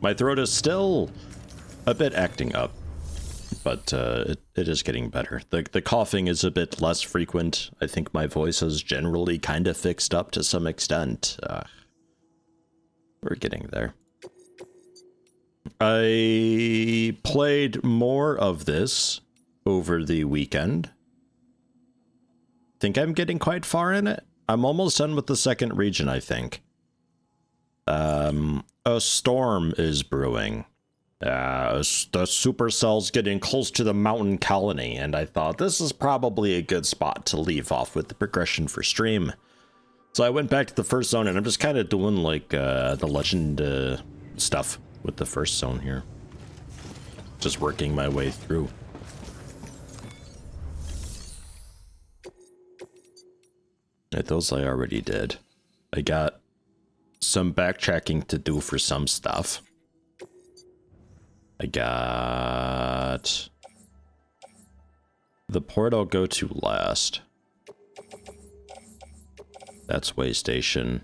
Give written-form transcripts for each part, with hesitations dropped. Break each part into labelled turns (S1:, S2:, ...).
S1: My throat is still a bit acting up, but it is getting better. The coughing is a bit less frequent. I think my voice is generally kind of fixed up to some extent. We're getting there. I played more of this over the weekend. Think I'm getting quite far in it. I'm almost done with the second region, I think. A storm is brewing. The supercell's getting close to the mountain colony, and I thought this is probably a good spot to leave off with the progression for stream. So I went back to the first zone, and I'm just kind of doing like the legend stuff with the first zone here. Just working my way through. Those I already did. I got some backtracking to do for some stuff. I got the port I'll go to last. That's way station.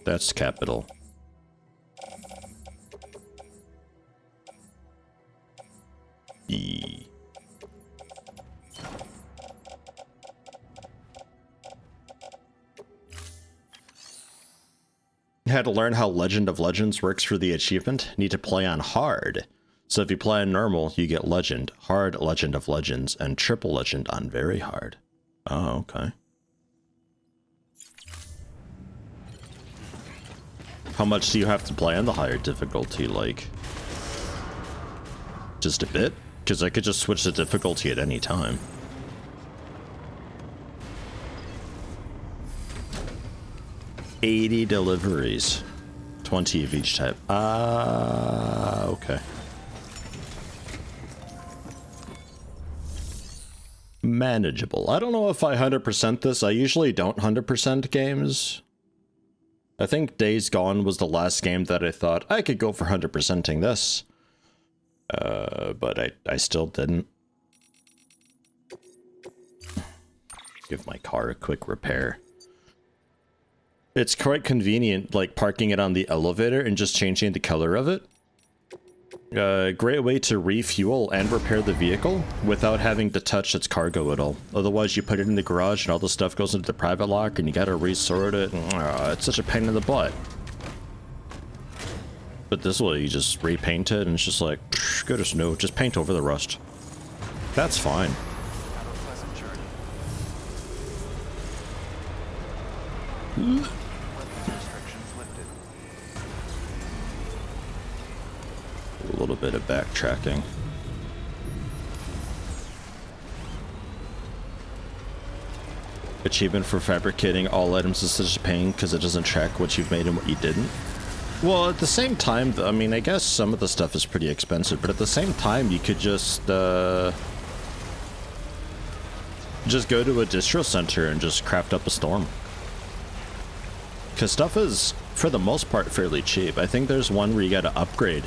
S1: That's capital. E. Had to learn how Legend of Legends works for the achievement. Need to play on hard. So if you play on normal, you get legend, hard Legend of Legends, and triple legend on very hard. Oh, okay. How much do you have to play on the higher difficulty, like? Just a bit? Because I could just switch the difficulty at any time. $80 deliveries. 20 of each type. Okay. Manageable. I don't know if I 100% this. I usually don't 100% games. I think Days Gone was the last game that I thought I could go for 100%ing this. But I still didn't. Give my car a quick repair. It's quite convenient, like parking it on the elevator and just changing the color of it. Great way to refuel and repair the vehicle without having to touch its cargo at all. Otherwise, you put it in the garage and all the stuff goes into the private lock and you gotta resort it. And, it's such a pain in the butt. But this way, you just repaint it and it's just like, good as new. Just paint over the rust. That's fine.
S2: Have a pleasant journey. Weapons restrictions lifted.
S1: A little bit of backtracking. Achievement for fabricating all items is such a pain because it doesn't track what you've made and what you didn't. Well, at the same time, I mean, I guess some of the stuff is pretty expensive, but at the same time, you could just go to a distro center and just craft up a storm. Because stuff is, for the most part, fairly cheap. I think there's one where you gotta upgrade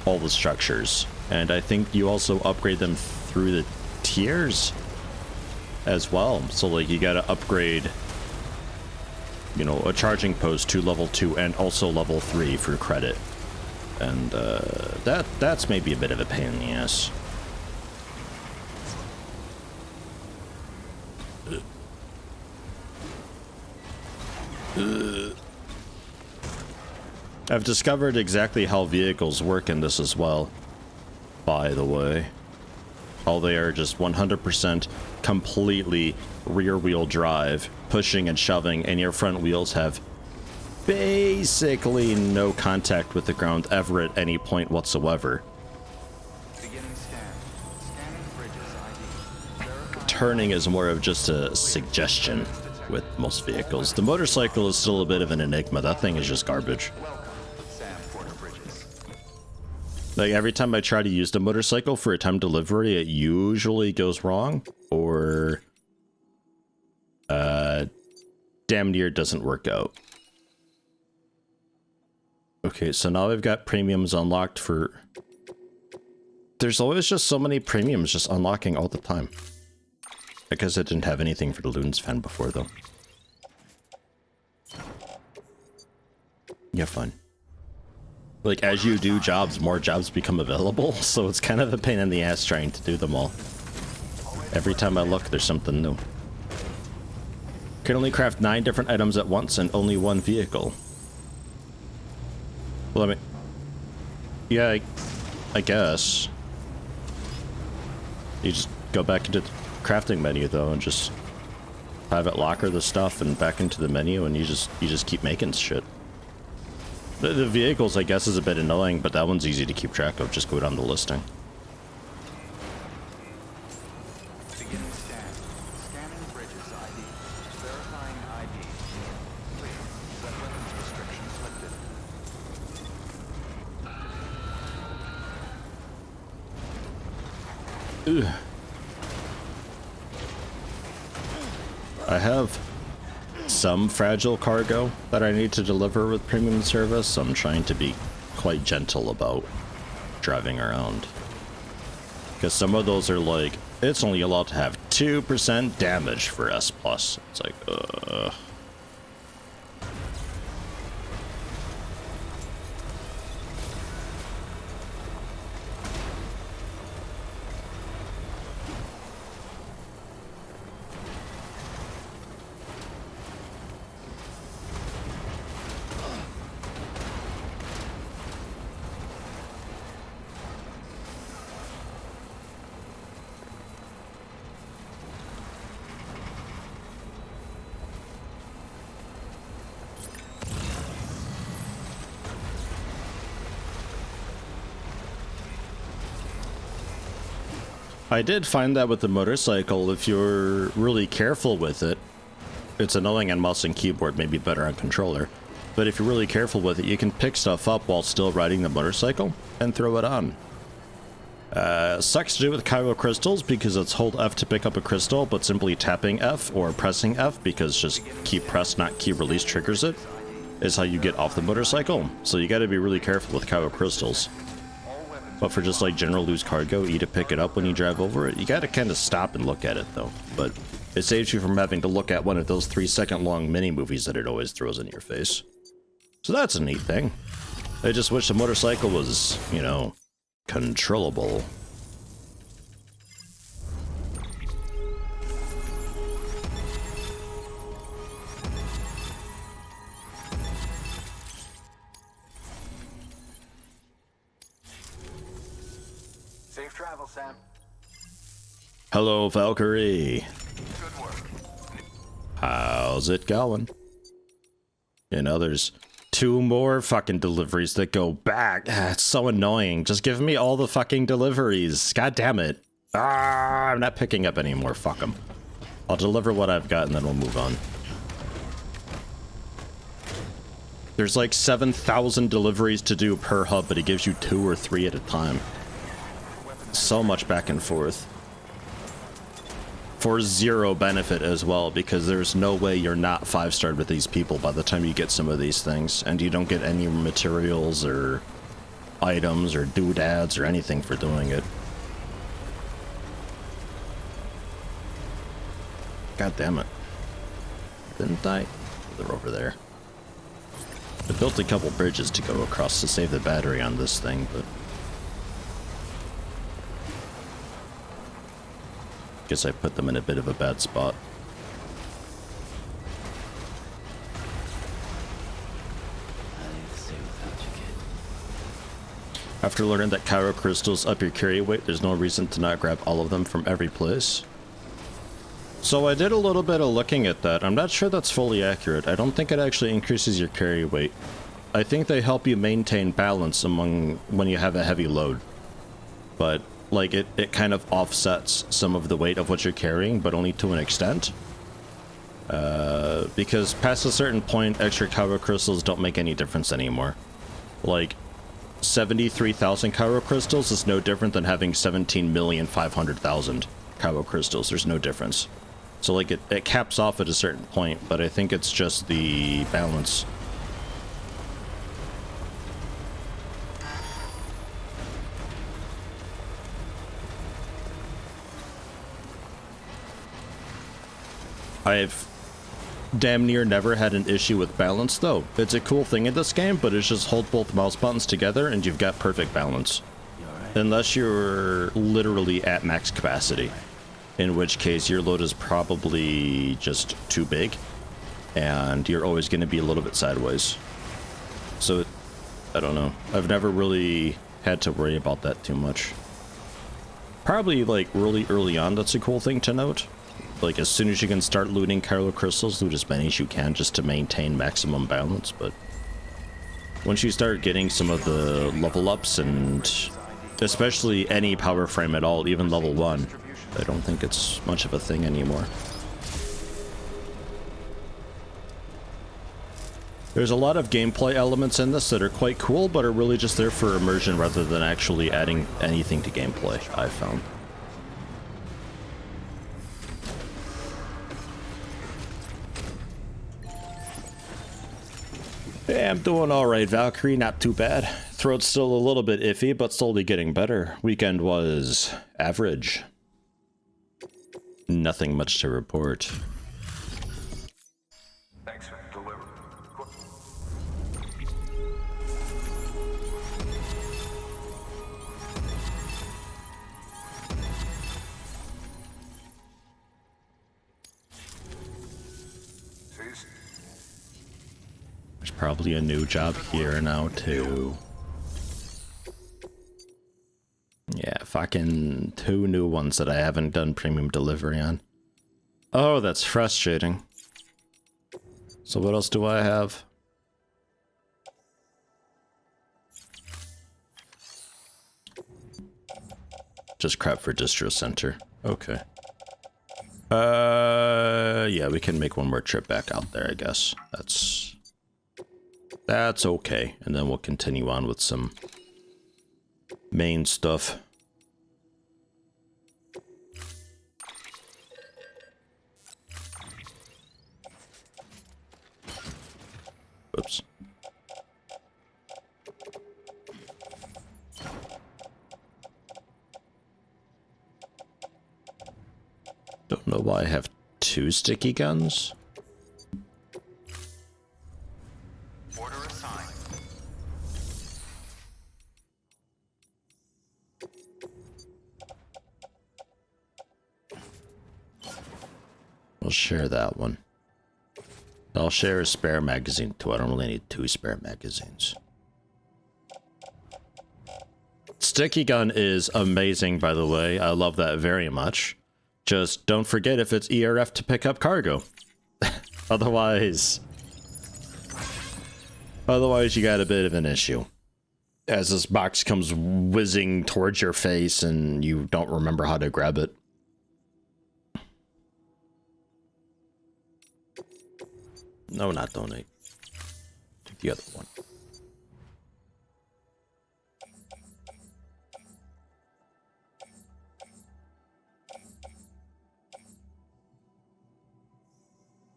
S1: all the structures, and I think you also upgrade them through the tiers as well. So, like, you gotta upgrade, you know, a charging post to level 2 and also level 3 for credit. And that's maybe a bit of a pain in the ass. I've discovered exactly how vehicles work in this as well, by the way. How they are just 100% completely rear-wheel drive, pushing and shoving, and your front wheels have basically no contact with the ground ever at any point whatsoever.
S2: Beginning scan. Scanning bridges ID. Verify.
S1: Turning is more of just a suggestion with most vehicles. The motorcycle is still a bit of an enigma. That thing is just garbage.
S2: Welcome, Sam Porter Bridges.
S1: Like, every time I try to use the motorcycle for a time delivery, it usually goes wrong, or damn near doesn't work out. Okay, so now I've got premiums unlocked for... There's always just so many premiums just unlocking all the time. I guess I didn't have anything for the Loons fan before, though. Yeah, fun. Like, as you do jobs, more jobs become available, so it's kind of a pain in the ass trying to do them all. Every time I look, there's something new. Can only craft 9 different items at once and only 1 vehicle. Well, I mean... Yeah, I guess. You just go back into the crafting menu, though, and just have it locker the stuff and back into the menu, and you just keep making shit. The vehicles, I guess, is a bit annoying, but that one's easy to keep track of. Just go down the listing.
S2: Beginning scan. Scanning bridges ID. Verifying ID. Clear. Set weapons restrictions lifted.
S1: Ugh. I have some fragile cargo that I need to deliver with premium service, so I'm trying to be quite gentle about driving around. Because some of those are like, it's only allowed to have 2% damage for S+. It's like, I did find that with the motorcycle, if you're really careful with it, it's annoying on mouse and keyboard, maybe better on controller, but if you're really careful with it, you can pick stuff up while still riding the motorcycle and throw it on. Sucks to do with Kyro crystals because it's hold F to pick up a crystal, but simply tapping F or pressing F, because just key press, not key release, triggers it, is how you get off the motorcycle. So you gotta be really careful with Kyro crystals. But for just like general loose cargo, to pick it up when you drive over it, you gotta kind of stop and look at it though. But it saves you from having to look at one of those 3-second long mini movies that it always throws in your face. So that's a neat thing. I just wish the motorcycle was, you know, controllable.
S2: Safe travel, Sam.
S1: Hello, Valkyrie.
S2: Good work.
S1: How's it going? You know, there's 2 more fucking deliveries that go back. It's so annoying. Just give me all the fucking deliveries. God damn it. I'm not picking up anymore. Fuck them. I'll deliver what I've got and then we'll move on. There's like 7,000 deliveries to do per hub, but it gives you 2 or 3 at a time. So much back and forth. For 0 benefit as well, because there's no way you're not 5-starred with these people by the time you get some of these things, and you don't get any materials or items or doodads or anything for doing it. God damn it. Didn't I? They're over there. I built a couple bridges to go across to save the battery on this thing, but guess I put them in a bit of a bad spot. After learning that Kyro crystals up your carry weight, there's no reason to not grab all of them from every place. So I did a little bit of looking at that. I'm not sure that's fully accurate. I don't think it actually increases your carry weight. I think they help you maintain balance among when you have a heavy load. But like it kind of offsets some of the weight of what you're carrying, but only to an extent. Because past a certain point, extra Kyro crystals don't make any difference anymore. Like 73,000 Kyro crystals is no different than having 17,500,000 Kyro crystals. There's no difference. So like it caps off at a certain point, but I think it's just the balance. damn near never had an issue with balance though. It's a cool thing in this game, but it's just hold both mouse buttons together and you've got perfect balance. Unless you're literally at max capacity, in which case your load is probably just too big and you're always going to be a little bit sideways. So I don't know. I've never really had to worry about that too much. Probably like really early on, that's a cool thing to note. Like as soon as you can start looting Kylo crystals, loot as many as you can just to maintain maximum balance. But once you start getting some of the level ups and especially any power frame at all, even level 1, I don't think it's much of a thing anymore. There's a lot of gameplay elements in this that are quite cool, but are really just there for immersion rather than actually adding anything to gameplay, I've found. Yeah, I'm doing alright, Valkyrie, not too bad. Throat's still a little bit iffy, but slowly getting better. Weekend was average. Nothing much to report.
S2: Thanks for delivering.
S1: There's probably a new job here now, too. Yeah, fucking 2 new ones that I haven't done premium delivery on. Oh, that's frustrating. So what else do I have? Just crap for distro center. Okay. Yeah, we can make one more trip back out there, I guess. That's okay. And then we'll continue on with some main stuff. Oops. Don't know why I have 2 sticky guns.
S2: Order assigned.
S1: We'll share that one. I'll share a spare magazine too. I don't really need 2 spare magazines. Sticky gun is amazing, by the way. I love that very much. Just don't forget if it's ERF to pick up cargo. Otherwise you got a bit of an issue. As this box comes whizzing towards your face and you don't remember how to grab it. No, not donate. Take the other one.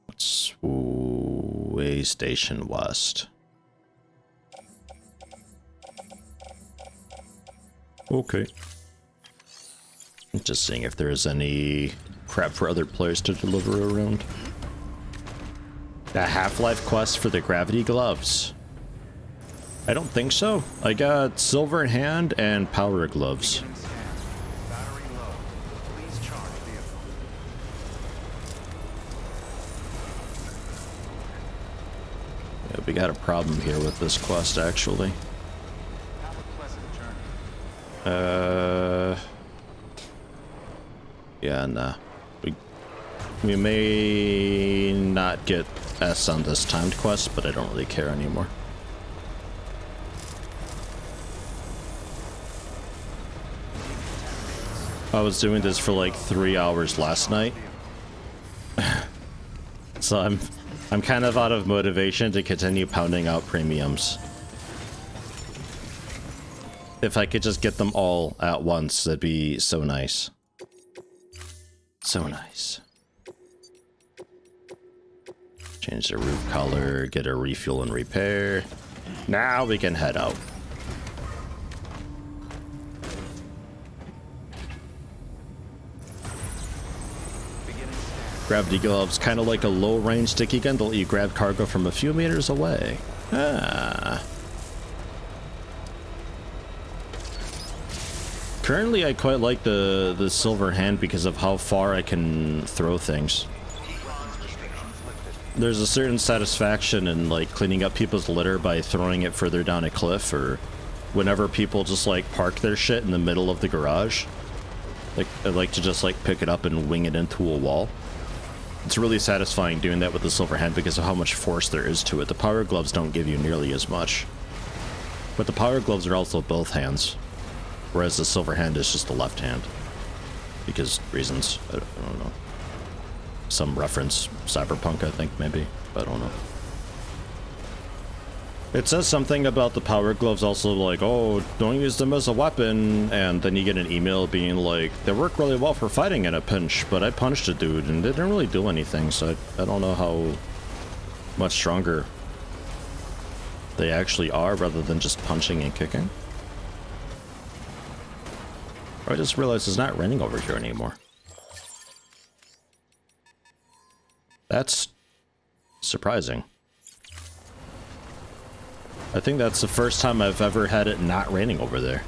S1: It's way Station West. Okay. Just seeing if there's any crap for other players to deliver around. A Half-Life quest for the gravity gloves. I don't think so. I got silver in hand and power gloves.
S2: Battery low. Please charge vehicle.
S1: Yeah, we got a problem here with this quest, actually.
S2: Have a pleasant journey.
S1: Yeah, nah. We may not get S on this timed quest, but I don't really care anymore. I was doing this for like 3 hours last night. So I'm kind of out of motivation to continue pounding out premiums. If I could just get them all at once, that'd be so nice. So nice. Change the roof color, get a refuel and repair. Now we can head out. Gravity gloves, kind of like a low-range sticky gun that let you grab cargo from a few meters away. Ah. Currently, I quite like the silver hand because of how far I can throw things. There's a certain satisfaction in like cleaning up people's litter by throwing it further down a cliff, or whenever people just like park their shit in the middle of the garage. Like, I like to just like pick it up and wing it into a wall. It's really satisfying doing that with the silver hand because of how much force there is to it. The power gloves don't give you nearly as much. But the power gloves are also both hands, whereas the silver hand is just the left hand. Because reasons, I don't know. Some reference, cyberpunk, I think, maybe. I don't know. It says something about the power gloves also, like, oh, don't use them as a weapon, and then you get an email being like, they work really well for fighting in a pinch, but I punched a dude and they didn't really do anything, so I don't know how much stronger they actually are rather than just punching and kicking. I just realized it's not raining over here anymore. That's surprising. I think that's the first time I've ever had it not raining over there.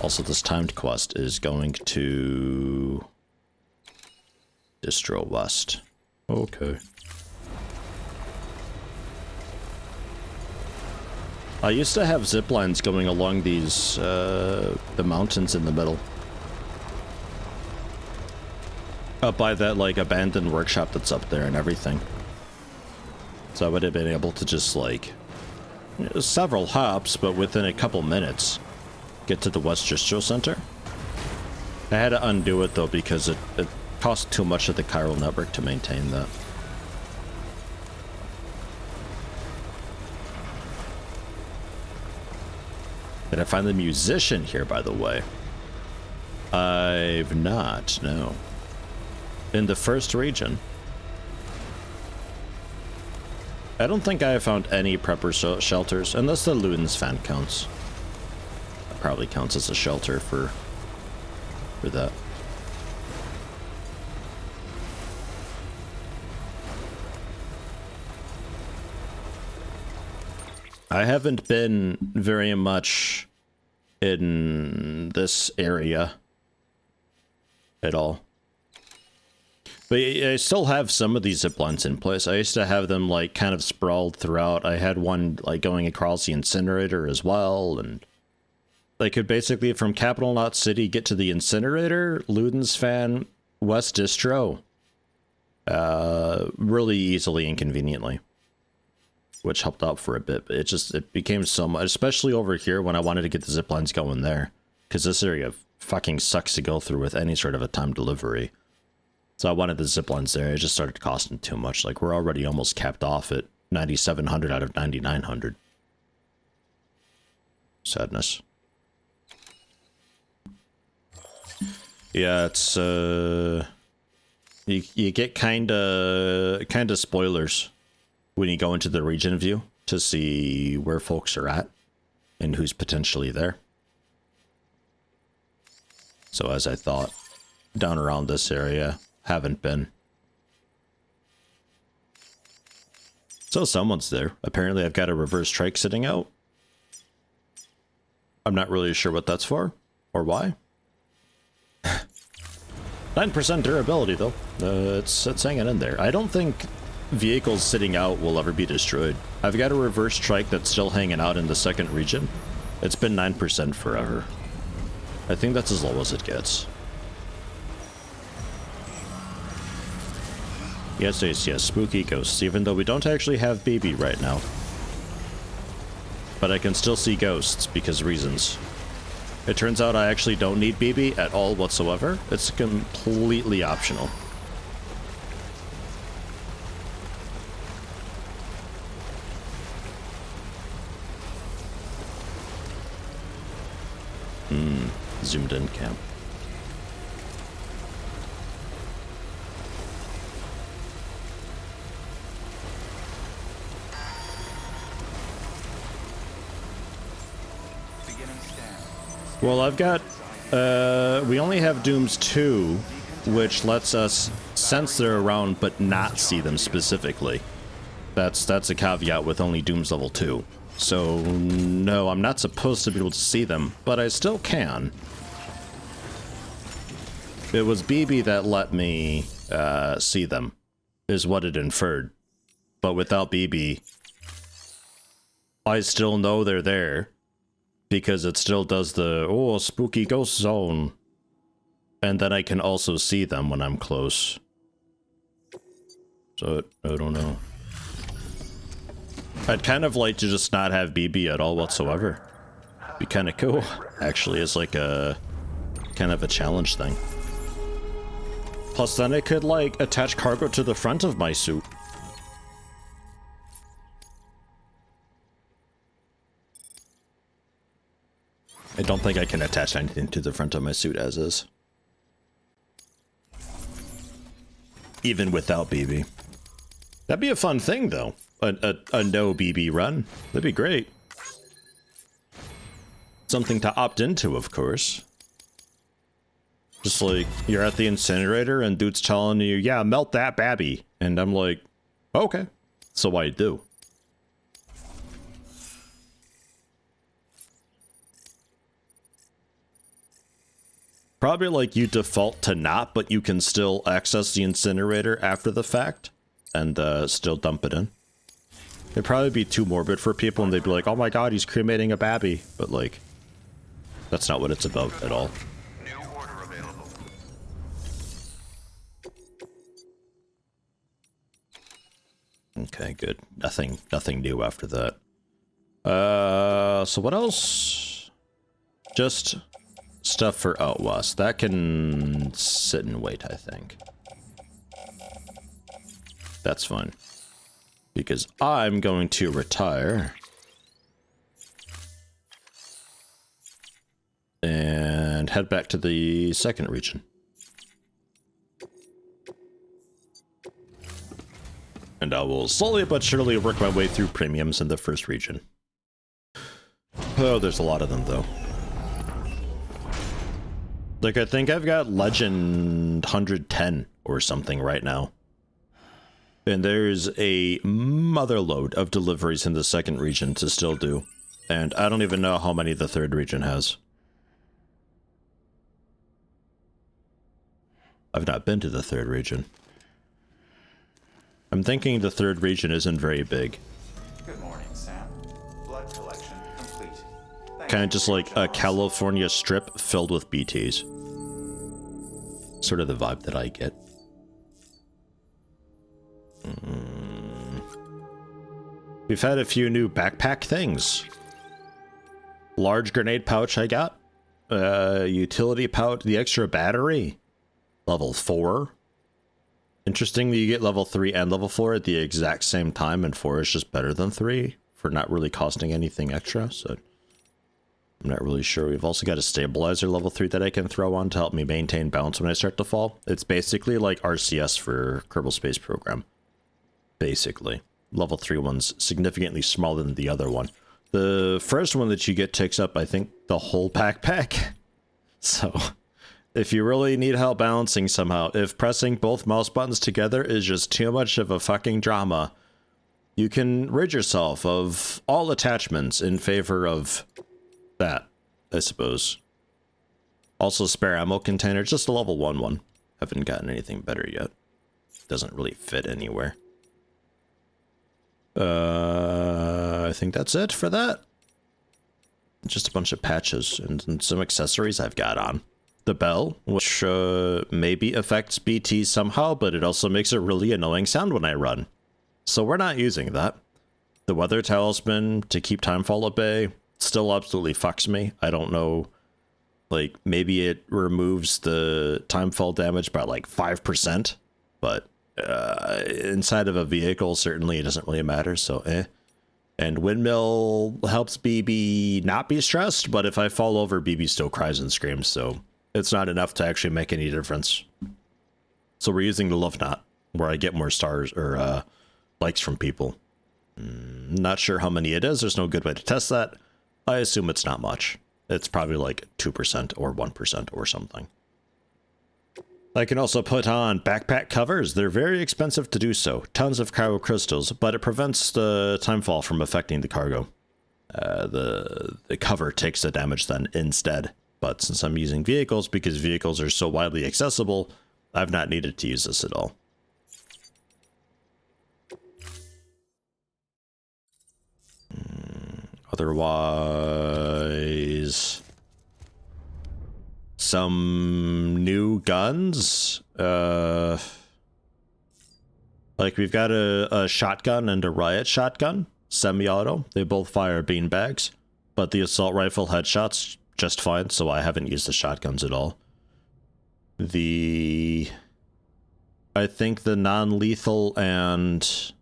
S1: Also, this timed quest is going to Distro West. Okay. I used to have zip lines going along these, the mountains in the middle. Up by that, like, abandoned workshop that's up there and everything. So I would have been able to just, like, you know, several hops, but within a couple minutes, get to the West Distro Center. I had to undo it, though, because it cost too much of the chiral network to maintain that. Did I find the musician here, by the way? I've not, no. In the first region. I don't think I have found any prepper shelters, unless the Ludens fan counts. That probably counts as a shelter for that. I haven't been very much in this area at all. But I still have some of these zip lines in place. I used to have them like kind of sprawled throughout. I had one like going across the incinerator as well, and they could basically from Capital Knot City get to the incinerator, Ludens fan, West Distro, really easily and conveniently, which helped out for a bit. But it became so much, especially over here when I wanted to get the zip lines going there, because this area fucking sucks to go through with any sort of a time delivery. So I wanted the zip lines there. It just started costing too much. Like, we're already almost capped off at 9,700 out of 9,900. Sadness. Yeah, it's you get kinda spoilers when you go into the region view to see where folks are at and who's potentially there. So as I thought, down around this area, haven't been. So someone's there. Apparently I've got a reverse trike sitting out. I'm not really sure what that's for or why. 9% durability though. It's hanging in there. I don't think vehicles sitting out will ever be destroyed. I've got a reverse trike that's still hanging out in the second region. It's been 9% forever. I think that's as low as it gets. Yes, spooky ghosts, even though we don't actually have BB right now. But I can still see ghosts because reasons. It turns out I actually don't need BB at all whatsoever. It's completely optional. Zoomed in camp. Well, I've got We only have Dooms 2, which lets us sense they're around but not see them specifically. That's a caveat with only Dooms level 2. So, no, I'm not supposed to be able to see them, but I still can. It was BB that let me see them, is what it inferred. But without BB, I still know they're there, because it still does the, oh, spooky ghost zone. And then I can also see them when I'm close. So, I don't know. I'd kind of like to just not have BB at all whatsoever. Be kind of cool, actually, as like a kind of a challenge thing. Plus then I could like attach cargo to the front of my suit. I don't think I can attach anything to the front of my suit as is. Even without BB. That'd be a fun thing though. A no BB run. That'd be great. Something to opt into, of course. Just like, you're at the incinerator and dude's telling you, yeah, melt that babby. And I'm like, okay. So I do. Probably like you default to not, but you can still access the incinerator after the fact and still dump it in. It'd probably be too morbid for people and they'd be like, oh my god, he's cremating a babby. But like, that's not what it's about at all.
S2: New order available.
S1: Okay, good. Nothing new after that. So what else? Just stuff for out west. That can sit and wait, I think. That's fine. Because I'm going to retire. And head back to the second region. And I will slowly but surely work my way through premiums in the first region. Oh, there's a lot of them, though. Like, I think I've got Legend 110 or something right now. And there's a motherload of deliveries in the second region to still do. And I don't even know how many the third region has. I've not been to the third region. I'm thinking the third region isn't very big.
S3: Good morning, Sam. Blood collection complete.
S1: Kind of just like a California strip filled with BTs. Sort of the vibe that I get. We've had a few new backpack things. Large grenade pouch I got. Utility pouch, the extra battery. Level 4. Interestingly, you get level 3 and level 4 at the exact same time, and 4 is just better than 3 for not really costing anything extra, so I'm not really sure. We've also got a stabilizer level 3 that I can throw on to help me maintain balance when I start to fall. It's basically like RCS for Kerbal Space Program. Basically. Level 3 one's significantly smaller than the other one. The first one that you get takes up, I think, the whole backpack. So, if you really need help balancing somehow, if pressing both mouse buttons together is just too much of a fucking drama, you can rid yourself of all attachments in favor of that, I suppose. Also, spare ammo container, just a level 1 one. Haven't gotten anything better yet. Doesn't really fit anywhere. I think that's it for that. Just a bunch of patches and some accessories I've got on. The bell, which maybe affects BT somehow, but it also makes a really annoying sound when I run. So we're not using that. The weather talisman to keep timefall at bay still absolutely fucks me. I don't know, like, maybe it removes the timefall damage by like 5%, but inside of a vehicle, certainly it doesn't really matter, so eh. And windmill helps BB not be stressed, but if I fall over, BB still cries and screams, so it's not enough to actually make any difference. So we're using the love knot, where I get more stars or likes from people. Not sure how many it is. There's no good way to test that. I assume it's not much. It's probably like 2% or 1% or something. I can also put on backpack covers. They're very expensive to do so. Tons of cargo crystals, but it prevents the timefall from affecting the cargo. The cover takes the damage then instead. But since I'm using vehicles, because vehicles are so widely accessible, I've not needed to use this at all. Otherwise, some new guns. Like we've got a shotgun and a riot shotgun, semi-auto. They both fire beanbags, but the assault rifle headshots just fine, so I haven't used the shotguns at all. I think the non-lethal and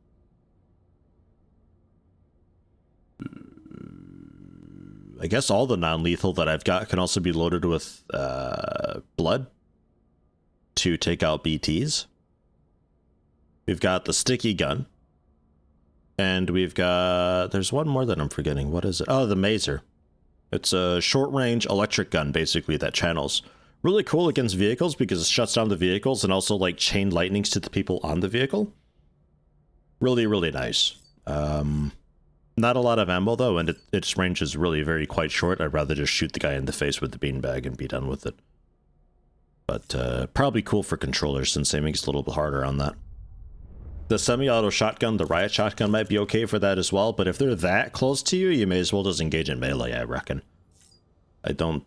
S1: I guess all the non-lethal that I've got can also be loaded with blood to take out BTs. We've got the sticky gun. And we've got... There's one more that I'm forgetting. What is it? Oh, the Mazer. It's a short-range electric gun, basically, that channels. Really cool against vehicles because it shuts down the vehicles and also, like, chain lightnings to the people on the vehicle. Really, really nice. Not a lot of ammo, though, and its range is really quite short. I'd rather just shoot the guy in the face with the beanbag and be done with it. But probably cool for controllers, since aiming's a little bit harder on that. The semi-auto shotgun, the riot shotgun might be okay for that as well, but if they're that close to you, you may as well just engage in melee, I reckon. I don't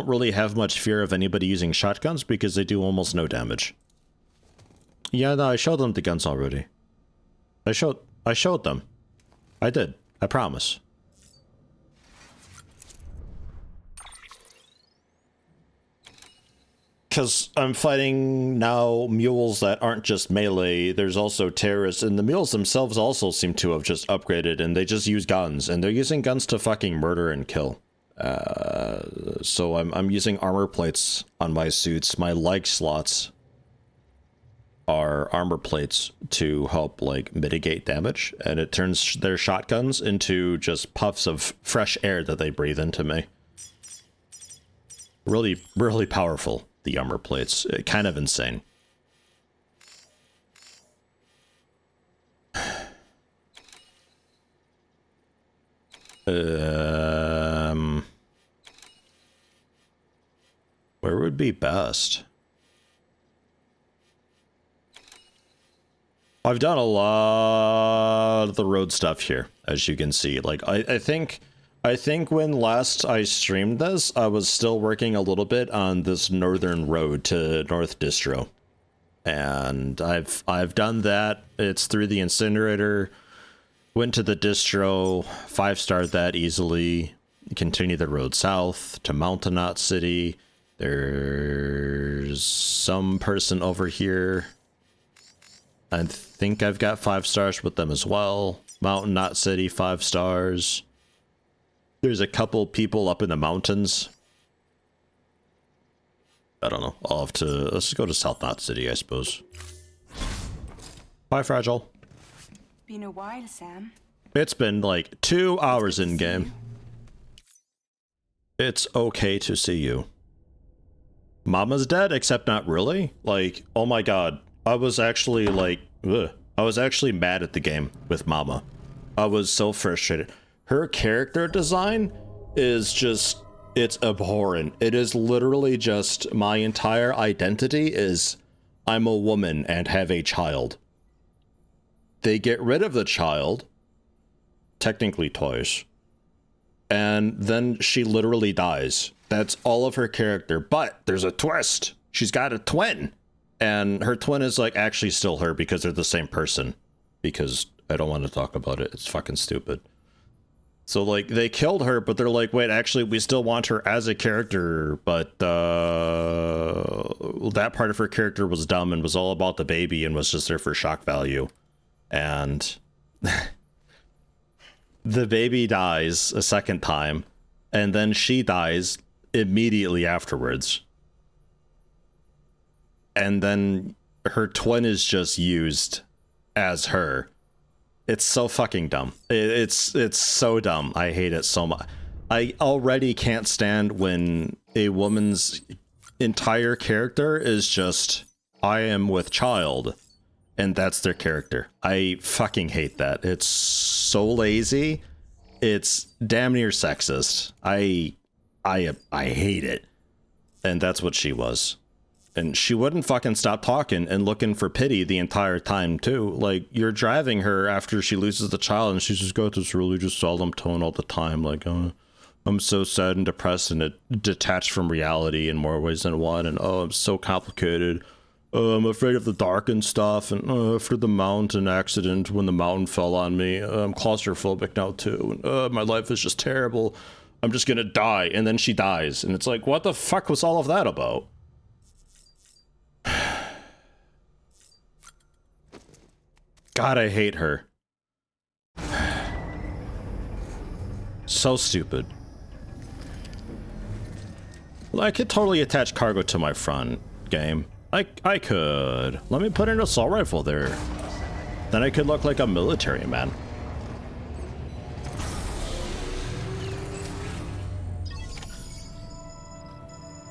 S1: really have much fear of anybody using shotguns because they do almost no damage. Yeah, no, I showed them the guns already. I showed them. I did. I promise. Because I'm fighting now mules that aren't just melee, there's also terrorists, and the mules themselves also seem to have just upgraded, and they just use guns, and they're using guns to fucking murder and kill. So I'm using armor plates on my suits. My leg slots are armor plates to help, like, mitigate damage, and it turns their shotguns into just puffs of fresh air that they breathe into me. Really, really powerful. The armor plates. Kind of insane. Where would be best? I've done a lot of the road stuff here, as you can see. Like, I think when last I streamed this, I was still working a little bit on this northern road to North Distro. And I've done that. It's through the incinerator. Went to the distro, 5-starred that easily. Continue the road south to Mountain Knot City. There's some person over here. I think I've got 5 stars with them as well. Mountain Knot City, 5 stars. There's a couple people up in the mountains. I don't know. I'll have to... Let's go to South Knot City, I suppose. Bye, Fragile.
S4: Been a while, Sam.
S1: It's been like 2 hours in game. It's okay to see you. Mama's dead, except not really. Like, oh my god. I was actually like... Ugh. I was actually mad at the game with Mama. I was so frustrated. Her character design is just, it's abhorrent. It is literally just, my entire identity is, I'm a woman and have a child. They get rid of the child, technically twice, and then she literally dies. That's all of her character, but there's a twist. She's got a twin, and her twin is like actually still her because they're the same person. Because I don't want to talk about it. It's fucking stupid. So, like, they killed her, but they're like, wait, actually, we still want her as a character, but that part of her character was dumb and was all about the baby and was just there for shock value. And the baby dies a second time, and then she dies immediately afterwards. And then her twin is just used as her. It's so fucking dumb. It's so dumb. I hate it so much. I already can't stand when a woman's entire character is just, I am with child, and that's their character. I fucking hate that. It's so lazy. It's damn near sexist. I hate it. And that's what she was. And she wouldn't fucking stop talking and looking for pity the entire time, too. Like, you're driving her after she loses the child, and she's just got this really just solemn tone all the time. Like, I'm so sad and depressed and detached from reality in more ways than one. And, oh, I'm so complicated. I'm afraid of the dark and stuff. And after the mountain accident, when the mountain fell on me, I'm claustrophobic now, too. And my life is just terrible. I'm just gonna die. And then she dies. And it's like, what the fuck was all of that about? God, I hate her. So stupid. Well, I could totally attach cargo to my front, game. I could. Let me put an assault rifle there. Then I could look like a military man.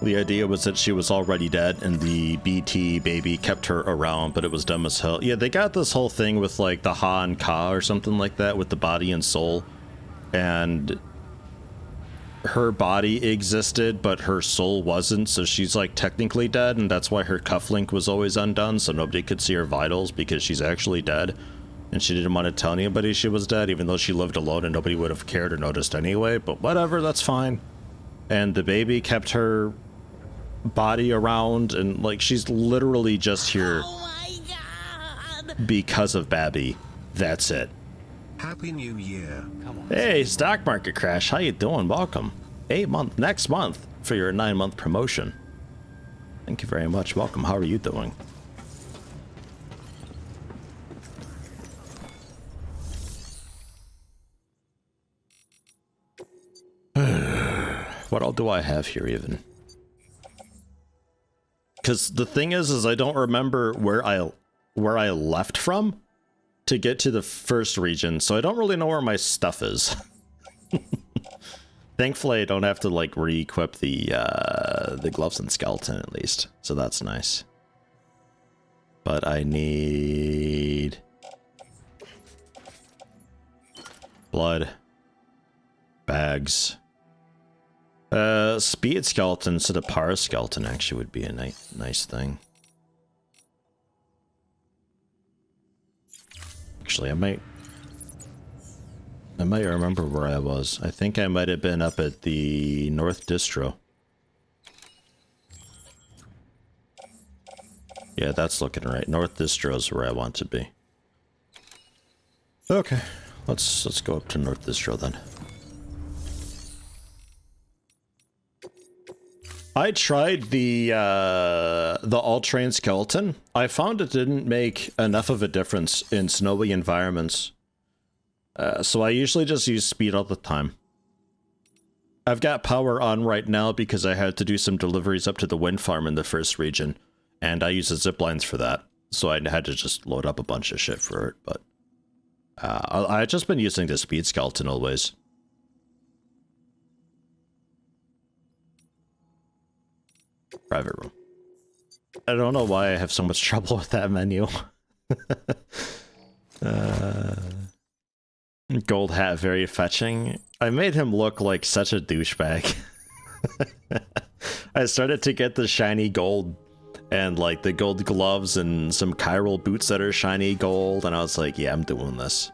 S1: The idea was that she was already dead and the BT baby kept her around, but it was dumb as hell. Yeah, they got this whole thing with like the Ha and Ka or something like that with the body and soul. And her body existed, but her soul wasn't, so she's like technically dead, and that's why her cufflink was always undone, so nobody could see her vitals because she's actually dead. And she didn't want to tell anybody she was dead, even though she lived alone and nobody would have cared or noticed anyway, but whatever, that's fine. And the baby kept her body around, and like she's literally just here because of Babby. That's it.
S5: Happy New Year.
S1: Hey, stock market crash, how you doing? Welcome. Next month for your 9-month promotion. Thank you very much. Welcome. How are you doing? What all do I have here even? Because the thing is I don't remember where I left from to get to the first region, so I don't really know where my stuff is. Thankfully, I don't have to like re-equip the gloves and skeleton at least, so that's nice. But I need blood, bags. Speed skeleton instead of power skeleton actually would be a nice thing. Actually, I might remember where I was. I think I might have been up at the North Distro. Yeah, that's looking right. North Distro is where I want to be. Okay, let's go up to North Distro then. I tried the all-terrain skeleton. I found it didn't make enough of a difference in snowy environments. So I usually just use speed all the time. I've got power on right now because I had to do some deliveries up to the wind farm in the first region, and I use the zip lines for that. So I had to just load up a bunch of shit for it, but I've just been using the speed skeleton always. Private room. I don't know why I have so much trouble with that menu. Gold hat, very fetching. I made him look like such a douchebag. I started to get the shiny gold and like the gold gloves and some chiral boots that are shiny gold, and I was like, yeah, I'm doing this.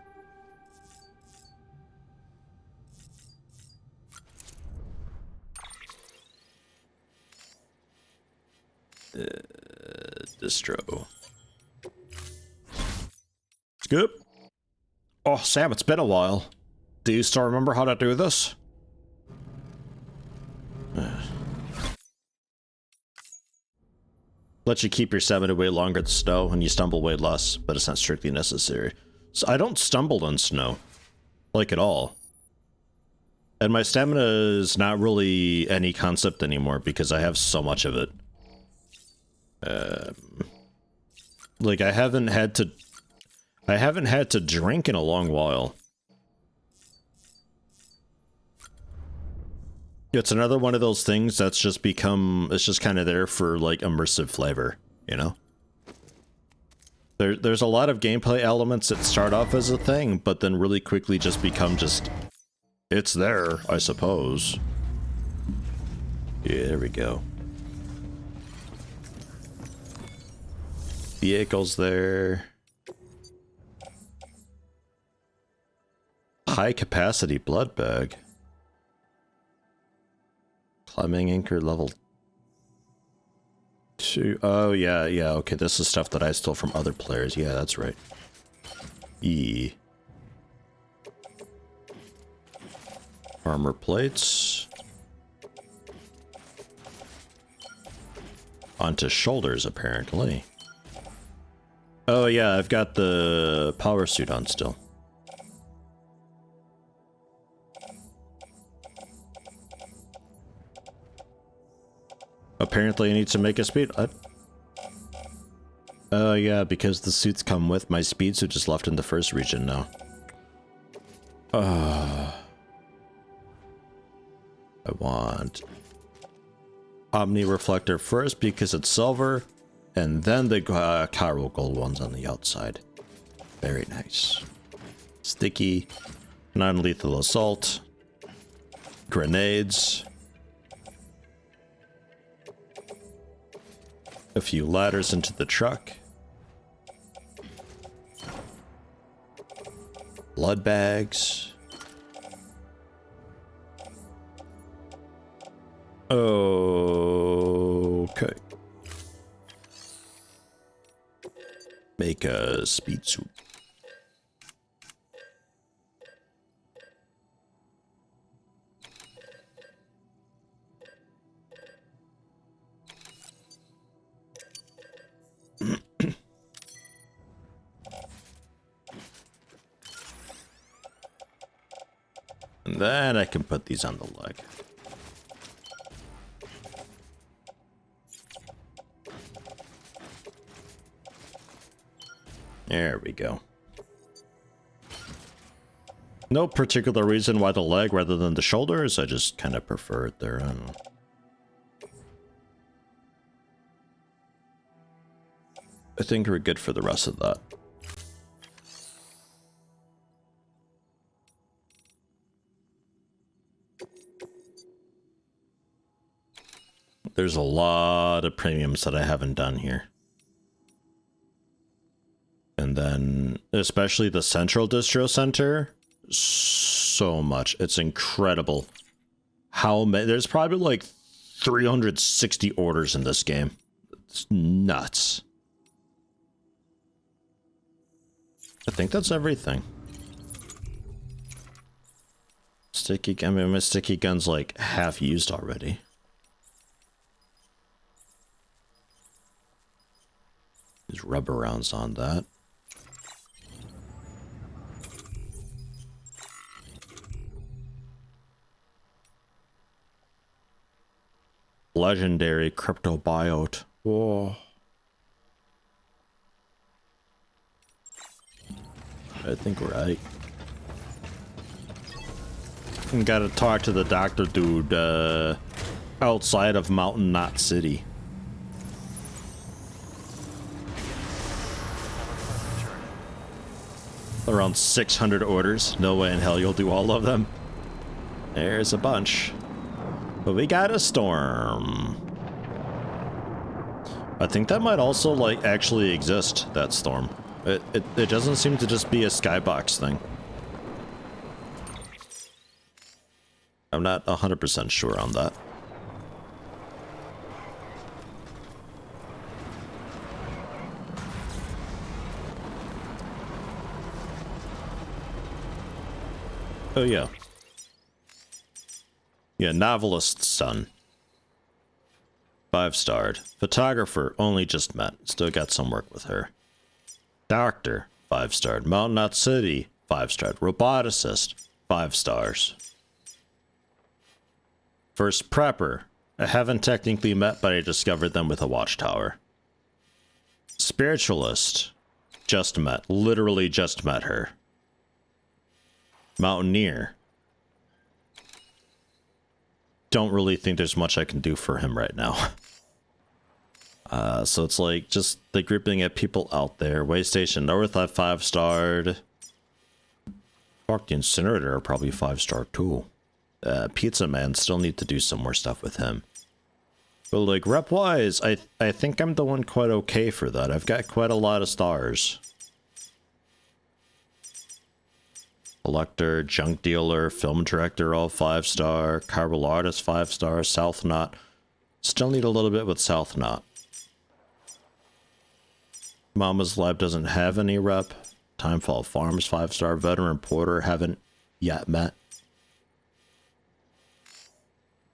S1: Distro. Scoop. Oh, Sam, it's been a while. Do you still remember how to do this? Let you keep your stamina way longer in the snow, and you stumble way less, but it's not strictly necessary. So I don't stumble in snow. Like, at all. And my stamina is not really any concept anymore, because I have so much of it. Like, I haven't had to drink in a long while. It's another one of those things that's just become, it's just kind of there for like immersive flavor, you know? There's a lot of gameplay elements that start off as a thing, but then really quickly just become just, it's there, I suppose. Yeah, there we go. Vehicles there. High capacity blood bag. Climbing anchor level 2. Oh, yeah, okay. This is stuff that I stole from other players. Yeah, that's right. E. Armor plates. Onto shoulders, apparently. Oh, yeah, I've got the power suit on still. Apparently I need to make a speed. Oh yeah, because the suits come with my speed suit just left in the first region now. I want Omni Reflector first because it's silver, and then the Cairo gold ones on the outside. Very nice. Sticky, non-lethal assault, grenades. A few ladders into the truck. Blood bags. Okay. Make a speed suit. And then I can put these on the leg. There we go. No particular reason why the leg rather than the shoulders. I just kind of prefer it there. I don't know. I think we're good for the rest of that. There's a lot of premiums that I haven't done here. And then, especially the Central Distro Center, so much. It's incredible. How many? There's probably like 360 orders in this game. It's nuts. I think that's everything. Sticky, I mean, my sticky gun's like half used already. There's rubber rounds on that. Legendary cryptobiote. Whoa. I think we're right. Gotta talk to the doctor dude outside of Mountain Knot City. Around 600 orders. No way in hell you'll do all of them. There's a bunch. But we got a storm. I think that might also, like, actually exist, that storm. It doesn't seem to just be a skybox thing. I'm not 100% sure on that. Oh, yeah. Yeah, novelist's son. 5-starred. Photographer, only just met. Still got some work with her. Doctor, 5-starred. Mountain Knot City, 5-starred. Roboticist, 5 stars. First prepper. I haven't technically met, but I discovered them with a watchtower. Spiritualist. Just met. Literally just met her. Mountaineer. don't really think there's much I can do for him right now. So it's like just the grouping at people out there. Way Station North, I 5-starred. Fuck, the Incinerator are probably 5-star too. Pizza Man, still need to do some more stuff with him. But like rep wise, I think I'm doing quite okay for that. I've got quite a lot of stars. Collector, Junk Dealer, Film Director, all 5-star. Carbal Artist, 5-star. South Knot. Still need a little bit with South Knot. Mama's Lab doesn't have any rep. Timefall Farms, 5-star. Veteran Porter, haven't yet met.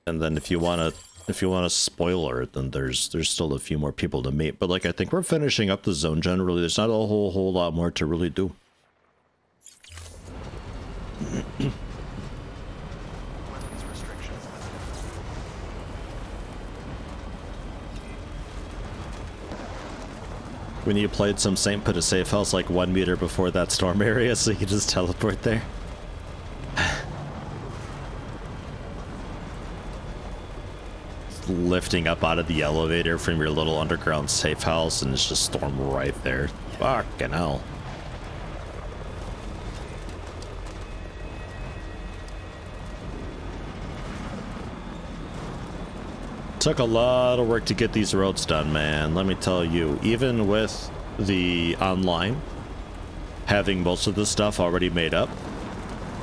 S1: And then if you want to spoiler it, then there's still a few more people to meet. But like I think we're finishing up the zone generally. There's not a whole lot more to really do.
S2: Weapons restrictions lifted.
S1: When you played some Saint, put a safe house like 1 meter before that storm area so you could just teleport there. Lifting up out of the elevator from your little underground safe house and it's just storm right there. Fucking hell. Took a lot of work to get these roads done, man. Let me tell you, even with the online, having most of the stuff already made up,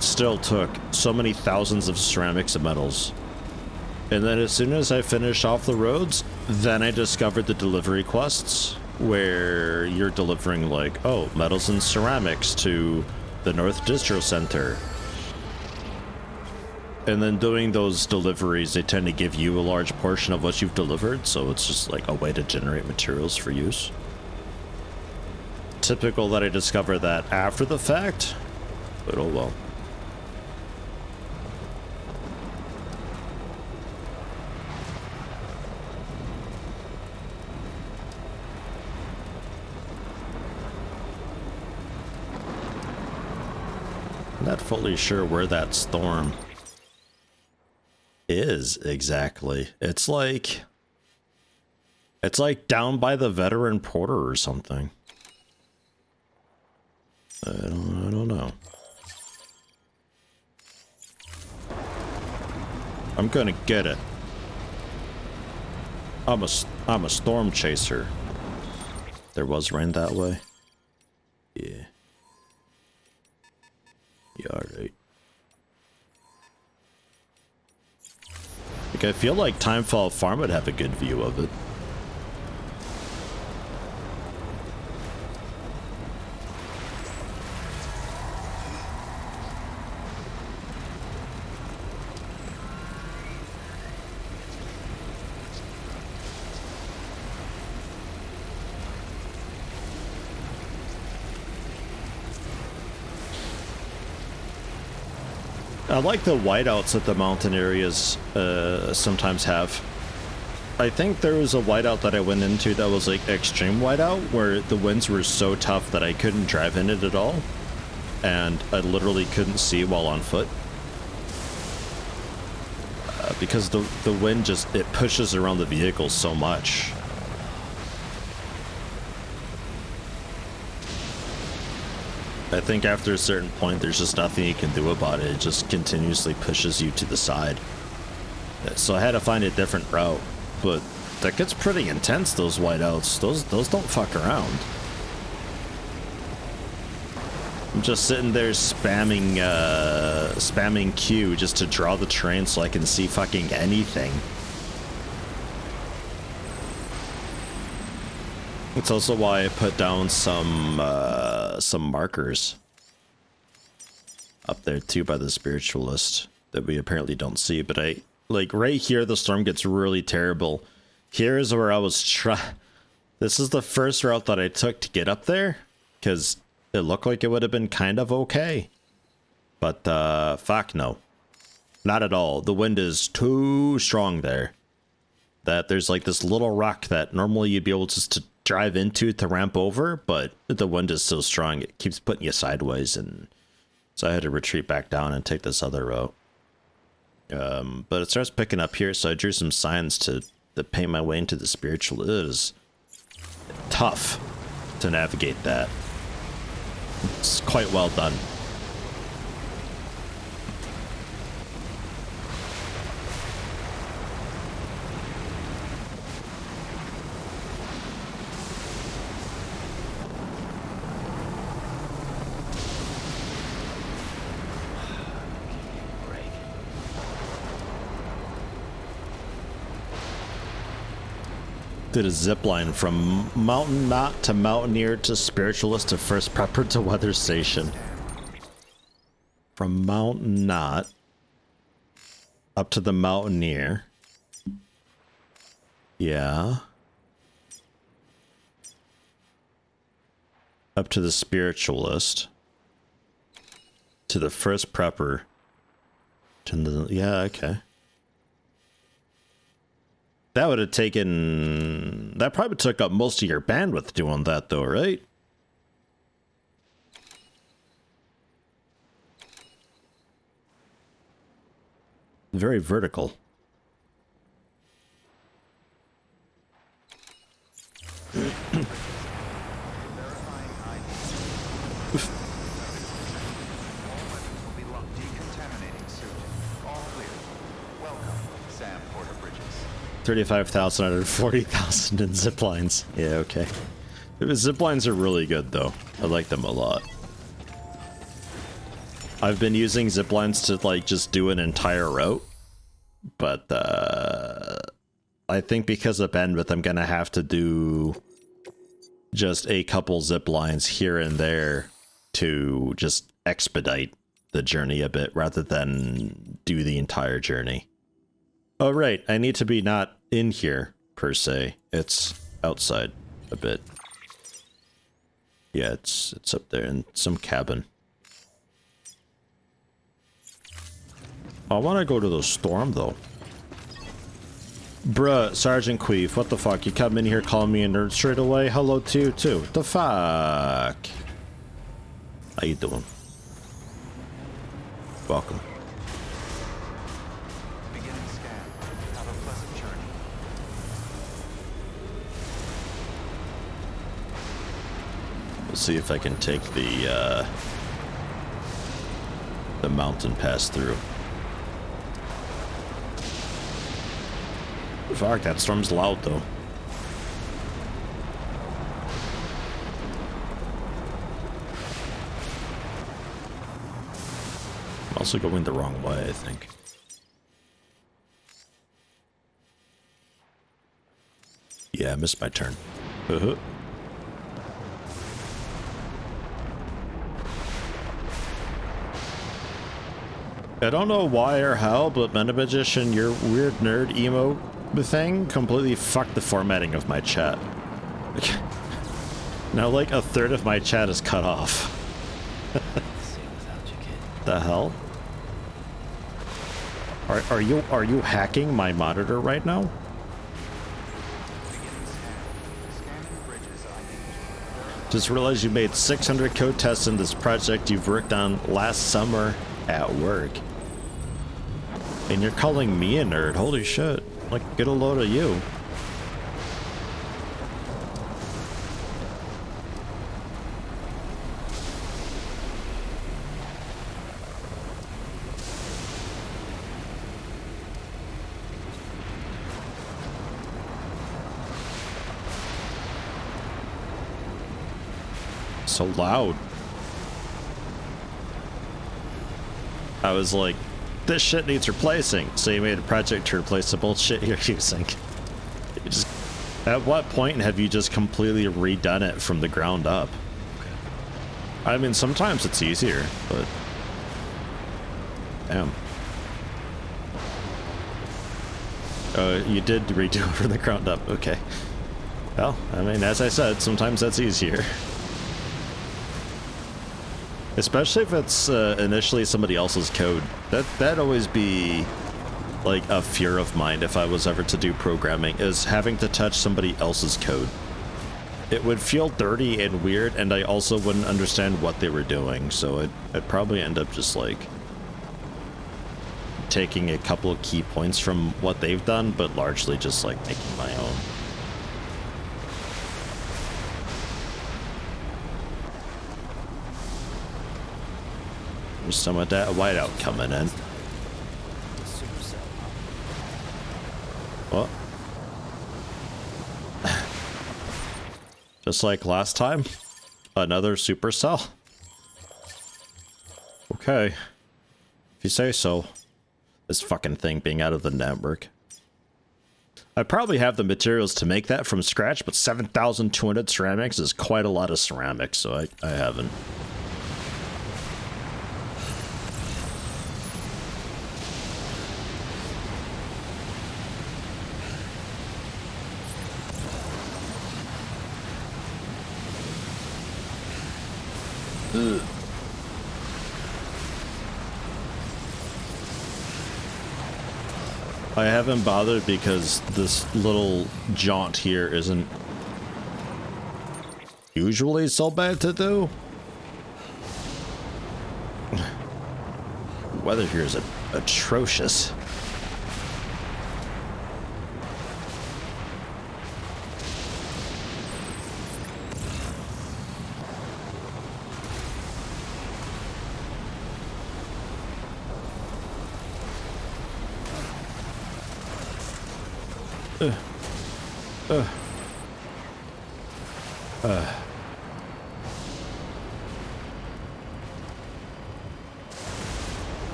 S1: still took so many thousands of ceramics and metals. And then as soon as I finished off the roads, then I discovered the delivery quests, where you're delivering like, oh, metals and ceramics to the North Distro Center. And then doing those deliveries, they tend to give you a large portion of what you've delivered, so it's just like a way to generate materials for use. Typical that I discover that after the fact, but oh well. I'm not fully sure where that storm is exactly. It's like down by the Veteran Porter or something. I don't know. I'm gonna get it. I'm a storm chaser. There was rain that way. Yeah. Yeah, alright. Like, I feel like Timefall Farm would have a good view of it. I like the whiteouts that the mountain areas sometimes have. I think there was a whiteout that I went into that was like extreme whiteout, where the winds were so tough that I couldn't drive in it at all, and I literally couldn't see while on foot. Because the wind just, it pushes around the vehicle so much. I think after a certain point, there's just nothing you can do about it. It just continuously pushes you to the side. So I had to find a different route, but that gets pretty intense, those whiteouts. Those don't fuck around. I'm just sitting there spamming Q just to draw the train so I can see fucking anything. It's also why I put down some markers up there too by the spiritualist that we apparently don't see. But I like right here, the storm gets really terrible. Here's where I was This is the first route that I took to get up there because it looked like it would have been kind of okay. But fuck no, not at all. The wind is too strong there. That there's like this little rock that normally you'd be able just to drive into to ramp over, but the wind is so strong it keeps putting you sideways, and so I had to retreat back down and take this other route. But it starts picking up here, so I drew some signs to paint my way into the spiritual. It is tough to navigate that. It's quite well done. Did a zip line from mountain knot to mountaineer to spiritualist to first prepper to weather station. From mountain knot up to the mountaineer. Yeah. Up to the spiritualist. To the first prepper. To the, yeah, okay. That would have taken... That probably took up most of your bandwidth doing that, though, right? Very vertical.
S3: Will be locked decontaminating soon. All clear. Welcome, Sam Porter Bridges.
S1: 35,000 out of 40,000 in zip lines. Yeah, okay. Zip lines are really good, though. I like them a lot. I've been using zip lines to, like, just do an entire route. But, I think because of bandwidth, I'm gonna have to do just a couple zip lines here and there to just expedite the journey a bit, rather than do the entire journey. Oh, right. I need to be not in here, per se. It's outside a bit. Yeah, it's up there in some cabin. I want to go to the storm, though. Bruh, Sergeant Queef, what the fuck? You come in here calling me a nerd straight away? Hello to you, too. The fuck? How you doing? Welcome.
S3: Beginning scan. Have a pleasant journey.
S1: We'll see if I can take the mountain pass through. Fuck, that storm's loud, though. I'm also going the wrong way, I think. Yeah, I missed my turn. I don't know why or how, but Meta Magician, your weird nerd emo thing completely fucked the formatting of my chat. Now, like, a third of my chat is cut off. The hell? Are you hacking my monitor right now? Just realized you made 600 code tests in this project you've worked on last summer at work. And you're calling me a nerd? Holy shit. Like, get a load of you. So loud. I was like, this shit needs replacing. So you made a project to replace the bullshit you're using. You just, at what point have you just completely redone it from the ground up? I mean, sometimes it's easier, but damn. You did redo it from the ground up. Okay. Well, I mean, as I said, sometimes that's easier. Especially if it's initially somebody else's code. That'd always be like a fear of mine if I was ever to do programming, is having to touch somebody else's code. It would feel dirty and weird, and I also wouldn't understand what they were doing, so I'd probably end up just like taking a couple of key points from what they've done, but largely just like making my own. There's some of that whiteout coming in. What? Just like last time? Another supercell? Okay. If you say so. This fucking thing being out of the network. I probably have the materials to make that from scratch, but 7,200 ceramics is quite a lot of ceramics, so I haven't. I haven't bothered because this little jaunt here isn't usually so bad to do. Weather here is atrocious.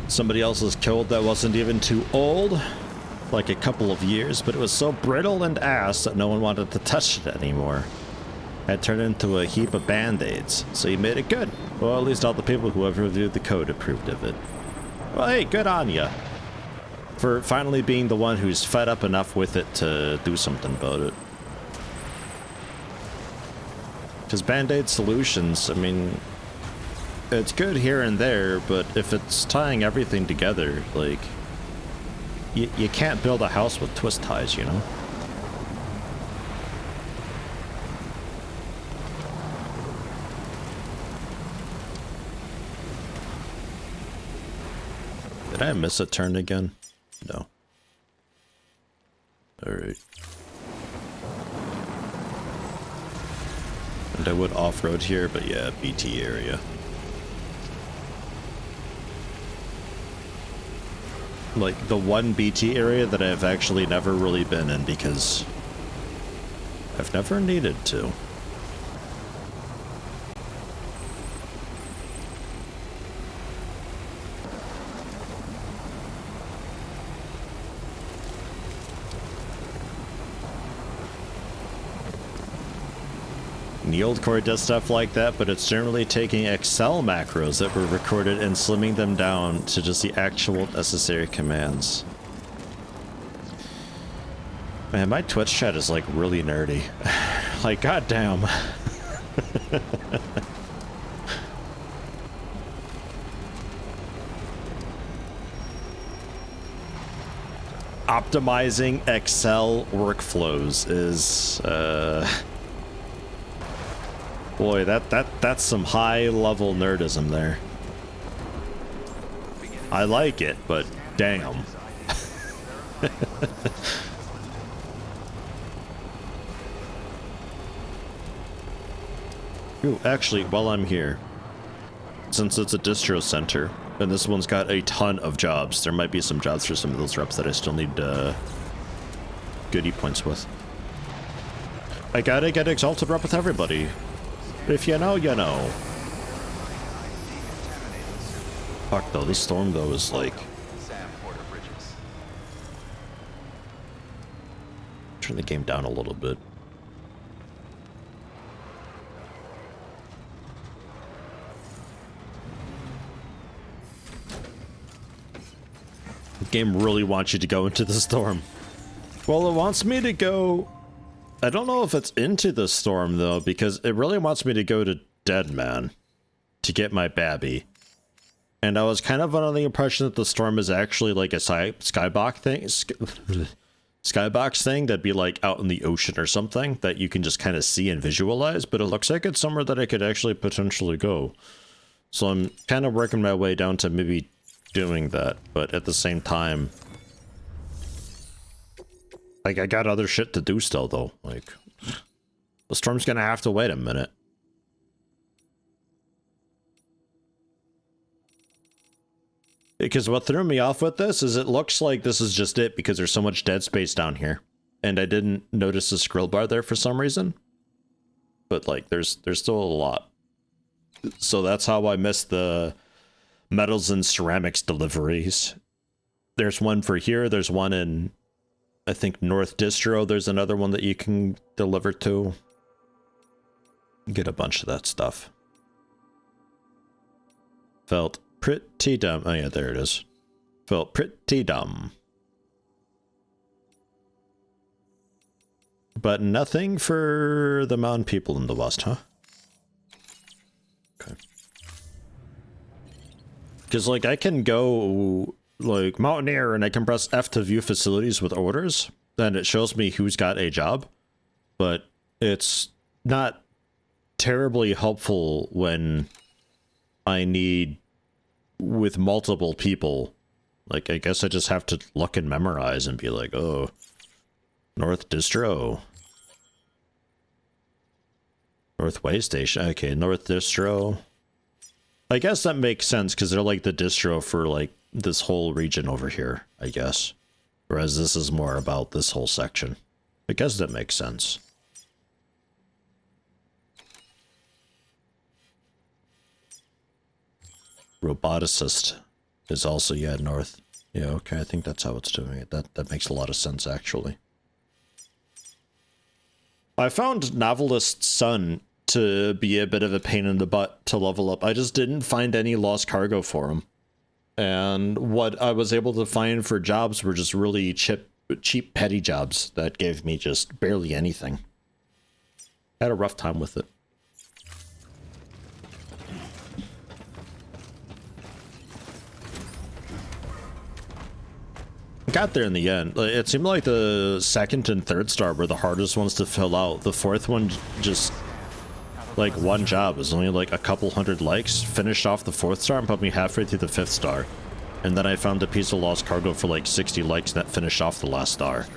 S1: Somebody else's code that wasn't even too old, like a couple of years, but it was so brittle and ass that no one wanted to touch it anymore. It turned into a heap of band-aids, so you made it good. Well, at least all the people who have reviewed the code approved of it. Well, hey, good on ya. For finally being the one who's fed up enough with it to do something about it. Because band-aid solutions, I mean, it's good here and there, but if it's tying everything together, like, you can't build a house with twist ties, you know? Did I miss a turn again? No. Alright. And I would off-road here, but yeah, BT area. Like, the one BT area that I've actually never really been in because I've never needed to. And the old core does stuff like that, but it's generally taking Excel macros that were recorded and slimming them down to just the actual necessary commands. Man, my Twitch chat is like really nerdy. Like, goddamn. Optimizing Excel workflows is, boy, that's some high-level nerdism there. I like it, but damn. Ooh, actually, while I'm here, since it's a distro center, and this one's got a ton of jobs, there might be some jobs for some of those reps that I still need goodie points with. I gotta get Exalted rep with everybody. If you know, you know. Fuck though, this storm though is like... Turn the game down a little bit. The game really wants you to go into the storm. Well, it wants me to go... I don't know if it's into the storm, though, because it really wants me to go to Deadman to get my Babby. And I was kind of under the impression that the storm is actually like a skybox thing. skybox thing that'd be like out in the ocean or something that you can just kind of see and visualize, but it looks like it's somewhere that I could actually potentially go. So I'm kind of working my way down to maybe doing that, but at the same time, like, I got other shit to do still, though. Like, the storm's gonna have to wait a minute. Because what threw me off with this is it looks like this is just it because there's so much dead space down here. And I didn't notice the scroll bar there for some reason. But, like, there's still a lot. So that's how I missed the metals and ceramics deliveries. There's one for here, there's one in, I think, North Distro. There's another one that you can deliver to. Get a bunch of that stuff. Felt pretty dumb. Oh yeah, there it is. Felt pretty dumb. But nothing for the mountain people in the west, huh? Okay. Because, like, I can go, like, Mountaineer, and I can press F to view facilities with orders, and it shows me who's got a job, but it's not terribly helpful when I need with multiple people. Like, I guess I just have to look and memorize and be like, oh, North Distro. North Way Station. Okay, North Distro. I guess that makes sense because they're like the distro for like this whole region over here, I guess. Whereas this is more about this whole section. I guess that makes sense. Roboticist is also, yeah, north. Yeah, okay, I think that's how it's doing it. That makes a lot of sense, actually. I found Novelist's son to be a bit of a pain in the butt to level up. I just didn't find any lost cargo for him. And what I was able to find for jobs were just really cheap petty jobs that gave me just barely anything. I had a rough time with it. Got there in the end. It seemed like the second and third star were the hardest ones to fill out. The fourth one, just like one job, was only like a couple hundred likes. Finished off the fourth star and put me halfway through the fifth star. And then I found a piece of lost cargo for like 60 likes that finished off the last star. So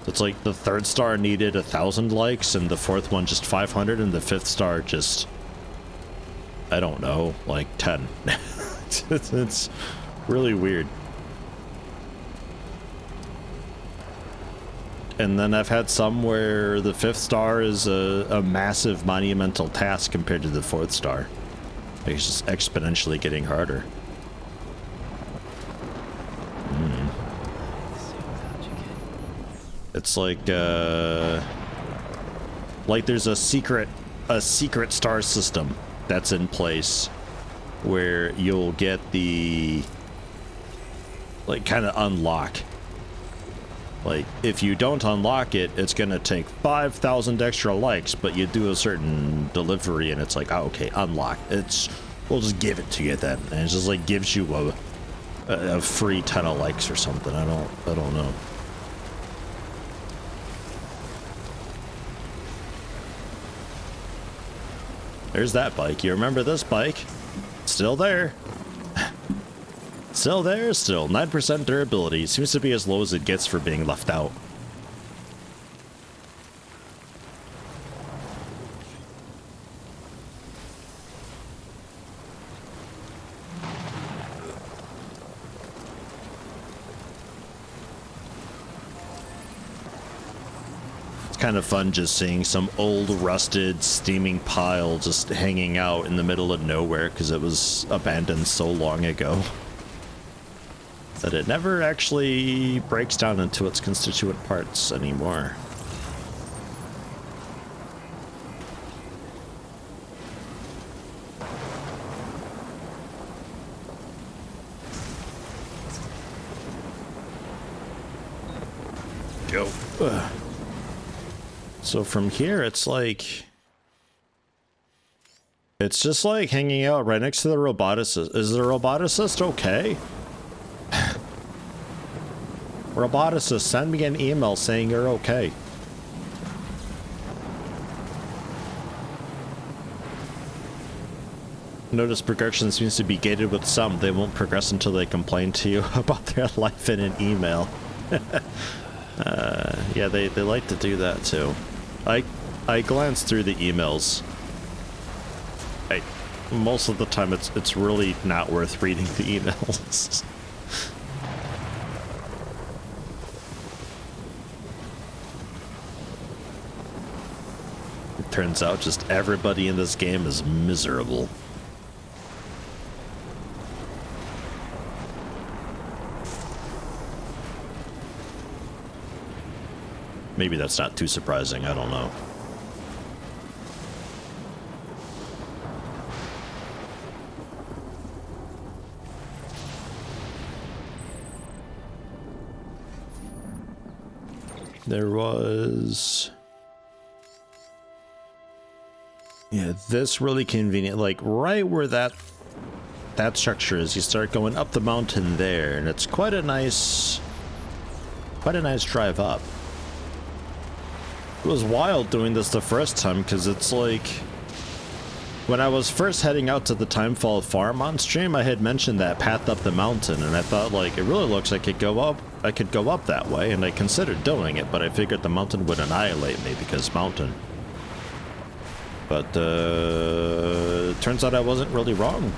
S1: it's like the third star needed 1,000 likes and the fourth one just 500 and the fifth star just, I don't know, like 10. It's really weird. And then I've had some where the fifth star is a massive monumental task compared to the fourth star. It's just exponentially getting harder. It's like there's a secret star system that's in place where you'll get the, like, kind of unlock. Like, if you don't unlock it, it's gonna take 5,000 extra likes, but you do a certain delivery and it's like, oh, okay, unlock. We'll just give it to you then. And it just like gives you a free ton of likes or something. I don't know. There's that bike. You remember this bike? Still there. Still there, still. 9% durability. Seems to be as low as it gets for being left out. It's kind of fun just seeing some old, rusted, steaming pile just hanging out in the middle of nowhere because it was abandoned so long ago that it never actually breaks down into its constituent parts anymore. Go. Ugh. So from here, it's like, it's just like hanging out right next to the roboticist. Is the roboticist okay? Roboticist, send me an email saying you're okay. Notice progression seems to be gated with some. They won't progress until they complain to you about their life in an email. Yeah, they like to do that too. I glance through the emails. Most of the time it's really not worth reading the emails. It turns out just everybody in this game is miserable. Maybe that's not too surprising, I don't know. There was... Yeah, this really convenient, like right where that structure is, you start going up the mountain there, and it's quite a nice drive up. It was wild doing this the first time, because it's like... When I was first heading out to the Timefall farm on stream, I had mentioned that path up the mountain, and I thought, like, it really looks like I could go up that way, and I considered doing it, but I figured the mountain would annihilate me because mountain. But, turns out I wasn't really wrong.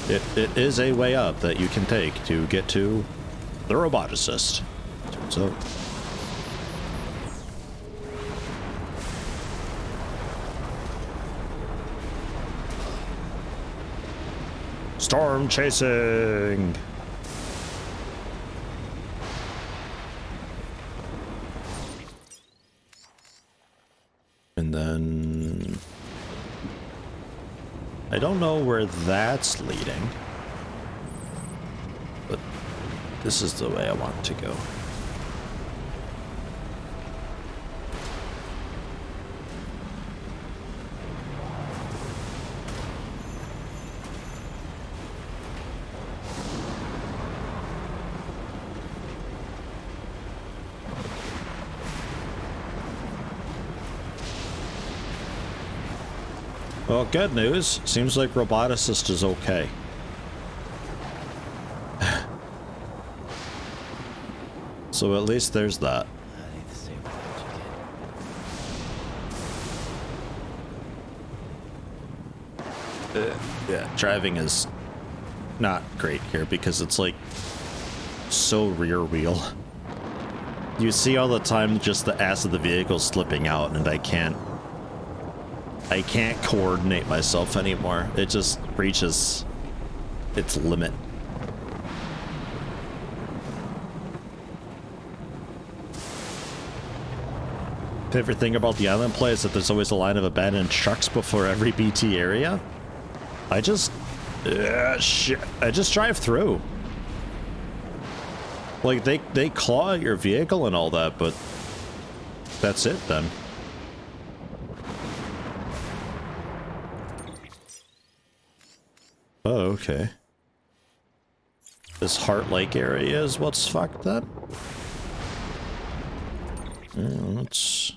S1: It is a way up that you can take to get to the roboticist. Turns out. Storm chasing! And then... I don't know where that's leading. But this is the way I want to go. Well, good news. Seems like roboticist is okay. So at least there's that. Yeah, driving is not great here because it's like so rear wheel. You see all the time just the ass of the vehicle slipping out, and I can't coordinate myself anymore. It just reaches its limit. Favorite thing about the island play is that there's always a line of abandoned trucks before every BT area. I just drive through. Like they claw at your vehicle and all that, but that's it then. Oh, okay. This Heart Lake area is what's fucked up. Yeah, let's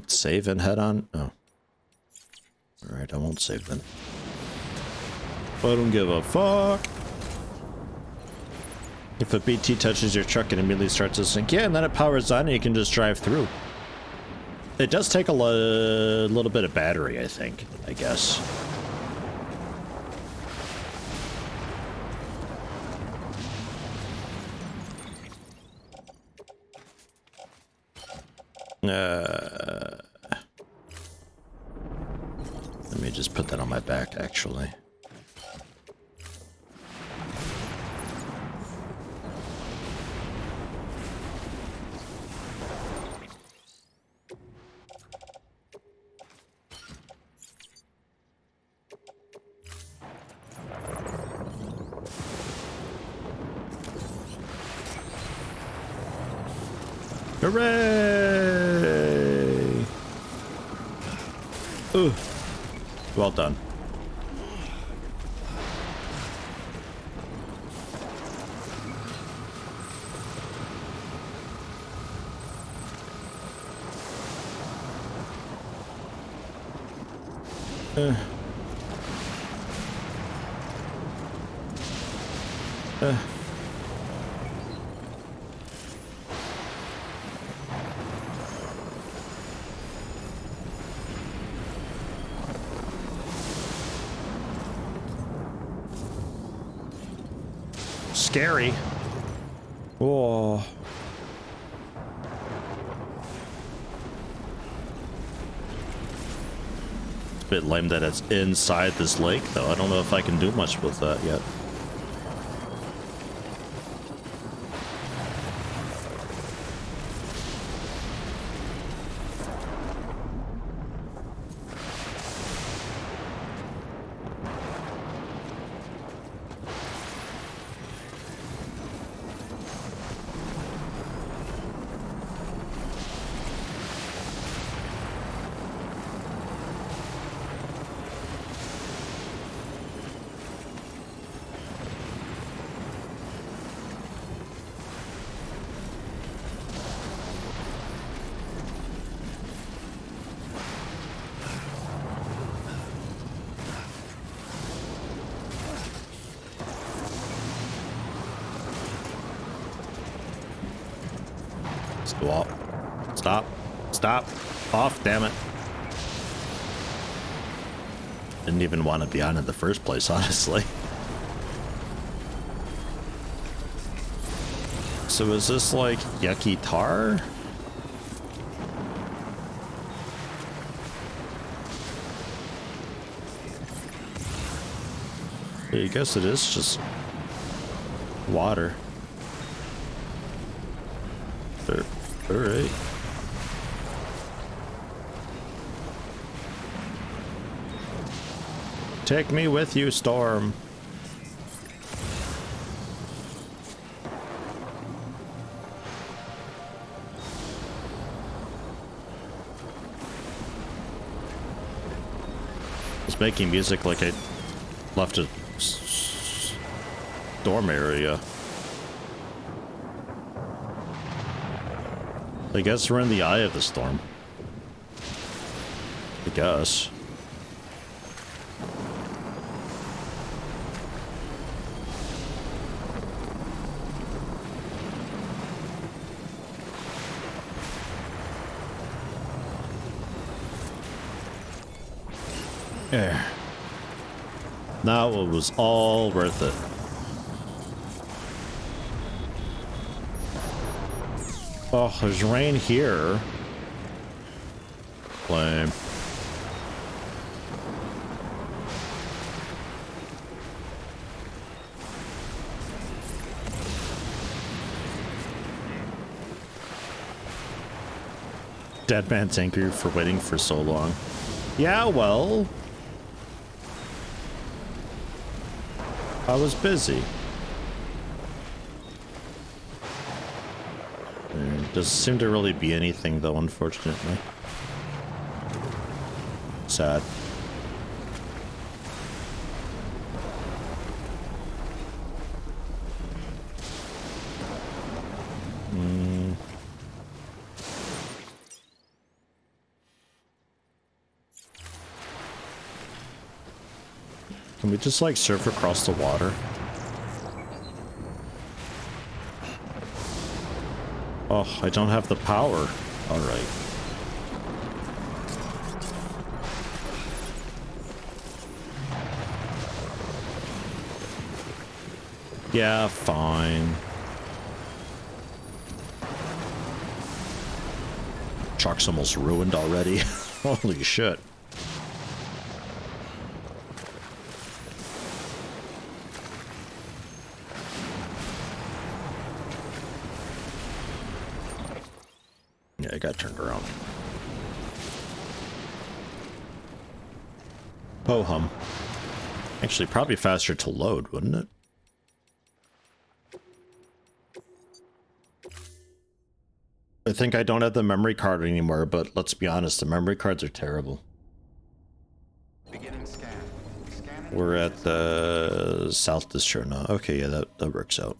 S1: save and head on. Oh. Alright, I won't save then. I don't give a fuck. If a BT touches your truck, it immediately starts to sink. Yeah, and then it powers on and you can just drive through. It does take a little bit of battery, I think, I guess. Let me just put that on my back, actually. Hooray! Ooh. Well done. Scary. Whoa. It's a bit lame that it's inside this lake, though. I don't know if I can do much with that yet. Stop. Stop. Stop. Off, damn it. Didn't even want to be on in the first place, honestly. So is this like yucky tar? I guess it is just water. All right. Take me with you, Storm. I was making music like I left a storm area. I guess we're in the eye of the storm. I guess. There. Now it was all worth it. Oh, there's rain here. Lame. Dead man's angry for waiting for so long. Yeah, well, I was busy. Doesn't seem to really be anything, though, unfortunately. Sad. Can we just, like, surf across the water? Oh, I don't have the power. All right. Yeah, fine. Truck's almost ruined already. Holy shit. Yeah, I got turned around. Ho-hum. Actually, probably faster to load, wouldn't it? I think I don't have the memory card anymore, but let's be honest, the memory cards are terrible.
S3: Beginning scan. Scanning.
S1: We're at the South Distro now. Okay, yeah, that works out.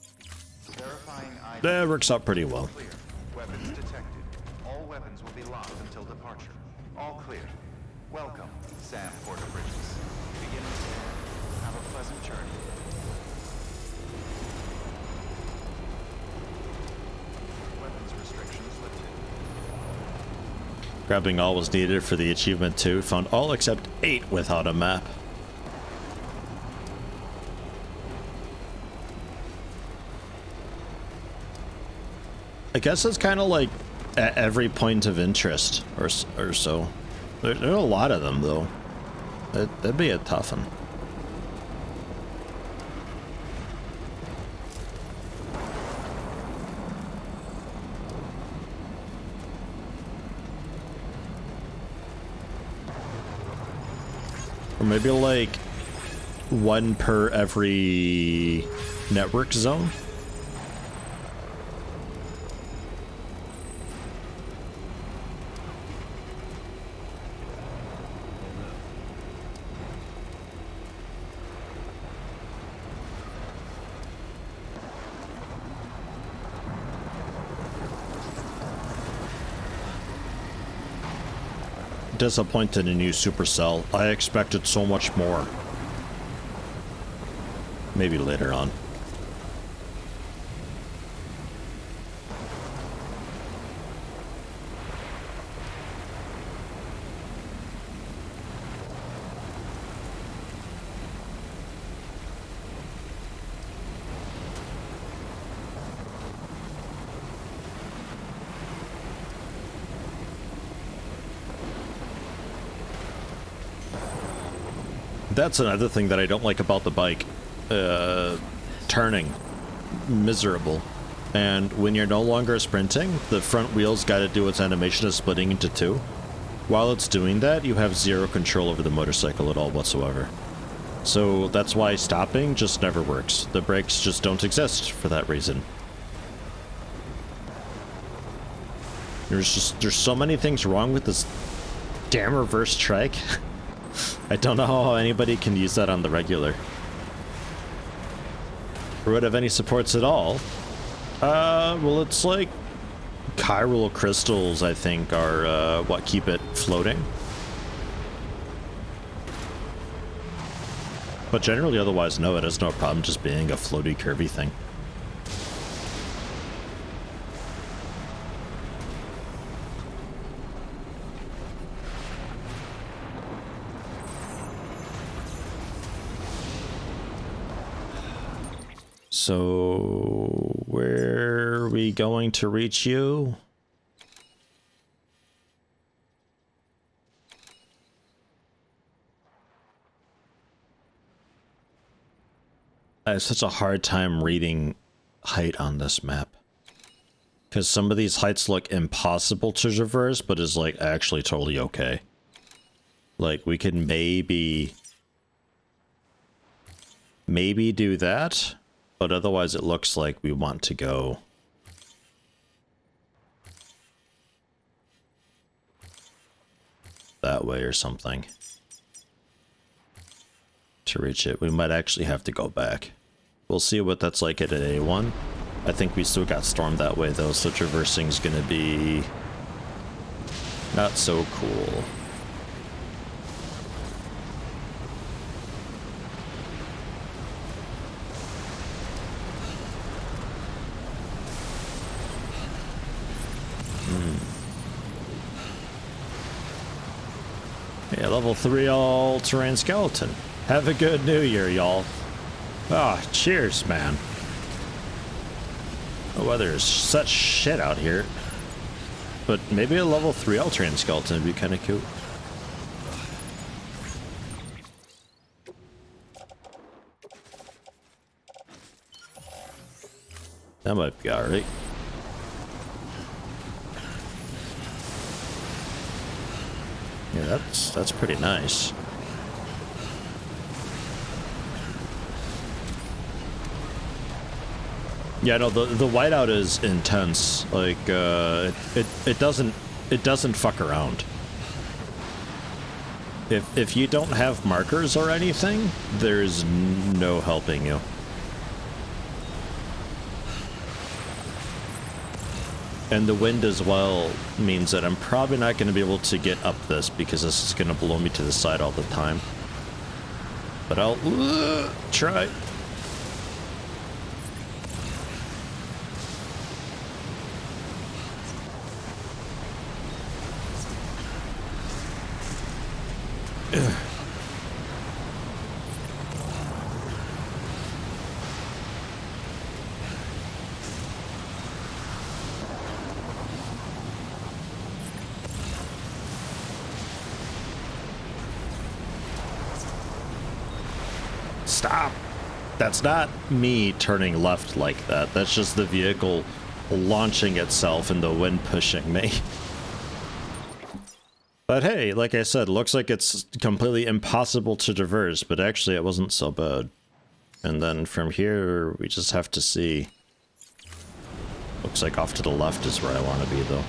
S3: Verifying ID.
S1: That works out pretty well.
S3: Clear. Weapons detected. All weapons will be locked until departure. All clear. Welcome, Sam Porter Bridges. Beginning soon. Have a pleasant journey. Weapons restrictions lifted.
S1: Grabbing all was needed for the achievement 2. Found all except 8 without a map. I guess it's kind of like at every point of interest or so. There are a lot of them, though. That'd be a tough one. Or maybe like one per every network zone. Disappointed in you, Supercell. I expected so much more. Maybe later on. That's another thing that I don't like about the bike. Turning. Miserable. And when you're no longer sprinting, the front wheel's got to do its animation of splitting into 2. While it's doing that, you have 0 control over the motorcycle at all whatsoever. So that's why stopping just never works. The brakes just don't exist for that reason. There's so many things wrong with this damn reverse trike. I don't know how anybody can use that on the regular. Or would have any supports at all. Well, it's like chiral crystals, I think, are what keep it floating. But generally, otherwise, no, it has no problem just being a floaty, curvy thing. So, where are we going to reach you? I have such a hard time reading height on this map. Because some of these heights look impossible to traverse, but is like actually totally okay. Like, we can maybe do that. But otherwise, it looks like we want to go that way or something to reach it. We might actually have to go back. We'll see what that's like at A1. I think we still got stormed that way, though, so traversing is going to be not so cool. Yeah, level 3 all-terrain skeleton. Have a good new year, y'all. Ah, cheers, man. The weather is such shit out here. But maybe a level 3 all-terrain skeleton would be kind of cool. That might be alright. Yeah, that's pretty nice. Yeah, no, the whiteout is intense. Like, it doesn't fuck around. If you don't have markers or anything, there's no helping you. And the wind as well means that I'm probably not going to be able to get up this because this is going to blow me to the side all the time. But I'll try. Stop! That's not me turning left like that. That's just the vehicle launching itself and the wind pushing me. But hey, like I said, looks like it's completely impossible to traverse, but actually it wasn't so bad. And then from here, we just have to see. Looks like off to the left is where I want to be, though.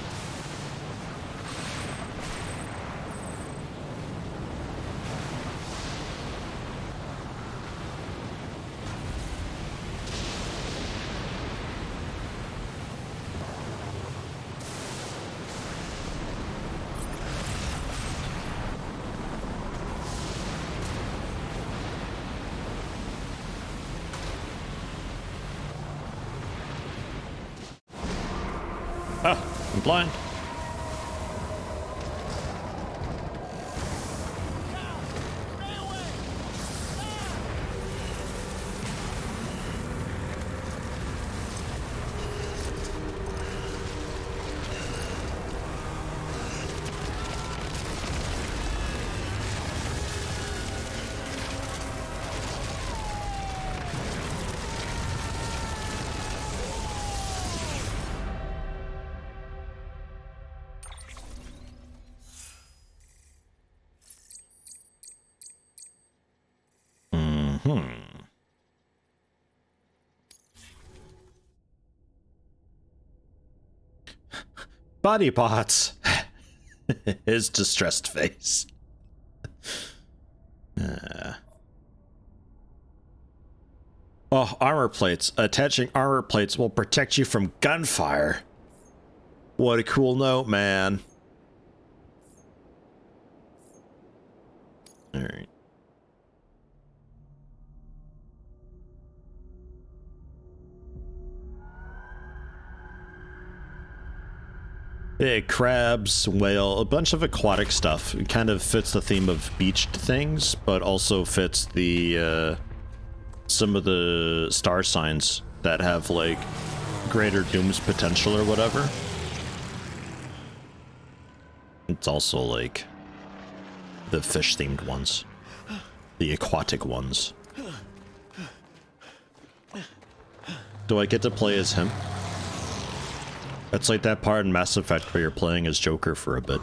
S1: Ah, I'm blind. Body parts. His distressed face. Oh, armor plates. Attaching armor plates will protect you from gunfire. What a cool note, man. Alright. Yeah, crabs, whale, a bunch of aquatic stuff. It kind of fits the theme of beached things, but also fits the, some of the star signs that have, like, greater doom's potential or whatever. It's also, like, the fish-themed ones. The aquatic ones. Do I get to play as him? It's like that part in Mass Effect where you're playing as Joker for a bit.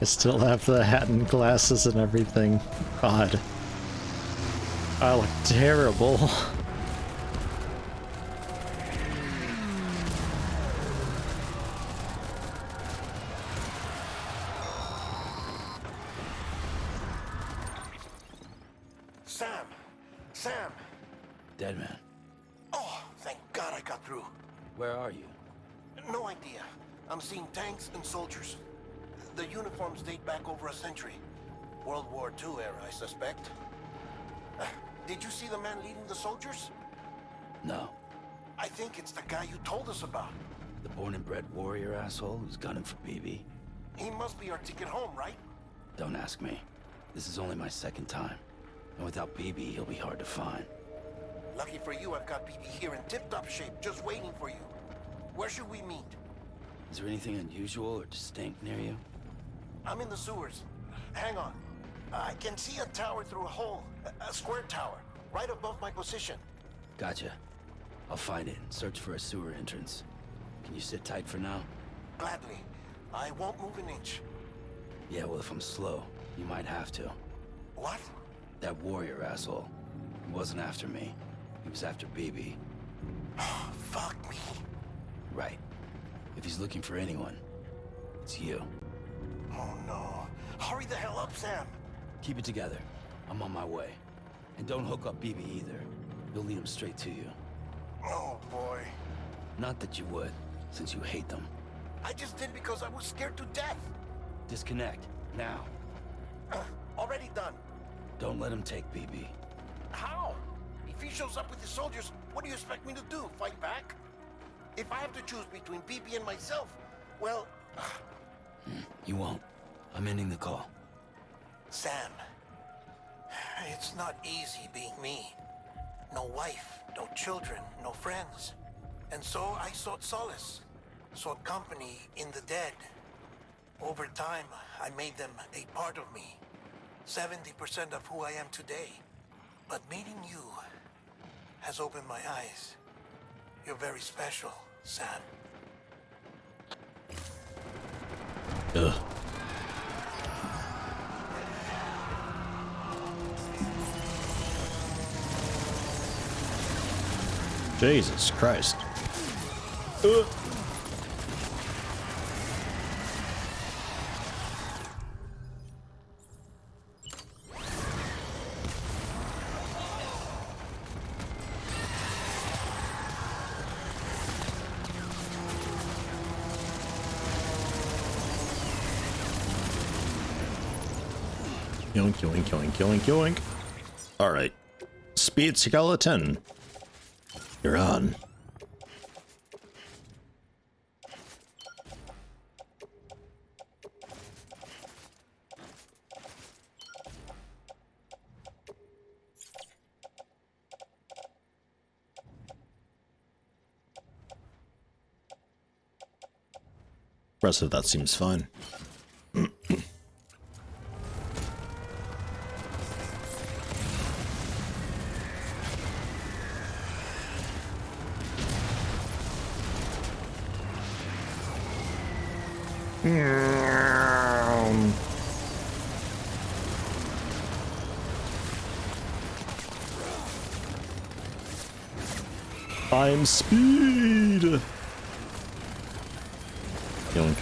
S1: I still have the hat and glasses and everything. God. I look terrible.
S6: Sam! Sam!
S7: Dead man.
S6: Oh, thank God I got through.
S7: Where are you?
S6: No idea. I'm seeing tanks and soldiers. The uniforms date back over a century. World War II era, I suspect. Did you see the man leading the soldiers?
S7: No.
S6: I think it's the guy you told us about.
S7: The born and bred warrior asshole who's gunning for BB.
S6: He must be our ticket home, right?
S7: Don't ask me. This is only my second time. And without BB, he'll be hard to find.
S6: Lucky for you, I've got BB here in tip-top shape, just waiting for you. Where should we meet?
S7: Is there anything unusual or distinct near you?
S6: I'm in the sewers. Hang on. I can see a tower through a hole. A square tower, right above my position.
S7: Gotcha. I'll find it and search for a sewer entrance. Can you sit tight for now?
S6: Gladly. I won't move an inch.
S7: Yeah, well, if I'm slow, you might have to.
S6: What?
S7: That warrior asshole. He wasn't after me. He was after BB.
S6: Fuck me.
S7: Right. If he's looking for anyone, it's you.
S6: Oh no. Hurry the hell up, Sam.
S7: Keep it together. I'm on my way. And don't hook up BB either. He'll lead him straight to you.
S6: Oh boy.
S7: Not that you would, since you hate them.
S6: I just did because I was scared to death.
S7: Disconnect, now.
S6: Already done.
S7: Don't let him take BB.
S6: How? If he shows up with his soldiers, what do you expect me to do? Fight back? If I have to choose between BB and myself, well...
S7: You won't. I'm ending the call.
S6: Sam, it's not easy being me. No wife, no children, no friends. And so I sought solace, sought company in the dead. Over time, I made them a part of me. 70% of who I am today. But meeting you has opened my eyes. You're very special, Sam.
S1: Ugh. Jesus Christ. Yoink, yoink, yoink, yoink, yoink. Alright. Speed skeleton. You're on. Rest of that seems fine. I'm speed. Yoink.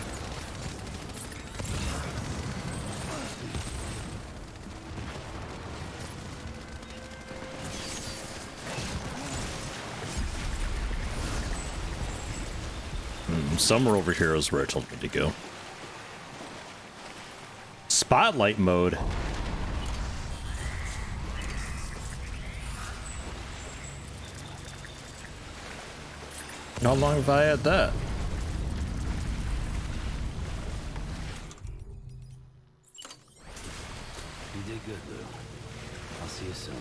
S1: Somewhere over here is where it told me to go. Spotlight mode. How long have I had that?
S7: You did good, Lou. I'll see you soon.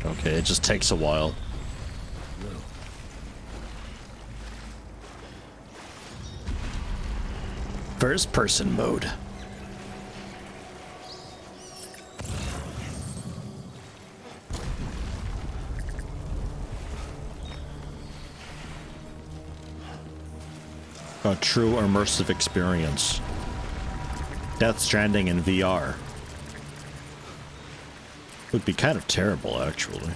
S1: Okay, it just takes a while. First person mode. A true immersive experience. Death Stranding in VR. Would be kind of terrible, actually.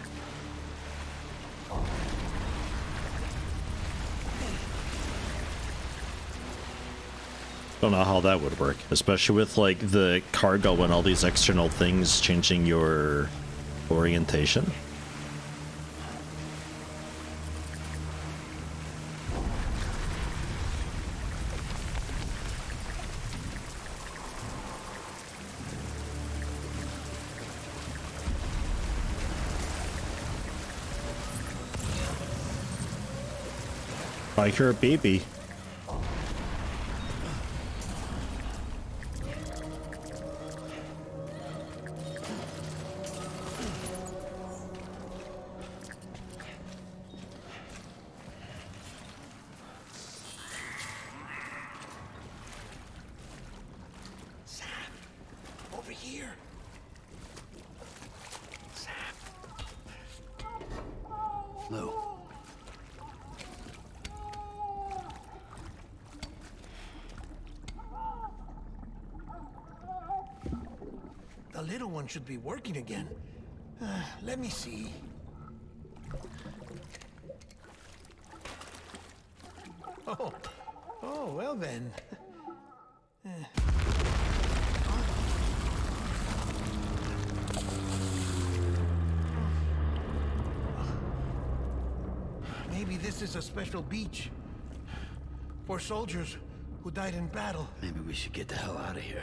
S1: Don't know how that would work, especially with like the cargo and all these external things changing your orientation. I hear a baby.
S6: Sam, over here. Sam.
S7: Lou.
S6: The little one should be working again. Let me see. Oh, well then. Maybe this is a special beach for soldiers who died in battle.
S7: Maybe we should get the hell out of here.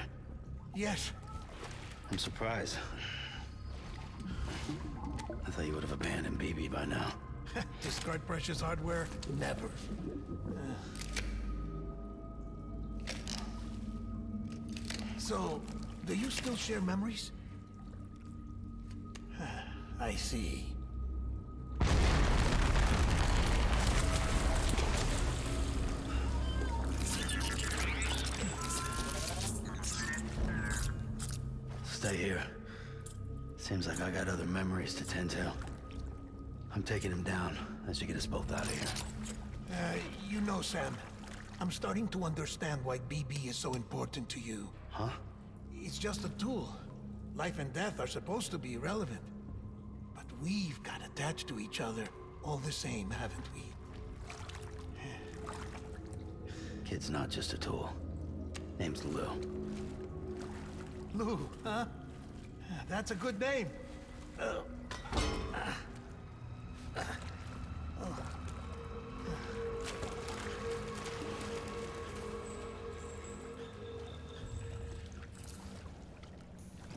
S6: Yes.
S7: I'm surprised. I thought you would have abandoned BB by now.
S6: Discard precious hardware? Never. So, do you still share memories? I see.
S7: Stay here. Seems like I got other memories to tend to. I'm taking him down. That should get us both out of here.
S6: You know, Sam, I'm starting to understand why BB is so important to you.
S7: Huh?
S6: It's just a tool. Life and death are supposed to be irrelevant. But we've got attached to each other all the same, haven't we?
S7: Kid's not just a tool. Name's Lou.
S6: Lou, huh? That's a good name.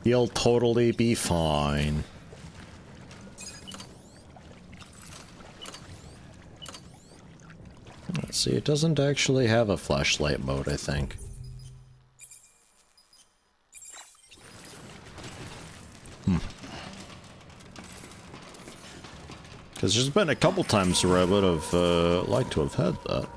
S1: You'll totally be fine. Let's see, it doesn't actually have a flashlight mode, I think. Because there's been a couple times where I would have liked to have had that.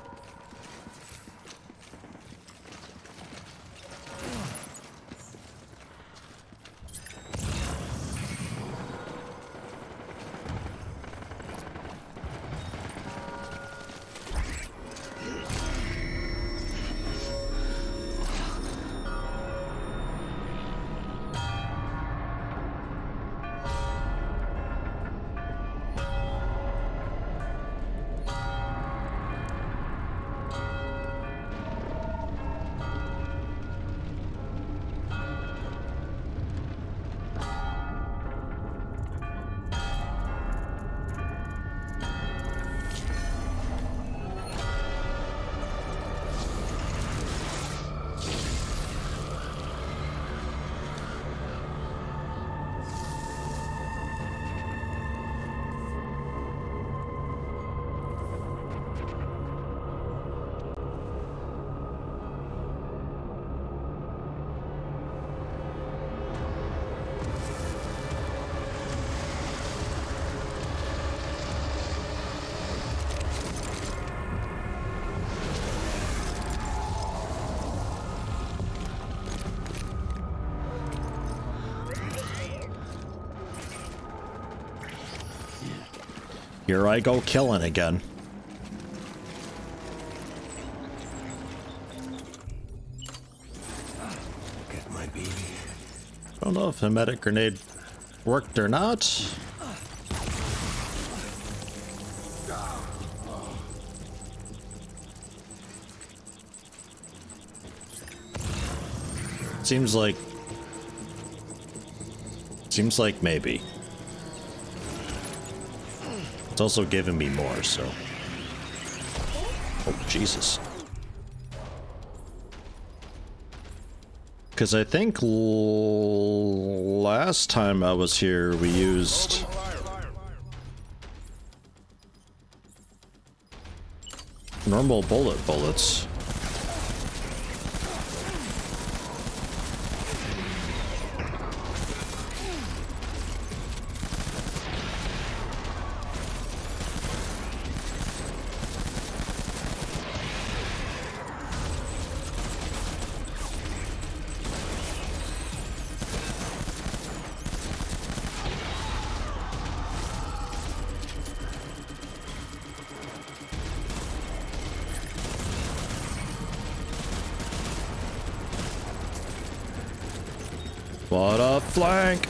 S1: Here I go killing again.
S5: Get my baby.
S1: I don't know if the medic grenade worked or not. Seems like maybe. It's also giving me more, so. Oh, Jesus. Because I think last time I was here, we used normal bullets. What a flank!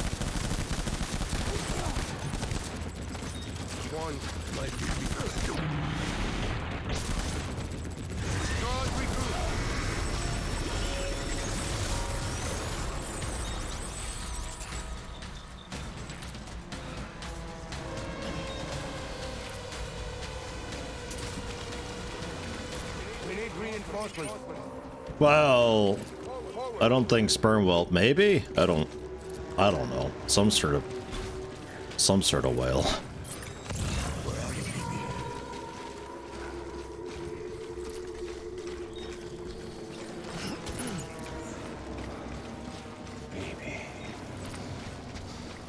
S5: One, my baby. We need reinforcements.
S1: Well, I don't think sperm whale. Maybe? I don't know. Some sort of whale.
S5: Where are you, baby? Baby.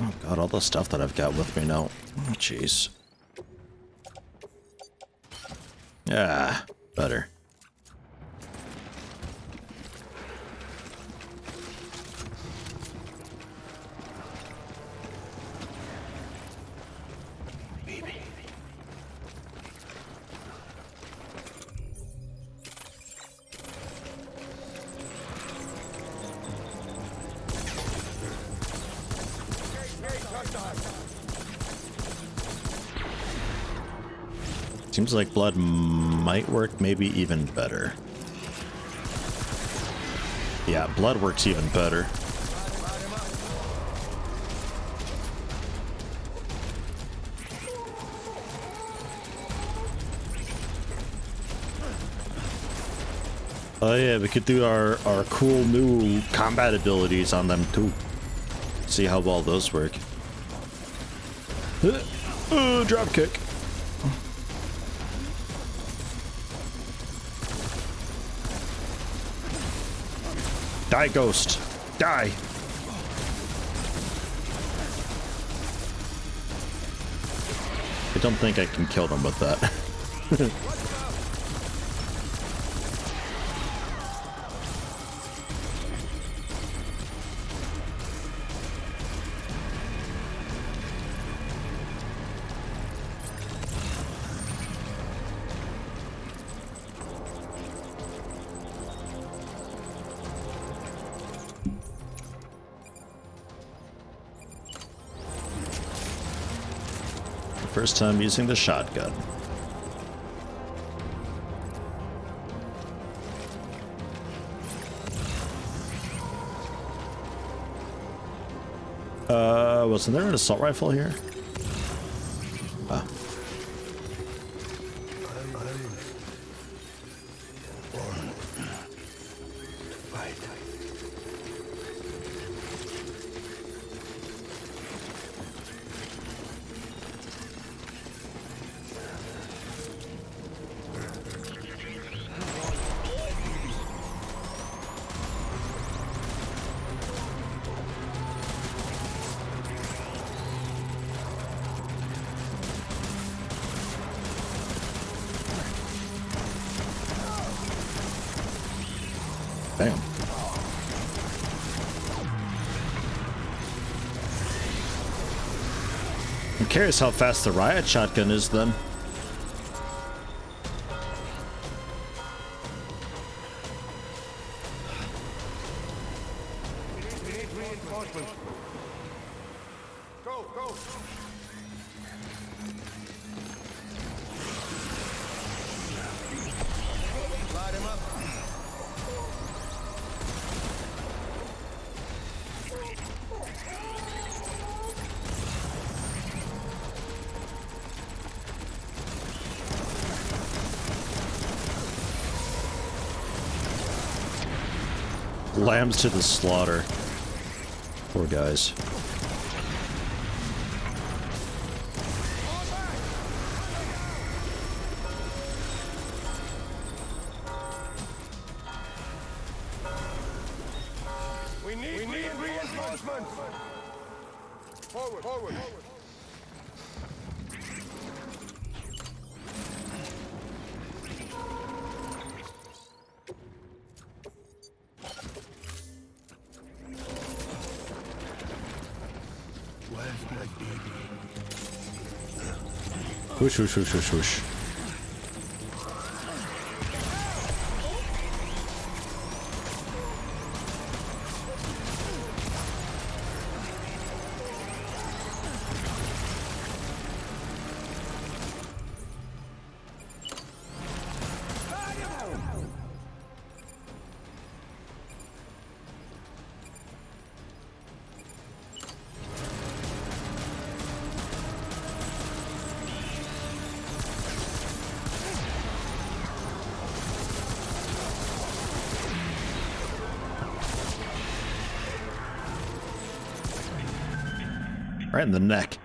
S1: Oh god, all the stuff that I've got with me now. Oh jeez. Yeah, better. Seems like blood might work maybe even better. Yeah, blood works even better. Oh yeah, we could do our cool new combat abilities on them too. See how well those work. Drop kick. Die, ghost. Die. I don't think I can kill them with that. First time using the shotgun. Wasn't there an assault rifle here? Ah. Damn. I'm curious how fast the riot shotgun is then.
S5: We need reinforcements. Go, go. Light him up.
S1: Lambs to the slaughter. Poor guys.
S5: We need reinforcements. Forward, forward. Where's my baby?
S1: Whoosh, whoosh, whoosh, whoosh, whoosh. Right in the neck.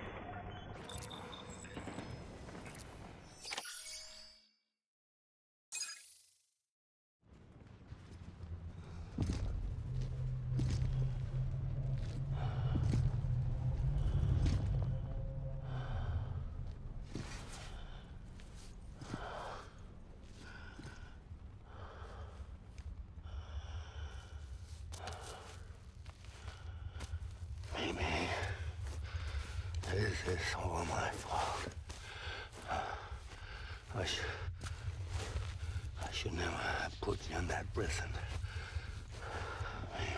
S5: Amy, this is all my fault. I should never have put you in that prison. Amy.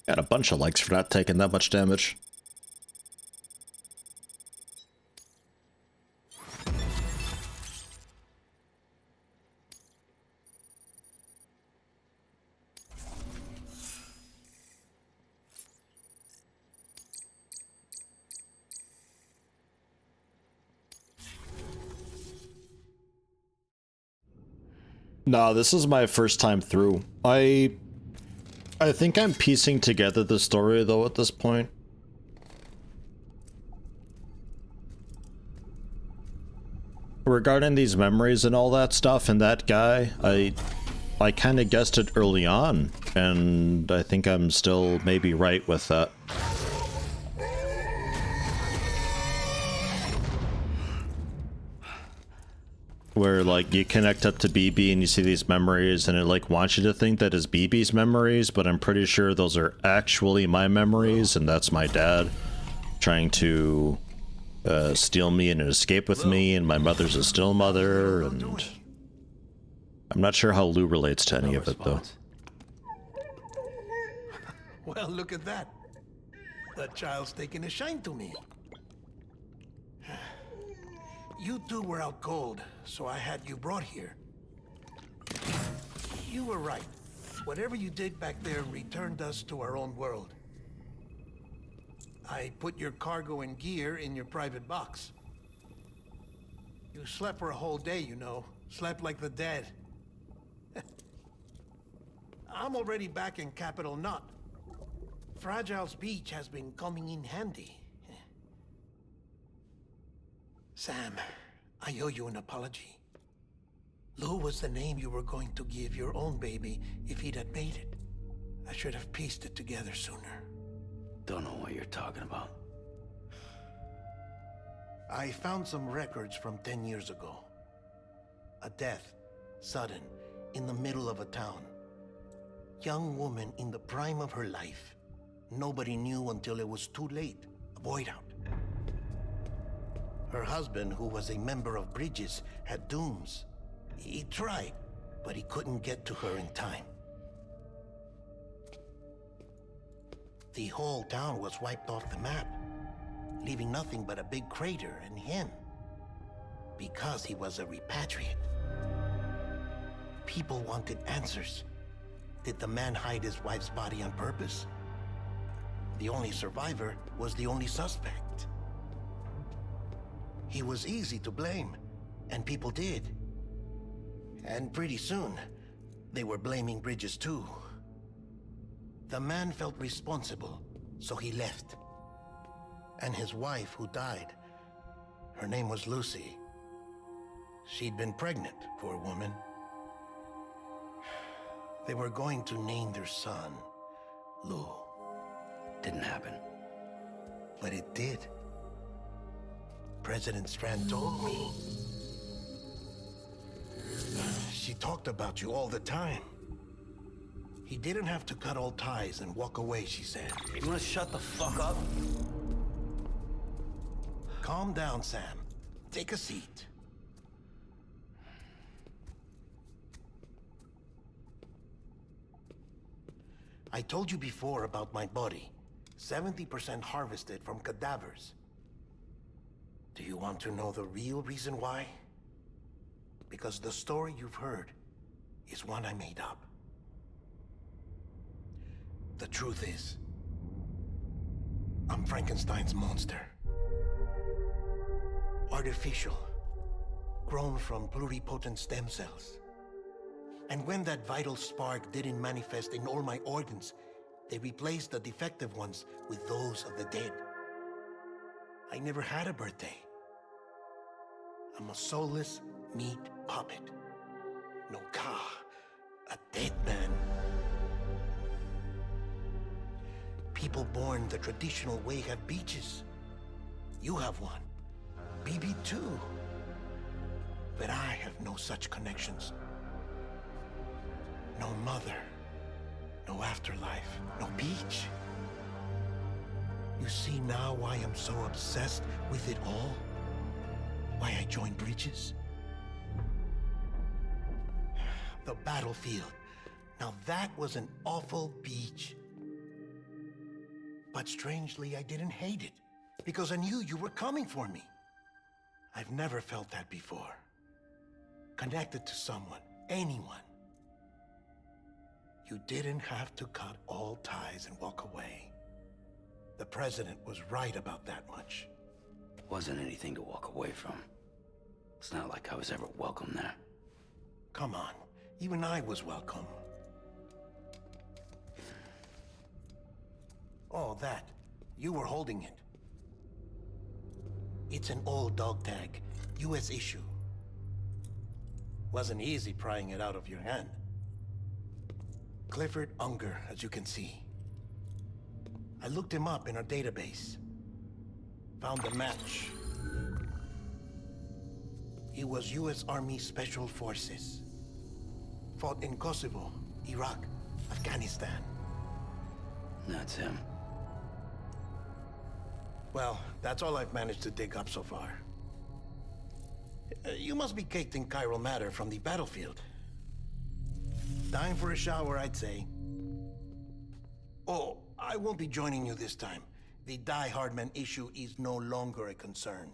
S1: Got a bunch of likes for not taking that much damage. Nah, this is my first time through. I think I'm piecing together the story though at this point. regarding these memories and all that stuff and that guy, I kind of guessed it early on, and I think I'm still maybe right with that. Where, like, you connect up to BB and you see these memories and it, like, wants you to think that is BB's memories, but I'm pretty sure those are actually my memories, and that's my dad trying to steal me and escape with me, and my mother's a still mother, and I'm not sure how Lou relates to any of it, though.
S6: Well, look at that. That child's taking a shine to me. You two were out cold, so I had you brought here. You were right. Whatever you did back there returned us to our own world. I put your cargo and gear in your private box. You slept for a whole day, you know. Slept like the dead. I'm already back in Capital Knot. Fragile's beach has been coming in handy. Sam, I owe you an apology. Lou was the name you were going to give your own baby if he'd had made it. I should have pieced it together sooner.
S7: Don't know what you're talking about.
S6: I found some records from 10 years ago. A death, sudden, in the middle of a town. Young woman in the prime of her life. Nobody knew until it was too late. A void out. Her husband, who was a member of Bridges, had dooms. He tried, but he couldn't get to her in time. The whole town was wiped off the map, leaving nothing but a big crater and him. Because he was a repatriate. People wanted answers. Did the man hide his wife's body on purpose? The only survivor was the only suspect. He was easy to blame, and people did. And pretty soon, they were blaming Bridges too. The man felt responsible, so he left. And his wife, who died, her name was Lucy. She'd been pregnant, poor woman. They were going to name their son Lou.
S7: Didn't happen.
S6: But it did. President Strand told me. She talked about you all the time. He didn't have to cut all ties and walk away, she said.
S7: You wanna shut the fuck up?
S6: Calm down, Sam. Take a seat. I told you before about my body. 70% harvested from cadavers. Do you want to know the real reason why? Because the story you've heard is one I made up. The truth is, I'm Frankenstein's monster. Artificial, grown from pluripotent stem cells. And when that vital spark didn't manifest in all my organs, they replaced the defective ones with those of the dead. I never had a birthday. I'm a soulless meat puppet. No ka, a dead man. People born the traditional way have beaches. You have one. BB too. But I have no such connections. No mother. No afterlife. No beach. You see now why I'm so obsessed with it all? Why I joined Bridges? The battlefield. Now that was an awful beach. But strangely, I didn't hate it, because I knew you were coming for me. I've never felt that before. Connected to someone, anyone. You didn't have to cut all ties and walk away. The president was right about that much.
S7: Wasn't anything to walk away from. It's not like I was ever welcome there.
S6: Come on, even I was welcome. Oh, that. You were holding it. It's an old dog tag, US issue. Wasn't easy prying it out of your hand. Clifford Unger, as you can see. I looked him up in our database. Found a match. He was U.S. Army Special Forces. Fought in Kosovo, Iraq, Afghanistan.
S7: That's him.
S6: Well, that's all I've managed to dig up so far. You must be caked in chiral matter from the battlefield. Time for a shower, I'd say. Oh, I won't be joining you this time. The Die Hardman issue is no longer a concern.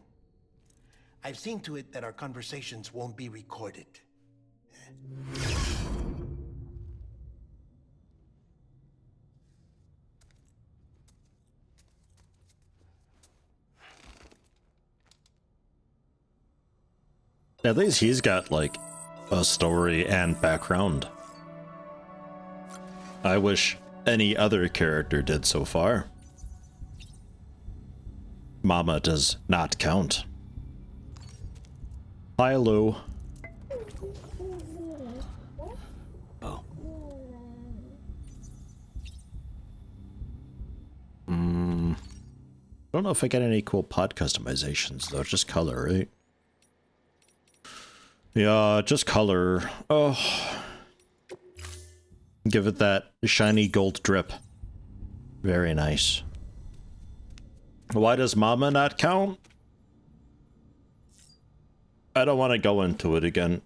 S6: I've seen to it that our conversations won't be recorded.
S1: At least he's got, like, a story and background. I wish any other character did so far. Mama does not count. Hi, Lou.
S7: Oh.
S1: Don't know if I get any cool pod customizations, though. Just color, right? Yeah, just color. Oh. Give it that shiny gold drip. Very nice. Why does Mama not count? I don't want to go into it again.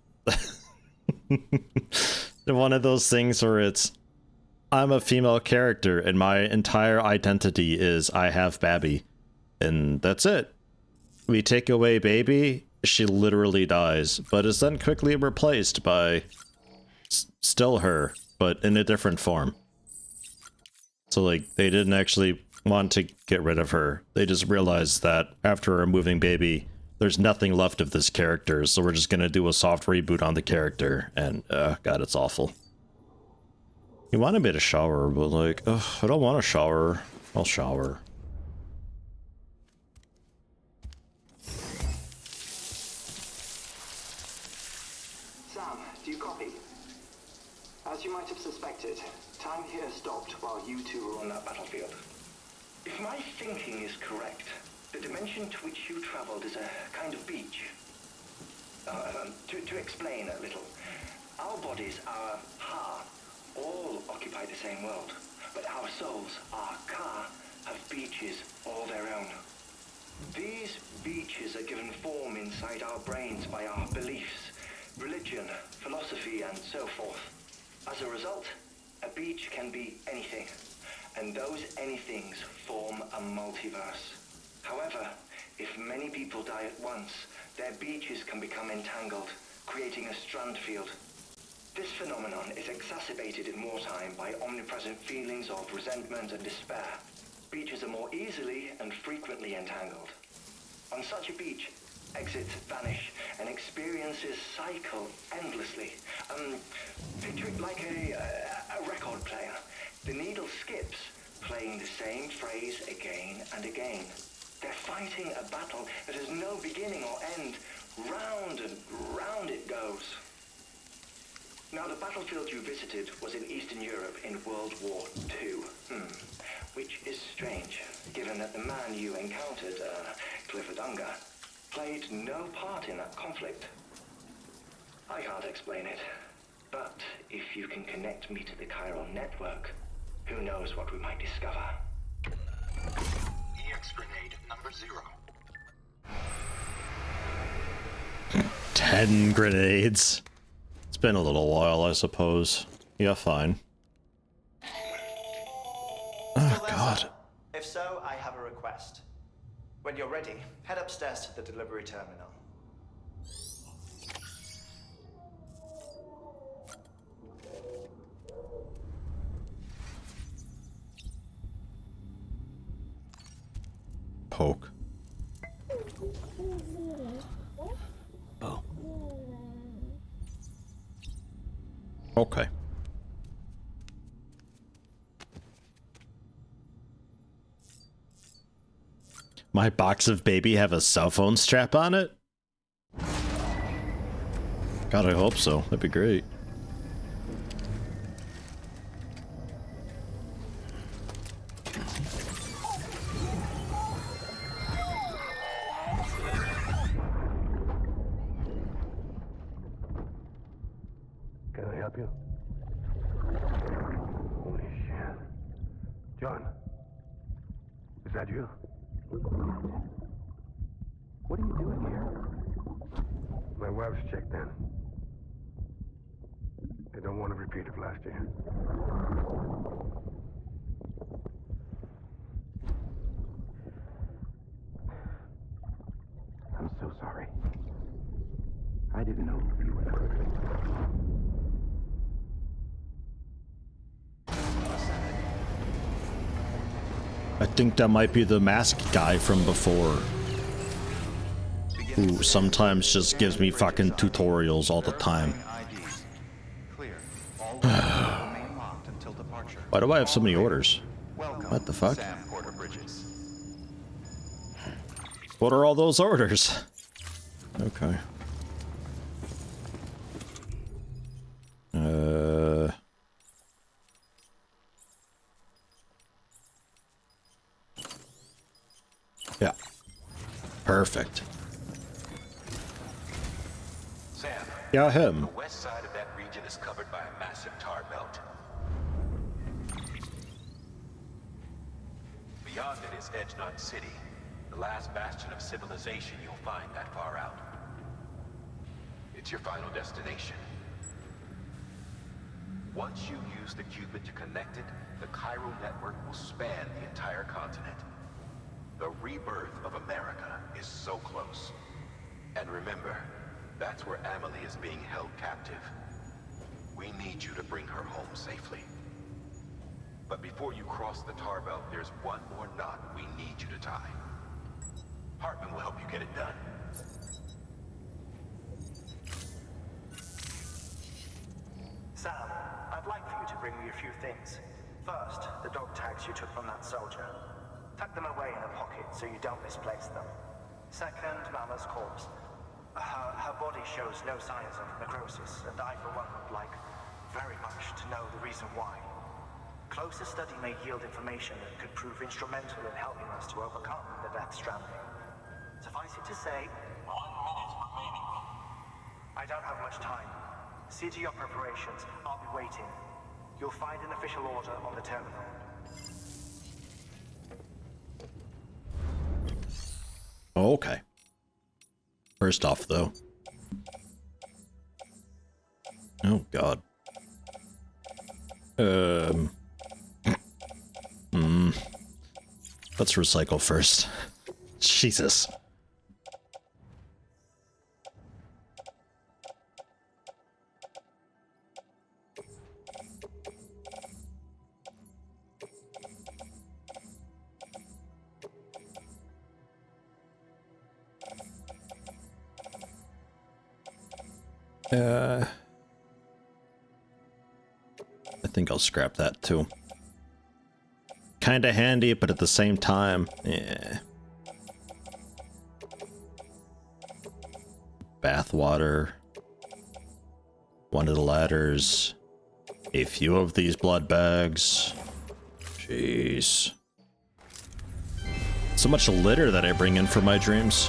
S1: One of those things where it's, I'm a female character and my entire identity is I have Babby. And that's it. We take away Baby, she literally dies, but is then quickly replaced by still her, but in a different form. So, like, they didn't actually want to get rid of her. They just realized that after removing Baby, there's nothing left of this character, so we're just gonna do a soft reboot on the character, and, God, it's awful. He wanted me to shower, but, like, I don't want to shower. I'll shower.
S8: Sam, do you copy? As you might have suspected, time here stopped while you two were on that battlefield. If my thinking is correct, the dimension to which you traveled is a kind of beach. To explain a little, our bodies, our ha, all occupy the same world, but our souls, our ka, have beaches all their own. These beaches are given form inside our brains by our beliefs, religion, philosophy, and so forth. As a result, a beach can be anything, and those anythings form a multiverse. However, if many people die at once, their beaches can become entangled, creating a strand field. This phenomenon is exacerbated in wartime by omnipresent feelings of resentment and despair. Beaches are more easily and frequently entangled. On such a beach, exits vanish and experiences cycle endlessly. Picture it like a record player. The needle skips, playing the same phrase again and again. They're fighting a battle that has no beginning or end. Round and round it goes. Now, the battlefield you visited was in Eastern Europe in World War II. Which is strange, given that the man you encountered, Clifford Unger, played no part in that conflict. I can't explain it, but if you can connect me to the chiral network, who knows what we might discover.
S2: EX grenade number 0.
S1: 10 grenades. It's been a little while, I suppose. Yeah, fine. Oh, God.
S9: If so, I have a request. When you're ready, head upstairs to the delivery terminal.
S1: Poke.
S7: Oh.
S1: Okay. My box of baby have a cell phone strap on it? God, I hope so. That'd be great.
S5: Can I help you? Holy shit. John. Is that you? What are you doing here? My wife's checked in. They don't want to repeat of last year. I'm so sorry. I didn't know you were hurting.
S1: I think that might be the masked guy from before, who sometimes just gives me fucking tutorials all the time.
S3: Clear. All roads remain locked until departure.
S1: Why do I have so many orders?
S3: Welcome,
S1: What the fuck?
S3: Sam Porter Bridges.
S1: What are all those orders? Okay. Yeah. Perfect.
S2: Sam,
S1: Yeah, him.
S2: the west side of that region is covered by a massive tar belt. Beyond it is Edgenut City, the last bastion of civilization you'll find that far out. It's your final destination. Once you use the Cupid to connect it, the Cairo network will span the entire continent. The rebirth of America is so close. And remember, that's where Amelie is being held captive. We need you to bring her home safely. But before you cross the tar belt, there's one more knot we need you to tie. Hartman will help you get it done.
S9: Sam, I'd like for you to bring me a few things. First, the dog tags you took from that soldier. Tuck them away in a pocket so you don't misplace them. Second, Mama's corpse. Her body shows no signs of necrosis, and I, for one, would like very much to know the reason why. Closer study may yield information that could prove instrumental in helping us to overcome the death stranding. Suffice it to say, 1 minute remaining. I don't have much time. See to your preparations. I'll be waiting. You'll find an official order on the terminal.
S1: Okay. First off, though. Oh, God. Let's recycle first. Jesus. I think I'll scrap that too. Kinda handy, but at the same time, yeah. Bathwater. One of the ladders. A few of these blood bags. Jeez. So much litter that I bring in for my dreams.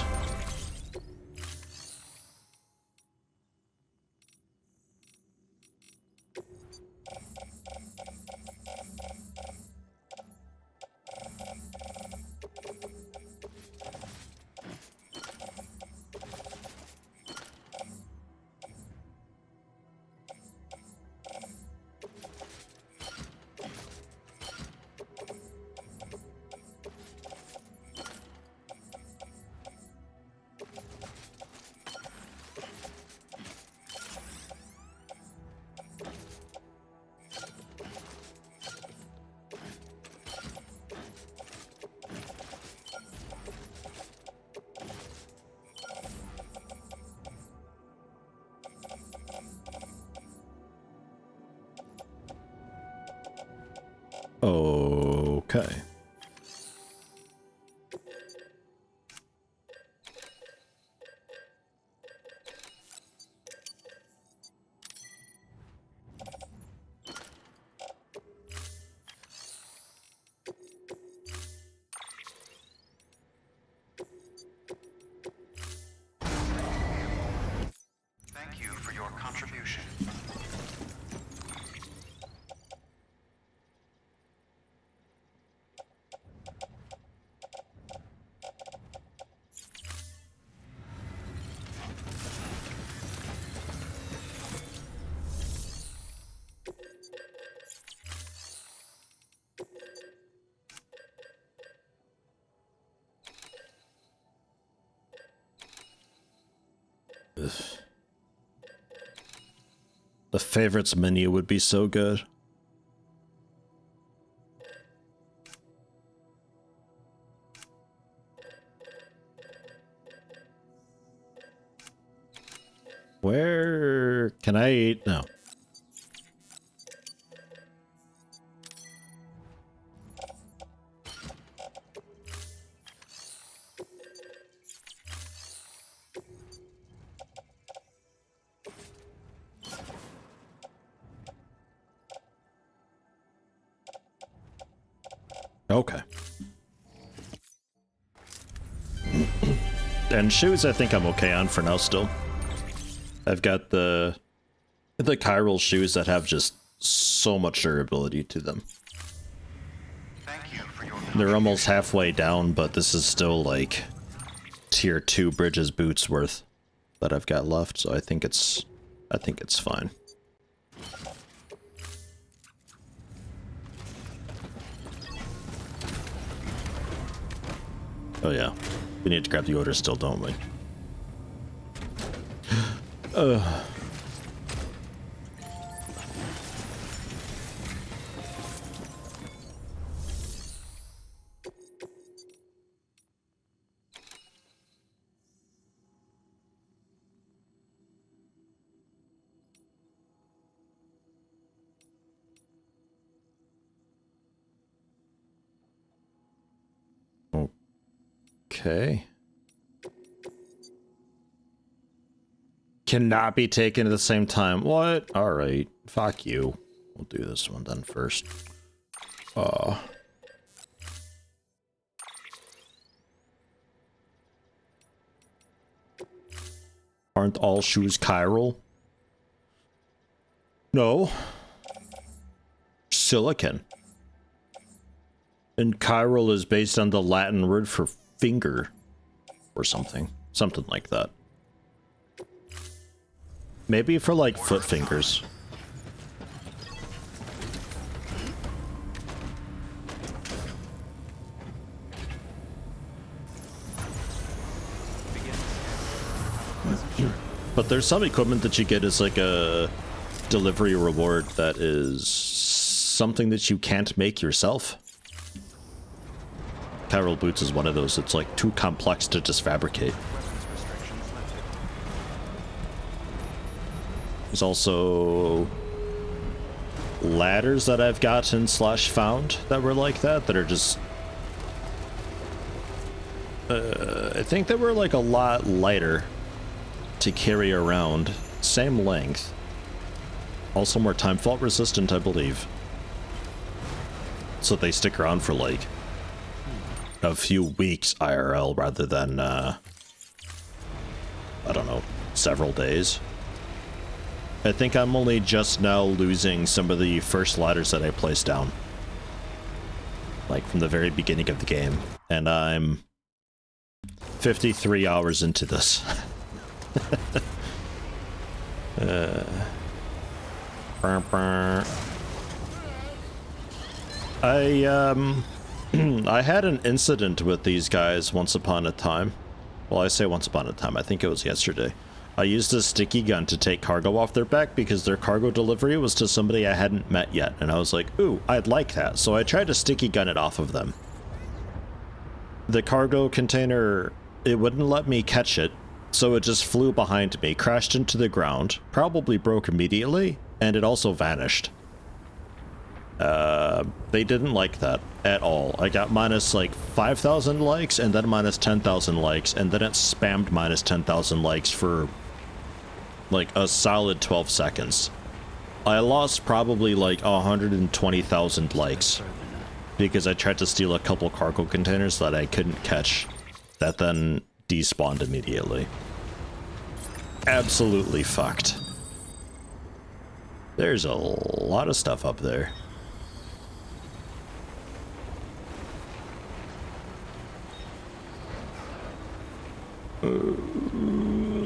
S1: Okay. Ugh. The favorites menu would be so good. Where can I eat? No. Okay. And shoes I think I'm okay on for now still. I've got the chiral shoes that have just so much durability to them.
S3: Thank you for your
S1: They're almost halfway down, but this is still like tier 2 Bridges boots worth that I've got left, so I think it's fine. Oh yeah, we need to grab the order still, don't we? Okay. Cannot be taken at the same time. What? Alright. Fuck you. We'll do this one then first. Aren't all shoes chiral? No. Silicon. And chiral is based on the Latin word for finger. Or something. Something like that. Maybe for like foot fingers. But there's some equipment that you get as like a delivery reward that is something that you can't make yourself. Chiral boots is one of those. It's like too complex to just fabricate. There's also ladders that I've gotten / found that were like that are just I think they were like a lot lighter to carry around, same length, also more time fault resistant, I believe, so they stick around for like a few weeks IRL rather than I don't know, several days. I think I'm only just now losing some of the first ladders that I placed down, like from the very beginning of the game, and I'm 53 hours into this. I had an incident with these guys once upon a time. Well, I say once upon a time, I think it was yesterday. I used a sticky gun to take cargo off their back because their cargo delivery was to somebody I hadn't met yet, and I was like, ooh, I'd like that. So I tried to sticky gun it off of them. The cargo container, it wouldn't let me catch it, so it just flew behind me, crashed into the ground, probably broke immediately, and it also vanished. They didn't like that at all. I got minus like 5,000 likes, and then minus 10,000 likes, and then it spammed minus 10,000 likes for like a solid 12 seconds. I lost probably like 120,000 likes because I tried to steal a couple cargo containers that I couldn't catch, that then despawned immediately. Absolutely fucked. There's a lot of stuff up there.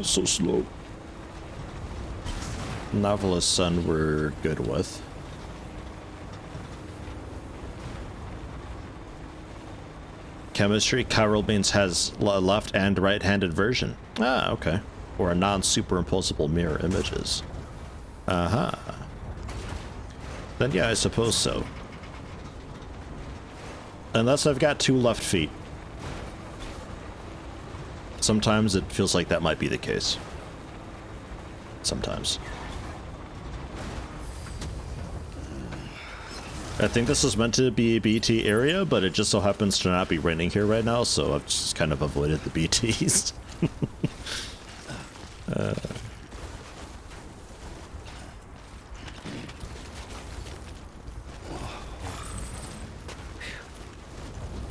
S1: So slow. Novelist Sun we're good with. Chemistry, chiral beans has a left and right-handed version. Ah, okay. or a non-superimposable mirror images. Uh-huh. Then yeah, I suppose so. Unless I've got 2 left feet. Sometimes it feels like that might be the case. Sometimes. I think this is meant to be a BT area, but it just so happens to not be raining here right now, so I've just kind of avoided the BTs.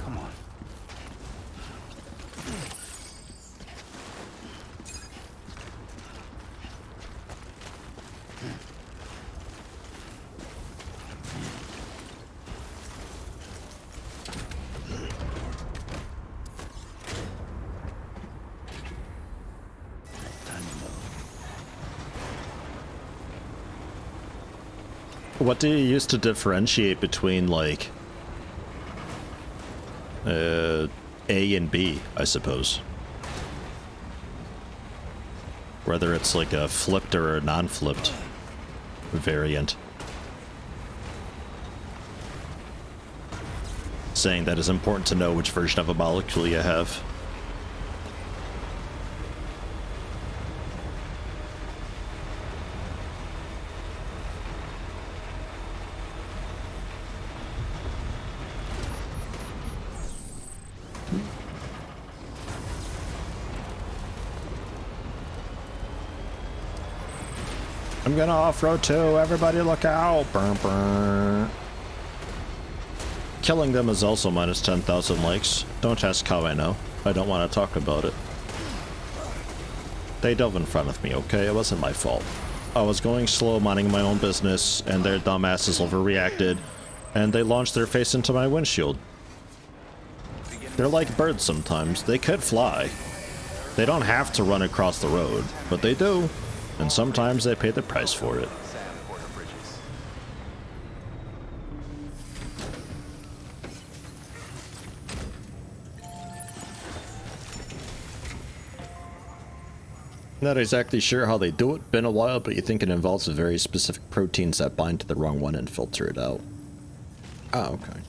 S7: Come on.
S1: What do you use to differentiate between, like, A and B, I suppose? Whether it's like a flipped or a non-flipped variant. Saying that is important to know which version of a molecule you have. I'm gonna off-road too, everybody look out! Burr, burr. Killing them is also minus 10,000 likes. Don't ask how I know. I don't want to talk about it. They dove in front of me, okay? It wasn't my fault. I was going slow, minding my own business, and their dumbasses overreacted, and they launched their face into my windshield. They're like birds sometimes. They could fly. They don't have to run across the road, but they do. And sometimes they pay the price for it. Not exactly sure how they do it. Been a while, but you think it involves a very specific proteins that bind to the wrong one and filter it out. Oh, okay.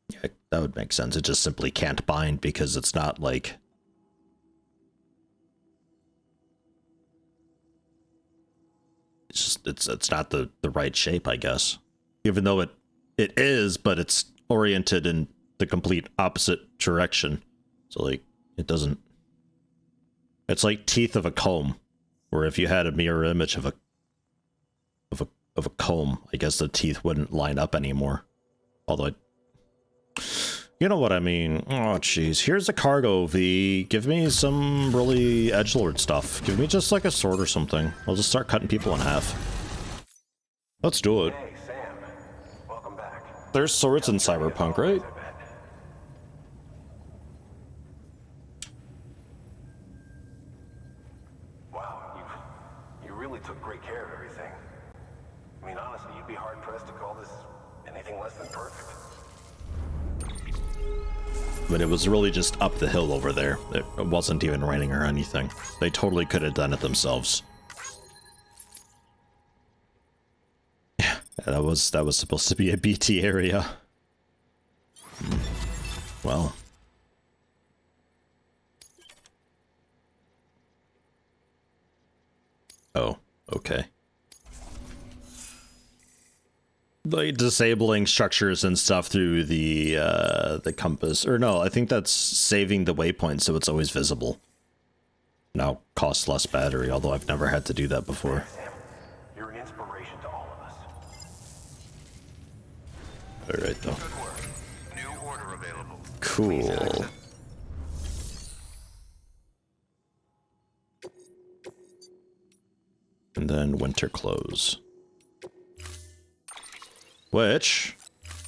S1: Yeah, that would make sense. It just simply can't bind because it's not like... It's not the right shape, I guess. Even though it is, but it's oriented in the complete opposite direction. So like it doesn't. It's like teeth of a comb, where if you had a mirror image of a comb, I guess the teeth wouldn't line up anymore. Although you know what I mean. Oh jeez, here's a cargo V. Give me some really edgelord stuff. Give me just like a sword or something. I'll just start cutting people in half. Let's do it.
S2: Hey, Sam. Welcome back.
S1: There's swords in Cyberpunk, right?
S2: Wow, you really took great care of everything. I mean, honestly, you'd be hard-pressed to call this anything less than perfect.
S1: But it was really just up the hill over there. It wasn't even raining or anything. They totally could have done it themselves. Yeah, that was supposed to be a BT area. Well. Oh, okay. Like disabling structures and stuff through the compass, or no, I think that's saving the waypoint so it's always visible. Now costs less battery, although I've never had to do that before.
S2: Sam, you're an inspiration to all of us.
S1: All right, though.
S3: Good work. New order available.
S1: Cool. And then winter clothes. Which,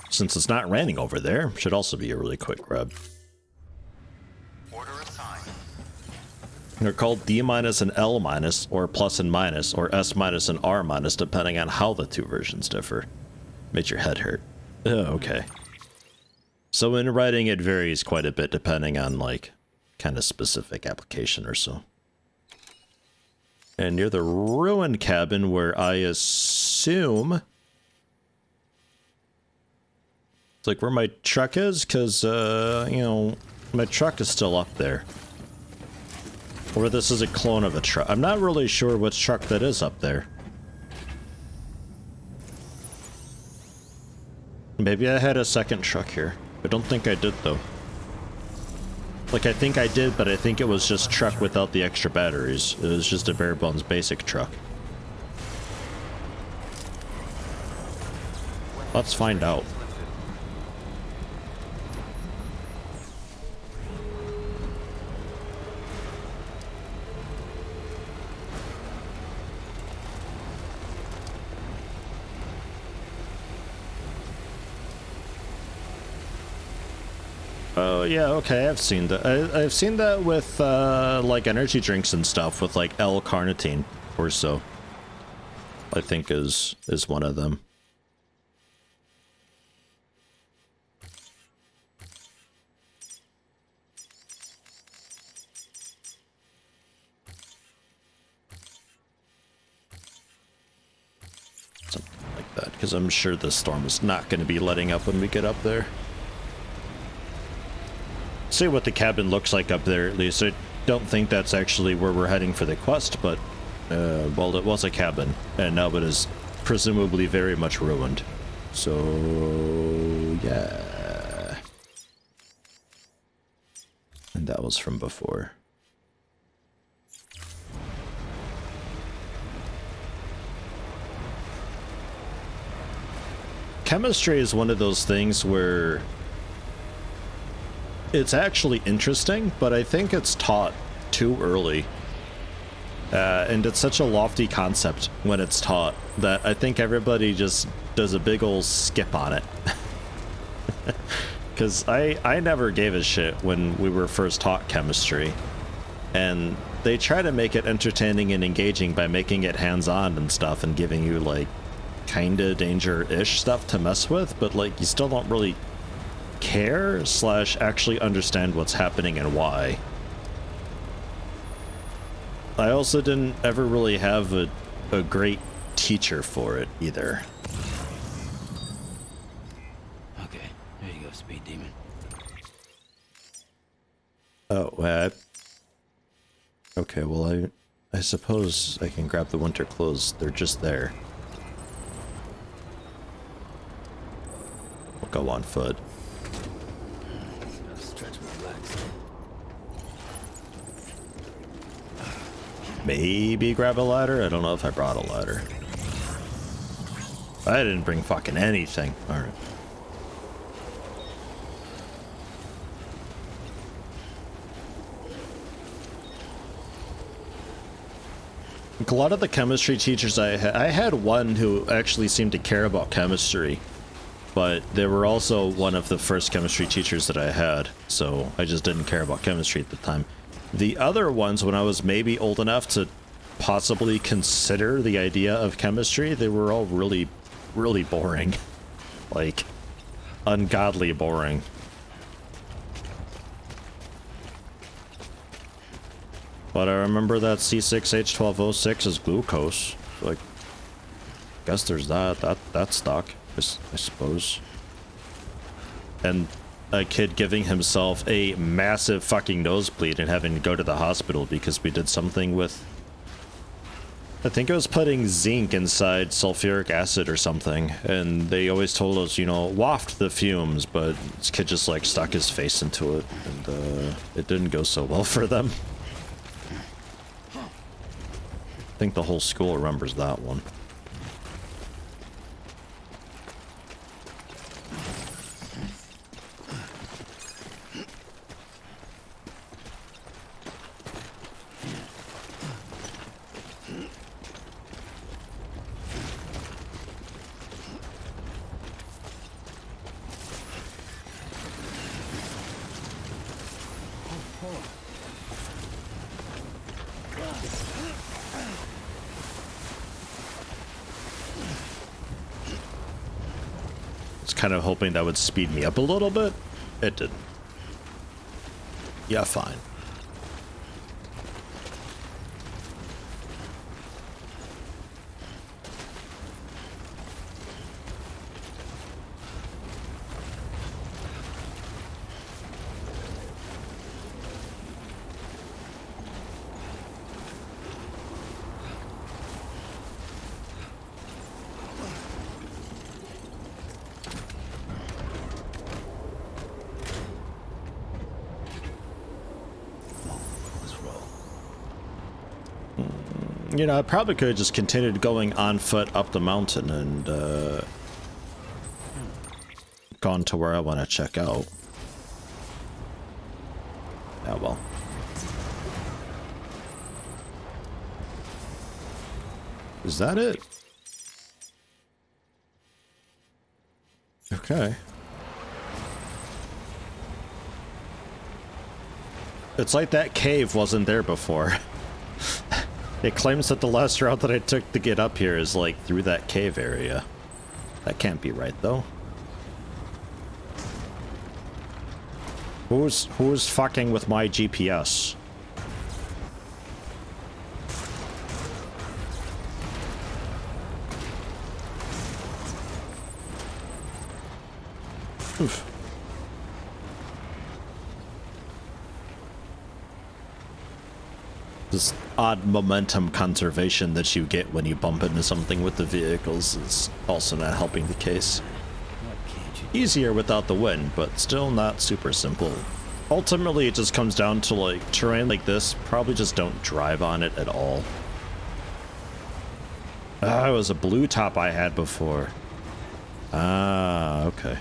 S1: since it's not raining over there, should also be a really quick grab.
S3: Order assigned.
S1: They're called D- and L-, or plus and minus, or S- and R-, depending on how the two versions differ. Makes your head hurt. Oh, okay. So in writing, it varies quite a bit depending on, like, kind of specific application or so. And near the ruined cabin where I assume it's like where my truck is, because, you know, my truck is still up there. Or this is a clone of a truck. I'm not really sure which truck that is up there. Maybe I had a second truck here. I don't think I did, though. Like, I think I did, but I think it was just truck without the extra batteries. It was just a bare bones basic truck. Let's find out. Oh yeah, okay, I've seen that. I've seen that with like energy drinks and stuff with like L-carnitine or so. I think is one of them. Something like that, because I'm sure the storm is not going to be letting up when we get up there. See what the cabin looks like up there, at least. I don't think that's actually where we're heading for the quest, but, well, it was a cabin, and now it is presumably very much ruined. So, yeah. And that was from before. Chemistry is one of those things where it's actually interesting, but I think it's taught too early. And it's such a lofty concept when it's taught that I think everybody just does a big old skip on it. Because I never gave a shit when we were first taught chemistry. And they try to make it entertaining and engaging by making it hands-on and stuff and giving you, like, kinda danger-ish stuff to mess with, but, like, you still don't really care / actually understand what's happening and why. I also didn't ever really have a great teacher for it either.
S7: Okay, there you go, Speed Demon.
S1: Oh, okay, well, I suppose I can grab the winter clothes. They're just there. We'll go on foot.
S7: Stretch my legs.
S1: Maybe grab a ladder? I don't know if I brought a ladder. I didn't bring fucking anything. Alright. A lot of the chemistry teachers I had one who actually seemed to care about chemistry, but they were also one of the first chemistry teachers that I had, so I just didn't care about chemistry at the time. The other ones, when I was maybe old enough to possibly consider the idea of chemistry, they were all really, really boring. Like, ungodly boring. But I remember that C6H12O6 is glucose. Like, guess there's that stuck, I suppose. And a kid giving himself a massive fucking nosebleed and having to go to the hospital because we did something with, I think it was putting zinc inside sulfuric acid or something, and they always told us, you know, waft the fumes, but this kid just like stuck his face into it, and it didn't go so well for them. I think the whole school remembers that one. Kind of hoping that would speed me up a little bit. It didn't. Yeah, fine. You know, I probably could have just continued going on foot up the mountain and gone to where I want to check out. Yeah, well. Is that it? Okay. It's like that cave wasn't there before. It claims that the last route that I took to get up here is like through that cave area. That can't be right though. Who's fucking with my GPS? Oof. This odd momentum conservation that you get when you bump into something with the vehicles is also not helping the case. Easier without the wind, but still not super simple. Ultimately, it just comes down to like terrain like this, probably just don't drive on it at all. Ah, it was a blue top I had before. Ah, okay.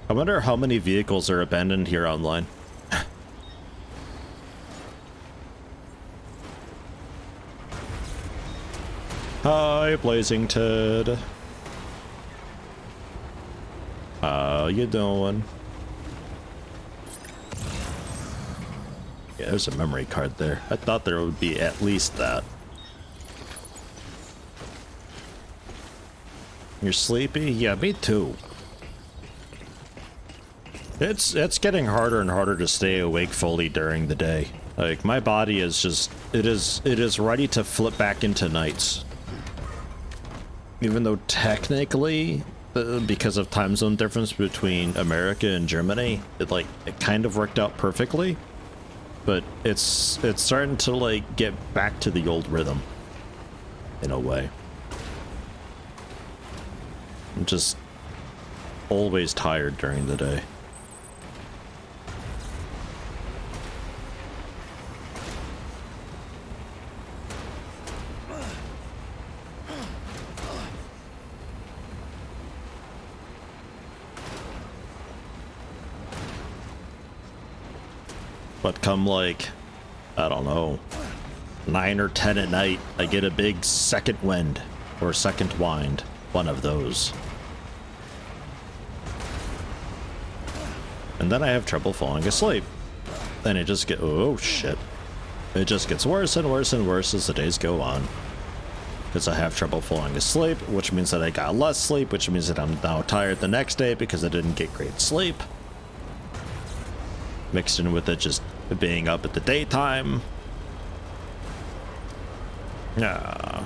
S1: I wonder how many vehicles are abandoned here online. Hi, Blazing Ted. How you doing? Yeah, there's a memory card there. I thought there would be at least that. You're sleepy? Yeah, me too. It's getting harder and harder to stay awake fully during the day. Like, my body is just, it is ready to flip back into nights. Even though technically, because of time zone difference between America and Germany, it kind of worked out perfectly. But it's starting to like get back to the old rhythm in a way. I'm just always tired during the day. But come like, I don't know, 9 or 10 at night, I get a big second wind or second wind, one of those. And then I have trouble falling asleep. Then it just oh shit. It just gets worse and worse and worse as the days go on. Because I have trouble falling asleep, which means that I got less sleep, which means that I'm now tired the next day because I didn't get great sleep. Mixed in with it just being up at the daytime. Yeah.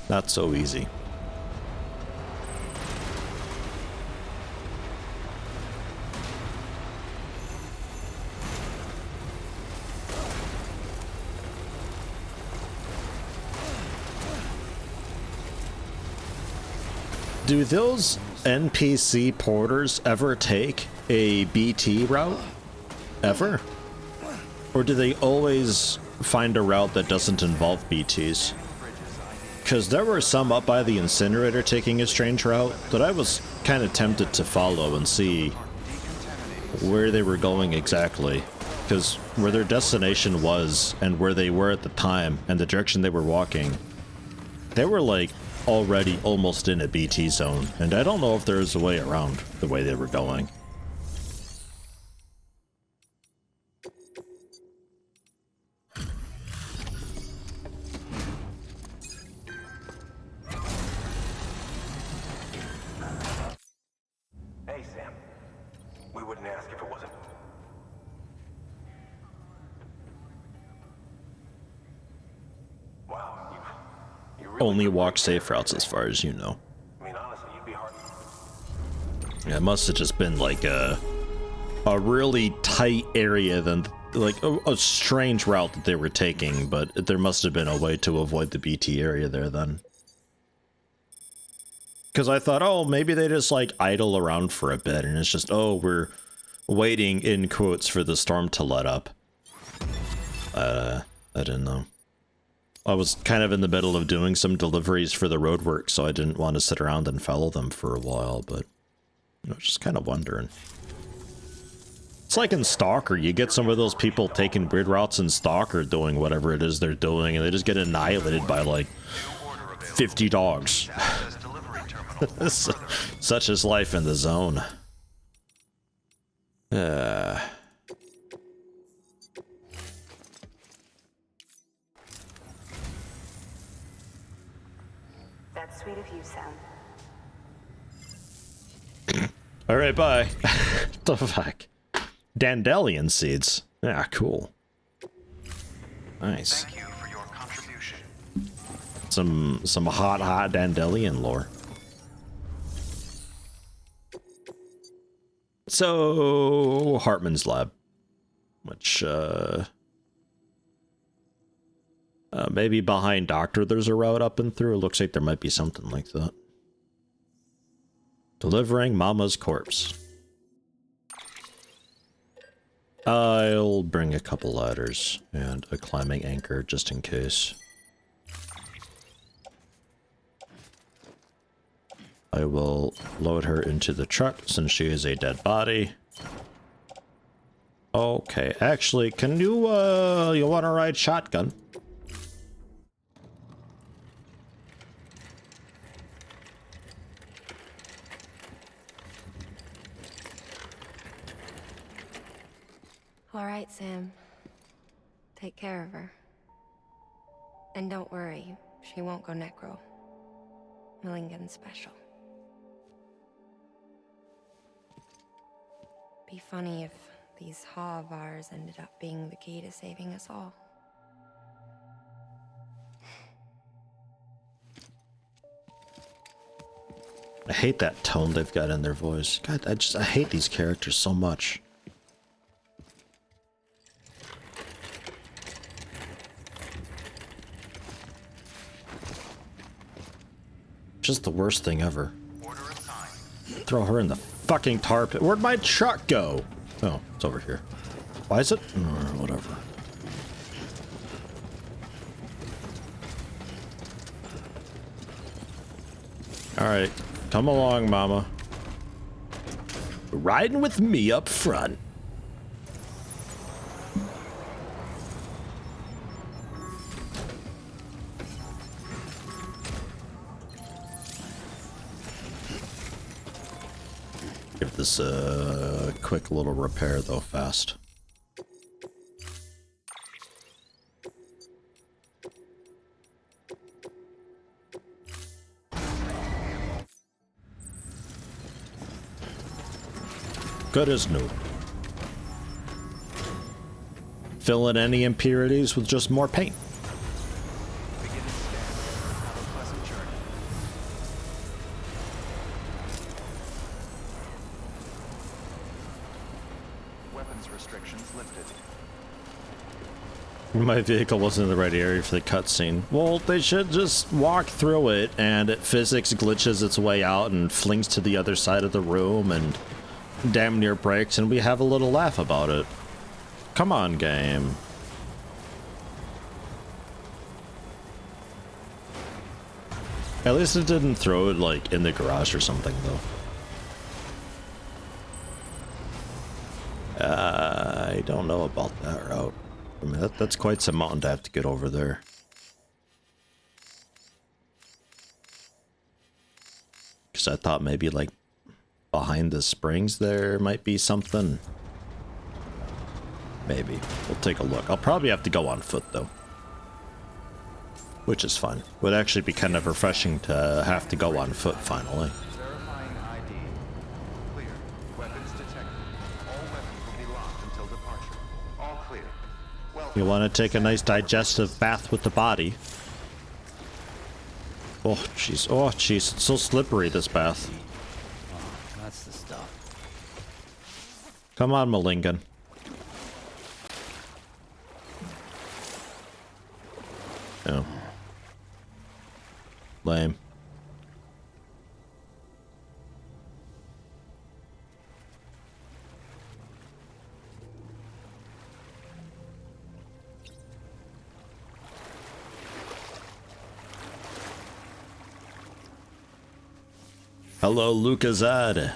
S1: Not so easy. Do those NPC porters ever take a BT route? Ever? Or do they always find a route that doesn't involve BTs? Because there were some up by the incinerator taking a strange route that I was kind of tempted to follow and see where they were going exactly. Because where their destination was and where they were at the time and the direction they were walking, they were like already almost in a BT zone, and I don't know if there's a way around the way they were going.
S2: Hey, Sam. We wouldn't ask if it wasn't. Wow, you really
S1: Only walk safe routes as far as you know.
S2: I mean, honestly, you'd be hard.
S1: Yeah, it must have just been like a really tight area, then like a strange route that they were taking, but there must have been a way to avoid the BT area there then. Because I thought, oh, maybe they just like idle around for a bit, and it's just, oh, we're waiting in quotes for the storm to let up. I didn't know. I was kind of in the middle of doing some deliveries for the roadwork, so I didn't want to sit around and follow them for a while, but I was just kind of wondering. It's like in Stalker, you get some of those people taking weird routes in Stalker doing whatever it is they're doing, and they just get annihilated by like 50 dogs. Such is life in the zone.
S4: That's sweet of you, Sam.
S1: Alright, bye. The fuck? Dandelion seeds. Yeah, cool. Nice.
S3: Thank you for your contribution.
S1: Some hot dandelion lore. So, Hartman's lab, which maybe behind Doctor there's a route up and through. It looks like there might be something like that. Delivering Mama's corpse. I'll bring a couple ladders and a climbing anchor just in case. I will load her into the truck since she is a dead body. Okay, actually, can you want to ride shotgun?
S10: All right, Sam. Take care of her. And don't worry, she won't go necro. Millingan's special. Be funny if these Ha of ours ended up being the key to saving us all.
S1: I hate that tone they've got in their voice. God, I hate these characters so much. Just the worst thing ever. Throw her in the fucking tar pit. Where'd my truck go? Oh, it's over here. Why is it? Whatever. Alright, come along, Mama. Riding with me up front. Give this a quick little repair though, fast. Good as new. Fill in any impurities with just more paint. My vehicle wasn't in the right area for the cutscene. Well, they should just walk through it and it physics glitches its way out and flings to the other side of the room and damn near breaks and we have a little laugh about it. Come on, game. At least it didn't throw it like in the garage or something though. I don't know about that route. I mean, that's quite some mountain to have to get over there. Because I thought maybe like behind the springs there might be something. Maybe. We'll take a look. I'll probably have to go on foot though. Which is fun. Would actually be kind of refreshing to have to go on foot finally.
S3: Verifying ID. Clear. Weapons detected. All weapons will be locked until departure. All clear.
S1: You want to take a nice digestive bath with the body. Oh, jeez. Oh, jeez. It's so slippery, this bath.
S7: Oh, that's the stuff.
S1: Come on, Malingan. No. Lame. Hello, Lucazad.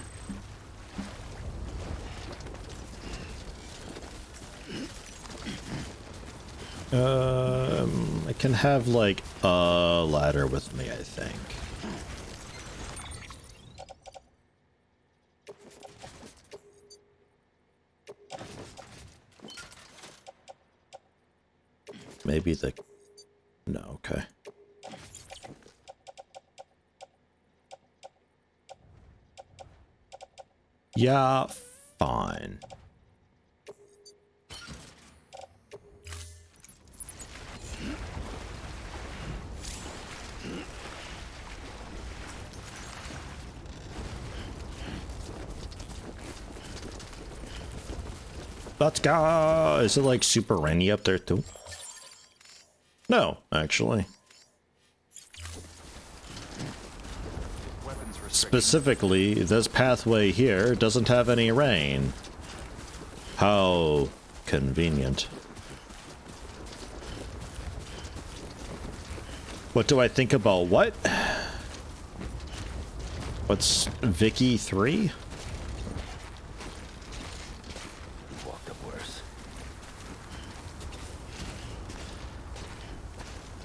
S1: I can have like a ladder with me, I think. Maybe the... No, okay. Yeah, fine. Let's go! Is it like super rainy up there too? No, actually. Specifically, this pathway here doesn't have any rain. How convenient. What do I think about what? What's Vicky 3?
S7: Walked up worse.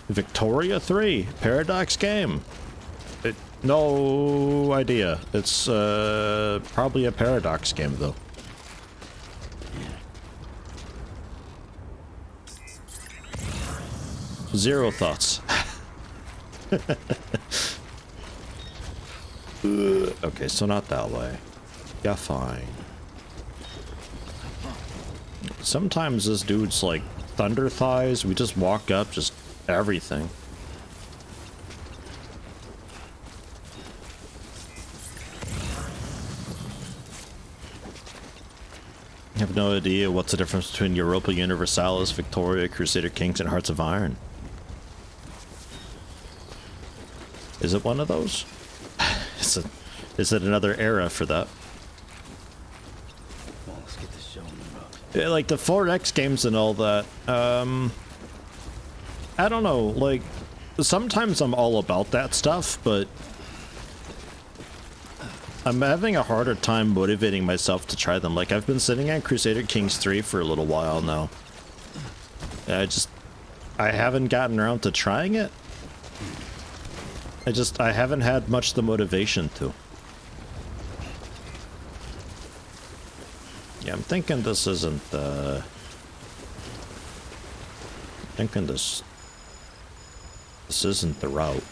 S1: Victoria 3, Paradox game. No idea. It's probably a Paradox game though. Zero thoughts. Okay, so not that way. Yeah, fine. Sometimes this dude's like thunder thighs. We just walk up, just everything. I have no idea what's the difference between Europa Universalis, Victoria, Crusader Kings, and Hearts of Iron. Is it one of those? Is it another era for that?
S7: Well, let's get this show on the road.
S1: Yeah, like the 4X games and all that. I don't know. Like, sometimes I'm all about that stuff, but I'm having a harder time motivating myself to try them. Like, I've been sitting on Crusader Kings 3 for a little while now. I haven't gotten around to trying it. I haven't had much the motivation to. Yeah, I'm thinking this isn't thinking this isn't the route.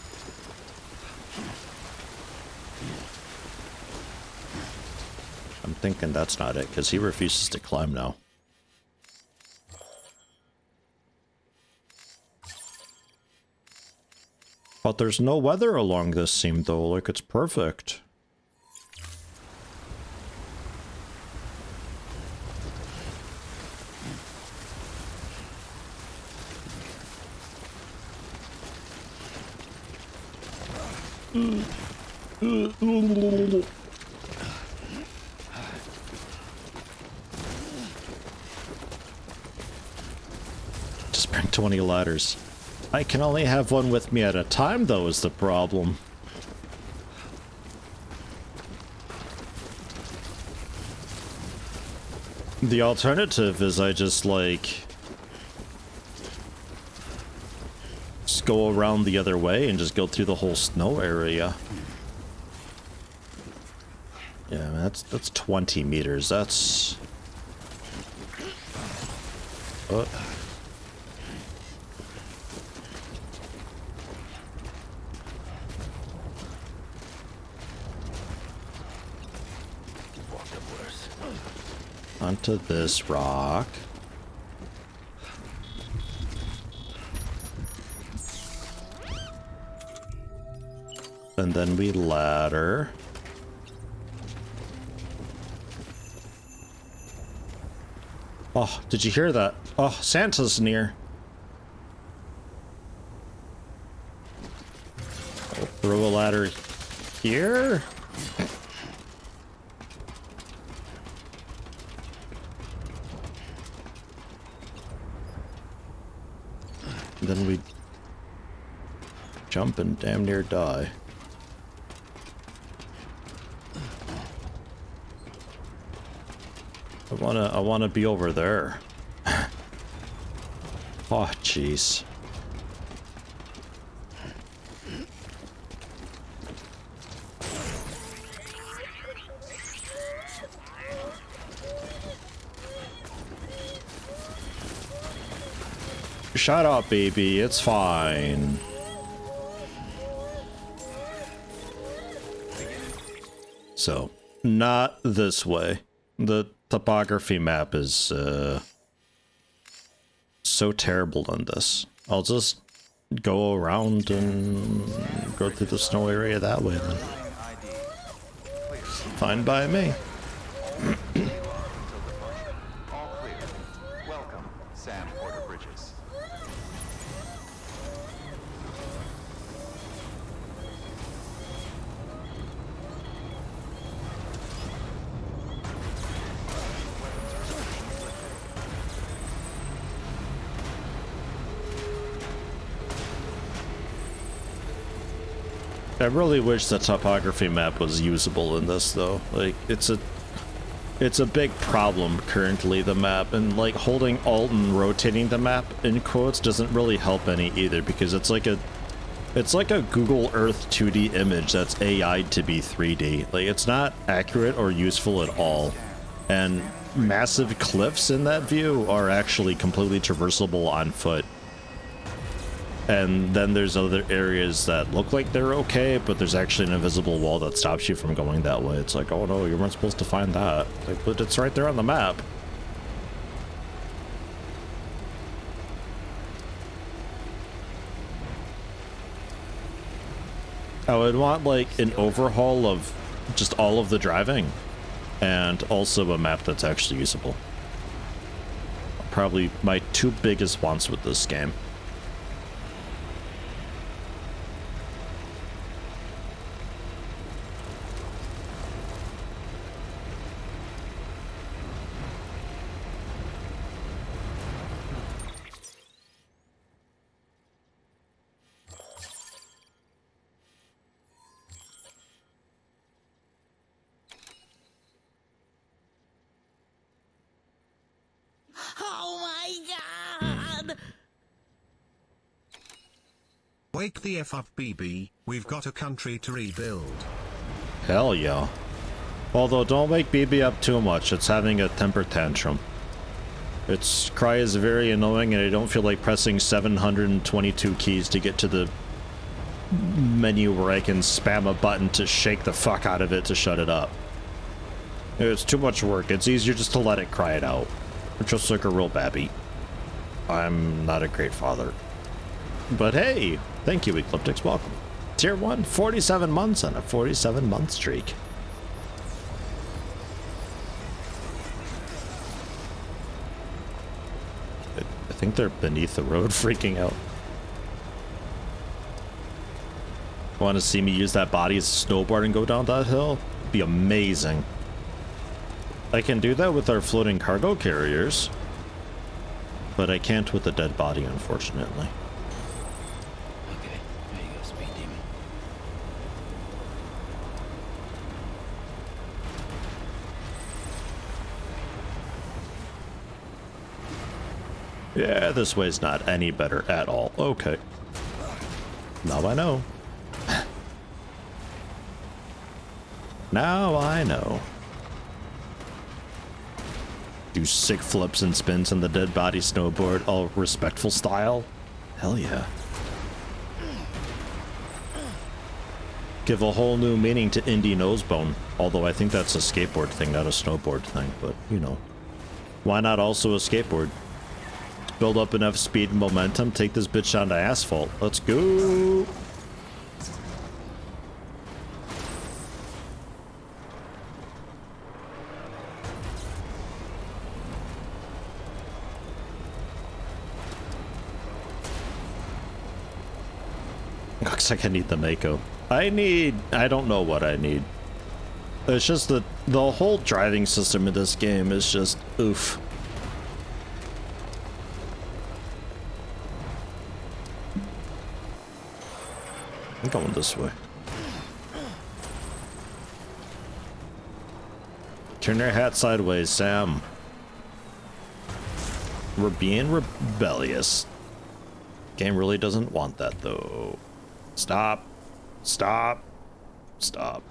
S1: I'm thinking that's not it, because he refuses to climb now. But there's no weather along this seam though, like it's perfect. Just bring 20 ladders. I can only have one with me at a time, though, is the problem. The alternative is I just, like, just go around the other way and just go through the whole snow area. Yeah, that's 20 meters. That's... onto this rock. And then we ladder. Oh, did you hear that? Oh, Santa's near. I'll throw a ladder here. Then we jump and damn near die. I wanna be over there. Oh, jeez. Shut up, baby. It's fine. So, not this way. The topography map is so terrible on this. I'll just go around and go through the snow area that way then. Fine by me.
S3: All clear. Welcome, Sam Porter Bridges.
S1: I really wish the topography map was usable in this though. Like it's a big problem currently, the map, and like holding alt and rotating the map in quotes doesn't really help any either, because it's like a Google Earth 2D image that's AI'd to be 3D. Like it's not accurate or useful at all. And massive cliffs in that view are actually completely traversable on foot. And then there's other areas that look like they're okay, but there's actually an invisible wall that stops you from going that way. It's like, oh no, you weren't supposed to find that. Like, but it's right there on the map. I would want like an overhaul of just all of the driving, and also a map that's actually usable. Probably my two biggest wants with this game.
S11: Wake the F up, BB. We've got a country to rebuild.
S1: Hell yeah. Although don't wake BB up too much, it's having a temper tantrum. Its cry is very annoying and I don't feel like pressing 722 keys to get to the menu where I can spam a button to shake the fuck out of it to shut it up. It's too much work. It's easier just to let it cry it out. Just like a real babby. I'm not a great father. But hey, thank you, Ecliptics. Welcome. Tier 1, 47 months on a 47-month streak. I think they're beneath the road freaking out. Want to see me use that body as a snowboard and go down that hill? It'd be amazing. I can do that with our floating cargo carriers, but I can't with the dead body, unfortunately.
S7: Okay, there you go, Speed Demon.
S1: Yeah, this way's not any better at all. Okay. Now I know. Now I know. Do sick flips and spins on the dead body snowboard, all respectful style. Hell yeah. Give a whole new meaning to indie nosebone. Although I think that's a skateboard thing, not a snowboard thing. But, you know. Why not also a skateboard? Build up enough speed and momentum, take this bitch onto asphalt. Let's go! Looks like I need the Mako. I don't know what I need. It's just that the whole driving system in this game is just oof. I'm going this way. Turn your hat sideways, Sam. We're being rebellious. Game really doesn't want that though. Stop. Stop. Stop.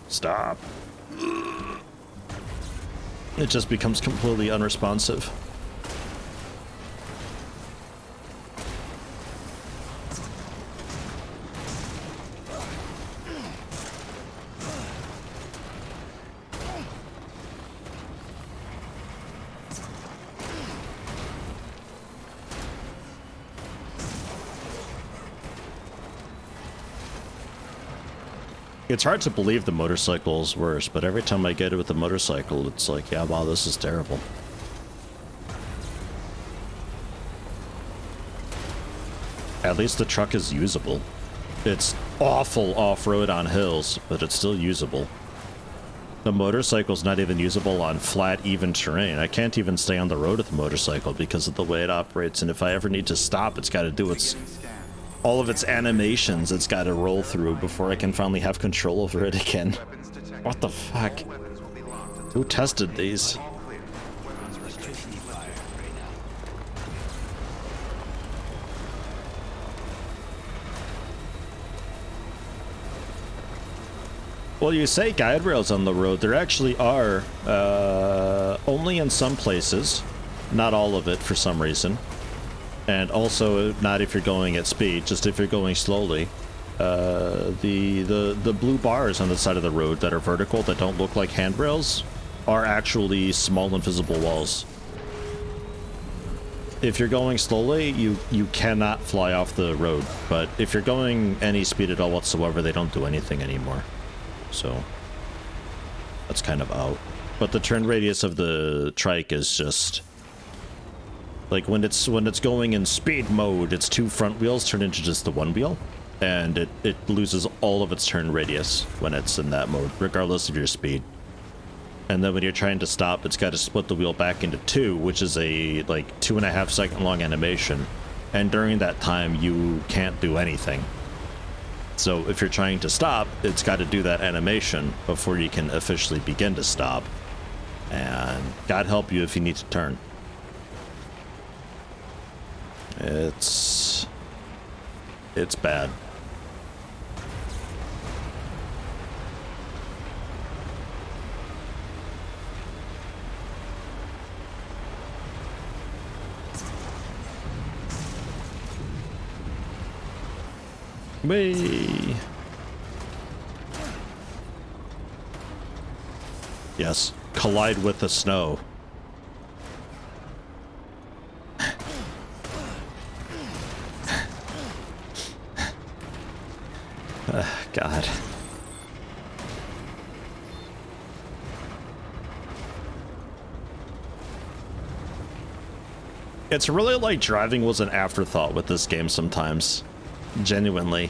S1: Stop. It just becomes completely unresponsive. It's hard to believe the motorcycle is worse, but every time I get it with the motorcycle, it's like, yeah, wow, this is terrible. At least the truck is usable. It's awful off-road on hills, but it's still usable. The motorcycle's not even usable on flat, even terrain. I can't even stay on the road with the motorcycle because of the way it operates, and if I ever need to stop, it's got to do all of its animations it's got to roll through before I can finally have control over it again. What the fuck? Who tested these? Well, you say guide rails on the road. There actually are, only in some places. Not all of it for some reason. And also not if you're going at speed, just if you're going slowly. The blue bars on the side of the road that are vertical that don't look like handrails are actually small invisible walls. If you're going slowly, you cannot fly off the road, but if you're going any speed at all whatsoever, they don't do anything anymore. So that's kind of out. But the turn radius of the trike is just like when it's going in speed mode, its two front wheels turn into just the one wheel, and it loses all of its turn radius when it's in that mode, regardless of your speed. And then when you're trying to stop, it's got to split the wheel back into two, which is a like 2.5 second long animation. And during that time, you can't do anything. So if you're trying to stop, it's got to do that animation before you can officially begin to stop. And God help you if you need to turn. It's bad. Whee! Yes, collide with the snow. God. It's really like driving was an afterthought with this game sometimes. Genuinely.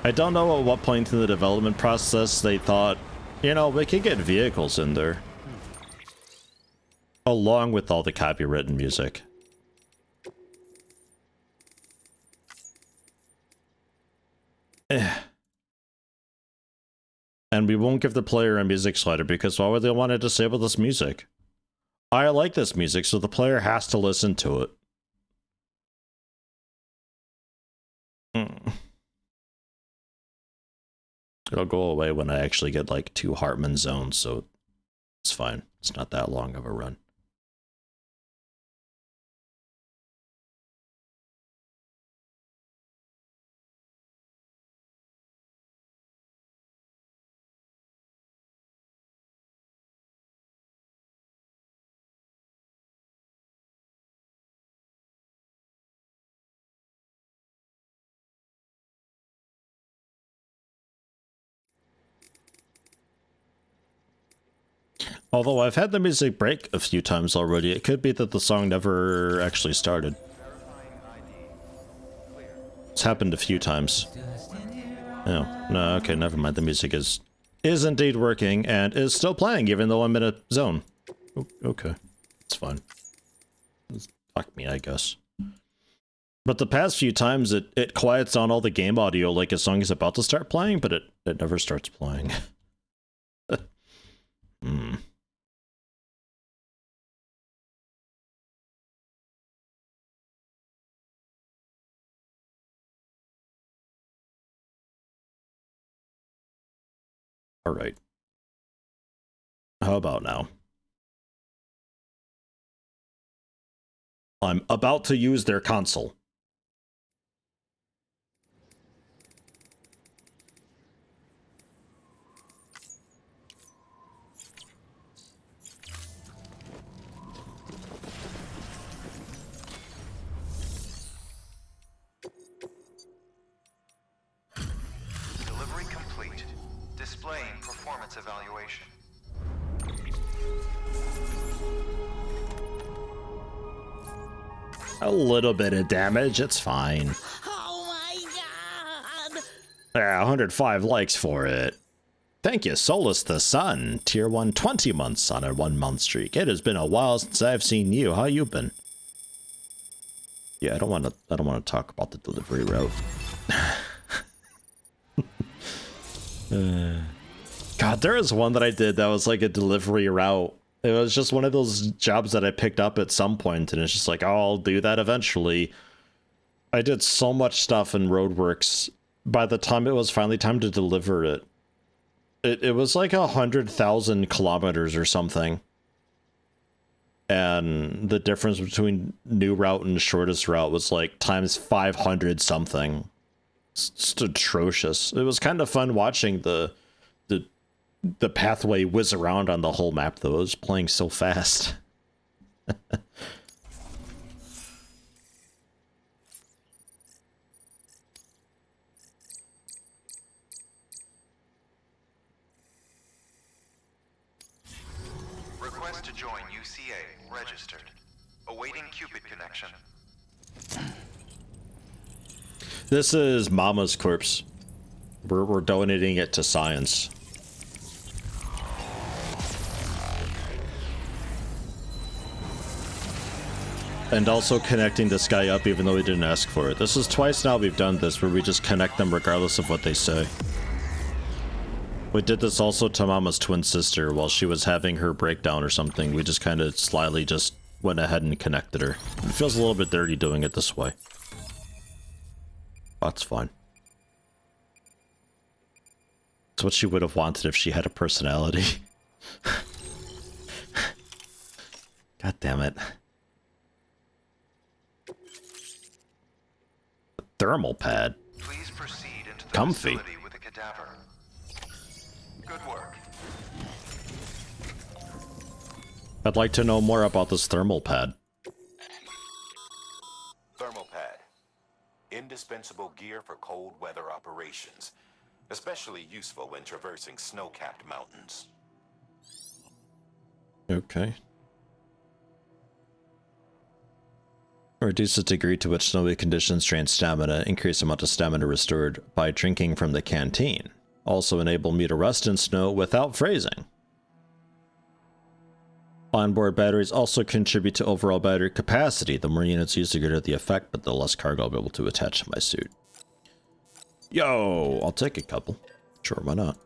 S1: I don't know at what point in the development process they thought, you know, we could get vehicles in there. Along with all the copywritten music. And we won't give the player a music slider because why would they want to disable this music? I like this music, so the player has to listen to it. It'll go away when I actually get like 2 Hartman zones, so it's fine. It's not that long of a run. Although I've had the music break a few times already, it could be that the song never actually started. It's happened a few times. Oh, no, okay, never mind. The music is indeed working and is still playing even though I'm in a zone. Okay, it's fine. Fuck me, I guess. But the past few times it quiets down all the game audio like a song is about to start playing, but it never starts playing. All right. How about now? I'm about to use their console.
S3: Delivery complete. Displaying performance evaluation.
S1: A little bit of damage, it's fine.
S12: Oh my god!
S1: Yeah, 105 likes for it. Thank you, Solus the Sun. Tier 1 20 months on a 1-month streak. It has been a while since I've seen you. How you been? Yeah, I don't want to talk about the delivery route. God, there is one that I did that was like a delivery route. It was just one of those jobs that I picked up at some point, and it's just like, oh, I'll do that eventually. I did so much stuff in Roadworks. By the time it was finally time to deliver it, it was like 100,000 kilometers or something. And the difference between new route and shortest route was like times 500 something. It's just atrocious. It was kind of fun watching the pathway whiz around on the whole map, though. It was playing so fast.
S3: Request to join UCA. Registered. Awaiting Cupid connection.
S1: This is Mama's corpse. We're donating it to science. And also connecting this guy up even though he didn't ask for it. This is twice now we've done this where we just connect them regardless of what they say. We did this also to Mama's twin sister while she was having her breakdown or something. We just kind of slyly just went ahead and connected her. It feels a little bit dirty doing it this way. That's fine. It's what she would have wanted if she had a personality. God damn it. Thermal pad.
S3: Please proceed into the
S1: Comfy.
S3: facility with a cadaver. Good work.
S1: I'd like to know more about this thermal pad.
S2: Thermal pad. Indispensable gear for cold weather operations. Especially useful when traversing snow-capped mountains.
S1: Okay. Reduce the degree to which snowy conditions drain stamina. Increase amount of stamina restored by drinking from the canteen. Also enable me to rest in snow without freezing. Onboard batteries also contribute to overall battery capacity. The more units used, the greater the effect, but the less cargo I'll be able to attach to my suit. Yo, I'll take a couple. Sure, why not?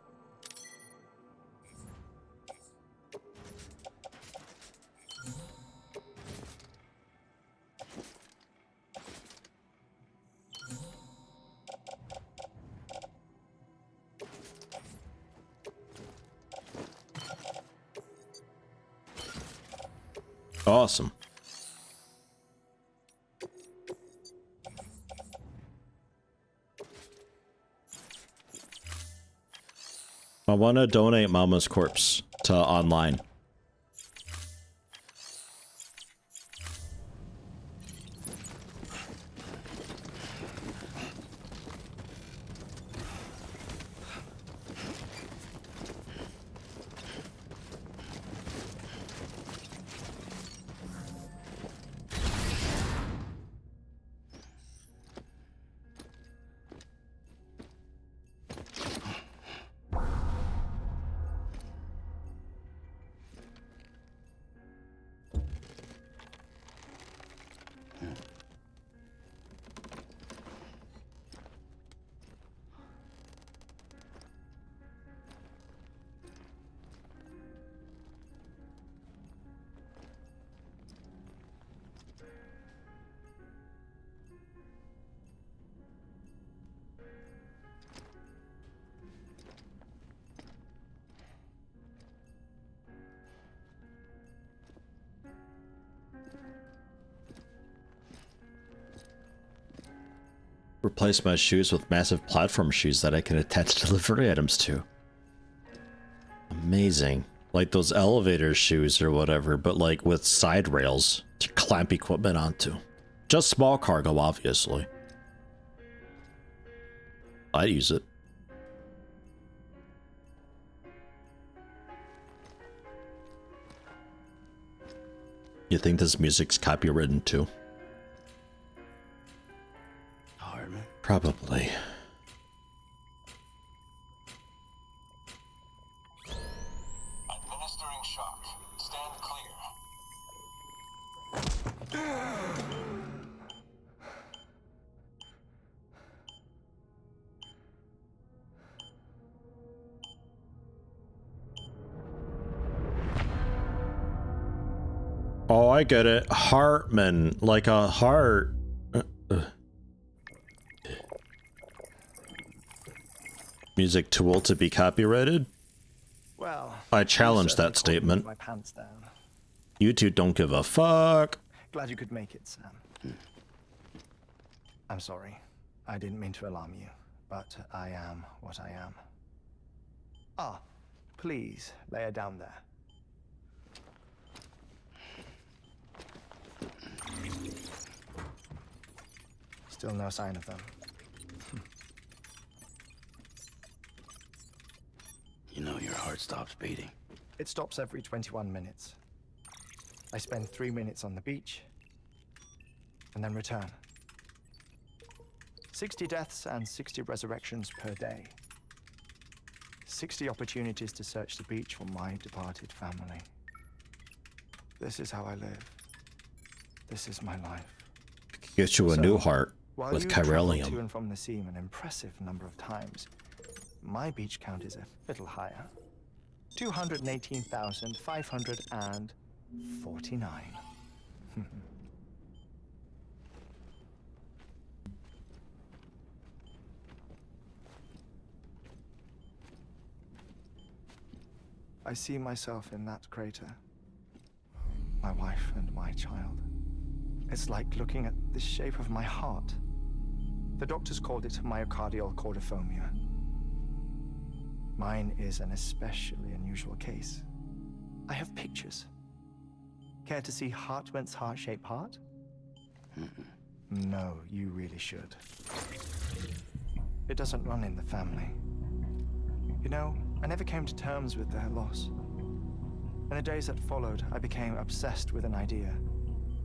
S1: Awesome. I want to donate Mama's corpse to online. Replace my shoes with massive platform shoes that I can attach delivery items to. Amazing. Like those elevator shoes or whatever, but like with side rails to clamp equipment onto. Just small cargo, obviously. I'd use it. You think this music's copywritten too?
S7: Hardman?
S1: Probably.
S6: Administering shock. Stand clear.
S1: Oh, I get it. Hartman, like a heart. Music tool to be copyrighted?
S9: Well,
S1: I challenge that statement.
S9: My pants down.
S1: You two don't give a fuck.
S9: Glad you could make it, Sam. I'm sorry. I didn't mean to alarm you, but I am what I am. Ah, please lay her down there. Still no sign of them.
S7: You know your heart stops beating.
S9: It stops every 21 minutes. I spend 3 minutes on the beach, and then return. 60 deaths and 60 resurrections per day. 60 opportunities to search the beach for my departed family. This is how I live. This is my life.
S1: Get you a new heart
S9: While
S1: with
S9: you travel
S1: chiralium.
S9: to and from the seam an impressive number of times, my beach count is a little higher. 218,549. I see myself in that crater. My wife and my child. It's like looking at the shape of my heart. The doctors called it myocardial cordiformia. Mine is an especially unusual case. I have pictures. Care to see Hartman's heart-shaped heart? No, you really should. It doesn't run in the family. You know, I never came to terms with their loss. In the days that followed, I became obsessed with an idea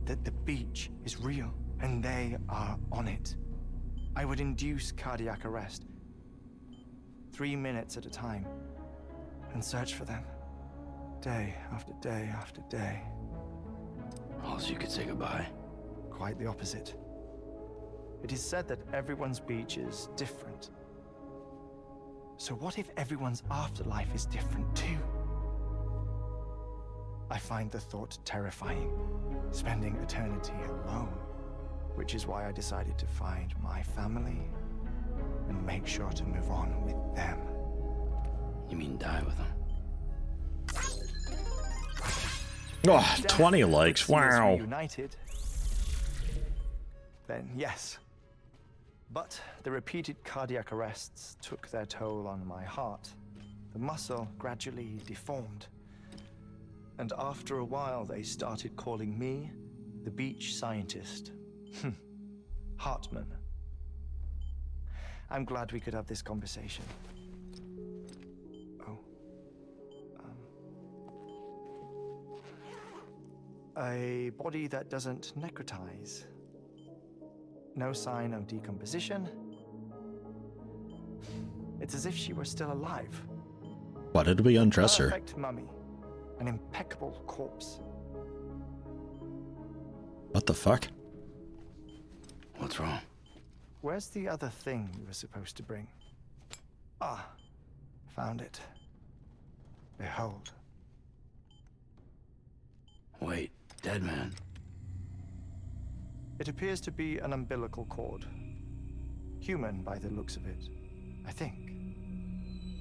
S9: that the beach is real and they are on it. I would induce cardiac arrest, 3 minutes at a time, and search for them, day after day after day.
S7: All so you could say goodbye?
S9: Quite the opposite. It is said that everyone's beach is different. So what if everyone's afterlife is different too? I find the thought terrifying, spending eternity alone, which is why I decided to find my family and make sure to move on with them.
S7: You mean die with them?
S1: Oh, 20 likes, wow.
S9: United, then yes. But the repeated cardiac arrests took their toll on my heart. The muscle gradually deformed. And after a while, they started calling me the beach scientist. Hartman. I'm glad we could have this conversation. Oh. A body that doesn't necrotize. No sign of decomposition. It's as if she were still alive.
S1: Why did we undress her?
S9: Perfect mummy. An impeccable corpse.
S1: What the fuck?
S7: What's wrong?
S9: Where's the other thing you were supposed to bring? Ah, found it. Behold.
S7: Wait, dead man?
S9: It appears to be an umbilical cord. Human by the looks of it, I think.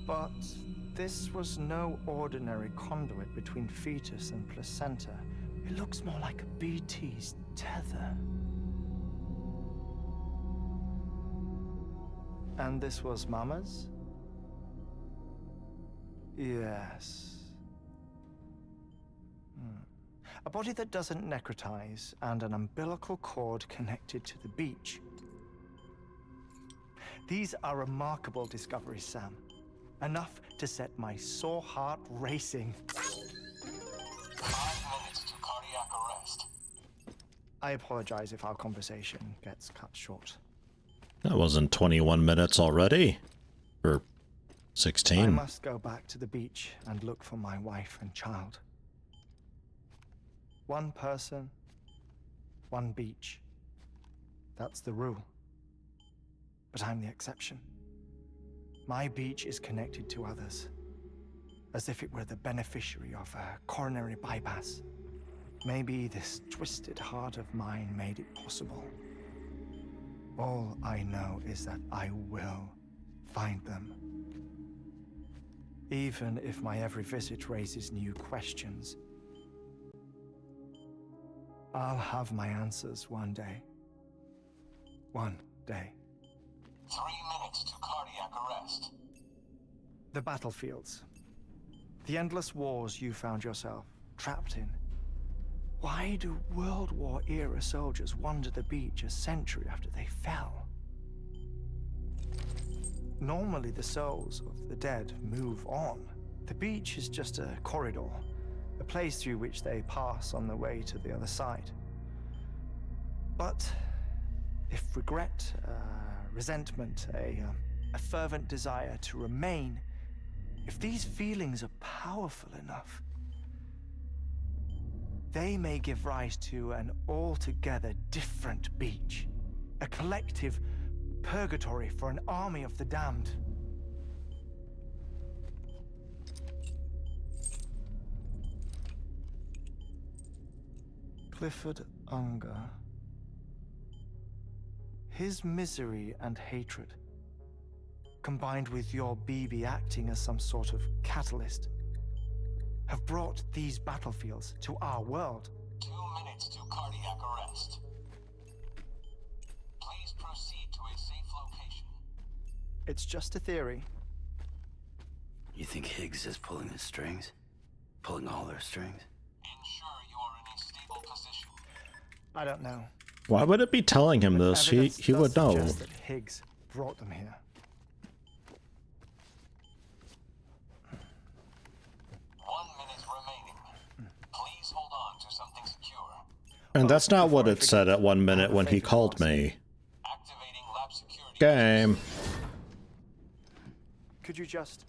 S9: But this was no ordinary conduit between fetus and placenta. It looks more like a BT's tether. And this was Mama's? Yes. A body that doesn't necrotize, and an umbilical cord connected to the beach. These are remarkable discoveries, Sam. Enough to set my sore heart racing.
S6: 5 minutes to cardiac arrest.
S9: I apologize if our conversation gets cut short.
S1: That wasn't 21 minutes already. Or 16.
S9: I must go back to the beach and look for my wife and child. One person, one beach. That's the rule. But I'm the exception. My beach is connected to others, as if it were the beneficiary of a coronary bypass. Maybe this twisted heart of mine made it possible. All I know is that I will find them. Even if my every visit raises new questions, I'll have my answers one day. One day.
S6: 3 minutes to cardiac arrest.
S9: The battlefields. The endless wars you found yourself trapped in. Why do World War era soldiers wander the beach a century after they fell? Normally the souls of the dead move on. The beach is just a corridor, a place through which they pass on the way to the other side. But if regret, resentment, a fervent desire to remain, if these feelings are powerful enough, they may give rise to an altogether different beach, a collective purgatory for an army of the damned. Clifford Unger. His misery and hatred, combined with your BB acting as some sort of catalyst, have brought these battlefields to our world.
S6: 2 minutes to cardiac arrest. Please proceed to a safe location.
S9: It's just a theory.
S7: You think Higgs is pulling the strings? Pulling all their strings?
S6: Ensure you are in a stable position.
S9: I don't know.
S1: Why would it be telling him this? He would know.
S9: Evidence does suggest that Higgs brought them here.
S6: 1 minute remaining. Please hold on to something secure.
S1: And that's not what it said at 1 minute when he called me.
S6: Activating lab security.
S1: Game.
S9: Could you just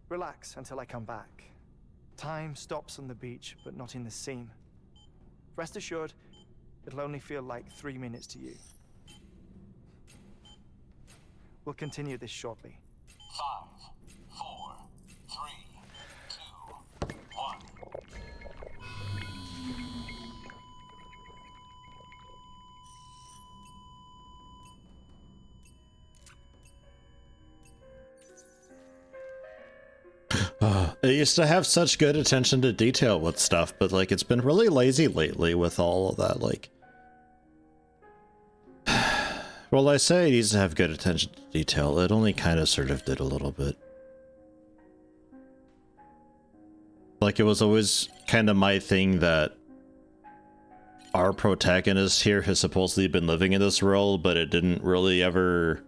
S9: relax until I come back? Time stops on the beach, but not in the scene. Rest assured, it'll only feel like 3 minutes to you. We'll continue this shortly.
S6: 5, 4, 3, 2, 1.
S1: It used to have such good attention to detail with stuff, but like it's been really lazy lately with all of that. Like, well, I say it needs to have good attention to detail. It only kind of sort of did a little bit. Like it was always kind of my thing that our protagonist here has supposedly been living in this world, but it didn't really ever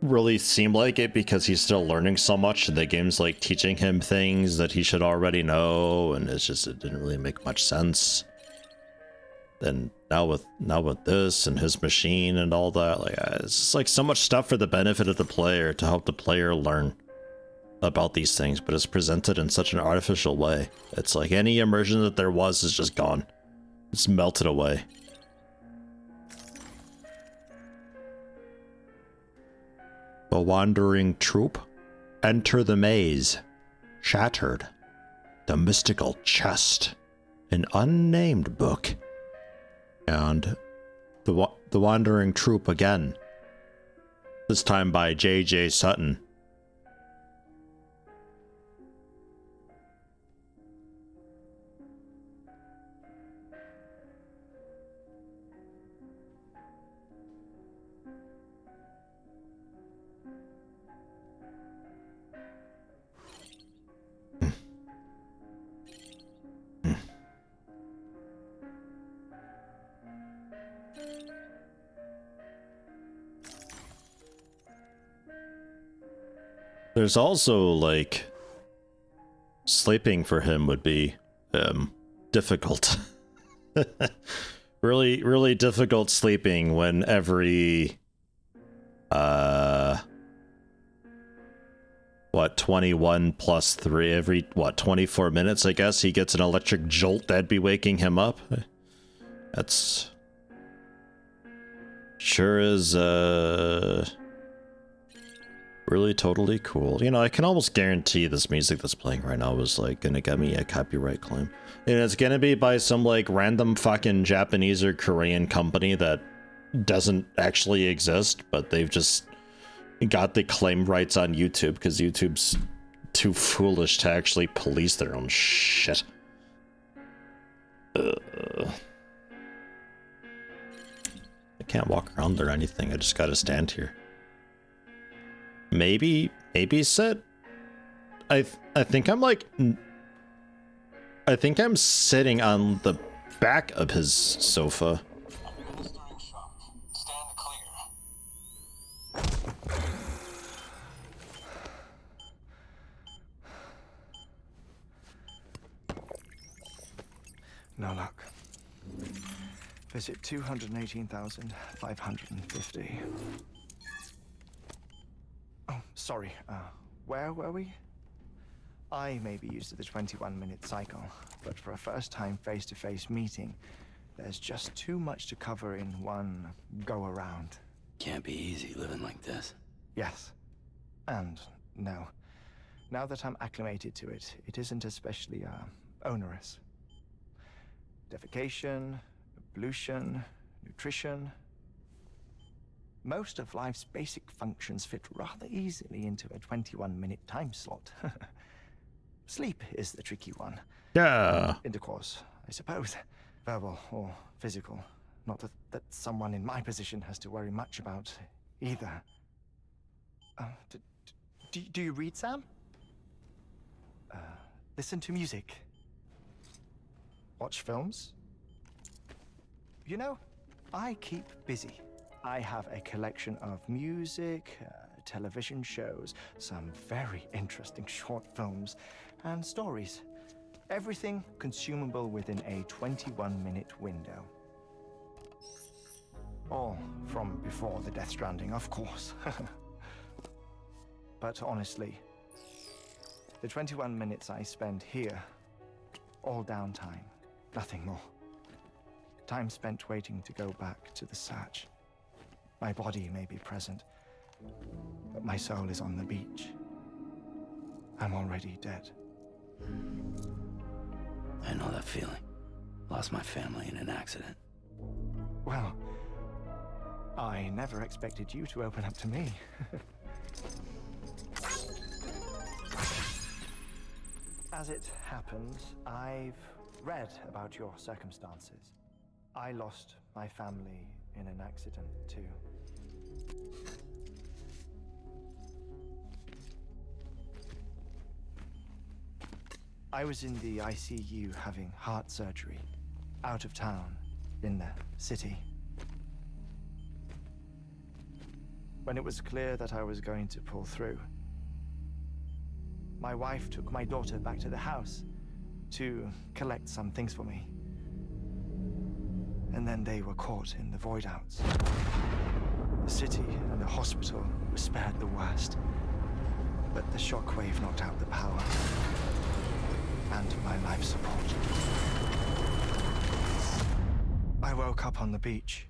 S1: really seem like it because he's still learning so much and the game's like teaching him things that he should already know, and it's just, it didn't really make much sense. Then now with this and his machine and all that, like it's just like so much stuff for the benefit of the player to help the player learn about these things, but it's presented in such an artificial way. It's like any immersion that there was is just gone. It's melted away. The wandering troop enter the maze, shattered, the mystical chest, an unnamed book, and the wandering troop again, this time by J.J. Sutton. There's also, like, sleeping for him would be difficult. Really, really difficult sleeping when every what, 21 plus 3, every, what, 24 minutes, I guess, he gets an electric jolt that'd be waking him up. That's... sure is, really totally cool. You know, I can almost guarantee this music that's playing right now is, like, gonna get me a copyright claim. And it's gonna be by some, like, random fucking Japanese or Korean company that doesn't actually exist, but they've just got the claim rights on YouTube because YouTube's too foolish to actually police their own shit. I can't walk around or anything. I just gotta stand here. Maybe sit. I think I'm like... I think I'm sitting on the back of his sofa.
S9: No luck. Visit 218,550. Oh, sorry. Where were we? I may be used to the 21-minute cycle, but for a first-time face-to-face meeting, there's just too much to cover in one go-around.
S7: Can't be easy living like this.
S9: Yes. And no. Now that I'm acclimated to it, it isn't especially, onerous. Defecation, ablution, nutrition. Most of life's basic functions fit rather easily into a 21-minute time slot. Sleep is the tricky one.
S1: Yeah.
S9: Intercourse, I suppose. Verbal or physical. Not that someone in my position has to worry much about either. Do you read, Sam? Listen to music. Watch films? You know, I keep busy. I have a collection of music, television shows, some very interesting short films, and stories. Everything consumable within a 21-minute window. All from before the Death Stranding, of course. But honestly, the 21 minutes I spend here, all downtime, nothing more. Time spent waiting to go back to the search. My body may be present, but my soul is on the beach. I'm already dead.
S7: I know that feeling. Lost my family in an accident.
S9: Well, I never expected you to open up to me. As it happens, I've read about your circumstances. I lost my family in an accident, too. I was in the ICU having heart surgery, out of town, in the city. When it was clear that I was going to pull through, my wife took my daughter back to the house to collect some things for me. And then they were caught in the void-outs. The city and the hospital were spared the worst, but the shockwave knocked out the power and my life support. I woke up on the beach.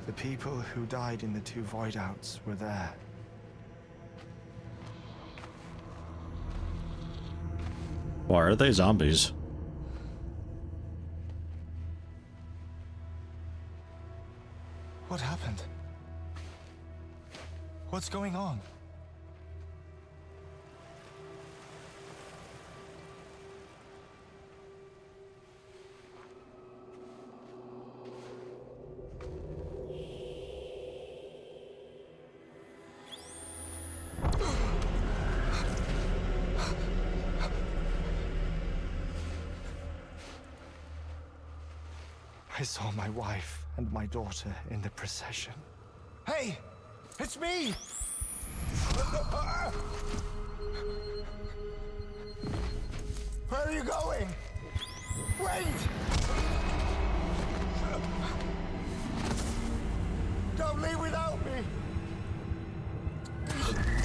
S9: The people who died in the two void-outs were there.
S1: Why are they zombies?
S9: What happened? What's going on? I saw my wife and my daughter in the procession. Hey! It's me! Where are you going? Wait! Don't leave without me!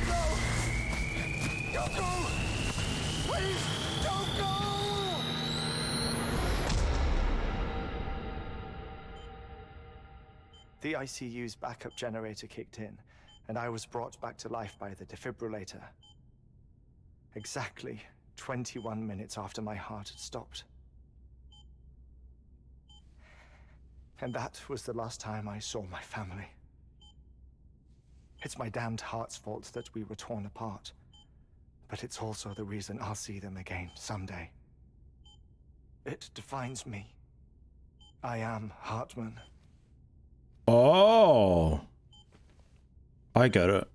S9: No! Don't go! Please, don't go! The ICU's backup generator kicked in, and I was brought back to life by the defibrillator. Exactly 21 minutes after my heart had stopped. And that was the last time I saw my family. It's my damned heart's fault that we were torn apart. But it's also the reason I'll see them again someday. It defines me. I am Hartman.
S1: Oh. I get it.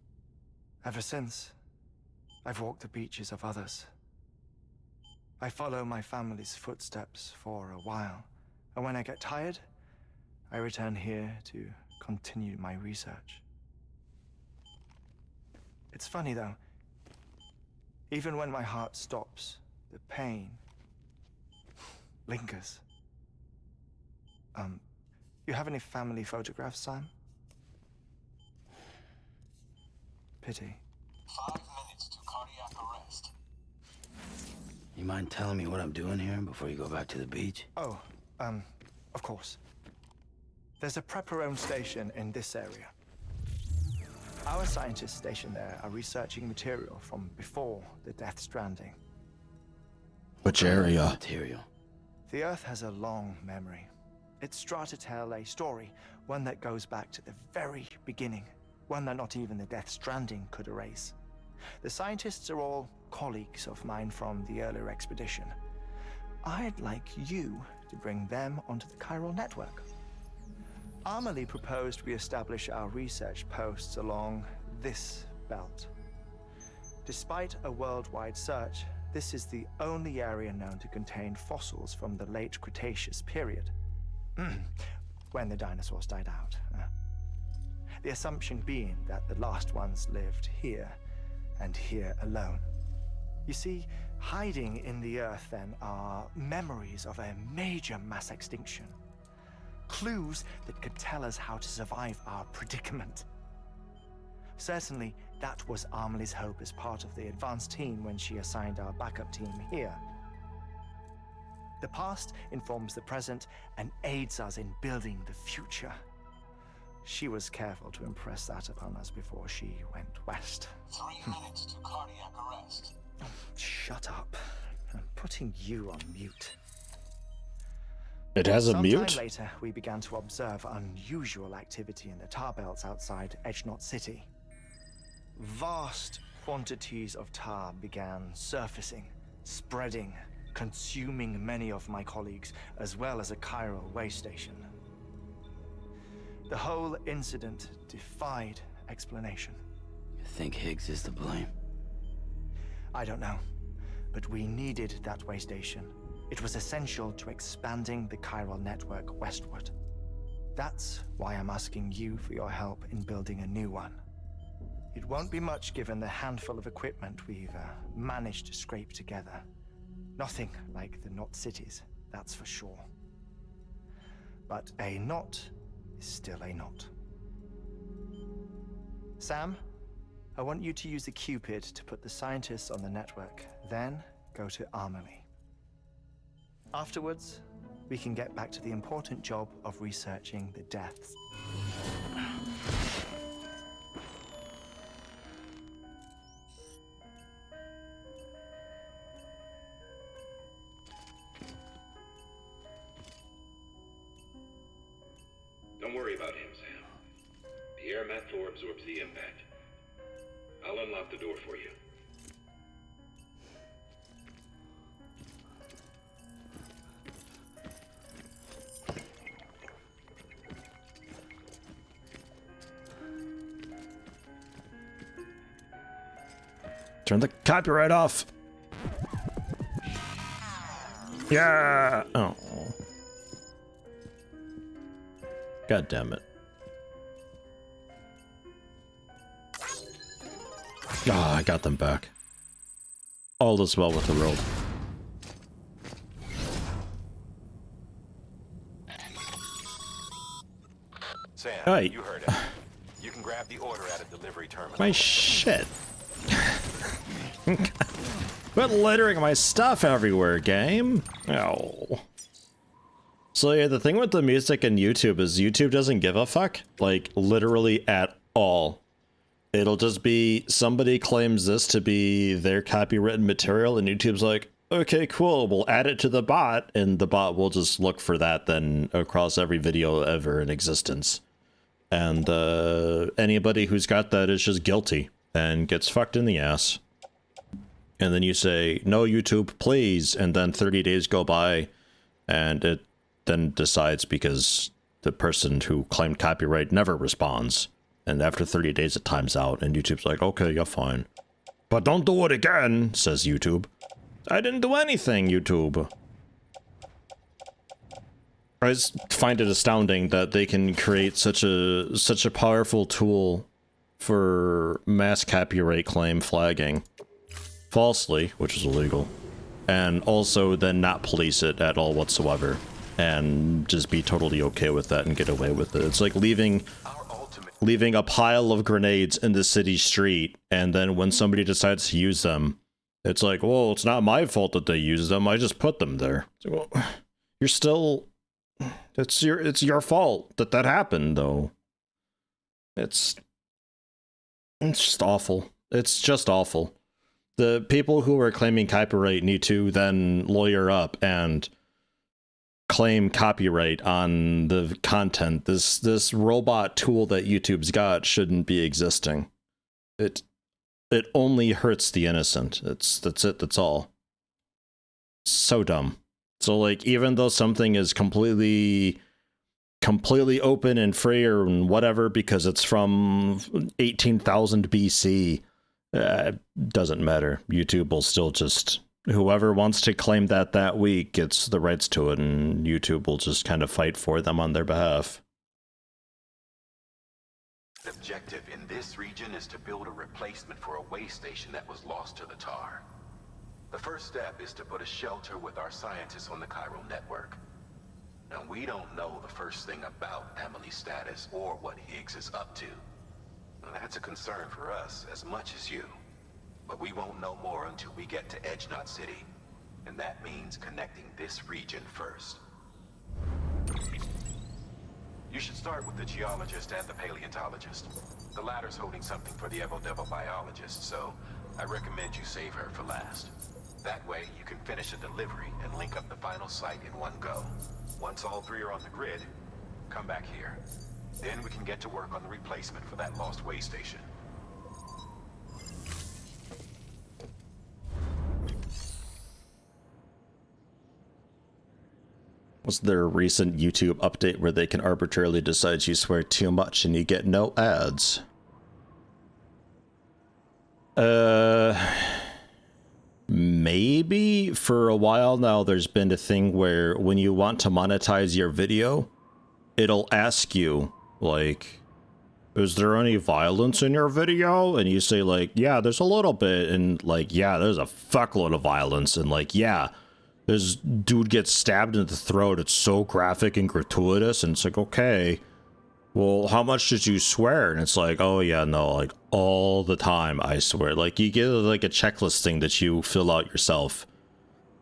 S9: Ever since, I've walked the beaches of others. I follow my family's footsteps for a while, and when I get tired, I return here to continue my research. It's funny though, even when my heart stops, the pain lingers. You have any family photographs, Sam? Pity.
S6: 5 minutes to cardiac arrest.
S7: You mind telling me what I'm doing here before you go back to the beach?
S9: Oh, of course. There's a prep-your-own station in this area. Our scientists stationed there are researching material from before the Death Stranding.
S1: Which area?
S7: Material.
S9: The Earth has a long memory. It's trying to tell a story, one that goes back to the very beginning, one that not even the Death Stranding could erase. The scientists are all colleagues of mine from the earlier expedition. I'd like you to bring them onto the chiral network. Amelie proposed we establish our research posts along this belt. Despite a worldwide search, this is the only area known to contain fossils from the late Cretaceous period. When the dinosaurs died out. The assumption being that the last ones lived here, and here alone. You see, hiding in the Earth then are memories of a major mass extinction. Clues that could tell us how to survive our predicament. Certainly, that was Amelie's hope as part of the advanced team when she assigned our backup team here. The past informs the present and aids us in building the future. She was careful to impress that upon us before she went west.
S6: 3 minutes to cardiac arrest.
S9: Shut up. I'm putting you on mute.
S1: It has a mute?
S9: Sometime later, we began to observe unusual activity in the tar belts outside Edgenot City. Vast quantities of tar began surfacing, spreading, consuming many of my colleagues, as well as a chiral way station. The whole incident defied explanation.
S7: You think Higgs is to blame?
S9: I don't know, but we needed that way station. It was essential to expanding the chiral network westward. That's why I'm asking you for your help in building a new one. It won't be much given the handful of equipment we've managed to scrape together. Nothing like the knot cities, that's for sure. But a knot is still a knot. Sam, I want you to use the Cupid to put the scientists on the network, then go to Amelie. Afterwards, we can get back to the important job of researching the deaths.
S13: Don't worry about him, Sam. The air mat floor absorbs the impact. I'll unlock the door for you.
S1: Turn the copyright off. Yeah. Oh. God damn it. Ah, I got them back. All is well with the world.
S2: Sam,
S1: Right.
S2: you heard it. You can grab the order at a delivery terminal.
S1: My shit. Quit littering my stuff everywhere, game. Oh. So yeah, the thing with the music and YouTube is YouTube doesn't give a fuck. Like, literally at all. It'll just be somebody claims this to be their copywritten material and YouTube's like, okay, cool, we'll add it to the bot, and the bot will just look for that then across every video ever in existence. And anybody who's got that is just guilty and gets fucked in the ass. And then you say, no, YouTube, please, and then 30 days go by, and it then decides because the person who claimed copyright never responds. And after 30 days, it times out, and YouTube's like, okay, you're fine. But don't do it again, says YouTube. I didn't do anything, YouTube. I just find it astounding that they can create such a powerful tool for mass copyright claim flagging. Falsely, which is illegal. And also then not police it at all whatsoever. And just be totally okay with that and get away with it. It's like leaving a pile of grenades in the city street, and then when somebody decides to use them, it's like, well, it's not my fault that they use them, I just put them there. It's like, well, you're still... It's your fault that happened, though. It's just awful. It's just awful. The people who are claiming copyright need to then lawyer up and claim copyright on the content. This robot tool that YouTube's got shouldn't be existing. It only hurts the innocent. That's all. So dumb. So like, even though something is completely open and free or whatever because it's from 18,000 BC, doesn't matter. YouTube will still just, whoever wants to claim that week gets the rights to it, and YouTube will just kind of fight for them on their behalf.
S2: The objective in this region is to build a replacement for a way station that was lost to the tar. The first step is to put a shelter with our scientists on the Cairo network. Now, we don't know the first thing about Emily's status or what Higgs is up to. Now, that's a concern for us as much as you. But we won't know more until we get to Edge Knot City. And that means connecting this region first. You should start with the geologist and the paleontologist. The latter's holding something for the Evo-Devo biologist, so I recommend you save her for last. That way, you can finish a delivery and link up the final site in one go. Once all three are on the grid, come back here. Then we can get to work on the replacement for that lost way station.
S1: Was there a recent YouTube update where they can arbitrarily decide you swear too much and you get no ads? Maybe for a while now there's been a thing where when you want to monetize your video, it'll ask you, like, is there any violence in your video? And you say, like, yeah, there's a little bit, and like, yeah, there's a fuckload of violence, and like, yeah, this dude gets stabbed in the throat, it's so graphic and gratuitous, and it's like, okay, well, how much did you swear? And it's like, oh yeah, no, like all the time I swear. Like, you get like a checklist thing that you fill out yourself,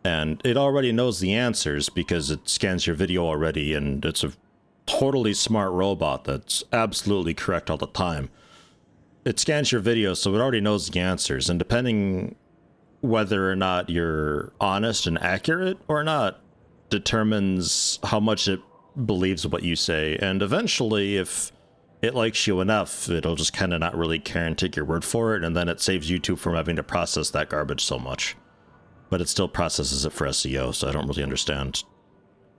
S1: and it already knows the answers because it scans your video already, and it's a totally smart robot that's absolutely correct all the time. It scans your video, so it already knows the answers, and depending whether or not you're honest and accurate or not determines how much it believes what you say. And eventually, if it likes you enough, it'll just kind of not really care and take your word for it, and then it saves YouTube from having to process that garbage so much. But it still processes it for SEO, so I don't really understand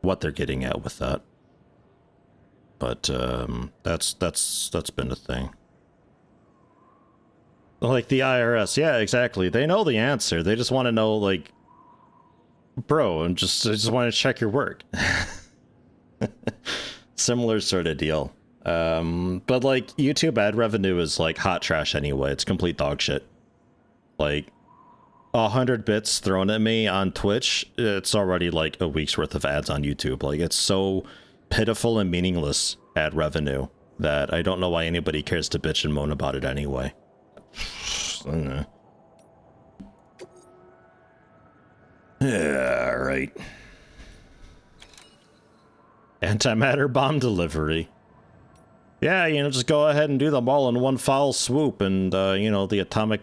S1: what they're getting at with that. But that's been a thing. Like the IRS, yeah, exactly. They know the answer. They just want to know, like, bro, I just want to check your work. Similar sort of deal. But like YouTube ad revenue is like hot trash anyway. It's complete dog shit. Like 100 bits thrown at me on Twitch, it's already like a week's worth of ads on YouTube. Like it's so pitiful and meaningless ad revenue that I don't know why anybody cares to bitch and moan about it anyway. I don't know. Yeah, right. Antimatter bomb delivery. Yeah, you know, just go ahead and do them all in one foul swoop, and, you know, the atomic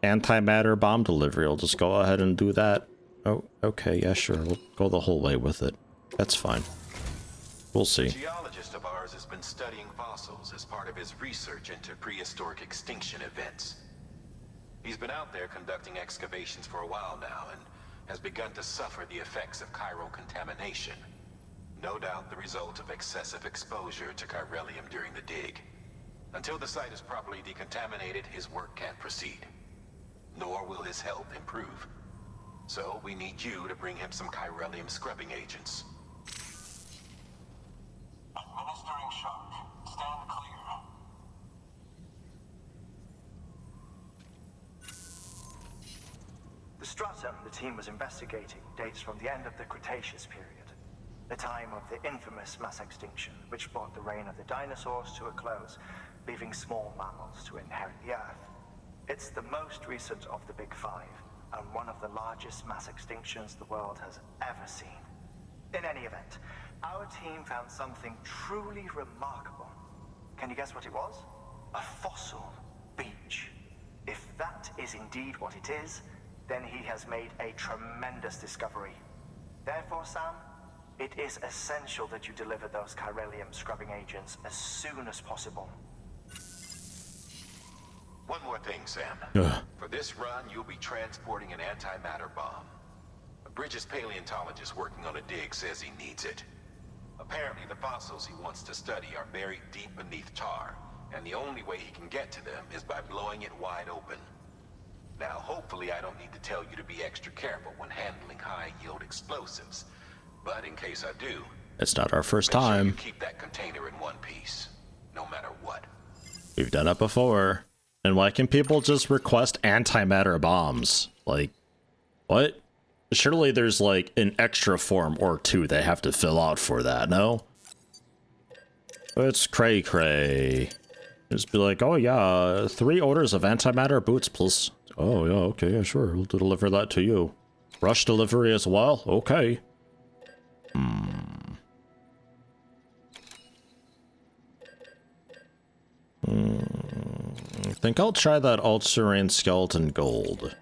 S1: antimatter bomb delivery will just go ahead and do that. Oh, okay, yeah, sure. We'll go the whole way with it. That's fine. We'll see.
S2: A geologist of ours has been studying fossils as part of his research into prehistoric extinction events. He's been out there conducting excavations for a while now, and has begun to suffer the effects of chiral contamination. No doubt the result of excessive exposure to chiralium during the dig. Until the site is properly decontaminated, his work can't proceed. Nor will his health improve. So we need you to bring him some chiralium scrubbing agents.
S6: Administering shock. Stand clear.
S9: The stratum the team was investigating dates from the end of the Cretaceous period. The time of the infamous mass extinction, which brought the reign of the dinosaurs to a close, leaving small mammals to inherit the Earth. It's the most recent of the Big Five, and one of the largest mass extinctions the world has ever seen. In any event, our team found something truly remarkable. Can you guess what it was? A fossil beach. If that is indeed what it is, then he has made a tremendous discovery. Therefore, Sam, it is essential that you deliver those chiralium scrubbing agents as soon as possible.
S2: One more thing, Sam. For this run, you'll be transporting an antimatter bomb. A Bridges paleontologist working on a dig says he needs it. Apparently, the fossils he wants to study are buried deep beneath tar, and the only way he can get to them is by blowing it wide open. Now, hopefully I don't need to tell you to be extra careful when handling high-yield explosives. But in case I do,
S1: it's not our first
S2: make sure
S1: time.
S2: you keep that container in one piece, no matter what.
S1: We've done it before. And why can people just request antimatter bombs? Like, what? Surely there's like an extra form or two they have to fill out for that, no? It's cray-cray. Just be like, oh yeah, 3 orders of antimatter boots, please. Oh yeah, okay, yeah, sure, we'll deliver that to you. Rush delivery as well? Okay. I think I'll try that all-terrain skeleton gold.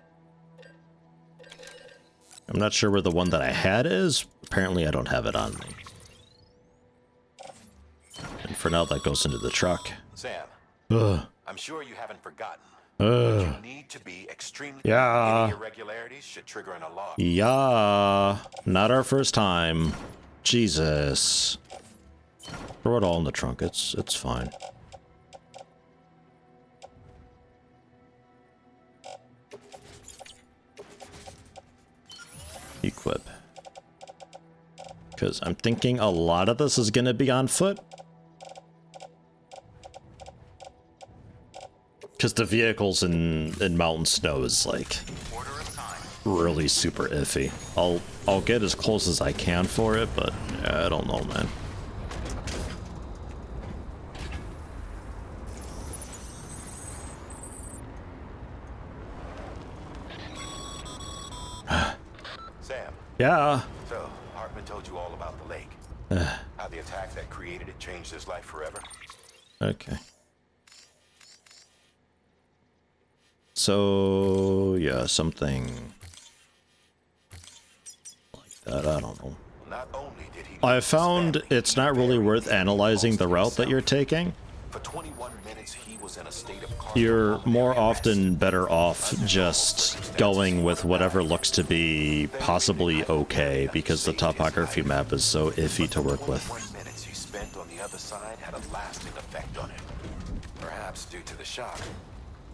S1: I'm not sure where the one that I had is. Apparently I don't have it on me. And for now that goes into the truck.
S2: Sam, I'm sure you haven't forgotten.
S1: You
S2: need to be extremely
S1: yeah.
S2: Any irregularities should trigger an alarm.
S1: Yeah. Not our first time. Jesus. Throw it all in the trunk. It's fine. Equip. Because I'm thinking a lot of this is going to be on foot. Because the vehicles in mountain snow is like really super iffy. I'll get as close as I can for it, but yeah, I don't know, man.
S2: Sam.
S1: Yeah.
S2: So, Hartman told you all about the lake. How the attack that created it changed his life forever.
S1: Okay. So, yeah, something like that, I don't know.
S2: Not only did he
S1: I found it's not really worth analyzing the route that you're taking.
S2: For 21 minutes he was in a state of
S1: You're more often better off just going with whatever looks to be possibly okay, because the topography map is so iffy to work with.
S2: 21 minutes he spent on the other side had a lasting effect on him. Perhaps due to the shock,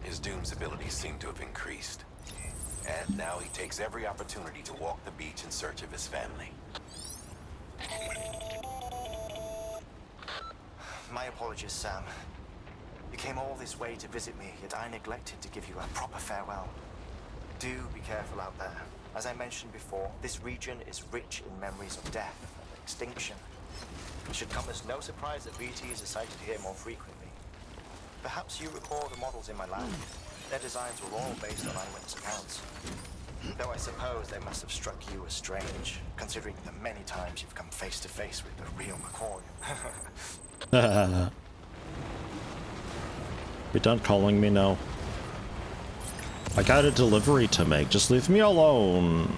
S2: his Doom's abilities seem to have increased. And now he takes every opportunity to walk the beach in search of his family.
S9: My apologies, Sam. You came all this way to visit me, yet I neglected to give you a proper farewell. Do be careful out there. As I mentioned before, this region is rich in memories of death and extinction. It should come as no surprise that BTs are sighted here more frequently. Perhaps you recall the models in my lab. Their designs were all based on eyewitness accounts. Though I suppose they must have struck you as strange, considering the many times you've come face to face with the real McCoy.
S1: You done calling me now? I got a delivery to make. Just leave me alone.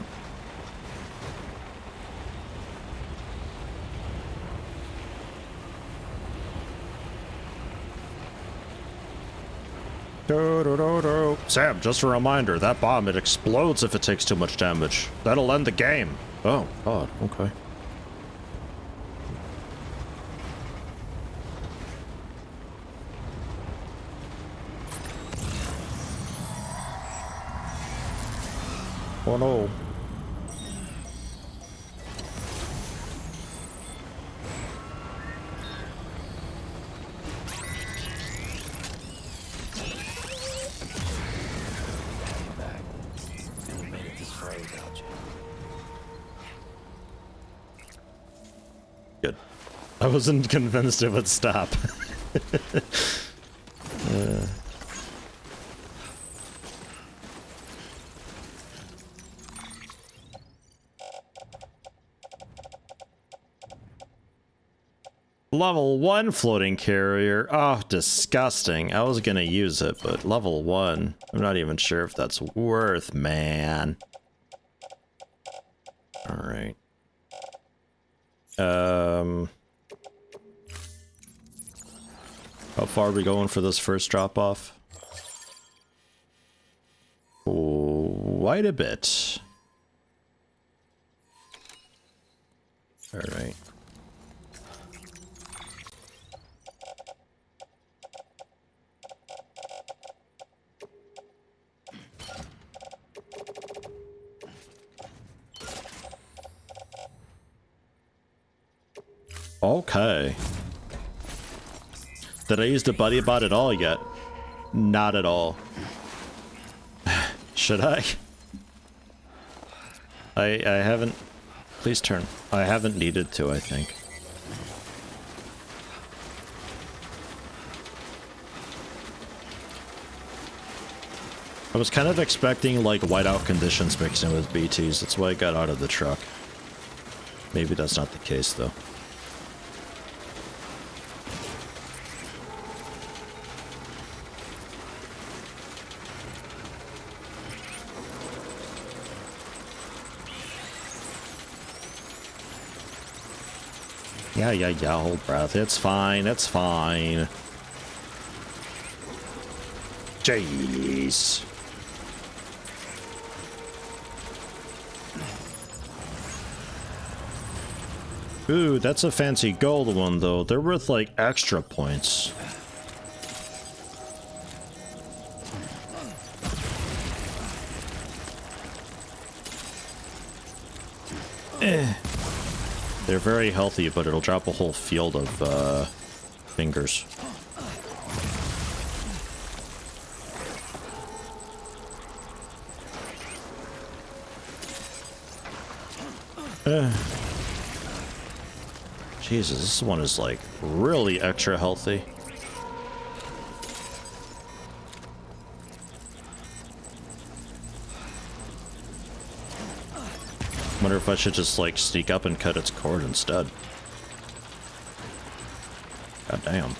S1: Sam, just a reminder, that bomb, it explodes if it takes too much damage. That'll end the game. Oh, God, okay. Oh no. Good. I wasn't convinced it would stop. Level 1 floating carrier. Oh, disgusting. I was gonna use it, but level 1. I'm not even sure if that's worth, man. Alright. How far are we going for this first drop-off? Quite a bit. Alright. Okay. Did I use the buddy bot at all yet? Not at all. Should I? I haven't... Please turn. I haven't needed to, I think. I was kind of expecting, like, whiteout conditions mixed in with BTs. That's why I got out of the truck. Maybe that's not the case, though. Yeah, hold breath. It's fine, it's fine. Jeez. Ooh, that's a fancy gold one, though. They're worth, like, extra points. They're very healthy, but it'll drop a whole field of, fingers. Jesus, this one is, like, really extra healthy. Wonder if I should just, like, sneak up and cut its cord instead. God damn.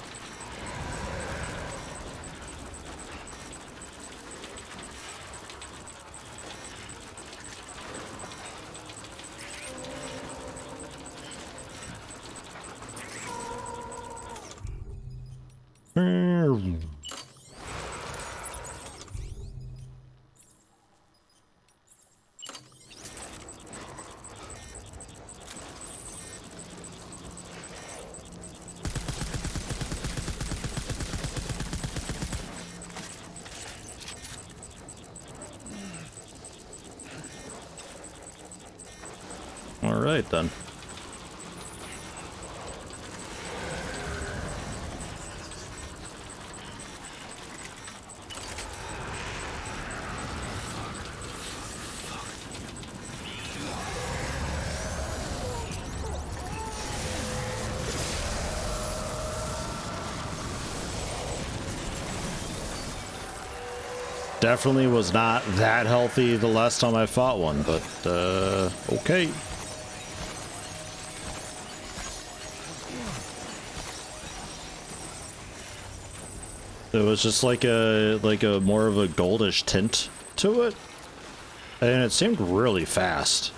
S1: Alright then. Definitely was not that healthy the last time I fought one, but okay. It was just like a more of a goldish tint to it, and it seemed really fast.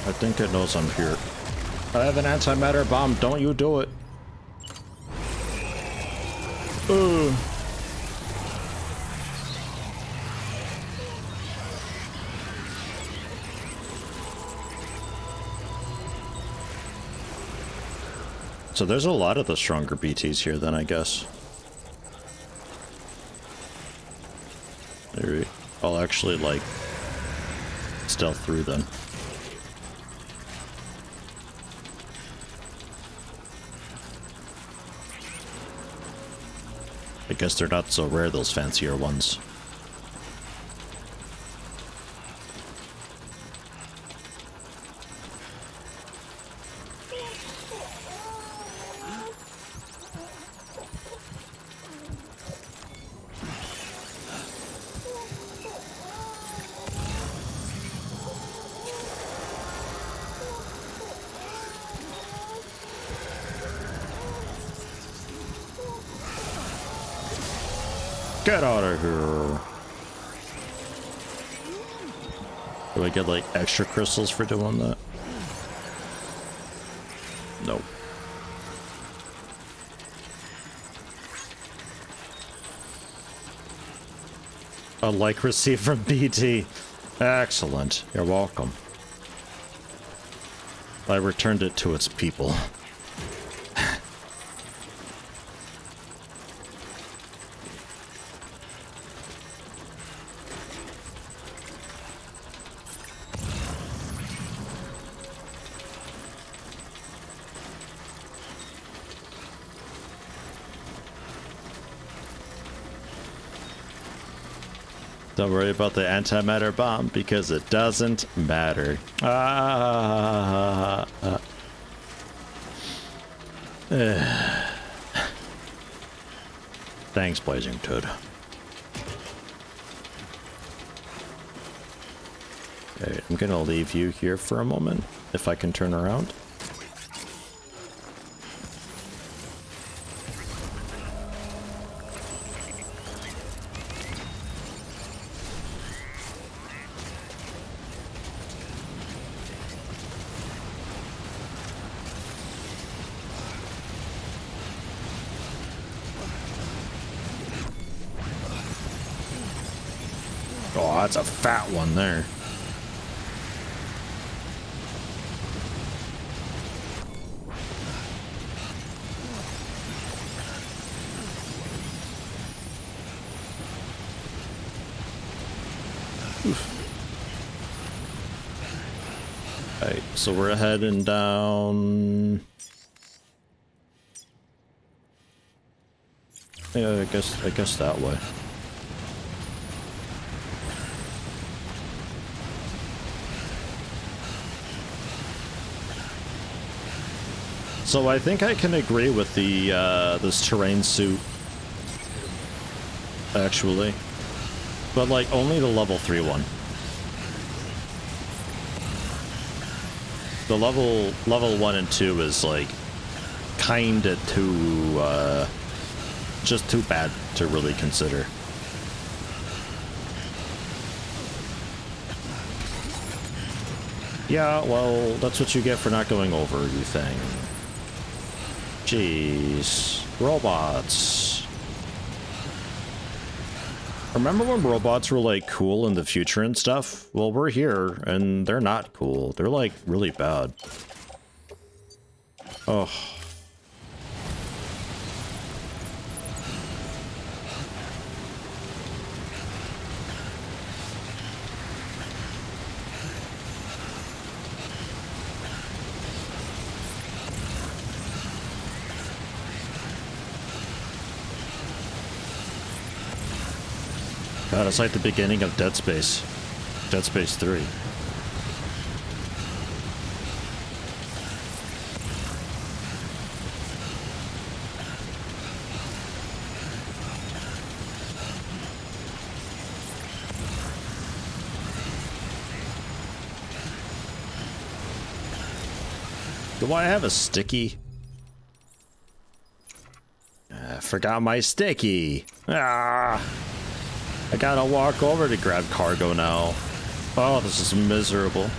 S1: I think it knows I'm here. I have an antimatter bomb. Don't you do it. So there's a lot of the stronger BTs here then, I guess. Maybe I'll actually, like, stealth through then. I guess they're not so rare, those fancier ones. Get out of here. Do I get like extra crystals for doing that? Nope. A like received from BT. Excellent. You're welcome. I returned it to its people. Don't worry about the antimatter bomb because it doesn't matter. Thanks, Blazing Toad. Okay, I'm gonna leave you here for a moment if I can turn around. Oh, that's a fat one there. Alright, so we're heading down. Yeah, I guess that way. So I think I can agree with the this terrain suit, actually, but like only the level 3 one. The level 1 and 2 is like kinda too just too bad to really consider. Yeah, well, that's what you get for not going over, you thing. Jeez. Robots. Remember when robots were like cool in the future and stuff? Well, we're here and they're not cool. They're like really bad. Oh. God, it's like the beginning of Dead Space. Dead Space 3. Do I have a sticky? I forgot my sticky. Ah! I gotta walk over to grab cargo now. Oh, this is miserable.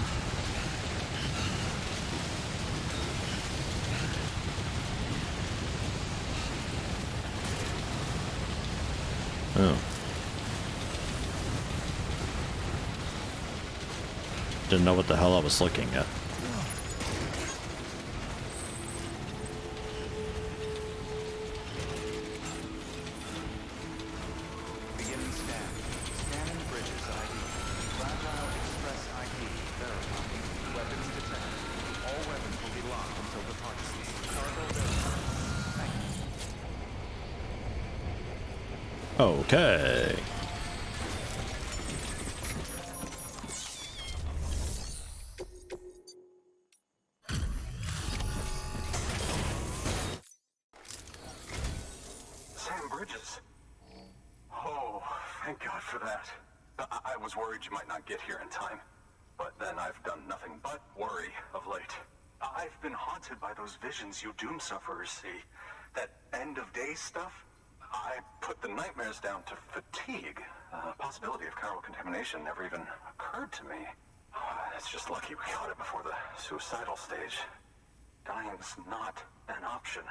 S1: Oh. Didn't know what the hell I was looking at. Okay.
S2: Sam Bridges. Oh, thank God for that. I was worried you might not get here in time. But then I've done nothing but worry of late. I've been haunted by those visions you doom sufferers see. That end of days stuff. I put the nightmares down to fatigue. Possibility of chiral contamination never even occurred to me. It's just lucky we caught it before the suicidal stage. Dying's not an option.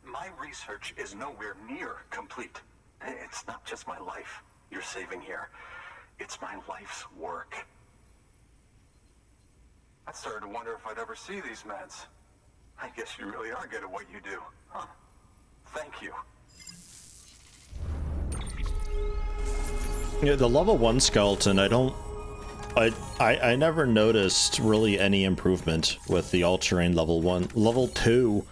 S2: My research is nowhere near complete. It's not just my life you're saving here. It's my life's work. I started to wonder if I'd ever see these meds. I guess you really are good at what you do. Huh. Thank you.
S1: Yeah, the level 1 skeleton, I never noticed really any improvement with the all-terrain level 1. Level 2,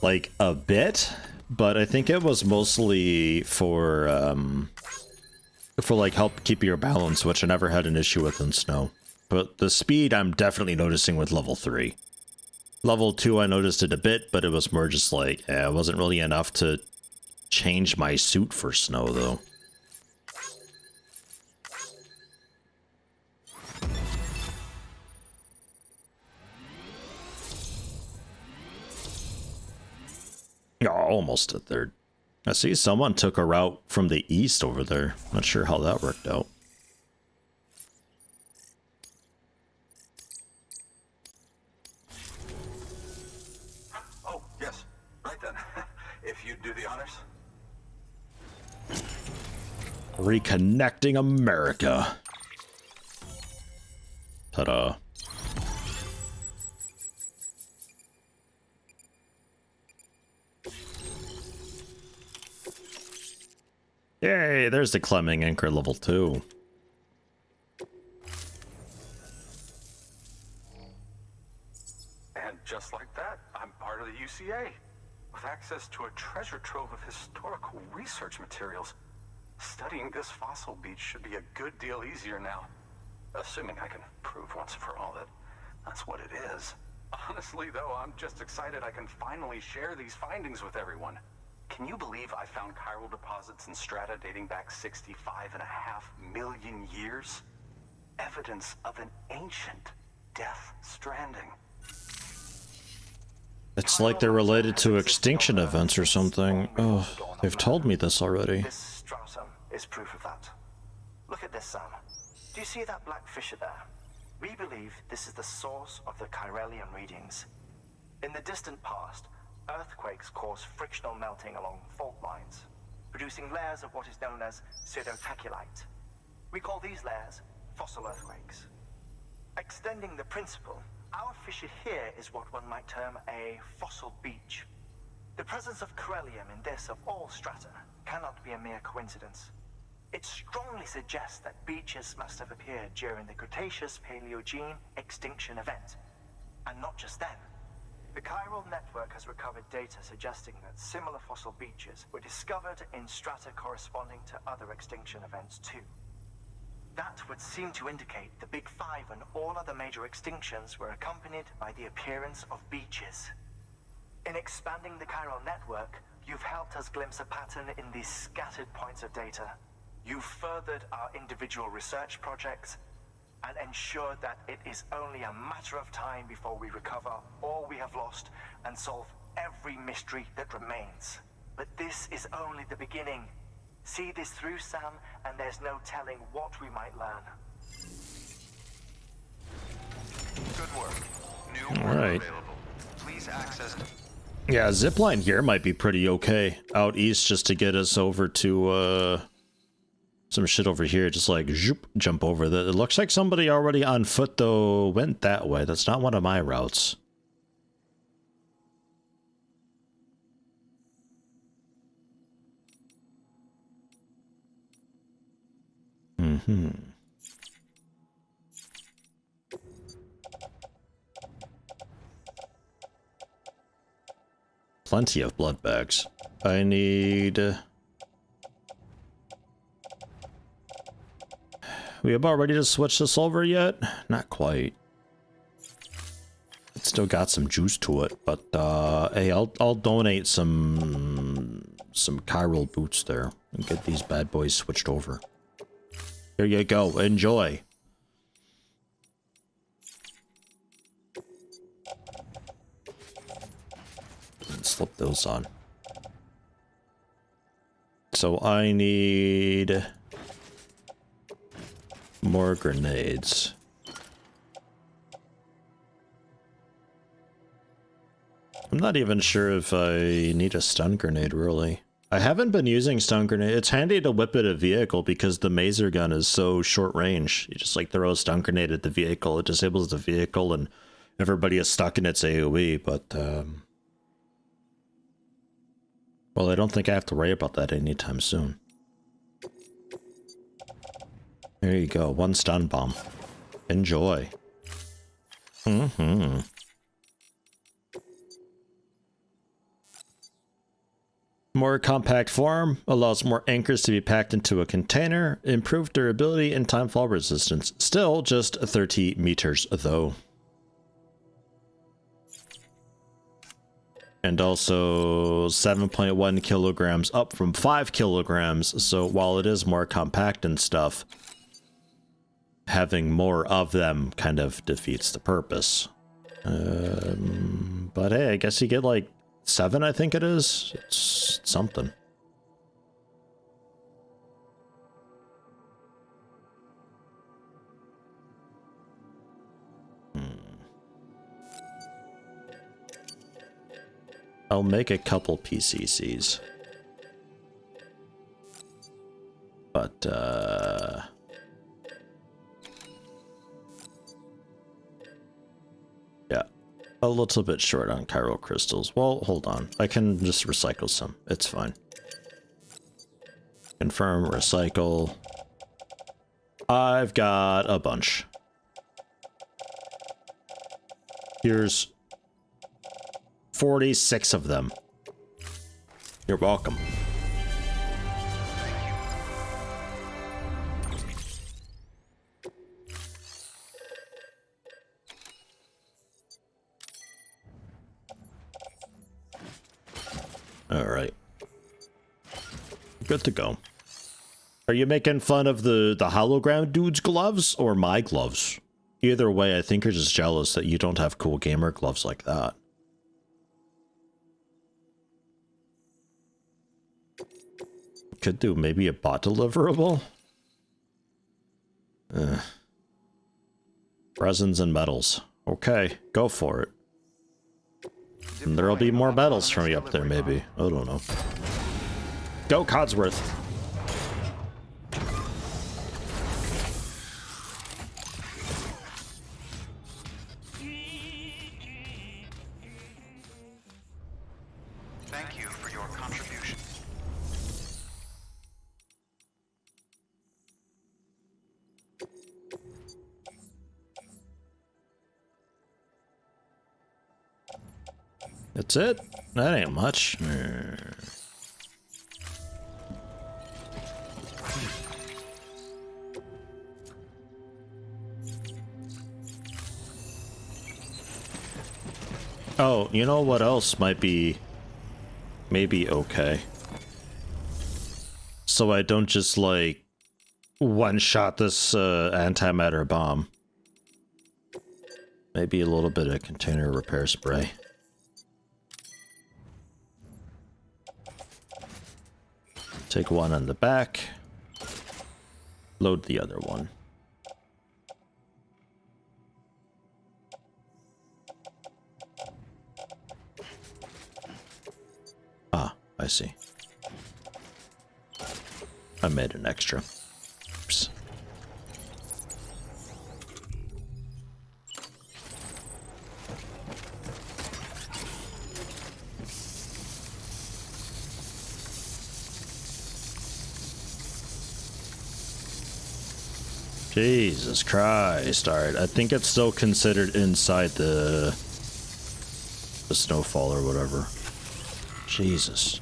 S1: like, a bit, but I think it was mostly for like, help keep your balance, which I never had an issue with in snow. But the speed I'm definitely noticing with level 3. Level 2, I noticed it a bit, but it was more just like, it wasn't really enough to change my suit for snow, though. Yeah, almost a third. I see someone took a route from the east over there. Not sure how that worked out.
S2: Oh, yes. Right then. If you'd do the honors.
S1: Reconnecting America. Ta-da. Yay, there's the climbing anchor level 2.
S2: And just like that, I'm part of the UCA, with access to a treasure trove of historical research materials. Studying this fossil beach should be a good deal easier now. Assuming I can prove once for all that that's what it is. Honestly, though, I'm just excited I can finally share these findings with everyone. Can you believe I found chiral deposits in strata dating back 65.5 million years? Evidence of an ancient death stranding.
S1: It's like they're related to extinction events or something. Oh, they've told me this already.
S9: This stratum is proof of that. Look at this, Sam. Do you see that black fissure there? We believe this is the source of the Chiralian readings. In the distant past, earthquakes cause frictional melting along fault lines, producing layers of what is known as pseudotaculite. We call these layers fossil earthquakes. Extending the principle, our fissure here is what one might term a fossil beach. The presence of Chiralium in this of all strata cannot be a mere coincidence. It strongly suggests that beaches must have appeared during the Cretaceous-Paleogene extinction event. And not just then. The chiral network has recovered data suggesting that similar fossil beaches were discovered in strata corresponding to other extinction events too. That would seem to indicate the Big Five and all other major extinctions were accompanied by the appearance of beaches. In expanding the chiral network, you've helped us glimpse a pattern in these scattered points of data. You've furthered our individual research projects and ensured that it is only a matter of time before we recover all we have lost and solve every mystery that remains. But this is only the beginning. See this through, Sam, and there's no telling what we might learn.
S3: Good work. New
S1: All
S3: order
S1: right.
S3: available. Please access.
S1: Yeah, zipline here might be pretty okay. Out east just to get us over to some shit over here. Just like zoop, jump over that. It looks like somebody already on foot though went that way. That's not one of my routes. Mm-hmm. Plenty of blood bags. I need... We about ready to switch this over yet? Not quite. It's still got some juice to it, but hey, I'll donate some chiral boots there and get these bad boys switched over. Here you go. Enjoy. And slip those on. So I need more grenades. I'm not even sure if I need a stun grenade, really. I haven't been using stun grenade. It's handy to whip at a vehicle because the mazer gun is so short range. You just like throw a stun grenade at the vehicle, it disables the vehicle, and everybody is stuck in its AoE, but well, I don't think I have to worry about that anytime soon. There you go, one stun bomb. Enjoy. Mm-hmm. More compact form allows more anchors to be packed into a container, improved durability and time fall resistance. Still just 30 meters though. And also 7.1 kilograms up from 5 kilograms. So while it is more compact and stuff, having more of them kind of defeats the purpose. But hey, I guess you get like 7, I think it is. It's something. I'll make a couple PCCs. But, yeah. A little bit short on chiral crystals. Well, hold on. I can just recycle some. It's fine. Confirm, recycle. I've got a bunch. Here's 46 of them. You're welcome. All right. Good to go. Are you making fun of the hologram dude's gloves or my gloves? Either way, I think you're just jealous that you don't have cool gamer gloves like that. Could do maybe a bot deliverable? Resins and metals. Okay, go for it. And there'll be more metals from me up there, maybe. I don't know. Go, Codsworth!
S3: Thank you for your contribution.
S1: That's it? That ain't much. Oh, you know what else might be maybe okay? So I don't just like one-shot this antimatter bomb. Maybe a little bit of container repair spray. Take one on the back. Load the other one. Ah, I see. I made an extra. Oops. Jesus Christ. Alright, I think it's still considered inside the snowfall or whatever. Jesus.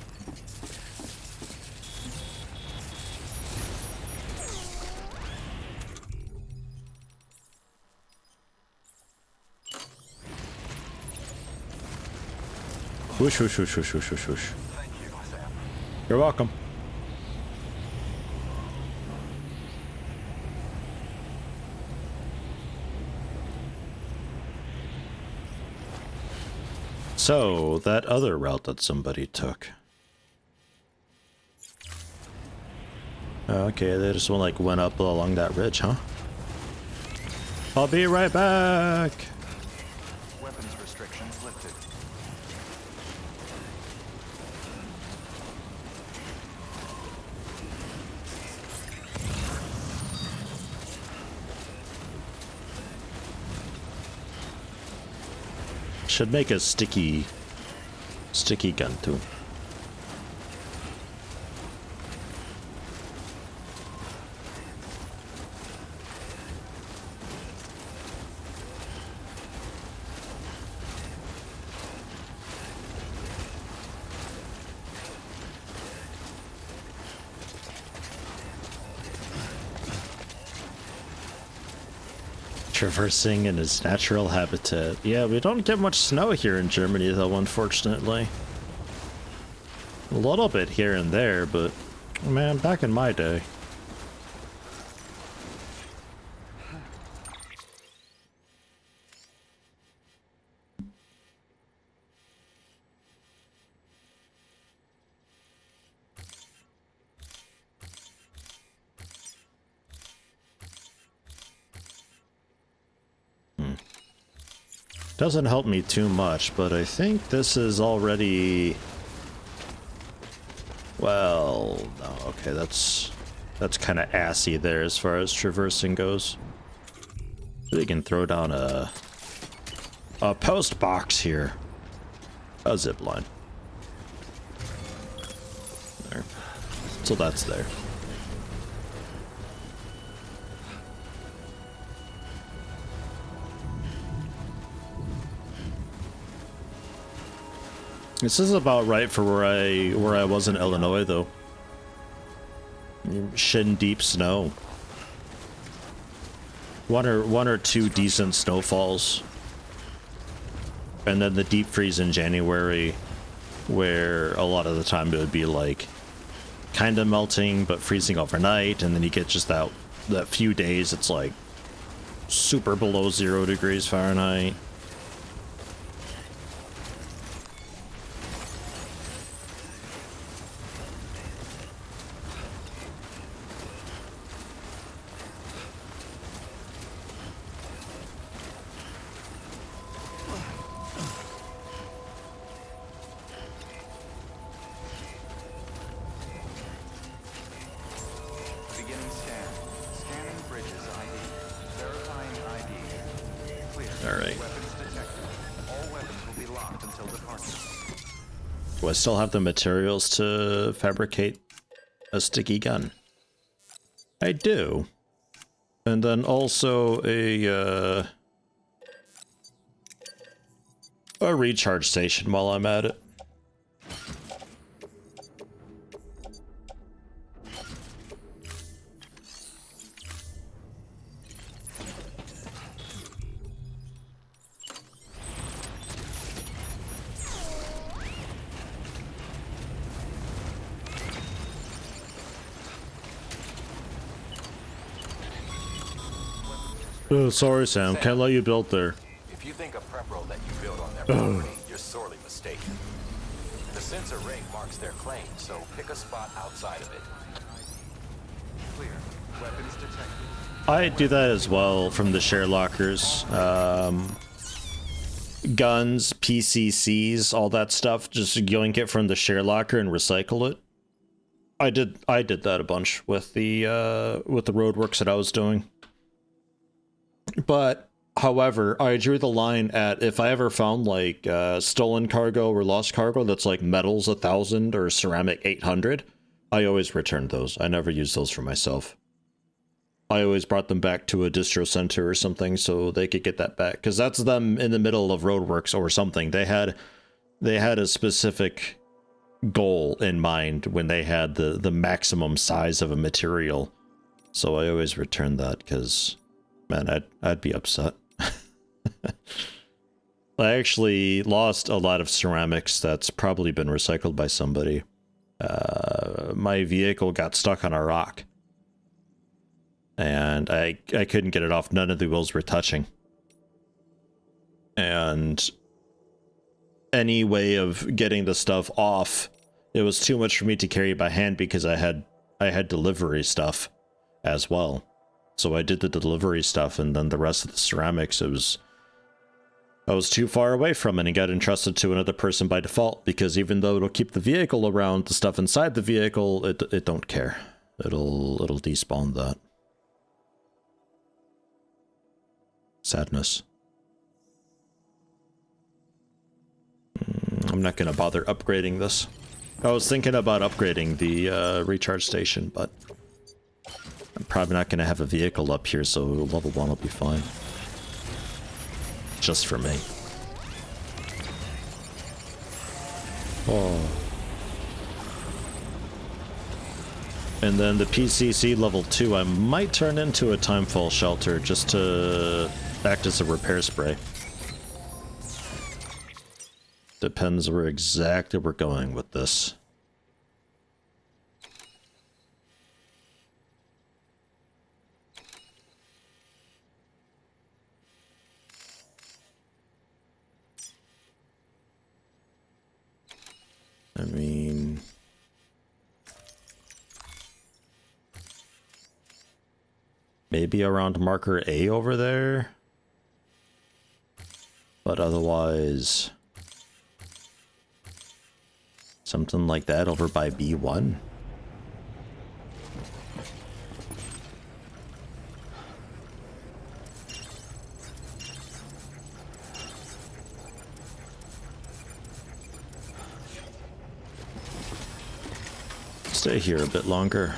S1: Whoosh, whoosh, whoosh, whoosh, whoosh, whoosh, whoosh. You're welcome. So, that other route that somebody took. Okay, they just like went up along that ridge, huh? I'll be right back!
S3: Weapons restrictions lifted.
S1: Should make a sticky gun too. Traversing in its natural habitat. Yeah, we don't get much snow here in Germany though, unfortunately. A little bit here and there, but man, back in my day. Doesn't help me too much, but I think this is already... Well, no, okay, that's kind of assy there as far as traversing goes. We can throw down a post box here. A zipline. There. So that's there. This is about right for where I was in Illinois, though. Shin deep snow. One or two decent snowfalls, and then the deep freeze in January, where a lot of the time it would be like kind of melting but freezing overnight, and then you get just that few days it's like super below 0 degrees Fahrenheit. Do I still have the materials to fabricate a sticky gun? I do. And then also a a recharge station while I'm at it. Oh, sorry, Sam. Can't let you build there.
S2: If you think a prep roll that you build on their property, you're sorely mistaken. The sensor ring marks their claim, so pick a spot outside of it.
S3: Clear. Weapons detected.
S1: I do that as well from the share lockers. Guns, PCCs, all that stuff. Just yoink it from the share locker and recycle it. I did that a bunch with the roadworks that I was doing. But, however, I drew the line at if I ever found like stolen cargo or lost cargo that's like metals 1,000 or ceramic 800, I always returned those. I never used those for myself. I always brought them back to a distro center or something so they could get that back, because that's them in the middle of roadworks or something. They had a specific goal in mind when they had the maximum size of a material, so I always returned that because, man, I'd be upset. I actually lost a lot of ceramics that's probably been recycled by somebody. My vehicle got stuck on a rock, and I couldn't get it off. None of the wheels were touching. And any way of getting the stuff off, it was too much for me to carry by hand because I had delivery stuff as well. So I did the delivery stuff, and then the rest of the ceramics, I was too far away from it and got entrusted to another person by default, because even though it'll keep the vehicle around, the stuff inside the vehicle, it don't care. It'll despawn that. Sadness. I'm not going to bother upgrading this. I was thinking about upgrading the recharge station, but I'm probably not going to have a vehicle up here, so level 1 will be fine. Just for me. Oh. And then the PCC level 2, I might turn into a timefall shelter just to act as a repair spray. Depends where exactly we're going with this. I mean, maybe around marker A over there, but otherwise something like that over by B1. Stay here a bit longer.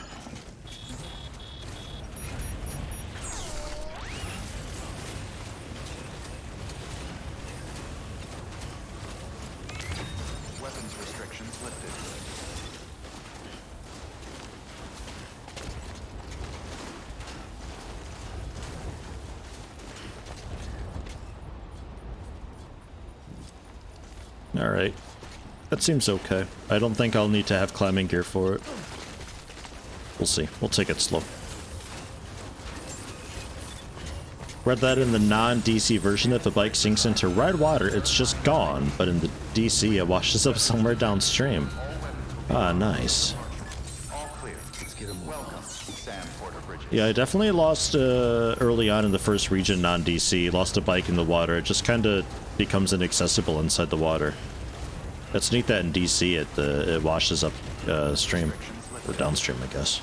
S3: Weapons restrictions lifted.
S1: All right. That seems okay. I don't think I'll need to have climbing gear for it. We'll see. We'll take it slow. Read that in the non-DC version, if the bike sinks into red water, it's just gone. But in the DC, it washes up somewhere downstream. Ah, nice. Yeah, I definitely lost early on in the first region non-DC. Lost a bike in the water. It just kind of becomes inaccessible inside the water. It's neat that in DC it washes up stream, or downstream, I guess.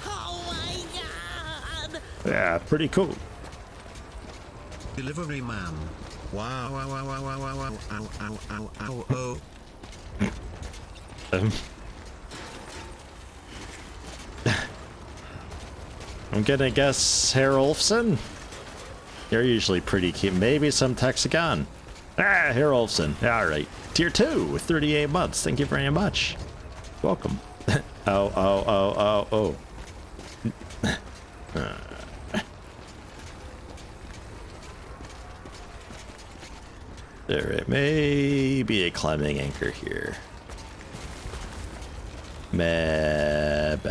S12: Oh my god!
S1: Yeah, pretty cool.
S11: Delivery man. Wow, wow, wow, wow, wow, wow, wow, ow, ow, ow, ow, oh.
S1: I'm gonna guess Herr Olfson? You're usually pretty cute. Maybe some Texagon. Ah, here, Olsen. Alright. Tier 2 with 38 months. Thank you very much. Welcome. Oh. There may be a climbing anchor here. Maybe.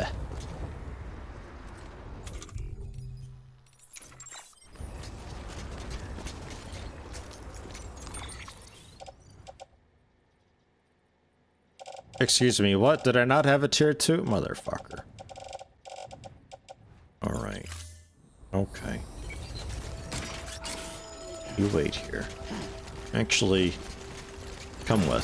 S1: Excuse me, what? Did I not have a tier 2? Motherfucker. Alright. Okay. You wait here. Actually, come with.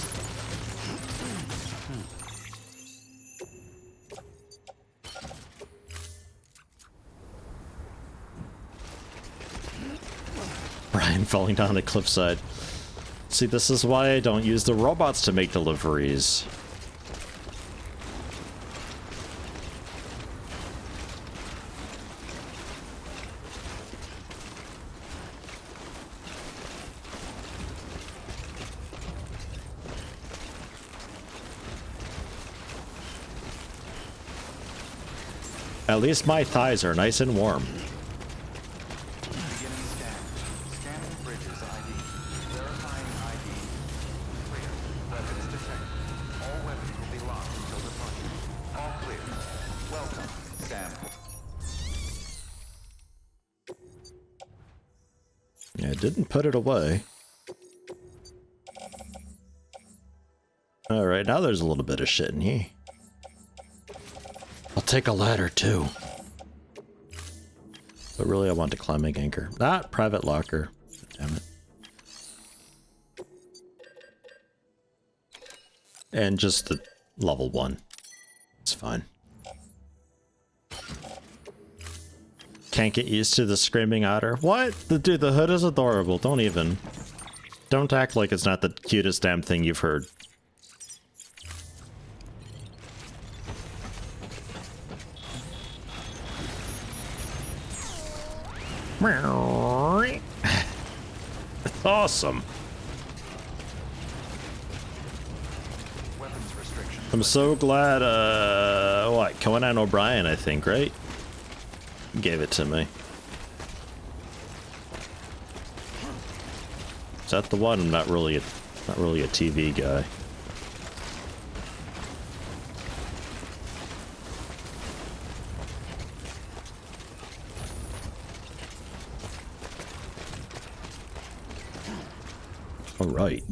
S1: Brian falling down the cliffside. See, this is why I don't use the robots to make deliveries. At least my thighs are nice and warm.
S3: Beginning scan. Scanning bridges ID. Verifying ID. Clear. Weapons detected. All weapons will be locked until departure. All clear. Welcome, Sam.
S1: Yeah, I didn't put it away. Alright, now there's a little bit of shit in here. I'll take a ladder too. But really I want a climbing anchor. Not private locker. Damn it. And just the level 1. It's fine. Can't get used to the screaming otter. What? Dude, the hood is adorable. Don't even. Don't act like it's not the cutest damn thing you've heard. It's awesome.
S3: Weapons restrictions.
S1: I'm so glad, what, Conan O'Brien, I think, right? Gave it to me. Is that the one? I'm not really a TV guy. All right.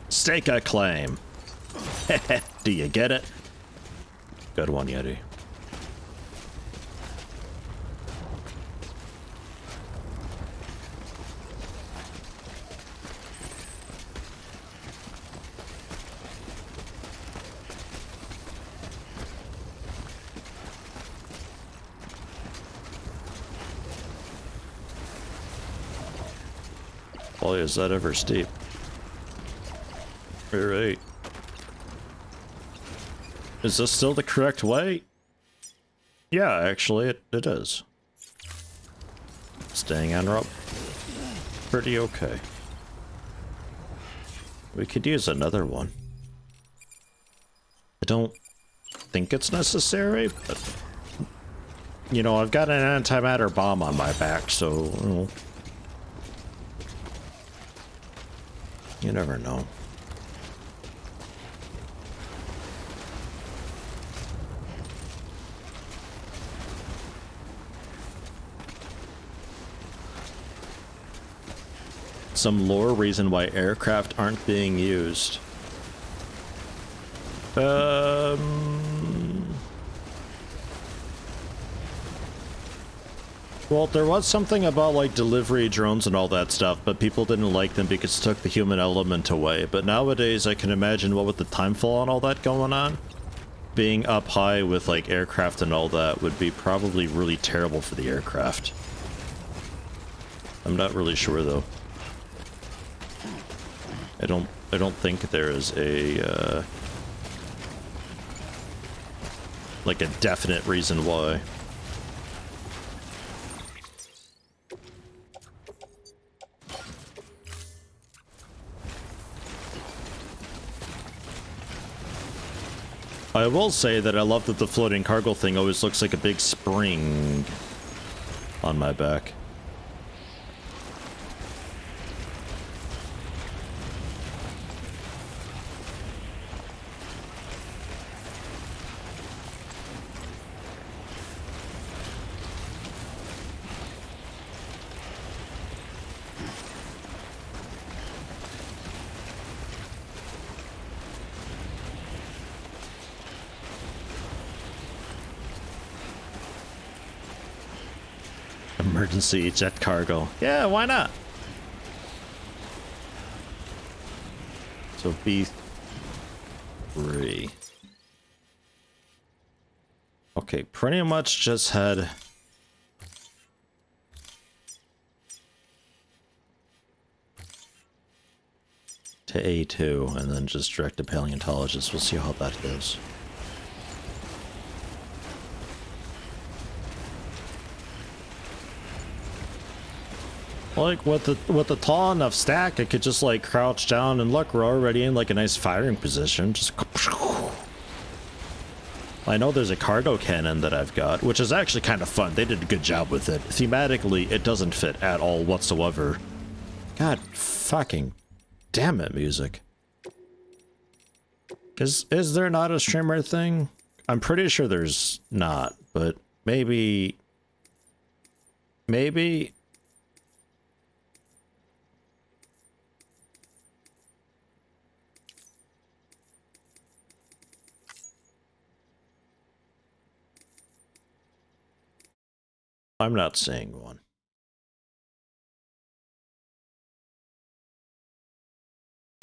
S1: Stake a claim. Do you get it? Good one, Yeti. Boy, is that ever steep. All right. Is this still the correct way? Yeah, actually, it is. Staying on rope. Pretty okay. We could use another one. I don't think it's necessary, but... You know, I've got an antimatter bomb on my back, so... You never know. Some lore reason why aircraft aren't being used. Well, there was something about, like, delivery drones and all that stuff, but people didn't like them because it took the human element away. But nowadays, I can imagine what with the timefall and all that going on, being up high with, like, aircraft and all that would be probably really terrible for the aircraft. I'm not really sure, though. I don't think there is a, like, a definite reason why. I will say that I love that the floating cargo thing always looks like a big spring on my back. Emergency jet cargo. Yeah, why not? So B3. Okay, pretty much just head to A2 and then just direct to paleontologist. We'll see how that goes. Like with the tall enough stack, I could just like crouch down and look, we're already in like a nice firing position. Just I know there's a cargo cannon that I've got, which is actually kind of fun. They did a good job with it. Thematically, it doesn't fit at all whatsoever. God fucking damn it, music. Is there not a streamer thing? I'm pretty sure there's not, but maybe. I'm not seeing one.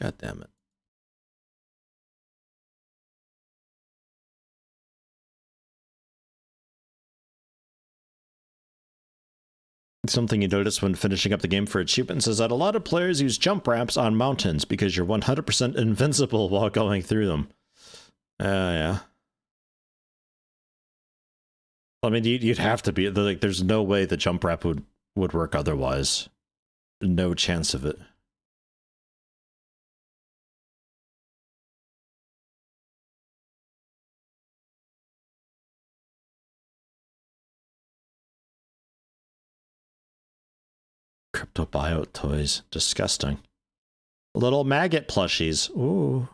S1: God damn it. Something you notice when finishing up the game for achievements is that a lot of players use jump ramps on mountains because you're 100% invincible while going through them. Yeah. I mean, you'd have to be, like, there's no way the jump ramp would work otherwise. No chance of it. Cryptobiote toys. Disgusting. Little maggot plushies. Ooh.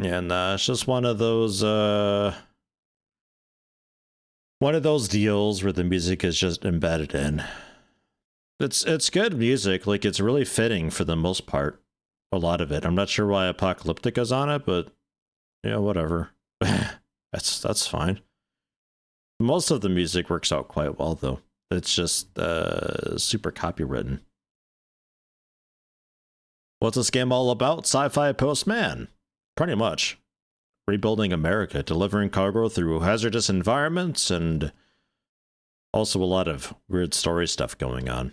S1: Yeah, nah, it's just one of those deals where the music is just embedded in. It's good music, like it's really fitting for the most part. A lot of it. I'm not sure why Apocalyptica's on it, but yeah, whatever. That's fine. Most of the music works out quite well though. It's just super copywritten. What's this game all about? Sci-fi postman. Pretty much. Rebuilding America, delivering cargo through hazardous environments, and also a lot of weird story stuff going on.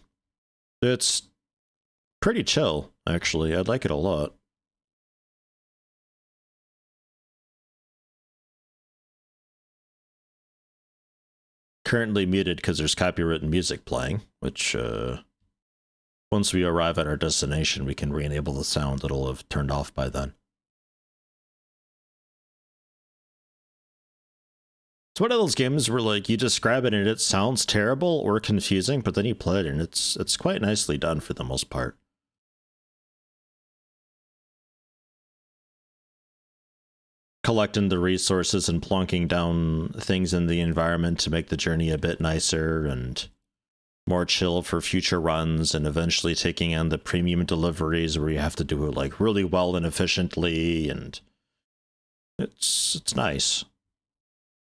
S1: It's pretty chill, actually. I'd like it a lot. Currently muted because there's copywritten music playing, which once we arrive at our destination, we can re-enable the sound. It'll have turned off by then. It's one of those games where like you describe it and it sounds terrible or confusing, but then you play it and it's quite nicely done for the most part. Collecting the resources and plonking down things in the environment to make the journey a bit nicer and more chill for future runs, and eventually taking on the premium deliveries where you have to do it like really well and efficiently, and it's nice.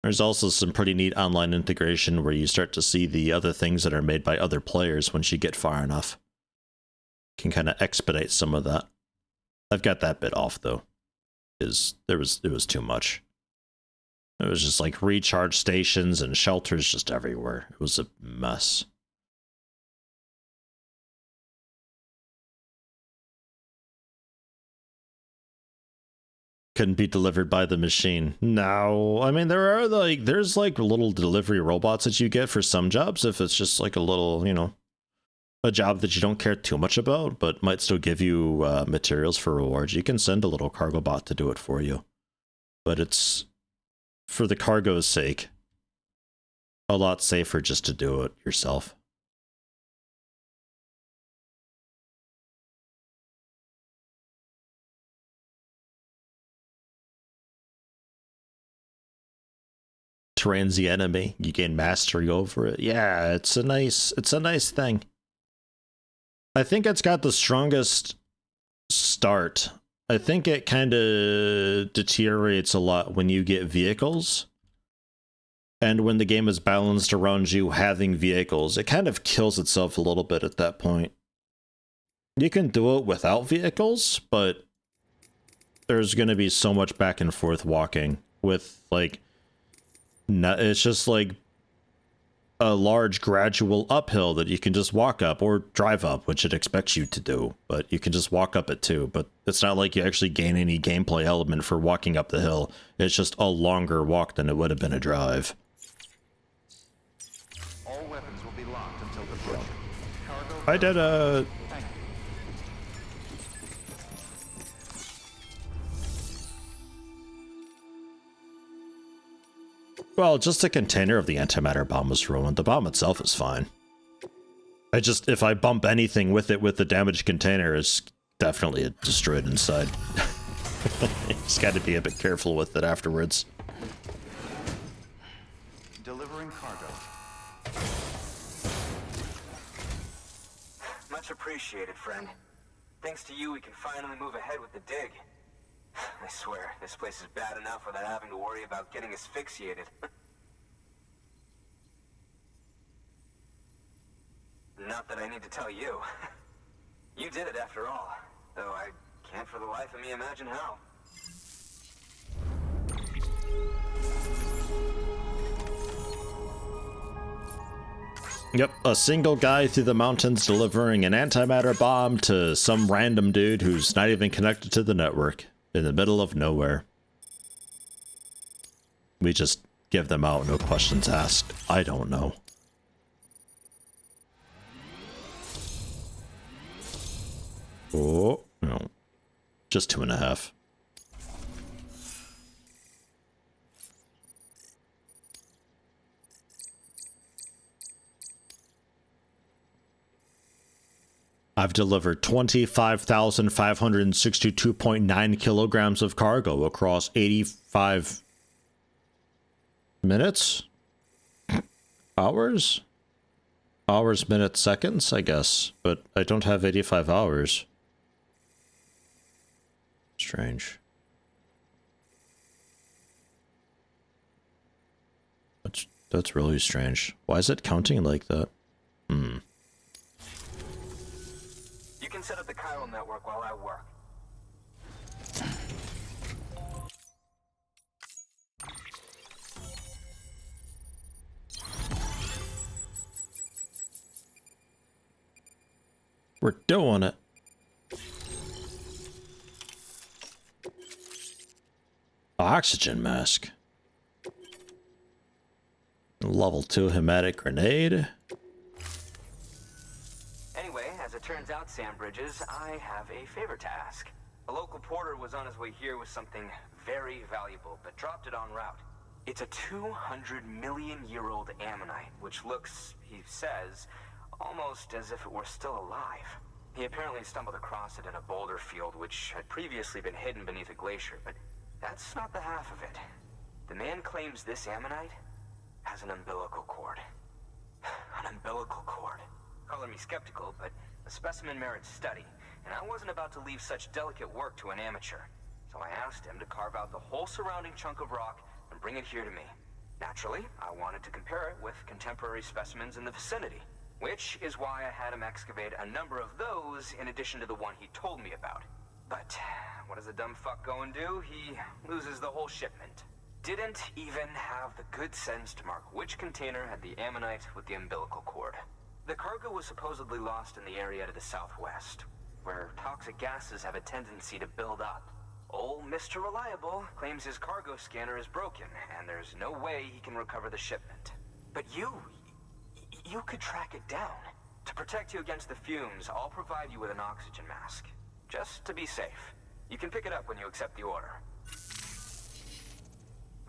S1: There's also some pretty neat online integration where you start to see the other things that are made by other players once you get far enough. Can kind of expedite some of that. I've got that bit off though, because it was too much. It was just like recharge stations and shelters just everywhere. It was a mess. Couldn't be delivered by the machine. No, I mean there's like little delivery robots that you get for some jobs if it's just like a little, you know, a job that you don't care too much about, but might still give you materials for rewards, you can send a little cargo bot to do it for you. But it's, for the cargo's sake, a lot safer just to do it yourself. Terrain's the enemy, you gain mastery over it. Yeah, it's a nice thing. I think it's got the strongest start. I think it kind of deteriorates a lot when you get vehicles. And when the game is balanced around you having vehicles, it kind of kills itself a little bit at that point. You can do it without vehicles, but there's going to be so much back and forth walking with, like, it's just like a large gradual uphill that you can just walk up or drive up, which it expects you to do, but you can just walk up it too. But it's not like you actually gain any gameplay element for walking up the hill. It's just a longer walk than it would have been a drive.
S3: All weapons will be locked until deployment.
S1: I did a... Well, just the container of the antimatter bomb was ruined. The bomb itself is fine. If I bump anything with it with the damaged container, it's definitely destroyed inside. Just got to be a bit careful with it afterwards.
S3: Delivering cargo.
S9: Much appreciated, friend. Thanks to you, we can finally move ahead with the dig. I swear, this place is bad enough without having to worry about getting asphyxiated. Not that I need to tell you. You did it after all, though I can't for the life of me imagine how.
S1: Yep, a single guy through the mountains delivering an antimatter bomb to some random dude who's not even connected to the network. In the middle of nowhere. We just give them out, no questions asked. I don't know. Oh, no. Just 2.5. I've delivered 25,562.9 kilograms of cargo across 85 minutes? Hours? Hours, minutes, seconds, I guess. But I don't have 85 hours. Strange. That's really strange. Why is it counting like that? Hmm.
S9: You can set up the chiral network while I work.
S1: We're doing it. Oxygen mask. Level 2 hematic grenade.
S9: Anyway, as it turns out, Sam Bridges, I have a favor to ask. A local porter was on his way here with something very valuable, but dropped it en route. It's a 200-million-year-old ammonite, which looks, he says, almost as if it were still alive. He apparently stumbled across it in a boulder field, which had previously been hidden beneath a glacier, but that's not the half of it. The man claims this ammonite has an umbilical cord. An umbilical cord. Color me skeptical, but the specimen merits study, and I wasn't about to leave such delicate work to an amateur. So I asked him to carve out the whole surrounding chunk of rock and bring it here to me. Naturally, I wanted to compare it with contemporary specimens in the vicinity, which is why I had him excavate a number of those in addition to the one he told me about. But what does a dumb fuck go and do? He loses the whole shipment. Didn't even have the good sense to mark which container had the ammonite with the umbilical cord. The cargo was supposedly lost in the area to the southwest, where toxic gases have a tendency to build up. Old Mr. Reliable claims his cargo scanner is broken, and there's no way he can recover the shipment. But you could track it down.
S14: To protect you against the fumes, I'll provide you with an oxygen mask. Just to be safe. You can pick it up when you accept the order.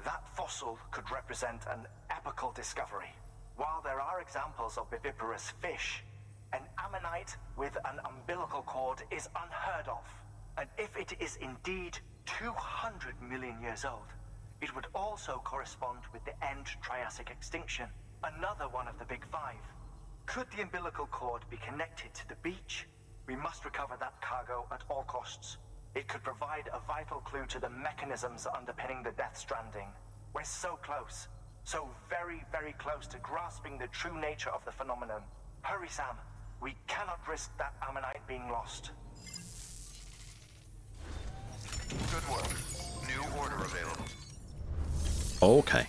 S9: That fossil could represent an epical discovery. While there are examples of viviparous fish, an ammonite with an umbilical cord is unheard of. And if it is indeed 200 million years old, it would also correspond with the end Triassic extinction, another one of the big five. Could the umbilical cord be connected to the beach? We must recover that cargo at all costs. It could provide a vital clue to the mechanisms underpinning the Death Stranding. We're so close. So very, very close to grasping the true nature of the phenomenon. Hurry, Sam. We cannot risk that ammonite being lost.
S3: Good work. New order available.
S1: Okay.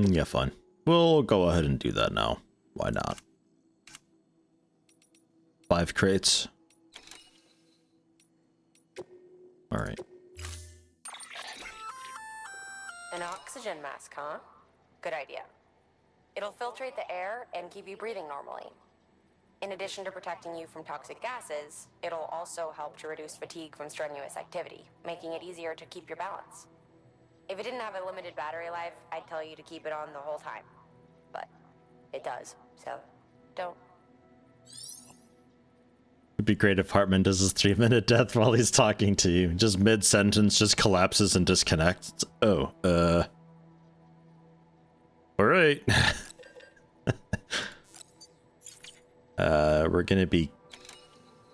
S1: Yeah, fine. We'll go ahead and do that now. Why not? 5 crates. Alright.
S10: An oxygen mask, huh? Good idea. It'll filtrate the air and keep you breathing normally. In addition to protecting you from toxic gases, it'll also help to reduce fatigue from strenuous activity, making it easier to keep your balance. If it didn't have a limited battery life, I'd tell you to keep it on the whole time. But it does, so don't.
S1: It'd be great if Hartman does his 3-minute death while he's talking to you. Just mid-sentence, just collapses and disconnects. Oh, alright. We're gonna be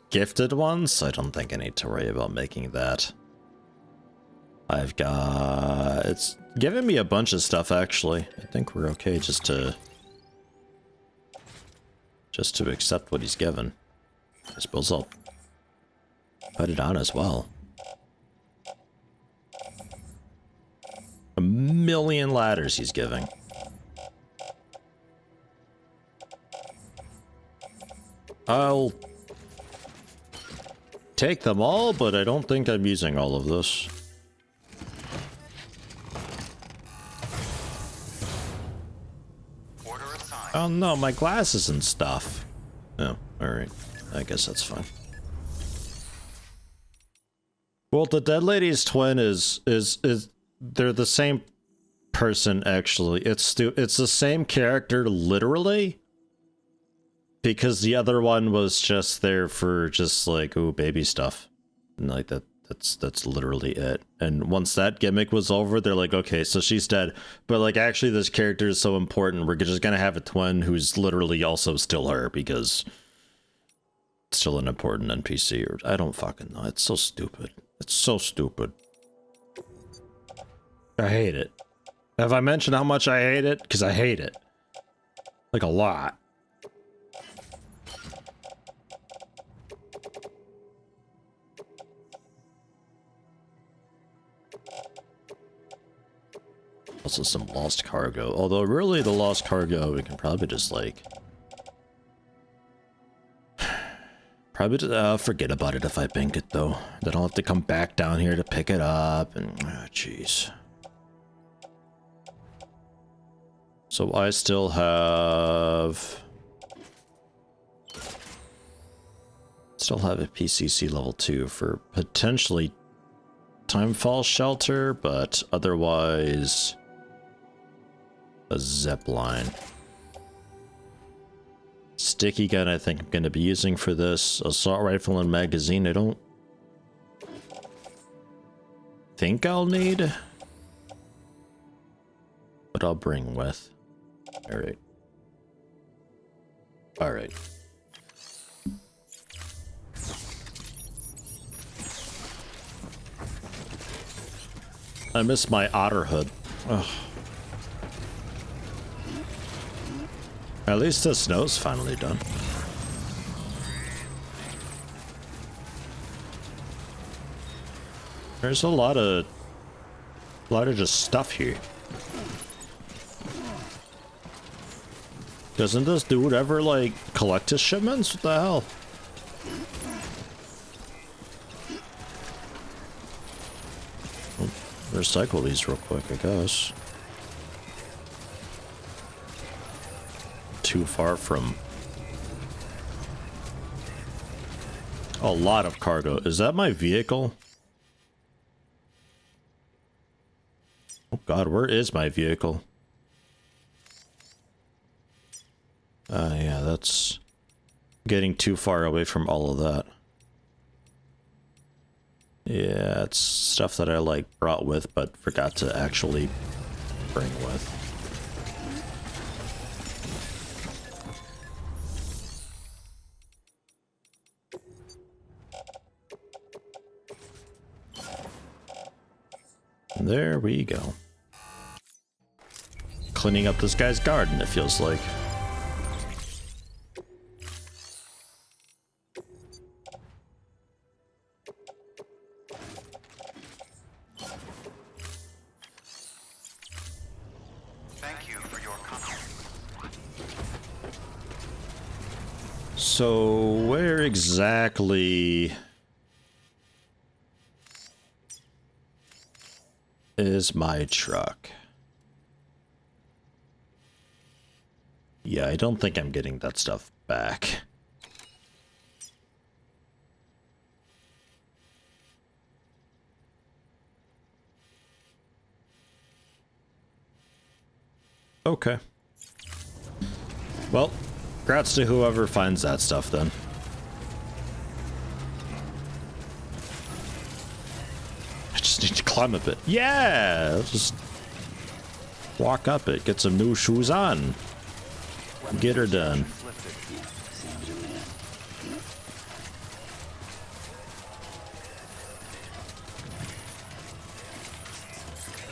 S1: gifted ones. I don't think I need to worry about making that. I've got... It's giving me a bunch of stuff, actually. I think we're okay just to accept what he's given. I suppose I'll put it on as well. 1,000,000 ladders he's giving. I'll take them all, but I don't think I'm using all of this. Oh no, my glasses and stuff. Oh, alright. I guess that's fine. Well, the dead lady's twin is they're the same person, actually. It's the same character, literally. Because the other one was just there for just like, ooh, baby stuff. And like that's literally it. And once that gimmick was over, they're like, okay, so she's dead. But like, actually this character is so important, we're just gonna have a twin who's literally also still her, because it's still an important NPC, or I don't fucking know. It's so stupid. It's so stupid. I hate it. Have I mentioned how much I hate it? Because I hate it. Like a lot. Also some lost cargo. Although really the lost cargo, we can probably just like... Probably just, forget about it if I pink it though. Then I'll have to come back down here to pick it up and... jeez. So I still have... Still have a PCC level 2 for potentially Timefall Shelter, but otherwise... a zip line. Sticky gun I think I'm going to be using for this. Assault rifle and magazine I don't think I'll need, but I'll bring with. Alright. Alright. I miss my otter hood. Ugh. At least the snow's finally done. There's a lot of just stuff here. Doesn't this dude ever like collect his shipments? What the hell? Recycle these real quick, I guess. too far from a lot of cargo. Is that my vehicle? Oh god, where is my vehicle? Yeah, that's getting too far away from all of that. Yeah, it's stuff that I like brought with but forgot to actually bring with. There we go. Cleaning up this guy's garden, it feels like.
S9: Thank you for your comment.
S1: So, where exactly is my truck? Yeah, I don't think I'm getting that stuff back. Okay. Well, congrats to whoever finds that stuff then. I just need to climb a bit. Yeah! Just walk up it, get some new shoes on. Get her done.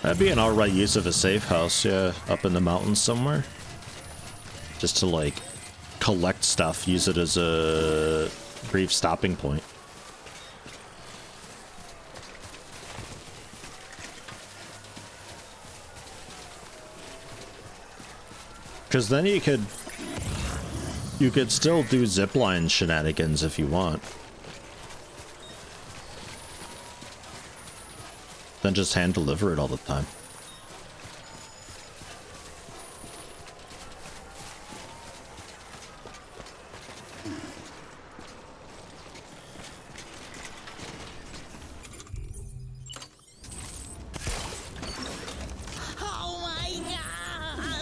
S1: That'd be an alright use of a safe house, yeah, up in the mountains somewhere. Just to, like, collect stuff, use it as a brief stopping point. Because then you could still do zipline shenanigans if you want. Then just hand deliver it all the time.
S12: Oh my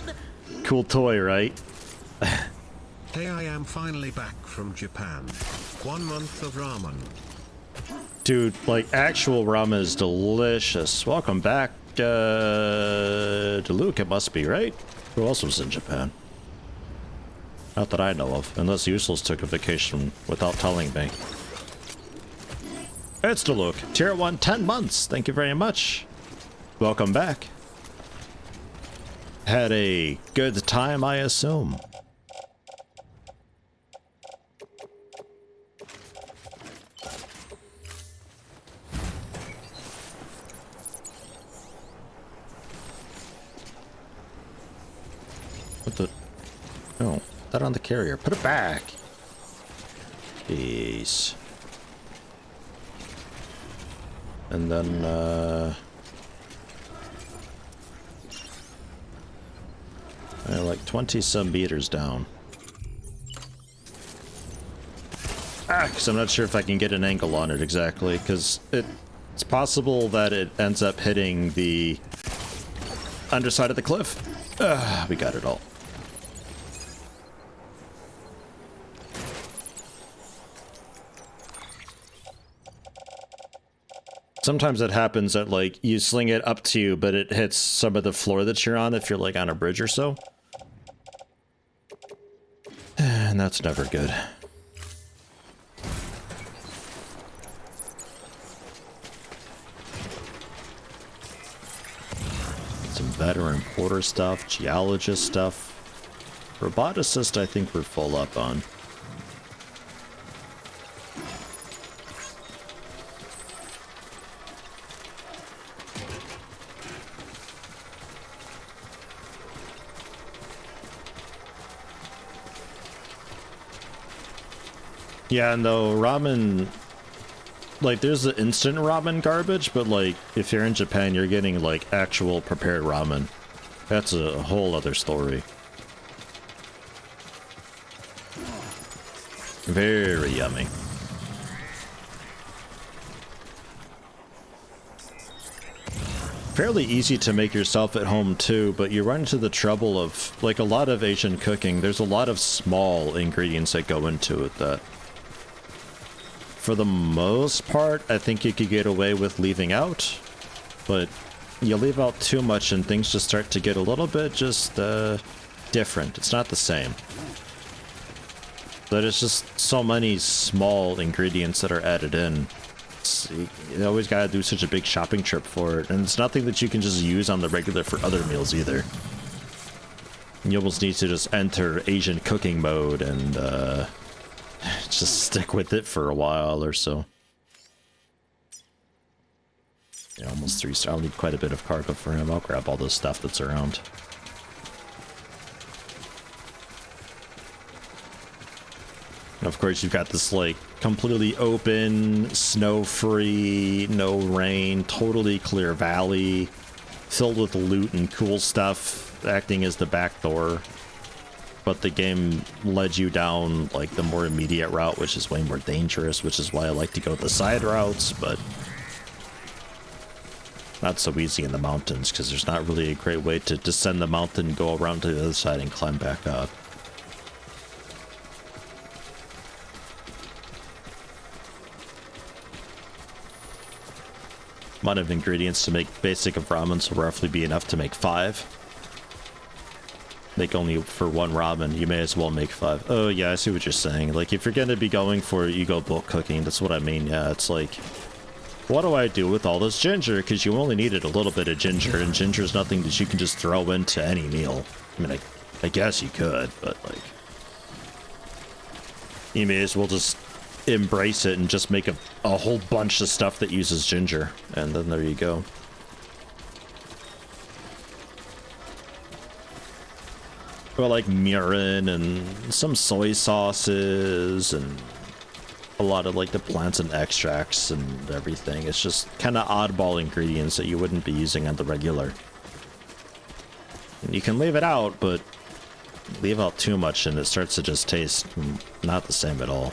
S12: god!
S1: Cool toy, right?
S11: Hey, I am finally back from Japan. 1 month of ramen.
S1: Dude, like, actual ramen is delicious. Welcome back, to Luke, it must be, right? Who else was in Japan? Not that I know of, unless Useless took a vacation without telling me. It's Luke, Tier 1, 10 months. Thank you very much. Welcome back. Had a good time, I assume. What the? No, that on the carrier. Put it back. Jeez. And then, like 20 some meters down. Because I'm not sure if I can get an angle on it exactly, because it's possible that it ends up hitting the underside of the cliff. We got it all. Sometimes it happens that, like, you sling it up to you, but it hits some of the floor that you're on if you're, like, on a bridge or so. And that's never good. Some veteran porter stuff, geologist stuff. Roboticist, I think we're full up on. Yeah, and though ramen, like, there's the instant ramen garbage, but, like, if you're in Japan, you're getting, like, actual prepared ramen. That's a whole other story. Very yummy. Fairly easy to make yourself at home too, but you run into the trouble of, like a lot of Asian cooking, there's a lot of small ingredients that go into it that, for the most part, I think you could get away with leaving out, but you leave out too much and things just start to get a little bit just different. It's not the same. But it's just so many small ingredients that are added in. You always gotta do such a big shopping trip for it, and it's nothing that you can just use on the regular for other meals either. You almost need to just enter Asian cooking mode and just stick with it for a while or so. Yeah, almost 3 stars. I'll need quite a bit of cargo for him. I'll grab all this stuff that's around. And of course, you've got this like completely open, snow-free, no rain, totally clear valley, filled with loot and cool stuff, acting as the back door. But the game led you down like the more immediate route, which is way more dangerous, which is why I like to go the side routes, but not so easy in the mountains because there's not really a great way to descend the mountain, go around to the other side, and climb back up. Amount of ingredients to make basic of ramens will roughly be enough to make 5. Make only for 1 ramen, you may as well make 5. Oh yeah, I see what you're saying. Like if you're gonna be going for you go bulk cooking, that's what I mean. Yeah, it's like, what do I do with all this ginger? Because you only needed a little bit of ginger, and ginger is nothing that you can just throw into any meal. I mean, I guess you could, but like, you may as well just embrace it and just make a whole bunch of stuff that uses ginger, and then there you go. Or like mirin and some soy sauces and a lot of like the plants and extracts and everything. It's just kind of oddball ingredients that you wouldn't be using on the regular. And you can leave it out, but leave out too much and it starts to just taste not the same at all.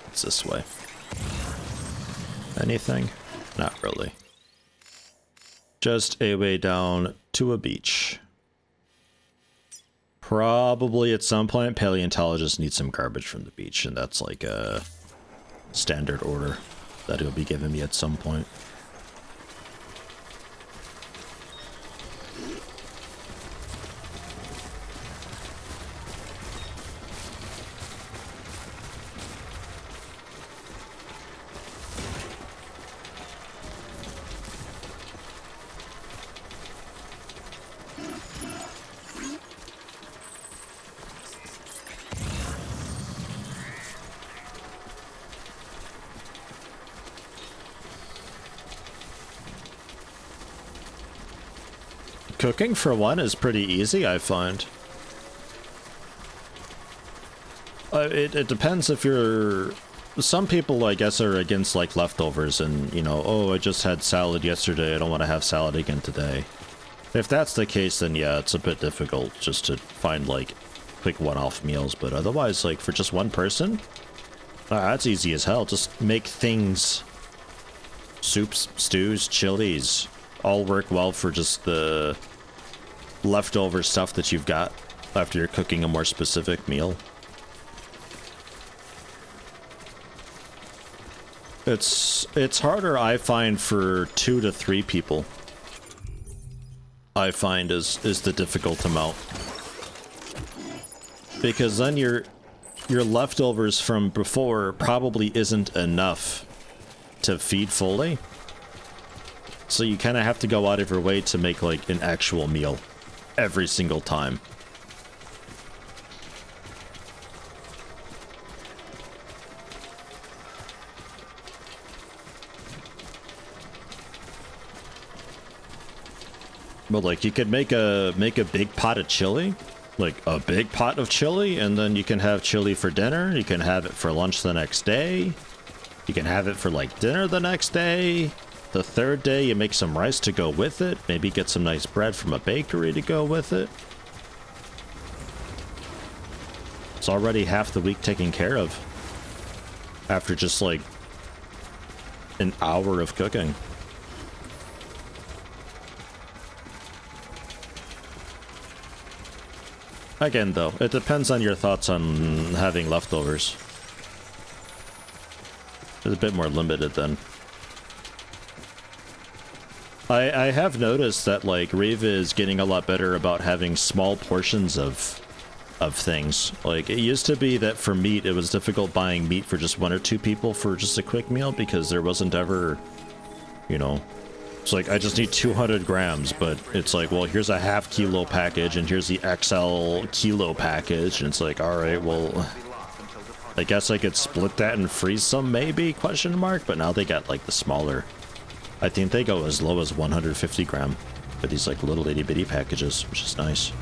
S1: It's this way. Anything? Not really. Just a way down to a beach. Probably at some point paleontologists need some garbage from the beach, and that's like a standard order that he'll be giving me at some point. Cooking, for one, is pretty easy, I find. It depends if you're... Some people, I guess, are against, like, leftovers and, you know, oh, I just had salad yesterday, I don't want to have salad again today. If that's the case, then yeah, it's a bit difficult just to find, like, quick one-off meals, but otherwise, like, for just one person, that's easy as hell. Just make things. Soups, stews, chilies, all work well for just the leftover stuff that you've got after you're cooking a more specific meal. It's harder, I find, for 2 to 3 people. I find is the difficult amount, because then your leftovers from before probably isn't enough to feed fully. So you kind of have to go out of your way to make like an actual meal every single time. But like you could make a big pot of chili, like a big pot of chili, and then you can have chili for dinner, you can have it for lunch the next day. You can have it for like dinner the next day. The third day, you make some rice to go with it. Maybe get some nice bread from a bakery to go with it. It's already half the week taken care of. After just like an hour of cooking. Again, though, it depends on your thoughts on having leftovers. It's a bit more limited then. I have noticed that, like, Riva is getting a lot better about having small portions of things. Like, it used to be that for meat, it was difficult buying meat for just 1 or 2 people for just a quick meal because there wasn't ever, you know, it's like, I just need 200 grams, but it's like, well, here's a ½ kilo package and here's the XL kilo package. And it's like, all right, well, I guess I could split that and freeze some maybe, question mark, but now they got like the smaller. I think they go as low as 150 gram for these like little itty bitty packages, which is nice.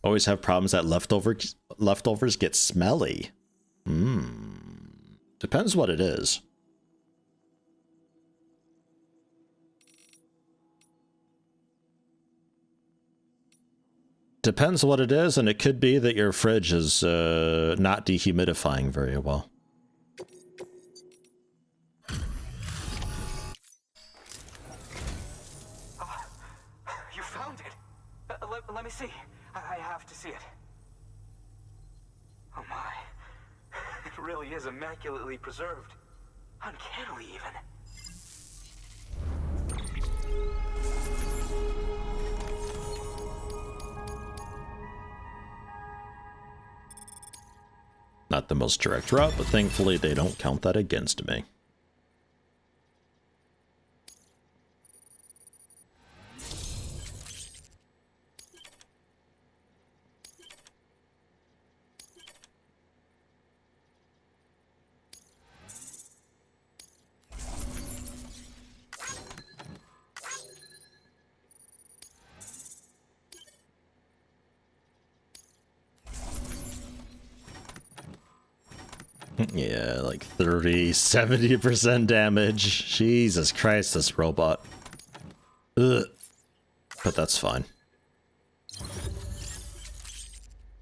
S1: Always have problems that leftovers get smelly. Depends what it is. Depends what it is, and it could be that your fridge is not dehumidifying very well.
S9: You found it! Let me see. I have to see it. Oh my. It really is immaculately preserved. Uncannily, even.
S1: Not the most direct route, but thankfully they don't count that against me. Yeah, like 70% damage. Jesus Christ, this robot. Ugh. But that's fine.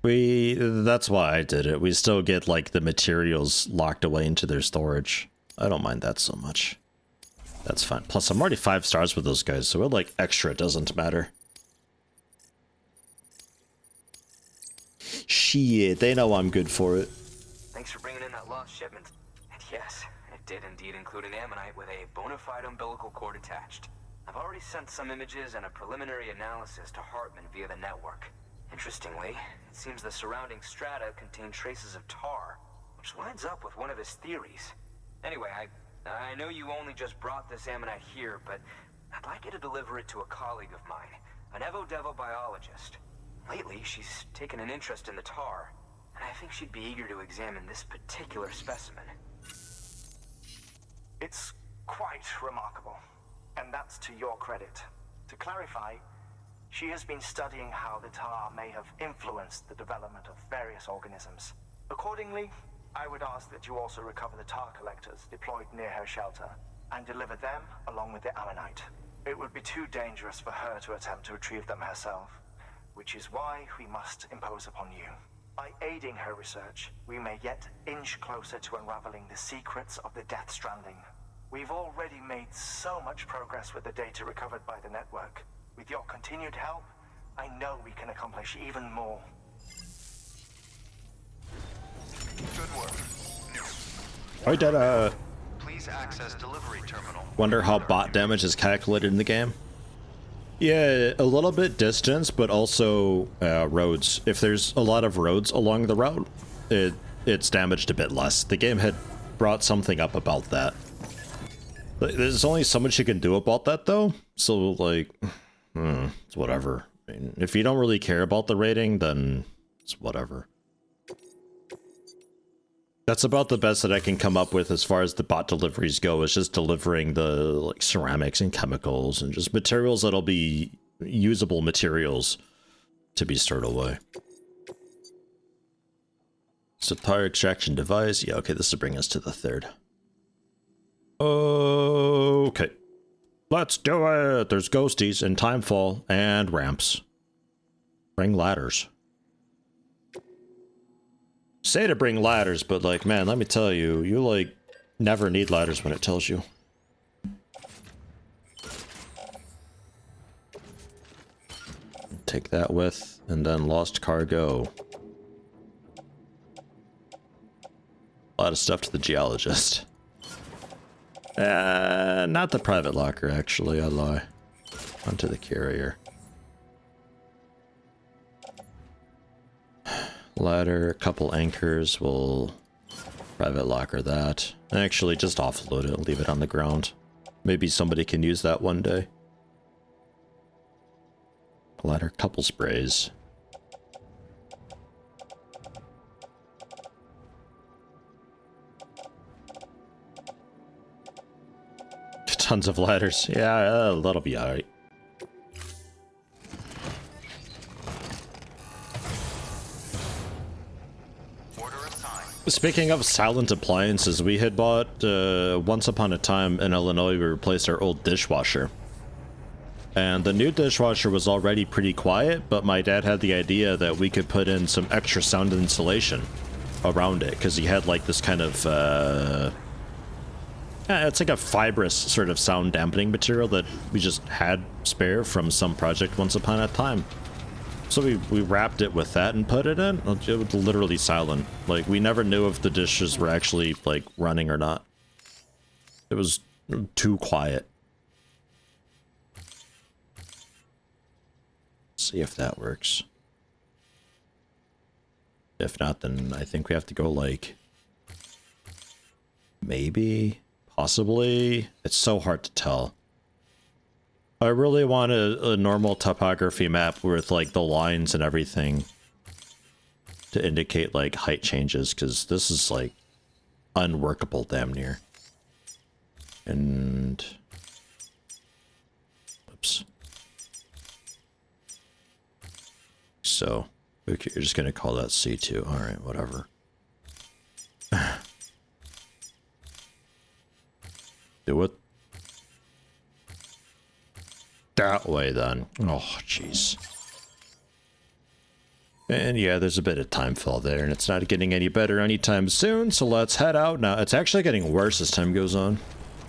S1: That's why I did it. We still get like the materials locked away into their storage. I don't mind that so much. That's fine. Plus, I'm already 5 stars with those guys, so it like extra doesn't matter. Shit, they know I'm good for it.
S14: Thanks for bringing in that lost shipment. And yes, it did indeed include an ammonite with a bona fide umbilical cord attached. I've already sent some images and a preliminary analysis to Hartman via the network. Interestingly, it seems the surrounding strata contain traces of tar, which lines up with one of his theories. Anyway, I know you only just brought this ammonite here, but I'd like you to deliver it to a colleague of mine, an Evo-Devo biologist. Lately, she's taken an interest in the tar, and I think she'd be eager to examine this particular specimen.
S9: It's quite remarkable, and that's to your credit. To clarify, she has been studying how the tar may have influenced the development of various organisms. Accordingly, I would ask that you also recover the tar collectors deployed near her shelter and deliver them along with the ammonite. It would be too dangerous for her to attempt to retrieve them herself, which is why we must impose upon you. By aiding her research, we may yet inch closer to unraveling the secrets of the Death Stranding. We've already made so much progress with the data recovered by the network. With your continued help, I know we can accomplish even more.
S3: Good work.
S1: I did
S3: Please access delivery terminal.
S1: wonder how bot damage is calculated in the game. Yeah, a little bit distance, but also roads. If there's a lot of roads along the route, it's damaged a bit less. The game had brought something up about that. There's only so much you can do about that, though. So, like, it's whatever. I mean, if you don't really care about the rating, then it's whatever. That's about the best that I can come up with as far as the bot deliveries go, is just delivering the like ceramics and chemicals and just materials that'll be usable materials to be stored away. So tire extraction device. Yeah, okay, this will bring us to the third. Okay. Let's do it! There's ghosties and timefall and ramps. Bring ladders. Say to bring ladders, but like, man, let me tell you, you like never need ladders when it tells you. Take that with, and then lost cargo. A lot of stuff to the geologist. Not the private locker, actually, I lie. Onto the carrier. Ladder, a couple anchors, we'll private locker that. Actually, just offload it, leave it on the ground. Maybe somebody can use that one day. Ladder, couple sprays. Tons of ladders. Yeah, that'll be alright. Speaking of silent appliances, we had bought, once upon a time in Illinois, we replaced our old dishwasher. And the new dishwasher was already pretty quiet, but my dad had the idea that we could put in some extra sound insulation around it, because he had like this kind of, it's like a fibrous sort of sound dampening material that we just had spare from some project once upon a time. So we wrapped it with that and put it in. It was literally silent. Like, we never knew if the dishes were actually, like, running or not. It was too quiet. See if that works. If not, then I think we have to go, like, maybe, possibly. It's so hard to tell. I really want a normal topography map with, like, the lines and everything to indicate, like, height changes, because this is, like, unworkable damn near. And... oops. So, okay, you're just gonna call that C2. Alright, whatever. Do it. That way then. Oh, jeez. And yeah, there's a bit of time fall there, and it's not getting any better anytime soon, so let's head out now. It's actually getting worse as time goes on.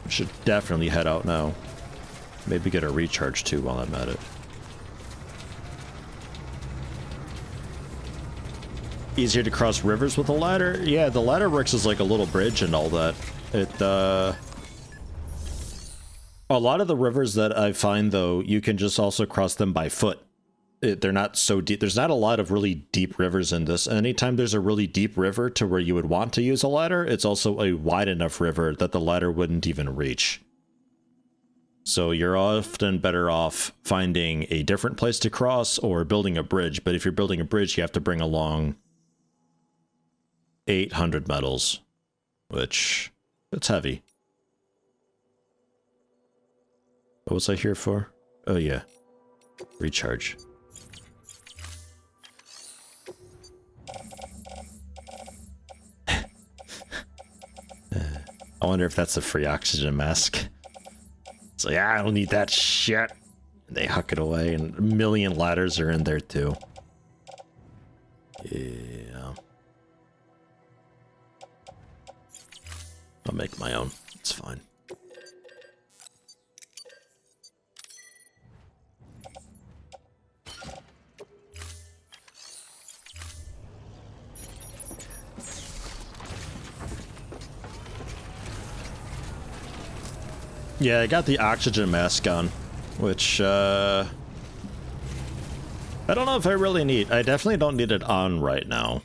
S1: We should definitely head out now. Maybe get a recharge too while I'm at it. Easier to cross rivers with a ladder? Yeah, the ladder works as like a little bridge and all that. A lot of the rivers that I find, though, you can just also cross them by foot. They're not so deep. There's not a lot of really deep rivers in this. Anytime there's a really deep river to where you would want to use a ladder, it's also a wide enough river that the ladder wouldn't even reach. So you're often better off finding a different place to cross or building a bridge. But if you're building a bridge, you have to bring along 800 metals, which it's heavy. What was I here for? Oh yeah, recharge. I wonder if that's a free oxygen mask. It's like, I don't need that shit. They huck it away, and a million ladders are in there too. Yeah. I'll make my own. It's fine. Yeah, I got the oxygen mask on, which, I don't know if I really need. I definitely don't need it on right now.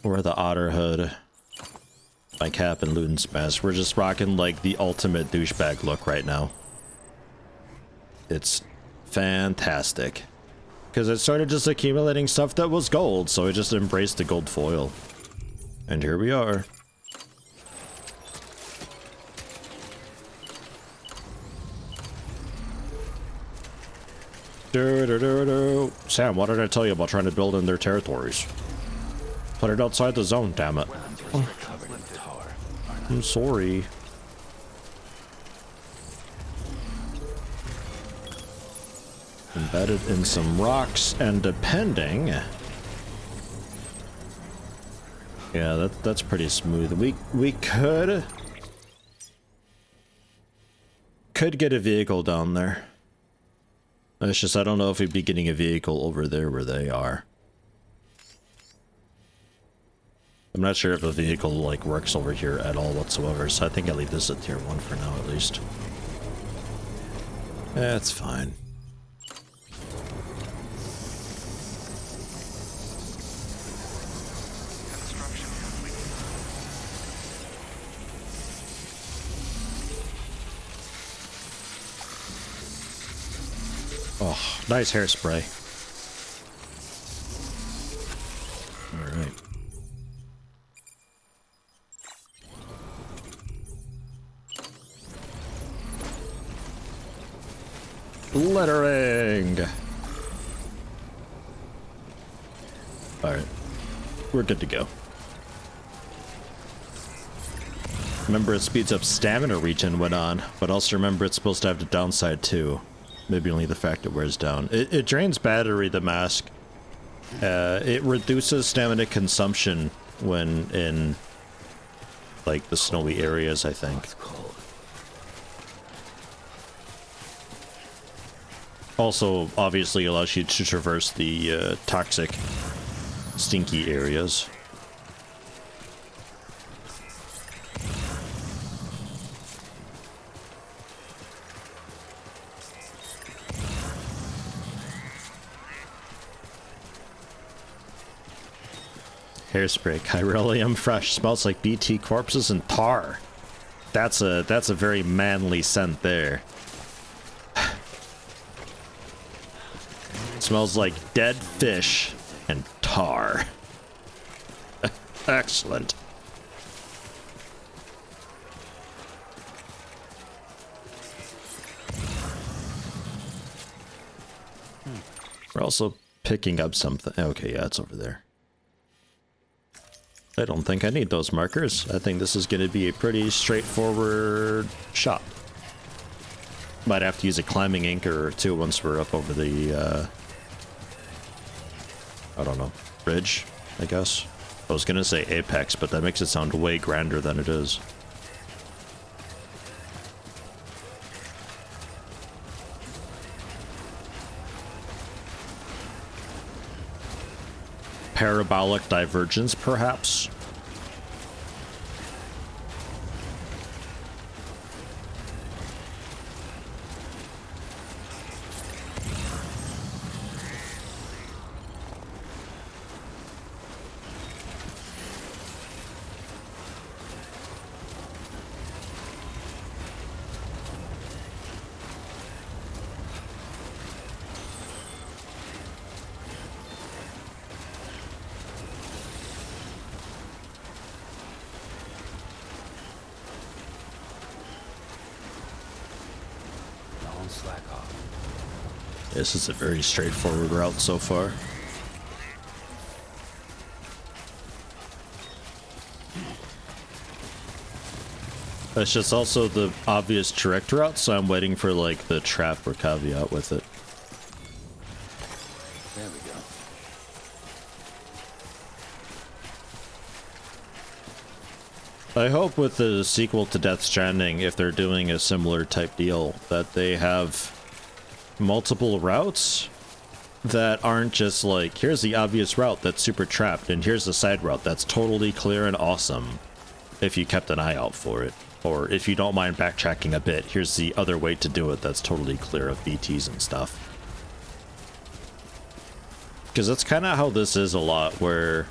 S1: Or the otter hood. My cap and Luden's mask. We're just rocking, like, the ultimate douchebag look right now. It's fantastic. Because it started just accumulating stuff that was gold, so I just embraced the gold foil. And here we are. Sam, what did I tell you about trying to build in their territories? Put it outside the zone, damn it. I'm sorry. Embedded in some rocks, and depending... Yeah, that's pretty smooth. We could get a vehicle down there. It's just I don't know if we'd be getting a vehicle over there where they are. I'm not sure if a vehicle like works over here at all whatsoever, so I think I'll leave this at tier 1 for now at least. That's fine. Oh, nice hairspray. All right. Lettering. All right. We're good to go. Remember, it speeds up stamina regen when on, but also remember it's supposed to have the downside too. Maybe only the fact it wears down. It drains battery, the mask. It reduces stamina consumption when in, like, the snowy areas, I think. Also, obviously allows you to traverse the toxic, stinky areas. Hairspray, chiralium fresh, smells like BT corpses and tar. That's a very manly scent there. Smells like dead fish and tar. Excellent. We're also picking up something. Okay, yeah, it's over there. I don't think I need those markers. I think this is going to be a pretty straightforward shot. Might have to use a climbing anchor or two once we're up over the, I don't know, bridge, I guess. I was going to say apex, but that makes it sound way grander than it is. Parabolic divergence, perhaps? This is a very straightforward route so far. That's just also the obvious direct route, so I'm waiting for like the trap or caveat with it.
S7: There we go.
S1: I hope with the sequel to Death Stranding, if they're doing a similar type deal, that they have multiple routes that aren't just like, here's the obvious route that's super trapped, and here's the side route that's totally clear and awesome if you kept an eye out for it. Or if you don't mind backtracking a bit, here's the other way to do it that's totally clear of BTs and stuff. Because that's kind of how this is a lot, where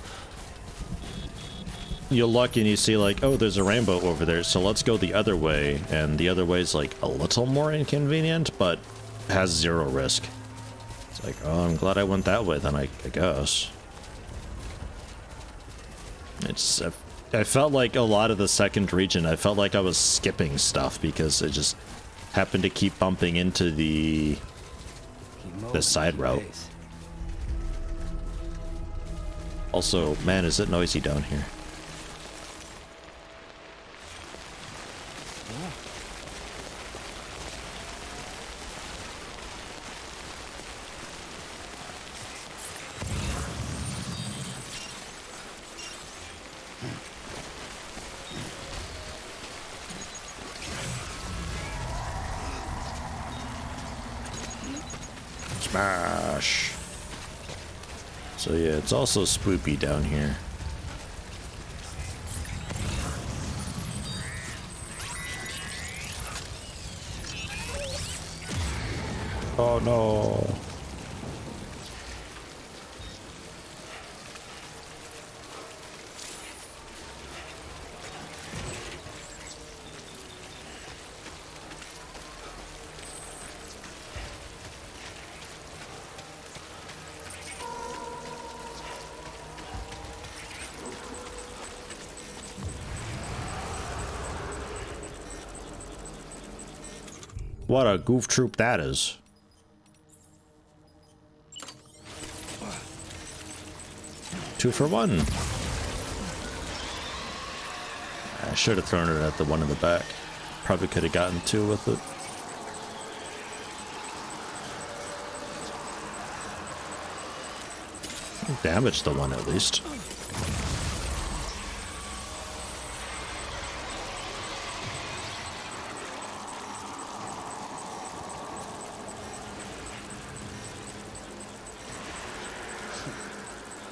S1: you'll look and you see like, oh, there's a rainbow over there, so let's go the other way, and the other way is like a little more inconvenient, but has zero risk. It's like, oh, I'm glad I went that way then, I guess. It's, I felt like a lot of the second region, I felt like I was skipping stuff because it just happened to keep bumping into the this side route. Also, man, is it noisy down here. Smash. So yeah, it's also spoopy down here. Oh no. What a goof troop that is. Two for one. I should have thrown it at the one in the back. Probably could have gotten two with it. Damage the one at least.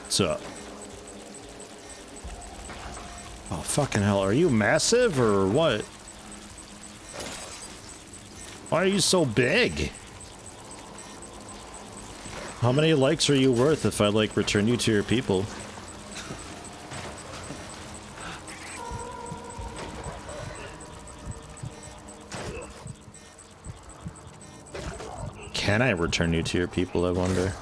S1: What's up? Oh, fucking hell. Are you massive or what? Why are you so big? How many likes are you worth if I, like, return you to your people? Can I return you to your people, I wonder?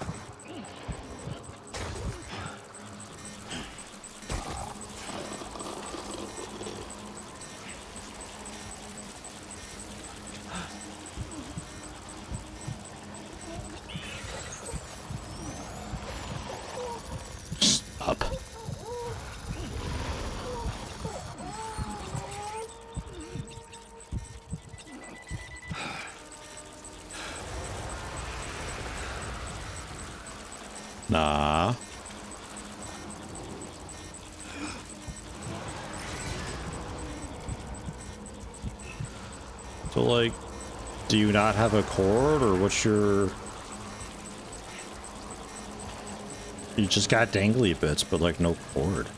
S1: Nah. So, like, do you not have a cord, or what's your... You just got dangly bits, but, like, no cord.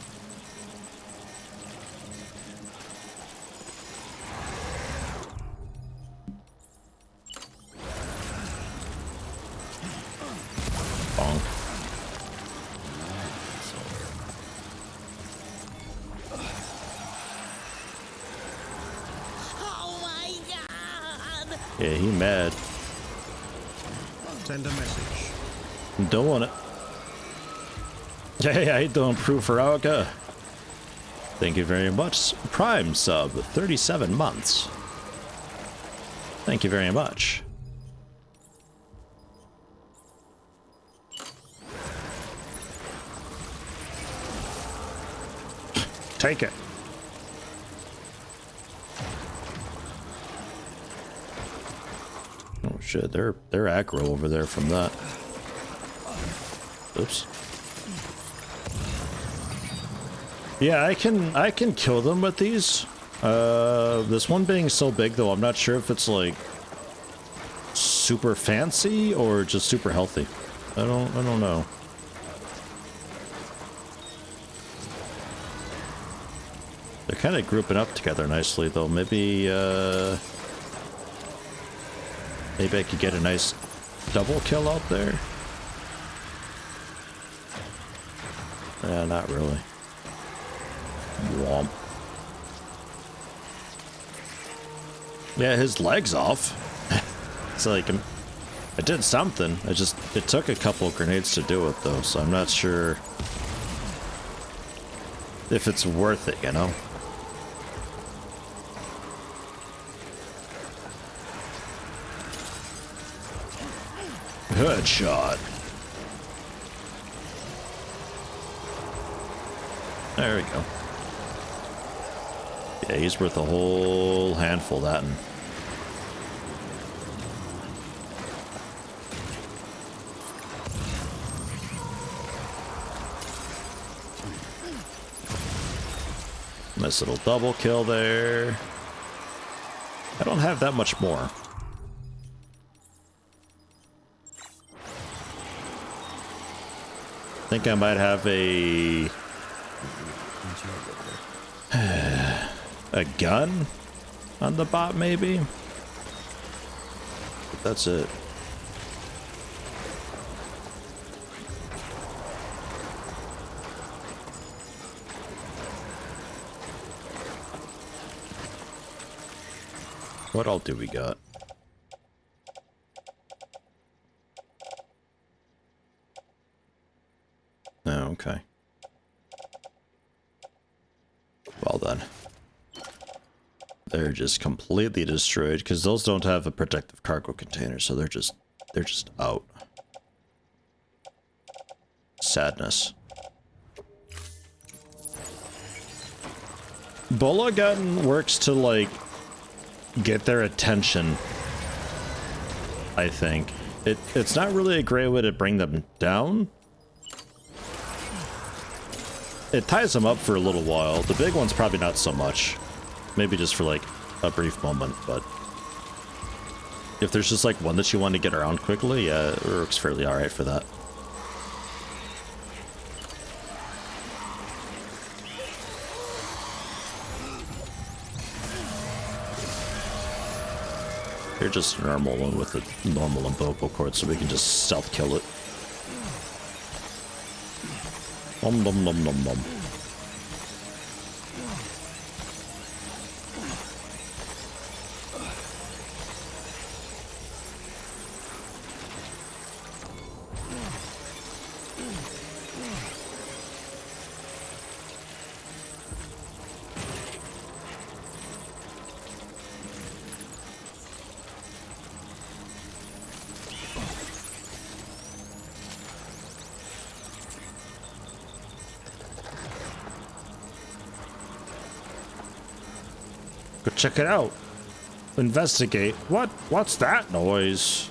S1: Yeah, he mad.
S11: Send a message.
S1: I'm doing it. Hey, how you doing, Proof Feralka? Thank you very much. Prime sub, 37 months. Thank you very much. Take it. Oh shit, they're aggro over there from that. Oops. Yeah, I can kill them with these. This one being so big though, I'm not sure if it's like super fancy or just super healthy. I don't know. They're kind of grouping up together nicely though. Maybe maybe I could get a nice double kill out there. Yeah, not really. Womp. Yeah, his leg's off. It's like, I did something. It took a couple of grenades to do it though, so I'm not sure if it's worth it, you know? Headshot. There we go. Yeah, he's worth a whole handful of that. And nice little double kill there. I don't have that much more. I think I might have a gun on the bot, maybe. But that's it. What all do we got? Oh, okay. Well then. They're just completely destroyed because those don't have a protective cargo container, so they're just out. Sadness. Bola gun works to like get their attention, I think. It's not really a great way to bring them down. It ties them up for a little while. The big one's probably not so much. Maybe just for like a brief moment, but if there's just like one that you want to get around quickly, yeah, it works fairly alright for that. You're just a normal one with a normal umbilical cord, so we can just stealth kill it. Nom nom nom nom nom. Go check it out. Investigate. What's that noise?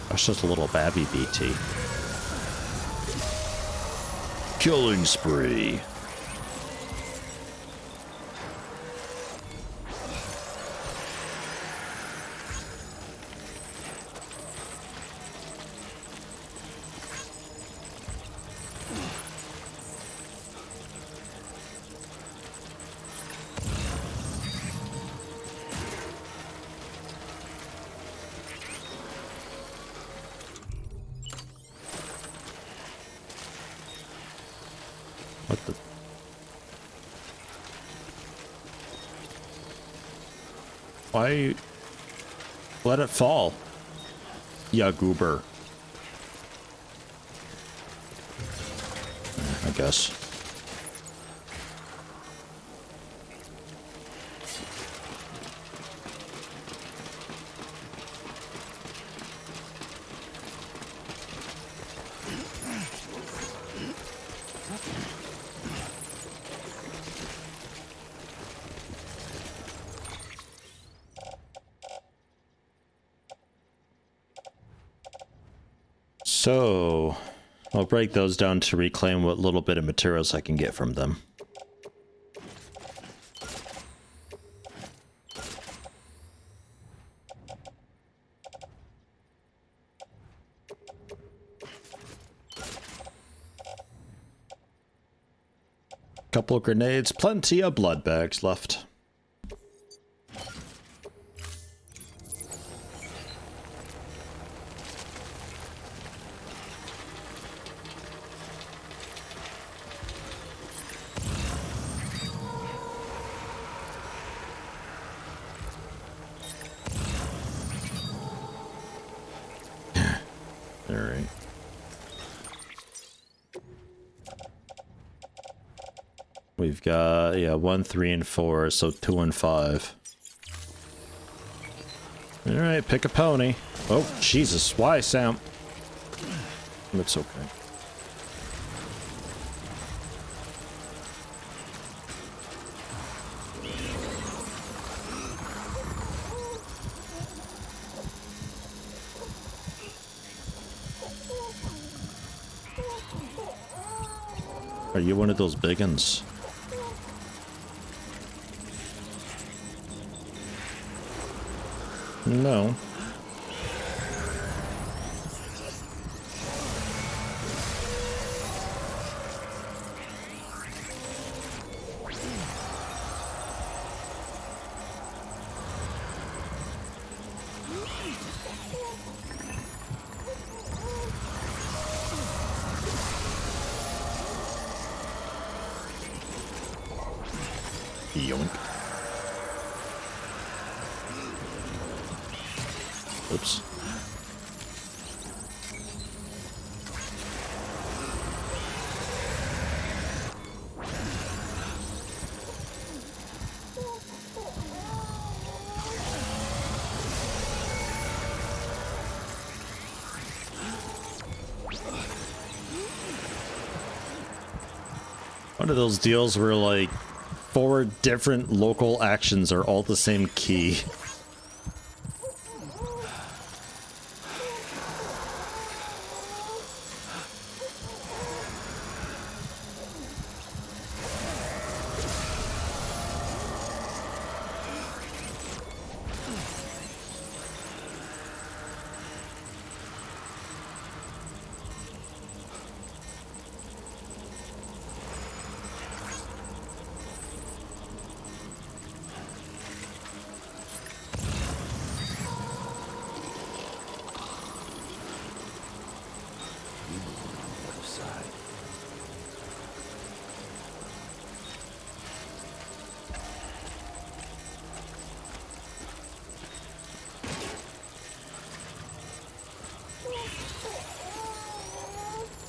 S1: That's just a little babby BT. Killing spree. What the? Why? Let it fall. Ya goober. I guess. So, I'll break those down to reclaim what little bit of materials I can get from them. Couple of grenades, plenty of blood bags left. We've got, yeah, 1, 3, and 4, so 2 and 5. Alright, pick a pony. Oh, Jesus. Why, Sam? It's okay. Are you one of those big uns? No. Yoink. Oops. One of those deals where, like, 4 different local actions are all the same key.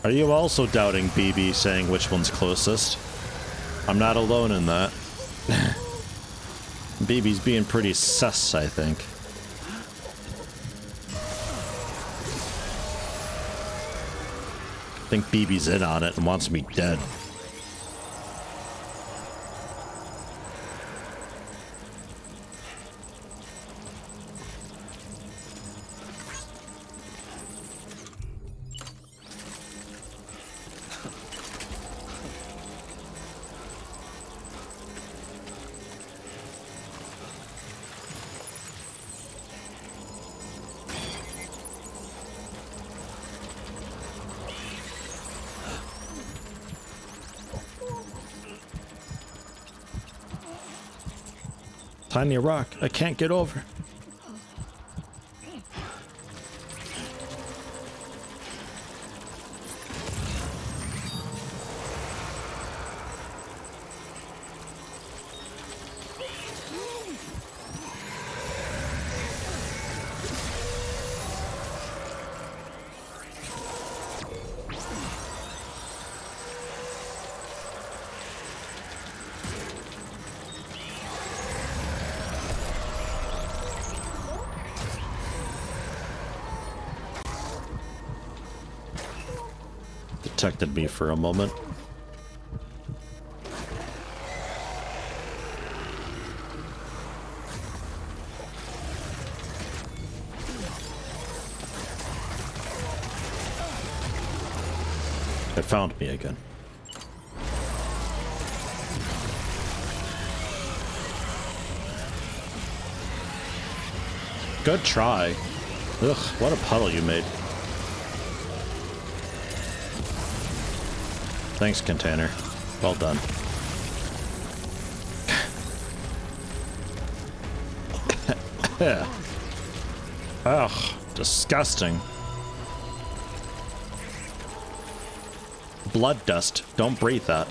S1: Are you also doubting BB saying which one's closest? I'm not alone in that. BB's being pretty sus, I think. I think BB's in on it and wants me dead. Tiny rock, I can't get over. Detected me for a moment. It found me again. Good try. Ugh, what a puddle you made. Thanks, container. Well done. Ugh, disgusting. Blood dust. Don't breathe that.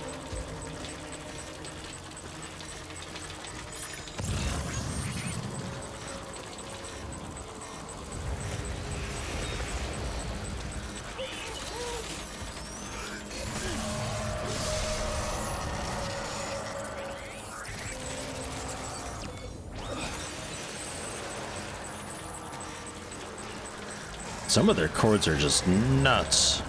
S1: Some of their chords are just nuts.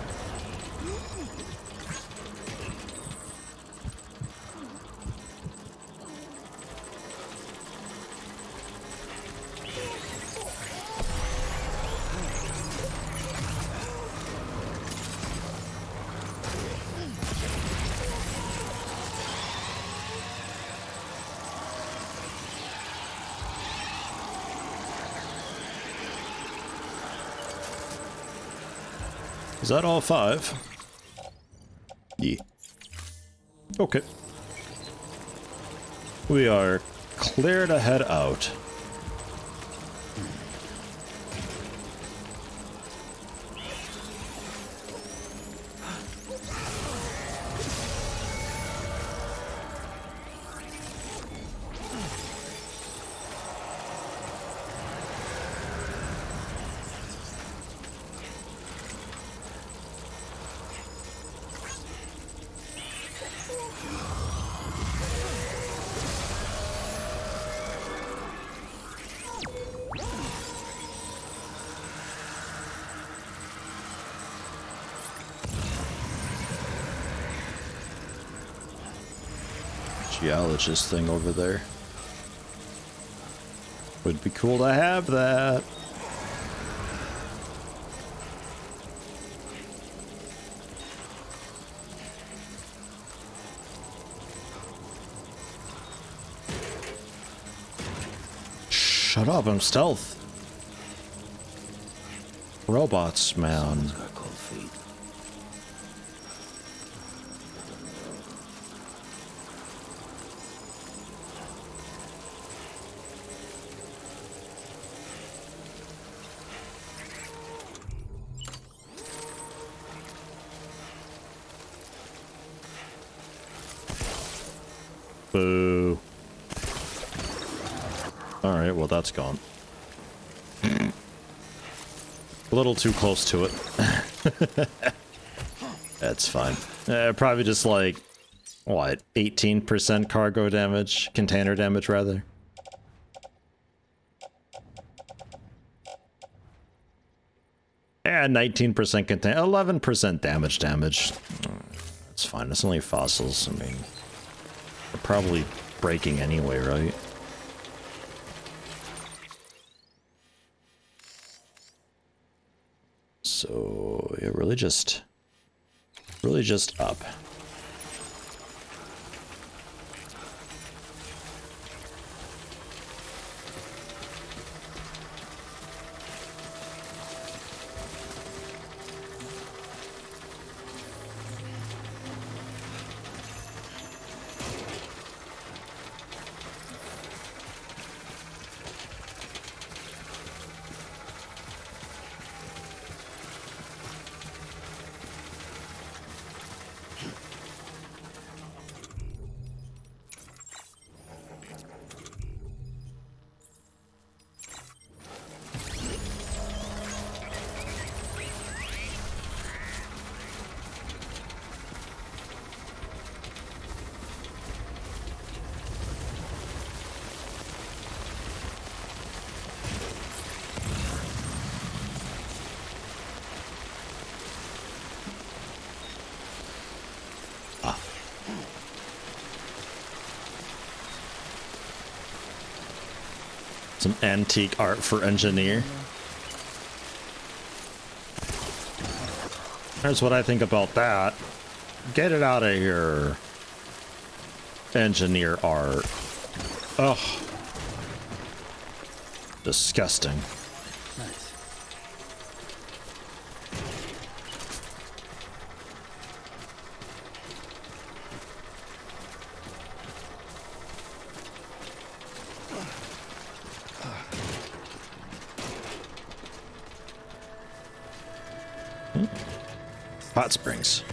S1: Is that all 5? Yeah. Okay. We are clear to head out. Geologist thing over there. Would be cool to have that. Shut up, I'm stealth. Robots, man.
S7: Got cold feet.
S1: Boo. Alright, well that's gone. A little too close to it. That's fine. Probably just like, what, 18% cargo damage? Container damage, rather. Yeah, 19% contain, 11% damage. That's fine, it's only fossils, I mean... They're probably breaking anyway, right? So, yeah, really just up. Some antique art for engineer. Here's what I think about that. Get it out of here. Engineer art. Ugh. Disgusting.
S7: Nice.
S1: Hot springs.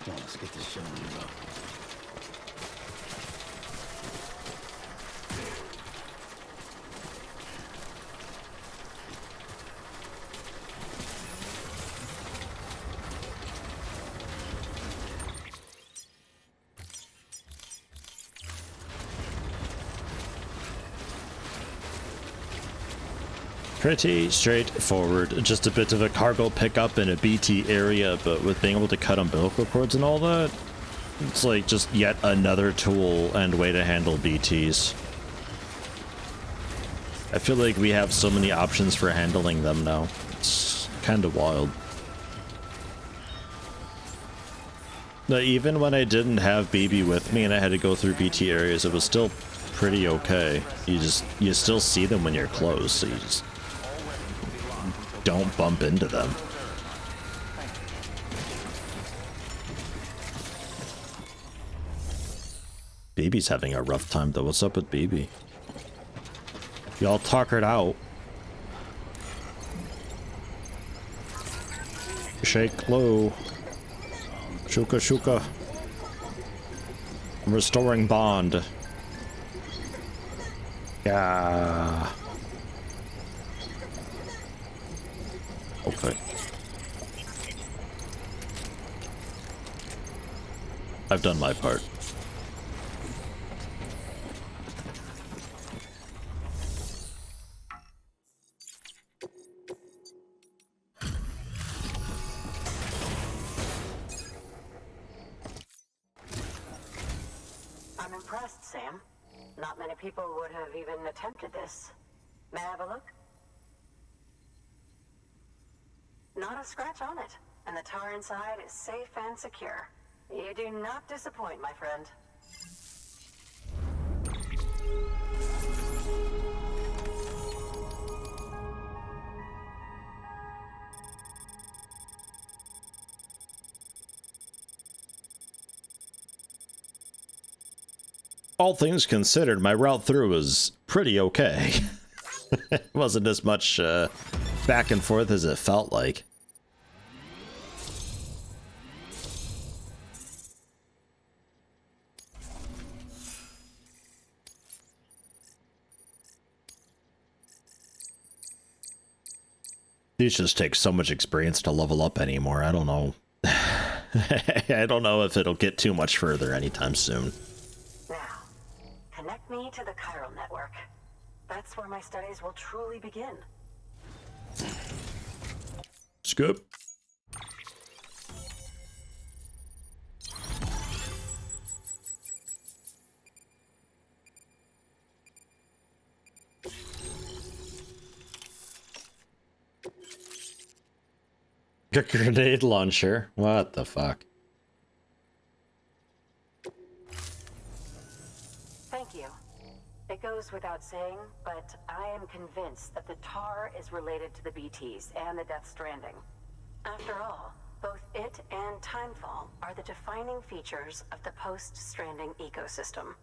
S7: Come on, let's get this shit on the road.
S1: Pretty straightforward, just a bit of a cargo pickup in a BT area, but with being able to cut umbilical cords and all that, it's like just yet another tool and way to handle BTs. I feel like we have so many options for handling them now. It's kind of wild. But even when I didn't have BB with me and I had to go through BT areas, it was still pretty okay. You still see them when you're close, so you just don't bump into them. BB's having a rough time though. What's up with BB? Y'all tuckered out. Shake low. Shuka shuka. I'm restoring bond. Yeah. Okay. I've done my part.
S15: I'm impressed, Sam. Not many people would have even attempted this. May I have a look? Not a scratch on it, and the tar inside is safe and secure. You do not disappoint, my friend.
S1: All things considered, my route through was pretty okay. It wasn't as much back and forth as it felt like. These just take so much experience to level up anymore. I don't know. I don't know if it'll get too much further anytime soon.
S15: Now, connect me to the chiral network. That's where my studies will truly begin.
S1: Scoop. A grenade launcher? What the fuck?
S15: Thank you. It goes without saying, but I am convinced that the tar is related to the BTs and the Death Stranding. After all, both it and Timefall are the defining features of the post-Stranding ecosystem.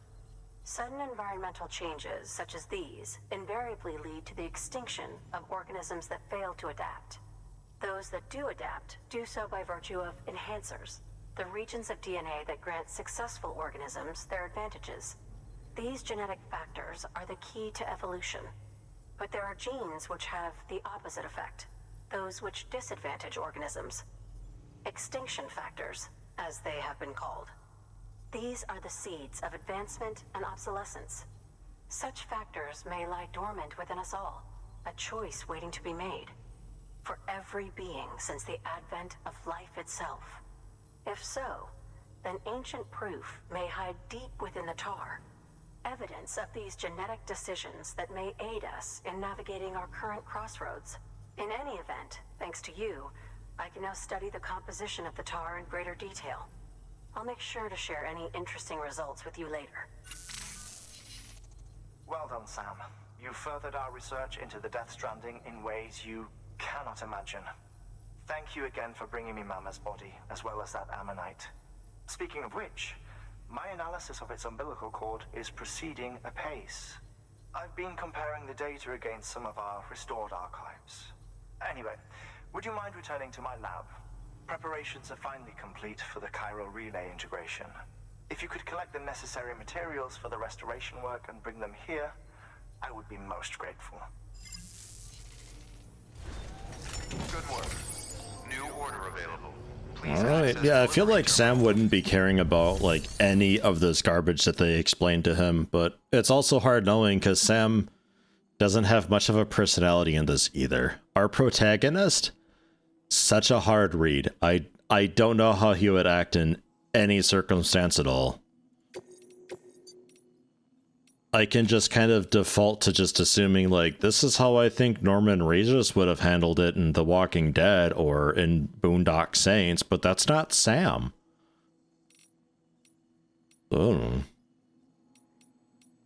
S15: Sudden environmental changes such as these invariably lead to the extinction of organisms that fail to adapt. Those that do adapt do so by virtue of enhancers, the regions of DNA that grant successful organisms their advantages. These genetic factors are the key to evolution. But there are genes which have the opposite effect, those which disadvantage organisms. Extinction factors, as they have been called. These are the seeds of advancement and obsolescence. Such factors may lie dormant within us all, a choice waiting to be made. For every being since the advent of life itself. If so, then ancient proof may hide deep within the tar, evidence of these genetic decisions that may aid us in navigating our current crossroads. In any event, thanks to you, I can now study the composition of the tar in greater detail. I'll make sure to share any interesting results with you later.
S9: Well done, Sam. You furthered our research into the Death Stranding in ways you cannot imagine. Thank you again for bringing me Mama's body, as well as that ammonite. Speaking of which, my analysis of its umbilical cord is proceeding apace. I've been comparing the data against some of our restored archives. Anyway, would you mind returning to my lab? Preparations are finally complete for the Cairo relay integration. If you could collect the necessary materials for the restoration work and bring them here, I would be most grateful.
S3: Good work. New order available.
S1: All right. Yeah, I feel like Sam wouldn't be caring about like any of this garbage that they explained to him, but it's also hard knowing because Sam doesn't have much of a personality in this either. Our protagonist, such a hard read. I don't know how he would act in any circumstance at all. I can just kind of default to just assuming like this is how I think Norman Reedus would have handled it in The Walking Dead or in Boondock Saints, but that's not Sam. Oh.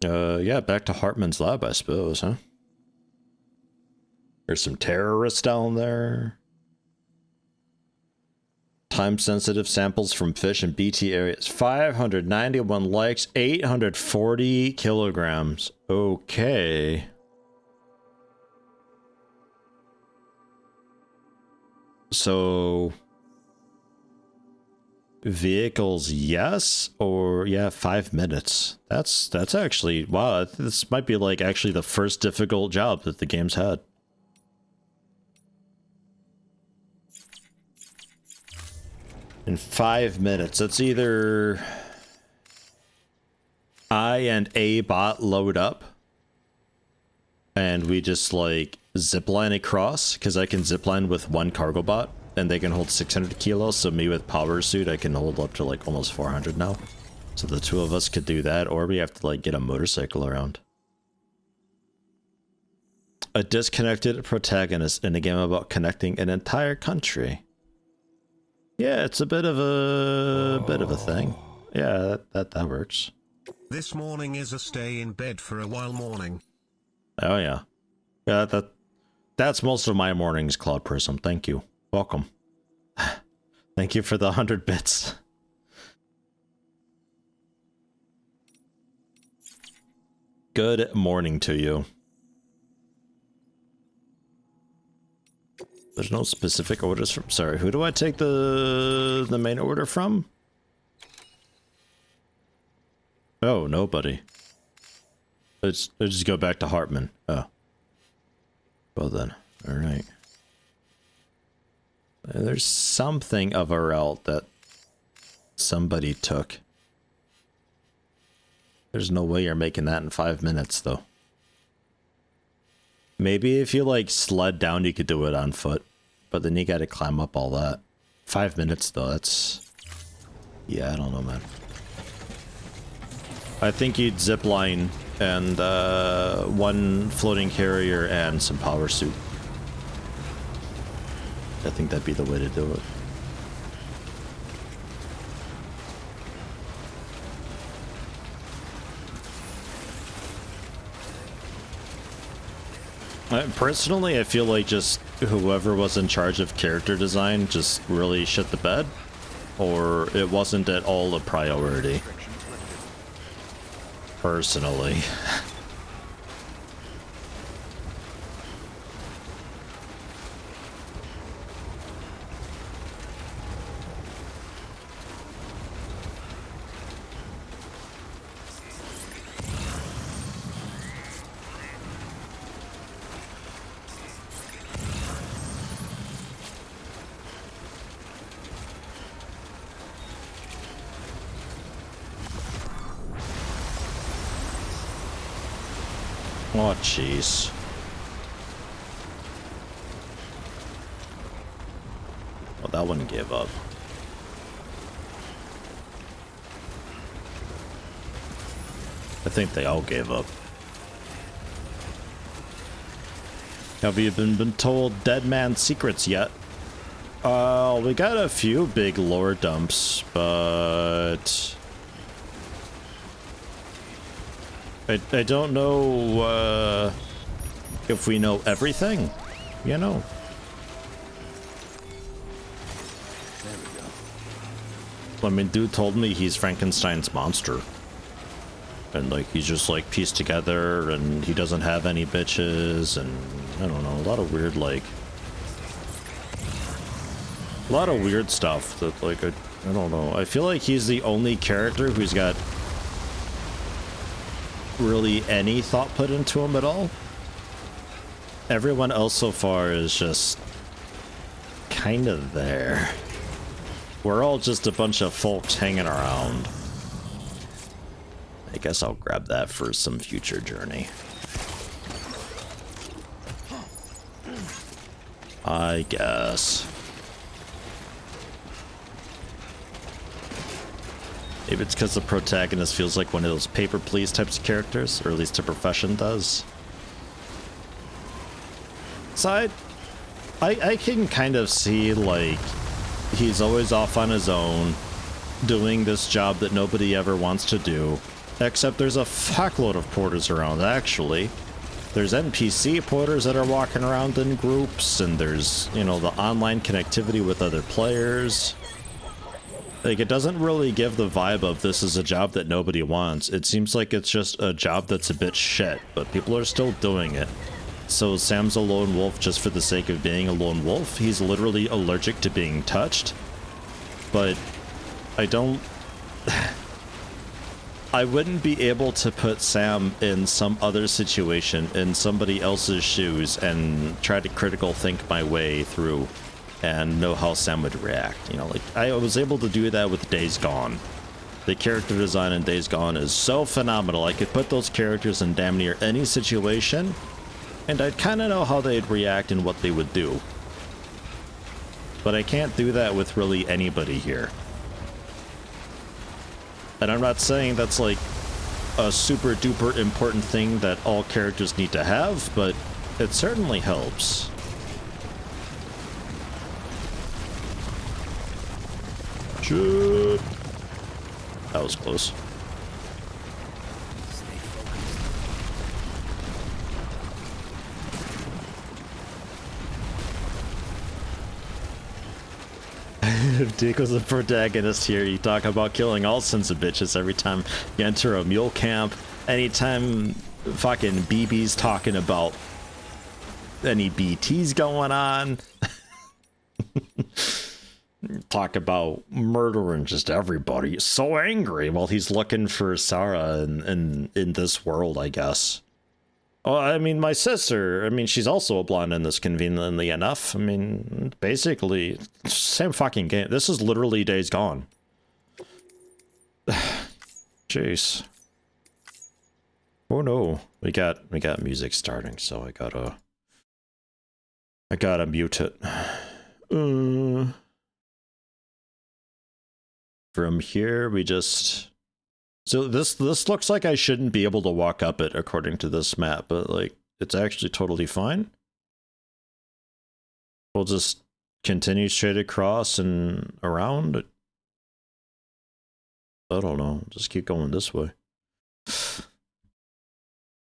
S1: Yeah, back to Hartman's lab, I suppose, huh? There's some terrorists down there. Time-sensitive samples from fish and BT areas. 591 likes, 840 kilograms. Okay. So... vehicles, yes? Or, yeah, 5 minutes. That's actually... wow, this might be, like, actually the first difficult job that the game's had. In 5 minutes, it's either I and a bot load up and we just like zipline across, because I can zipline with one cargo bot and they can hold 600 kilos, so me with power suit I can hold up to like almost 400 now. So the two of us could do that, or we have to like get a motorcycle around. A disconnected protagonist in a game about connecting an entire country. Yeah, it's a bit of a thing. Yeah, that works.
S11: This morning is a stay in bed for a while morning.
S1: Oh yeah. Yeah, that's most of my mornings, Cloud Prism. Thank you. Welcome. Thank you for the 100 bits. Good morning to you. There's no specific orders from... sorry, who do I take the main order from? Oh, nobody. Let's just go back to Hartman. Oh. Well then. Alright. There's something of a route that somebody took. There's no way you're making that in 5 minutes, though. Maybe if you, like, sled down, you could do it on foot. But then you gotta climb up all that. 5 minutes, though, that's... yeah, I don't know, man. I think you'd zip line and, one floating carrier and some power suit. I think that'd be the way to do it. Personally, I feel like just whoever was in charge of character design just really shit the bed, or it wasn't at all a priority. Personally. Oh, jeez. Well, that one gave up. I think they all gave up. Have you been told Dead Man's secrets yet? We got a few big lore dumps, but... I don't know, if we know everything, you know?
S7: There we go.
S1: I mean, dude told me he's Frankenstein's monster. And, like, he's just, like, pieced together, and he doesn't have any bitches, and, I don't know, a lot of weird, like... A lot of weird stuff that, like, I don't know. I feel like he's the only character who's got really any thought put into him at all. Everyone else so far is just kind of there. We're all just a bunch of folks hanging around. I guess I'll grab that for some future journey. I guess. Maybe it's because the protagonist feels like one of those paper please types of characters, or at least a profession does. So I can kind of see, like, he's always off on his own, doing this job that nobody ever wants to do, except there's a fuckload of porters around, actually. There's NPC porters that are walking around in groups, and there's, you know, the online connectivity with other players. Like, it doesn't really give the vibe of this is a job that nobody wants. It seems like it's just a job that's a bit shit, but people are still doing it. So Sam's a lone wolf just for the sake of being a lone wolf. He's literally allergic to being touched. But I don't... I wouldn't be able to put Sam in some other situation, in somebody else's shoes, and try to critical think my way through and know how Sam would react. You know, like, I was able to do that with Days Gone. The character design in Days Gone is so phenomenal. I could put those characters in damn near any situation, and I'd kind of know how they'd react and what they would do. But I can't do that with really anybody here. And I'm not saying that's like a super duper important thing that all characters need to have, but it certainly helps. Shoot. That was close. If Dick was the protagonist here, you talk about killing all sons of bitches every time you enter a mule camp. Anytime fucking BB's talking about any BTs going on. Talk about murdering just everybody. He's so angry while he's looking for Sarah in this world, I guess. Oh, I mean, my sister, I mean, she's also a blonde in this, conveniently enough. I mean, basically, same fucking game. This is literally Days Gone. Jeez. Oh no, we got music starting, so I gotta mute it. From here, we just... So this looks like I shouldn't be able to walk up it according to this map, but like, it's actually totally fine. We'll just continue straight across and around. I don't know, just keep going this way.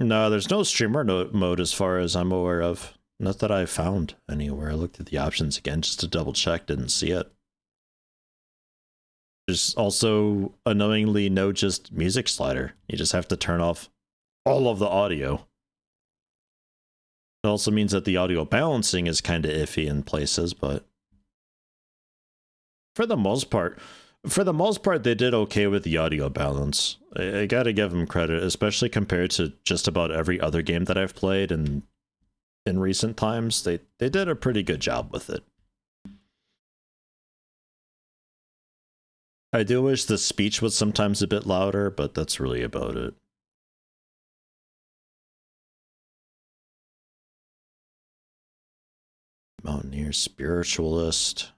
S1: No, there's no streamer mode as far as I'm aware of. Not that I found anywhere. I looked at the options again just to double check, didn't see it. There's also annoyingly no just music slider. You just have to turn off all of the audio. It also means that the audio balancing is kind of iffy in places, but for the most part, they did okay with the audio balance. I gotta give them credit, especially compared to just about every other game that I've played and in recent times. They did a pretty good job with it. I do wish the speech was sometimes a bit louder, but that's really about it. Mountaineer Spiritualist.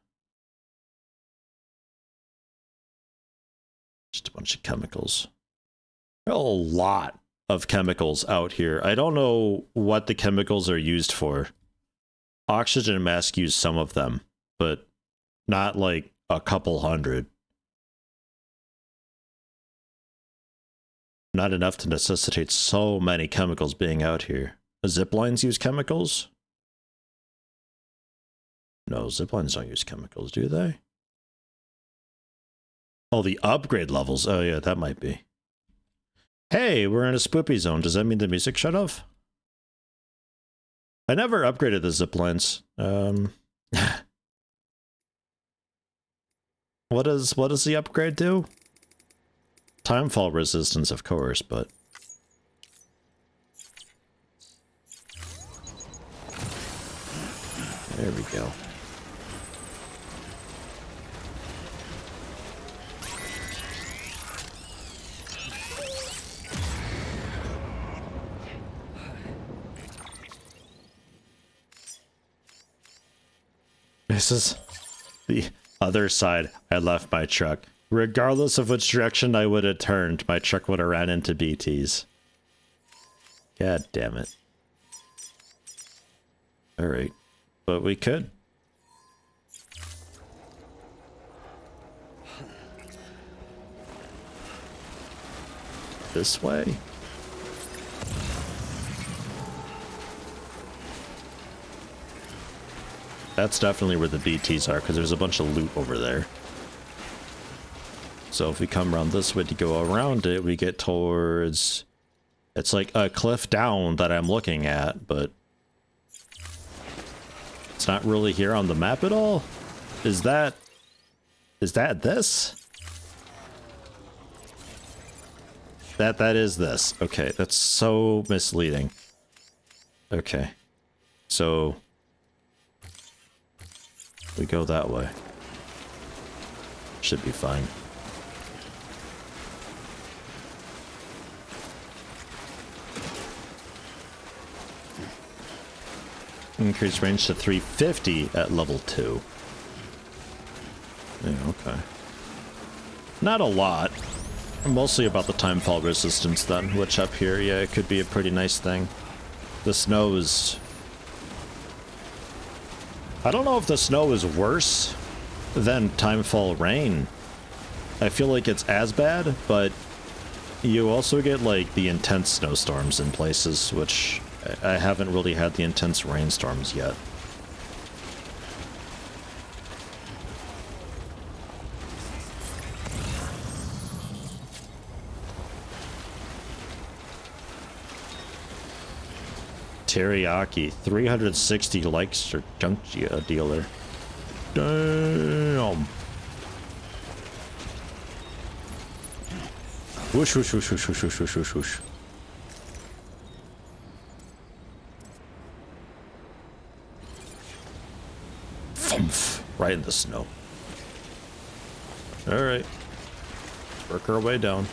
S1: Just a bunch of chemicals. There are a lot of chemicals out here. I don't know what the chemicals are used for. Oxygen mask use some of them, but not like a couple hundred. Not enough to necessitate so many chemicals being out here. Ziplines use chemicals? No, ziplines don't use chemicals, do they? Oh, the upgrade levels. Oh yeah, that might be. Hey, we're in a spoopy zone. Does that mean the music shut off? I never upgraded the ziplines. What does the upgrade do? Timefall resistance, of course, but there we go. This is the other side. I left my truck. Regardless of which direction I would have turned, my truck would have ran into BTs. God damn it. Alright. But we could. This way? That's definitely where the BTs are, because there's a bunch of loot over there. So if we come around this way to go around it, we get towards... It's like a cliff down that I'm looking at, but... It's not really here on the map at all? Is that this? That is this. Okay, that's so misleading. Okay. So... we go that way. Should be fine. Increase range to 350 at level 2. Yeah, okay. Not a lot. Mostly about the timefall resistance then, which up here, yeah, it could be a pretty nice thing. The snow is... I don't know if the snow is worse than timefall rain. I feel like it's as bad, but you also get like the intense snowstorms in places, which I haven't really had the intense rainstorms yet. Teriyaki, 360 likes or junk dealer. Damn. Whoosh, whoosh, whoosh, whoosh, whoosh, whoosh, whoosh, whoosh, whoosh. Right in the snow. Alright. Work our way down.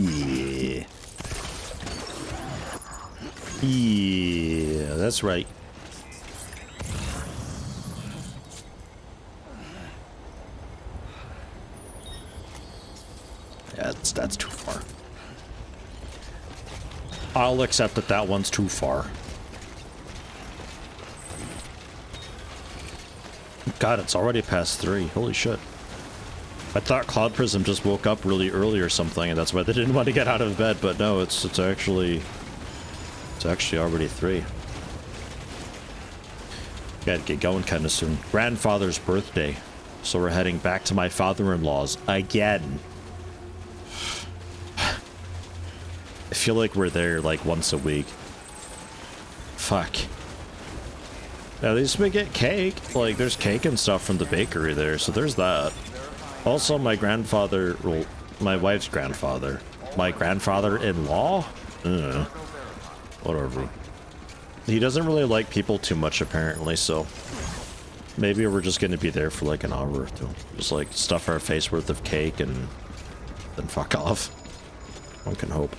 S1: Yeah. Yeah, that's right. Yeah, that's too far. I'll accept that that one's too far. God, it's already past 3. Holy shit. I thought Cloud Prism just woke up really early or something, and that's why they didn't want to get out of bed, but no, it's actually already 3. Gotta get going kind of soon. Grandfather's birthday, so we're heading back to my father-in-law's again. I feel like we're there like once a week. Fuck. At least we get cake. Like, there's cake and stuff from the bakery there, so there's that. Also, my grandfather, well, my wife's grandfather. My grandfather-in-law? Whatever. He doesn't really like people too much, apparently, so... maybe we're just gonna be there for like an hour or two. Just like, stuff our face worth of cake and... then fuck off. One can hope.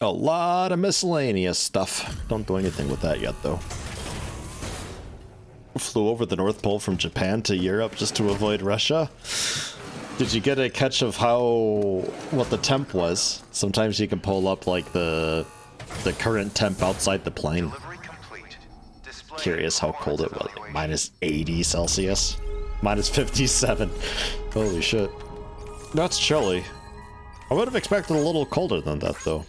S1: A lot of miscellaneous stuff. Don't do anything with that yet, though. Flew over the North Pole from Japan to Europe just to avoid Russia. Did you get a catch of what the temp was? Sometimes you can pull up like the current temp outside the plane. Curious how cold it was. Like minus 80 Celsius. Minus 57. Holy shit. That's chilly. I would have expected a little colder than that, though.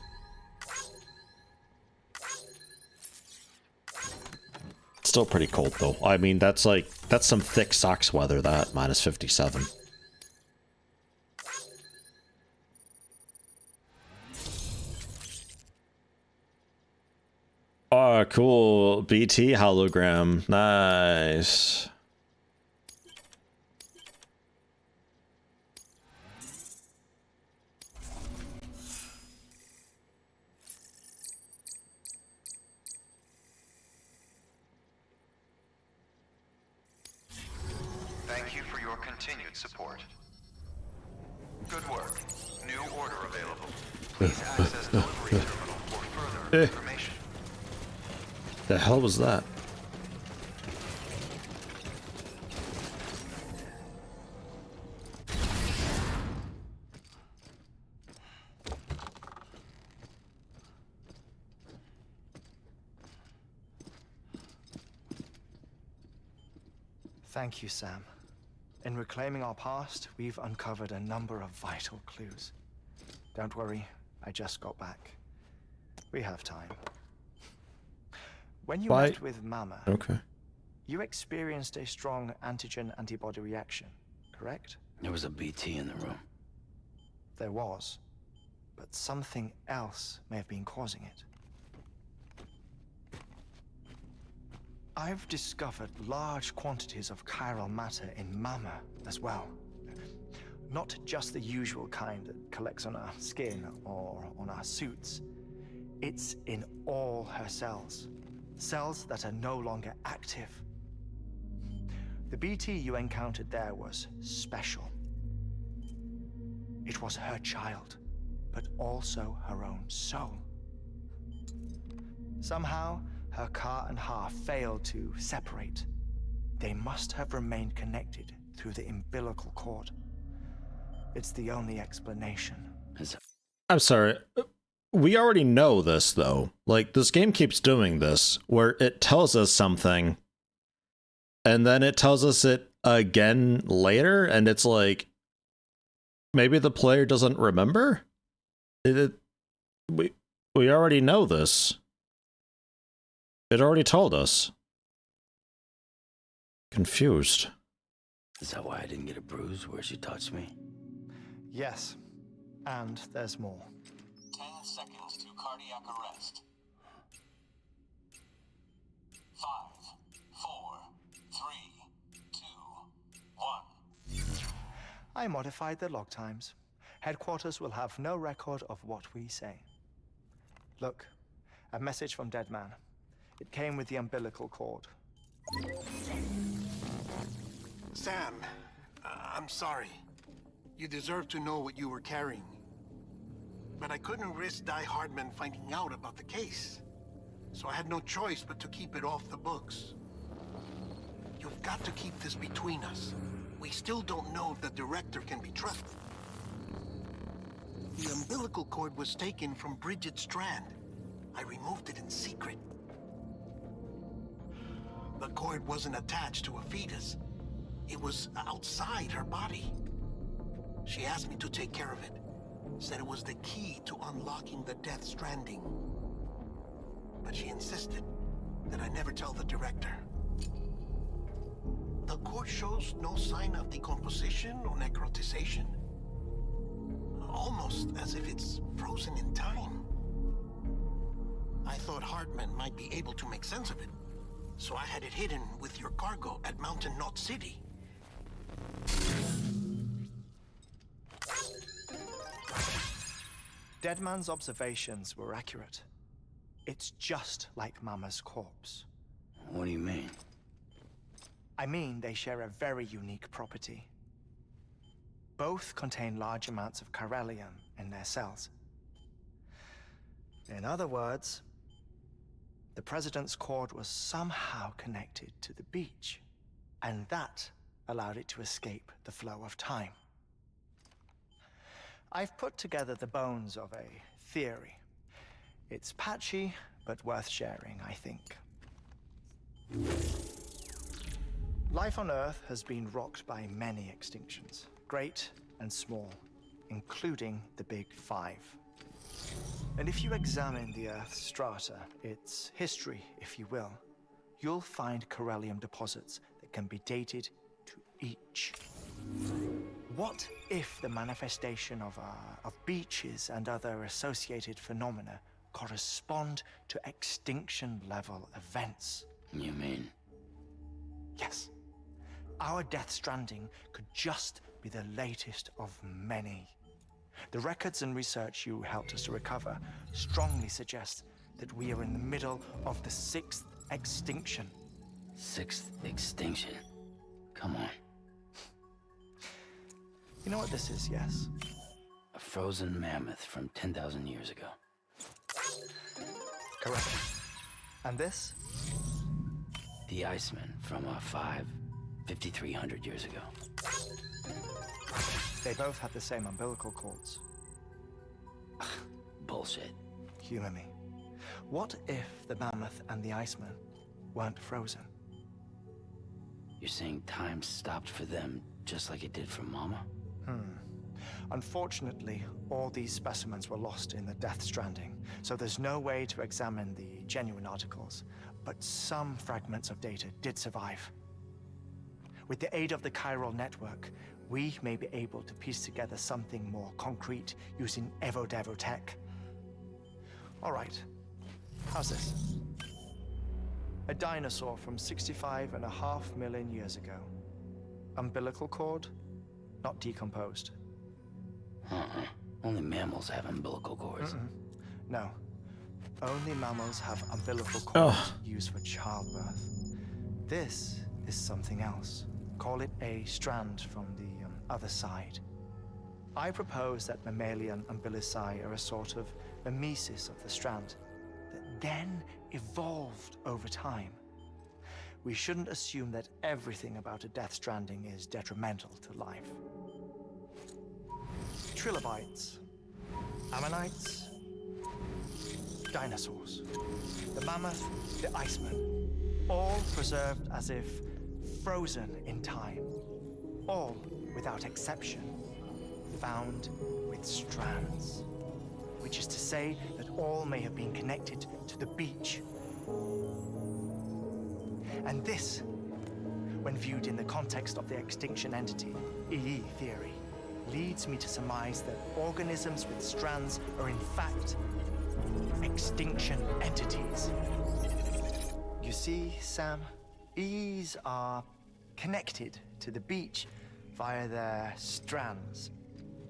S1: Still pretty cold, though. I mean, that's some thick socks weather, that. Minus 57. Oh, cool. BT hologram. Nice.
S2: Thank you for your continued support. Good work. New order available. Please access delivery terminal for further information.
S1: The hell was that?
S9: Thank you, Sam. In reclaiming our past, we've uncovered a number of vital clues. Don't worry, I just got back. We have time. When you met with Mama,
S1: okay,
S9: you experienced a strong antigen-antibody reaction, correct?
S7: There was a BT in the room.
S9: There was, but something else may have been causing it. I've discovered large quantities of chiral matter in Mama as well. Not just the usual kind that collects on our skin or on our suits. It's in all her cells. Cells that are no longer active. The BT you encountered there was special. It was her child, but also her own soul. Somehow, her car and half failed to separate. They must have remained connected through the umbilical cord. It's the only explanation.
S1: I'm sorry. We already know this, though. Like, this game keeps doing this, where it tells us something, and then it tells us it again later, and it's like, maybe the player doesn't remember? We already know this. It already told us. Confused.
S7: Is that why I didn't get a bruise where she touched me?
S9: Yes, and there's more.
S6: 10 seconds to cardiac arrest. 5, 4, 3, 2, 1.
S9: I modified the log times. Headquarters will have no record of what we say. Look, a message from Deadman. It came with the umbilical cord.
S6: Sam, I'm sorry. You deserve to know what you were carrying. But I couldn't risk Die Hardman finding out about the case. So I had no choice but to keep it off the books. You've got to keep this between us. We still don't know if the director can be trusted. The umbilical cord was taken from Bridget Strand. I removed it in secret. The cord wasn't attached to a fetus. It was outside her body. She asked me to take care of it. Said it was the key to unlocking the Death Stranding. But she insisted that I never tell the director. The cord shows no sign of decomposition or necrotization. Almost as if it's frozen in time. I thought Hartman might be able to make sense of it. So I had it hidden with your cargo at Mountain Knot City.
S9: Deadman's observations were accurate. It's just like Mama's corpse.
S7: What do you mean?
S9: I mean, they share a very unique property. Both contain large amounts of chiralium in their cells. In other words, the President's cord was somehow connected to the beach, and that allowed it to escape the flow of time. I've put together the bones of a theory. It's patchy, but worth sharing, I think. Life on Earth has been rocked by many extinctions, great and small, including the Big Five. And if you examine the Earth's strata, its history, if you will, you'll find corellium deposits that can be dated to each. What if the manifestation of beaches and other associated phenomena correspond to extinction-level events?
S7: You mean?
S9: Yes. Our Death Stranding could just be the latest of many. The records and research you helped us to recover strongly suggest that we are in the middle of the 6th extinction.
S7: 6th extinction? Come on.
S9: You know what this is, yes?
S7: A frozen mammoth from 10,000 years ago.
S9: Correct. And this?
S7: The Iceman from 5,300 years ago.
S9: They both have the same umbilical cords.
S7: Bullshit.
S9: Humor me. What if the mammoth and the Iceman weren't frozen?
S7: You're saying time stopped for them just like it did for Mama?
S9: Unfortunately, all these specimens were lost in the Death Stranding, so there's no way to examine the genuine articles, but some fragments of data did survive. With the aid of the chiral network, we may be able to piece together something more concrete using Evo-Devo tech. All right, how's this? A dinosaur from 65.5 million years ago. Umbilical cord, not decomposed.
S7: Only mammals have umbilical cords.
S9: No. Only mammals have umbilical cords used for childbirth. This is something else. Call it a strand from the other side. I propose that mammalian umbilici are a sort of mimesis of the strand that then evolved over time. We shouldn't assume that everything about a Death Stranding is detrimental to life. Trilobites, ammonites, dinosaurs, the mammoth, the Iceman, all preserved as if frozen in time, all without exception, found with strands, which is to say that all may have been connected to the beach. And this, when viewed in the context of the extinction entity, EE theory, leads me to surmise that organisms with strands are in fact extinction entities. You see, Sam, EEs are connected to the beach via their strands.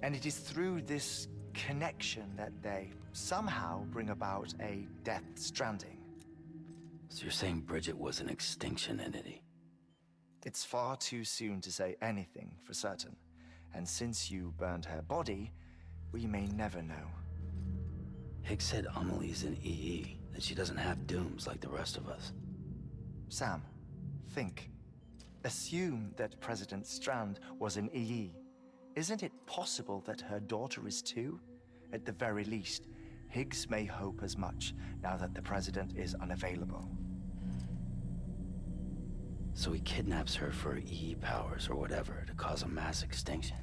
S9: And it is through this connection that they somehow bring about a Death Stranding.
S7: So you're saying Bridget was an extinction entity?
S9: It's far too soon to say anything for certain. And since you burned her body, we may never know.
S7: Higgs said Amelie's an EE, that she doesn't have dooms like the rest of us.
S9: Sam, think. Assume that President Strand was an EE. Isn't it possible that her daughter is too? At the very least, Higgs may hope as much now that the President is unavailable.
S7: So he kidnaps her for EE powers or whatever to cause a mass extinction.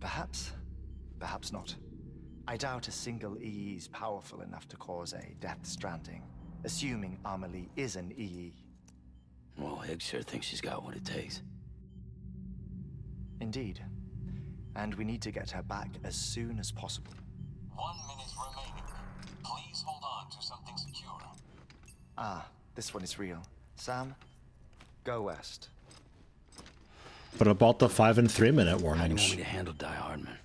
S9: Perhaps. Perhaps not. I doubt a single EE is powerful enough to cause a Death Stranding, assuming Amelie is an EE.
S7: Well, Higgs sure thinks she's got what it takes.
S9: Indeed. And we need to get her back as soon as possible.
S16: 1 minute remaining. Please hold on to something secure.
S9: Ah, this one is real. Sam, go west.
S1: But about the 5 and 3 minute
S7: How do you
S1: warnings?
S7: want me to handle Die Hardman?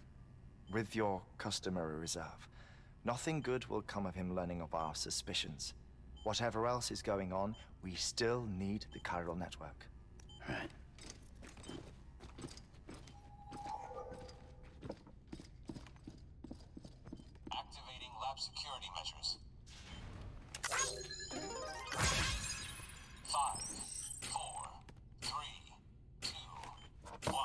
S9: With your customary reserve. Nothing good will come of him learning of our suspicions. Whatever else is going on, we still need the chiral network.
S7: Right.
S16: Active lab security measures. 5, 4, 3, 2, 1.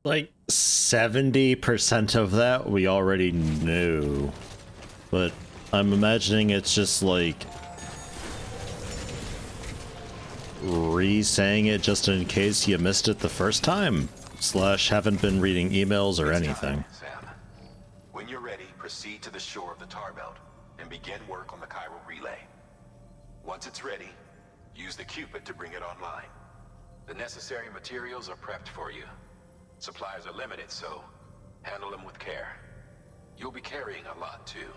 S1: Like 70% of that we already knew, but I'm imagining it's just like re-saying it just in case you missed it the first time, / haven't been reading emails or anything.
S2: Sam. When you're ready, proceed to the shore of the tar belt and begin work on the chiral relay. Once it's ready, use the Cupid to bring it online. The necessary materials are prepped for you. Supplies are limited, so handle them with care. You'll be carrying a lot, too.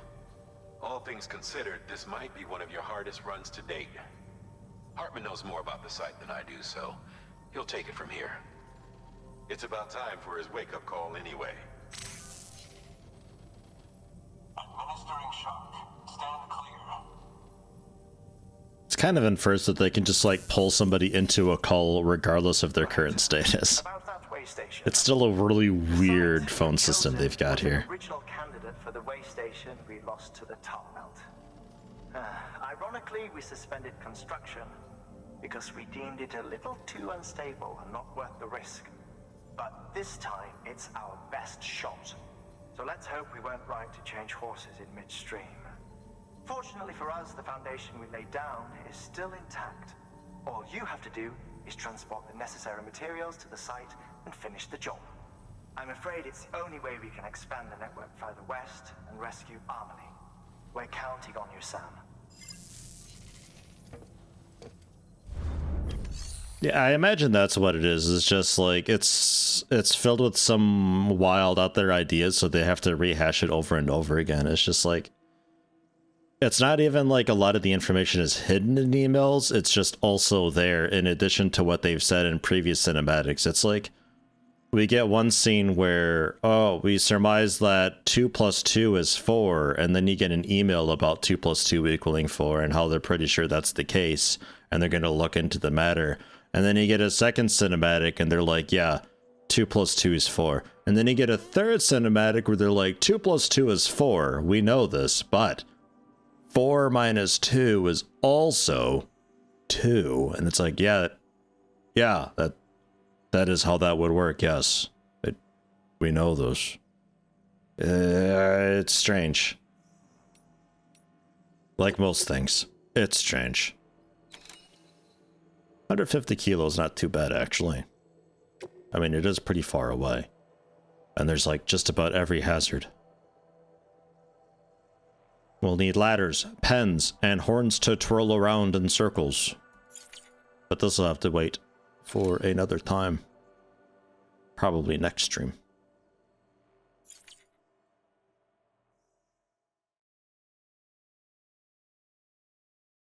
S2: All things considered, this might be one of your hardest runs to date. Hartman knows more about the site than I do, so he'll take it from here. It's about time for his wake-up call anyway.
S16: Administering shock. Stand clear.
S1: It's kind of infers that they can just like pull somebody into a call regardless of their current status.
S9: About that way station.
S1: It's still a really weird phone system they've got here.
S9: The original candidate for the way station we lost to the tar belt. Ironically, we suspended construction because we deemed it a little too unstable and not worth the risk. But this time, it's our best shot. So let's hope we weren't right to change horses in midstream. Fortunately for us, the foundation we laid down is still intact. All you have to do is transport the necessary materials to the site and finish the job. I'm afraid it's the only way we can expand the network further west and rescue Harmony. We're counting on you, Sam.
S1: Yeah, I imagine that's what it is. It's just like it's filled with some wild out there ideas, so they have to rehash it over and over again. It's just like it's not even like a lot of the information is hidden in emails. It's just also there in addition to what they've said in previous cinematics. It's like we get one scene where, oh, we surmise that 2 + 2 is 4, and then you get an email about 2 + 2 equaling 4 and how they're pretty sure that's the case, and they're going to look into the matter. And then you get a second cinematic, and they're like, yeah, 2 + 2 is 4. And then you get a third cinematic where they're like, 2 + 2 is 4. We know this, but 4 - 2 is also 2. And it's like, yeah, that is how that would work, yes. We know those. It's strange. Like most things, it's strange. 150 kilos, not too bad, actually. I mean, it is pretty far away. And there's like just about every hazard. We'll need ladders, pens, and horns to twirl around in circles. But this will have to wait for another time. Probably next stream.